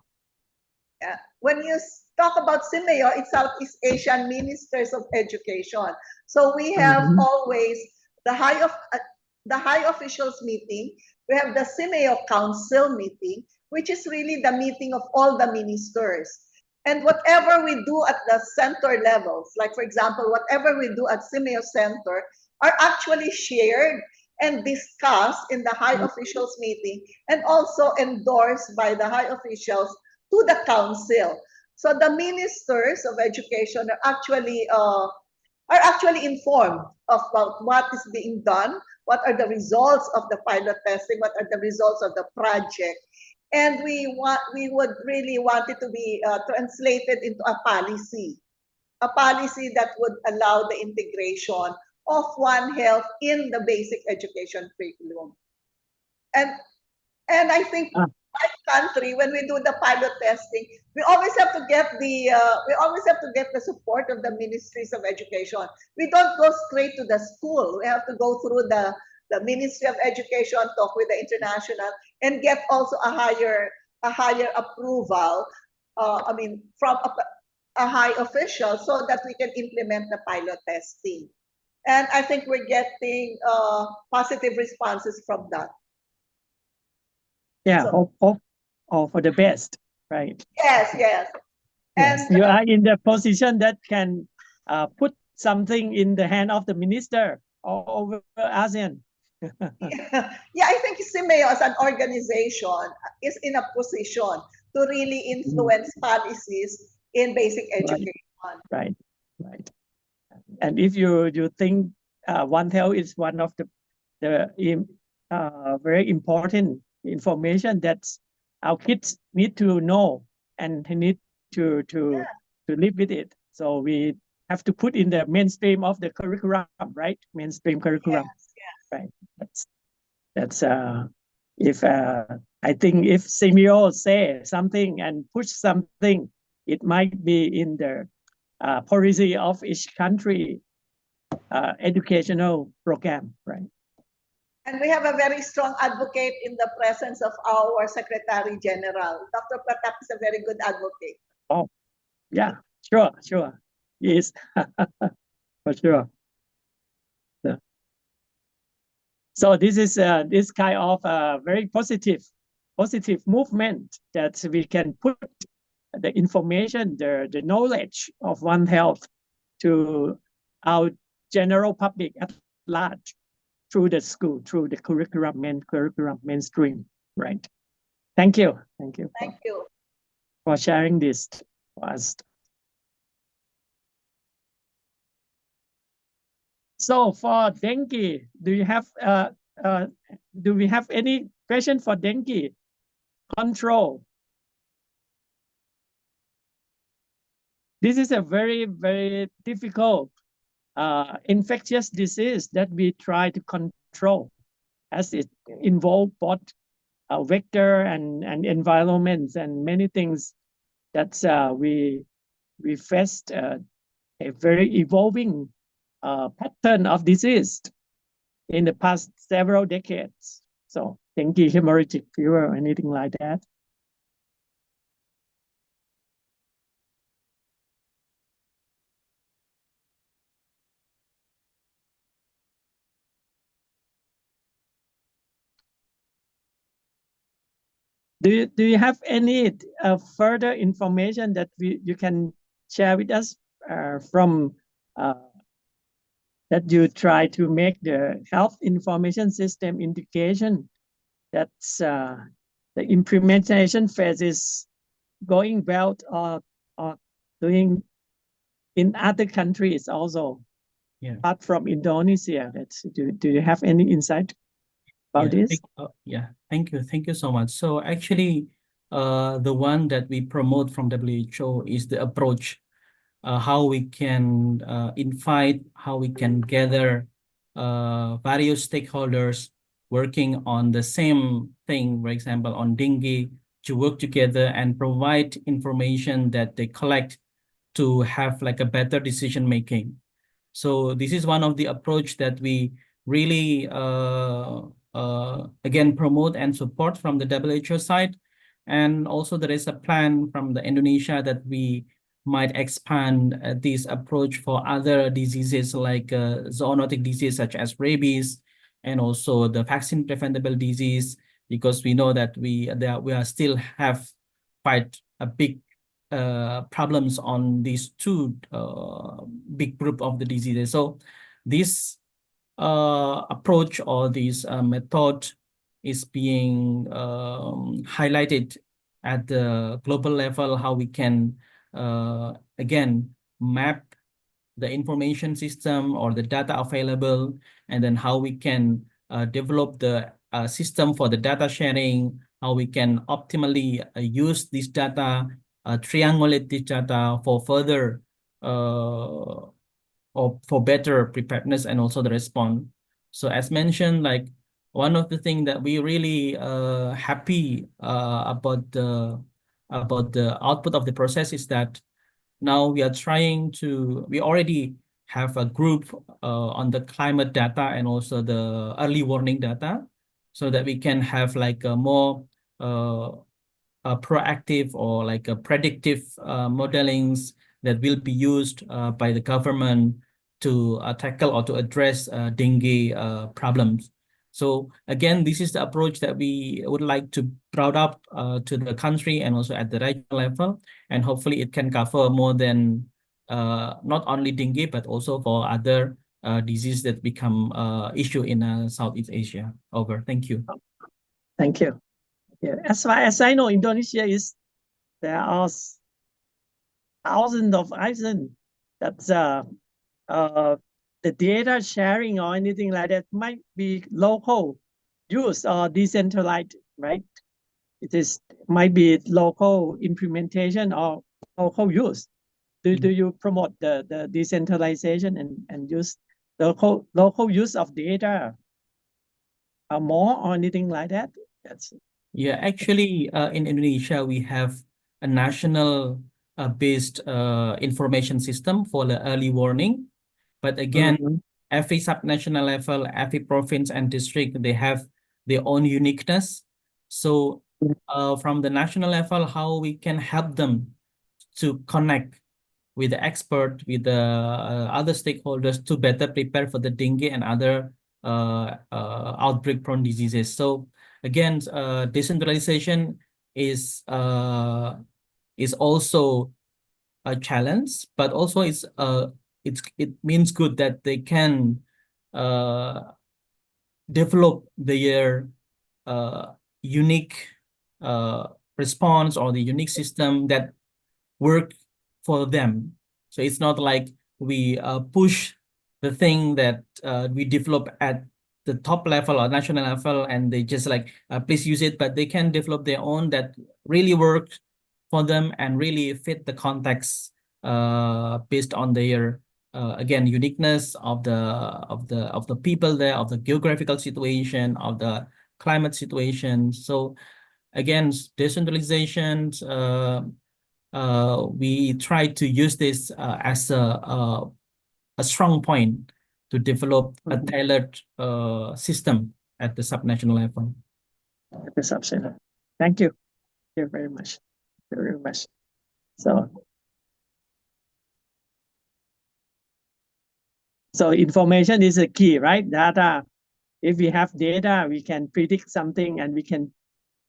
When you talk about CIMEO, it's Southeast Asian Ministers of Education. So we have always the high officials meeting. We have the CIMEO Council meeting, which is really the meeting of all the ministers. And whatever we do at the center levels, like for example, whatever we do at CIMEO Center, are actually shared and discussed in the high officials meeting, and also endorsed by the high officials to the council. So the ministers of education are actually informed about what is being done, what are the results of the pilot testing, what are the results of the project. And we would really want it to be translated into a policy that would allow the integration of One Health in the basic education curriculum. And I think my country, when we do the pilot testing, we always have to get the support of the ministries of education. We don't go straight to the school. We have to go through the Ministry of Education, talk with the international, and get also a higher approval. From a high official, so that we can implement the pilot testing. And I think we're getting positive responses from that. Yeah, so, hope for the best, right? Yes. Yes, and you are in the position that can put something in the hand of the minister over ASEAN. Yeah, I think CIMEO as an organization is in a position to really influence policies in basic education. Right. And if you think One Health is one of the very important information that our kids need to know and need to live with it. So we have to put in the mainstream of the curriculum, right? Mainstream curriculum. Yes. Right. That's if I think if CIMEO say something and push something, it might be in the policy of each country educational program, right? And we have a very strong advocate in the presence of our Secretary General. Dr. Pratap is a very good advocate. Oh, yeah, sure. Yes, for sure. So this is this kind of very positive movement that we can put the information, the knowledge of One Health to our general public at large through the school, through the curriculum mainstream, right? Thank you. Thank you for sharing this for us. So for dengue, do we have any question for dengue control? This is a very, very difficult infectious disease that we try to control, as it involves both vector and environments and many things that we faced a very evolving pattern of disease in the past several decades. So dengue, hemorrhagic fever, anything like that. Do you have any further information that you can share with us from that you try to make the health information system integration. That's the implementation phase is going well or doing in other countries also. Yeah. Apart from Indonesia, do you have any insight about this? Thank you so much. So actually, the one that we promote from WHO is the approach, how we can invite, how we can gather various stakeholders working on the same thing, for example, on dengue, to work together and provide information that they collect to have like a better decision making. So this is one of the approach that we really again promote and support from the WHO side. And also there is a plan from the Indonesia that we might expand this approach for other diseases like zoonotic disease such as rabies, and also the vaccine preventable disease, because we know that we are still have quite a big problems on these two big group of the diseases. So this approach or this method is being highlighted at the global level, how we can again map the information system or the data available, and then how we can develop the system for the data sharing, how we can optimally use this data, triangulate this data for further or for better preparedness and also the response. So as mentioned, like one of the things that we really happy about the output of the process is that now we are we already have a group on the climate data and also the early warning data, so that we can have like a more proactive or like a predictive modelings that will be used by the government to tackle or to address dengue problems. So again, this is the approach that we would like to brought up to the country and also at the regional level, and hopefully it can cover more than not only dengue but also for other diseases that become issue in Southeast Asia. Over. Thank you. Thank you. Yeah, as far as I know, Indonesia there are thousands of islands that's the data sharing or anything like that might be local use or decentralized, right? Might be local implementation or local use. Do you promote the decentralization and use local use of data more or anything like that? Yeah, actually, in Indonesia, we have a national based information system for the early warning. But again, every subnational level, every province and district, they have their own uniqueness. So from the national level, how we can help them to connect with the expert, with the other stakeholders to better prepare for the dengue and other outbreak-prone diseases. So again, decentralization is also a challenge, but also it means good that they can develop their unique response or the unique system that work for them. So it's not like we push the thing that we develop at the top level or national level and they just like please use it, but they can develop their own that really work for them and really fit the context based on their again uniqueness of the people there, of the geographical situation, of the climate situation. So again, decentralization, we try to use this as a strong point to develop a tailored system at the subnational level. At the subnational. Thank you. Thank you very much. Very much. So information is a key, right? Data. If we have data, we can predict something and we can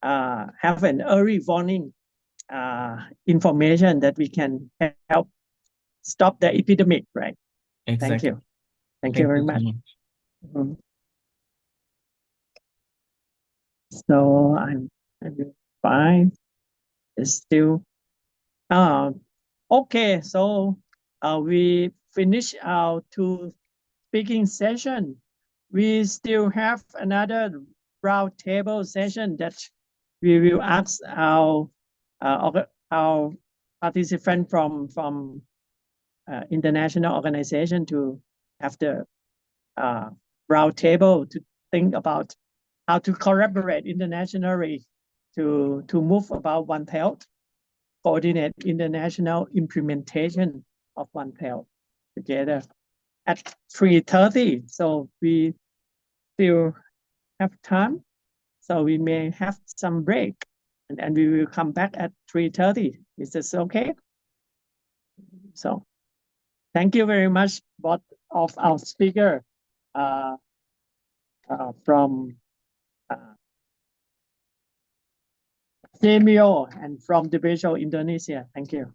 have an early warning information that we can help stop the epidemic, right? Thank Exactly. you. Thank you very much. so Mhm. So I'm fine. It's still okay. So we finish our two speaking session. We still have another round table session that we will ask our participant from international organization to have the round table to think about how to collaborate internationally to move about One Health, coordinate international implementation of One Health together at 3:30. So we still have time. So we may have some break and we will come back at 3:30. Is this okay? So thank you very much, both of our speaker from Semio and from the Indonesia. Thank you.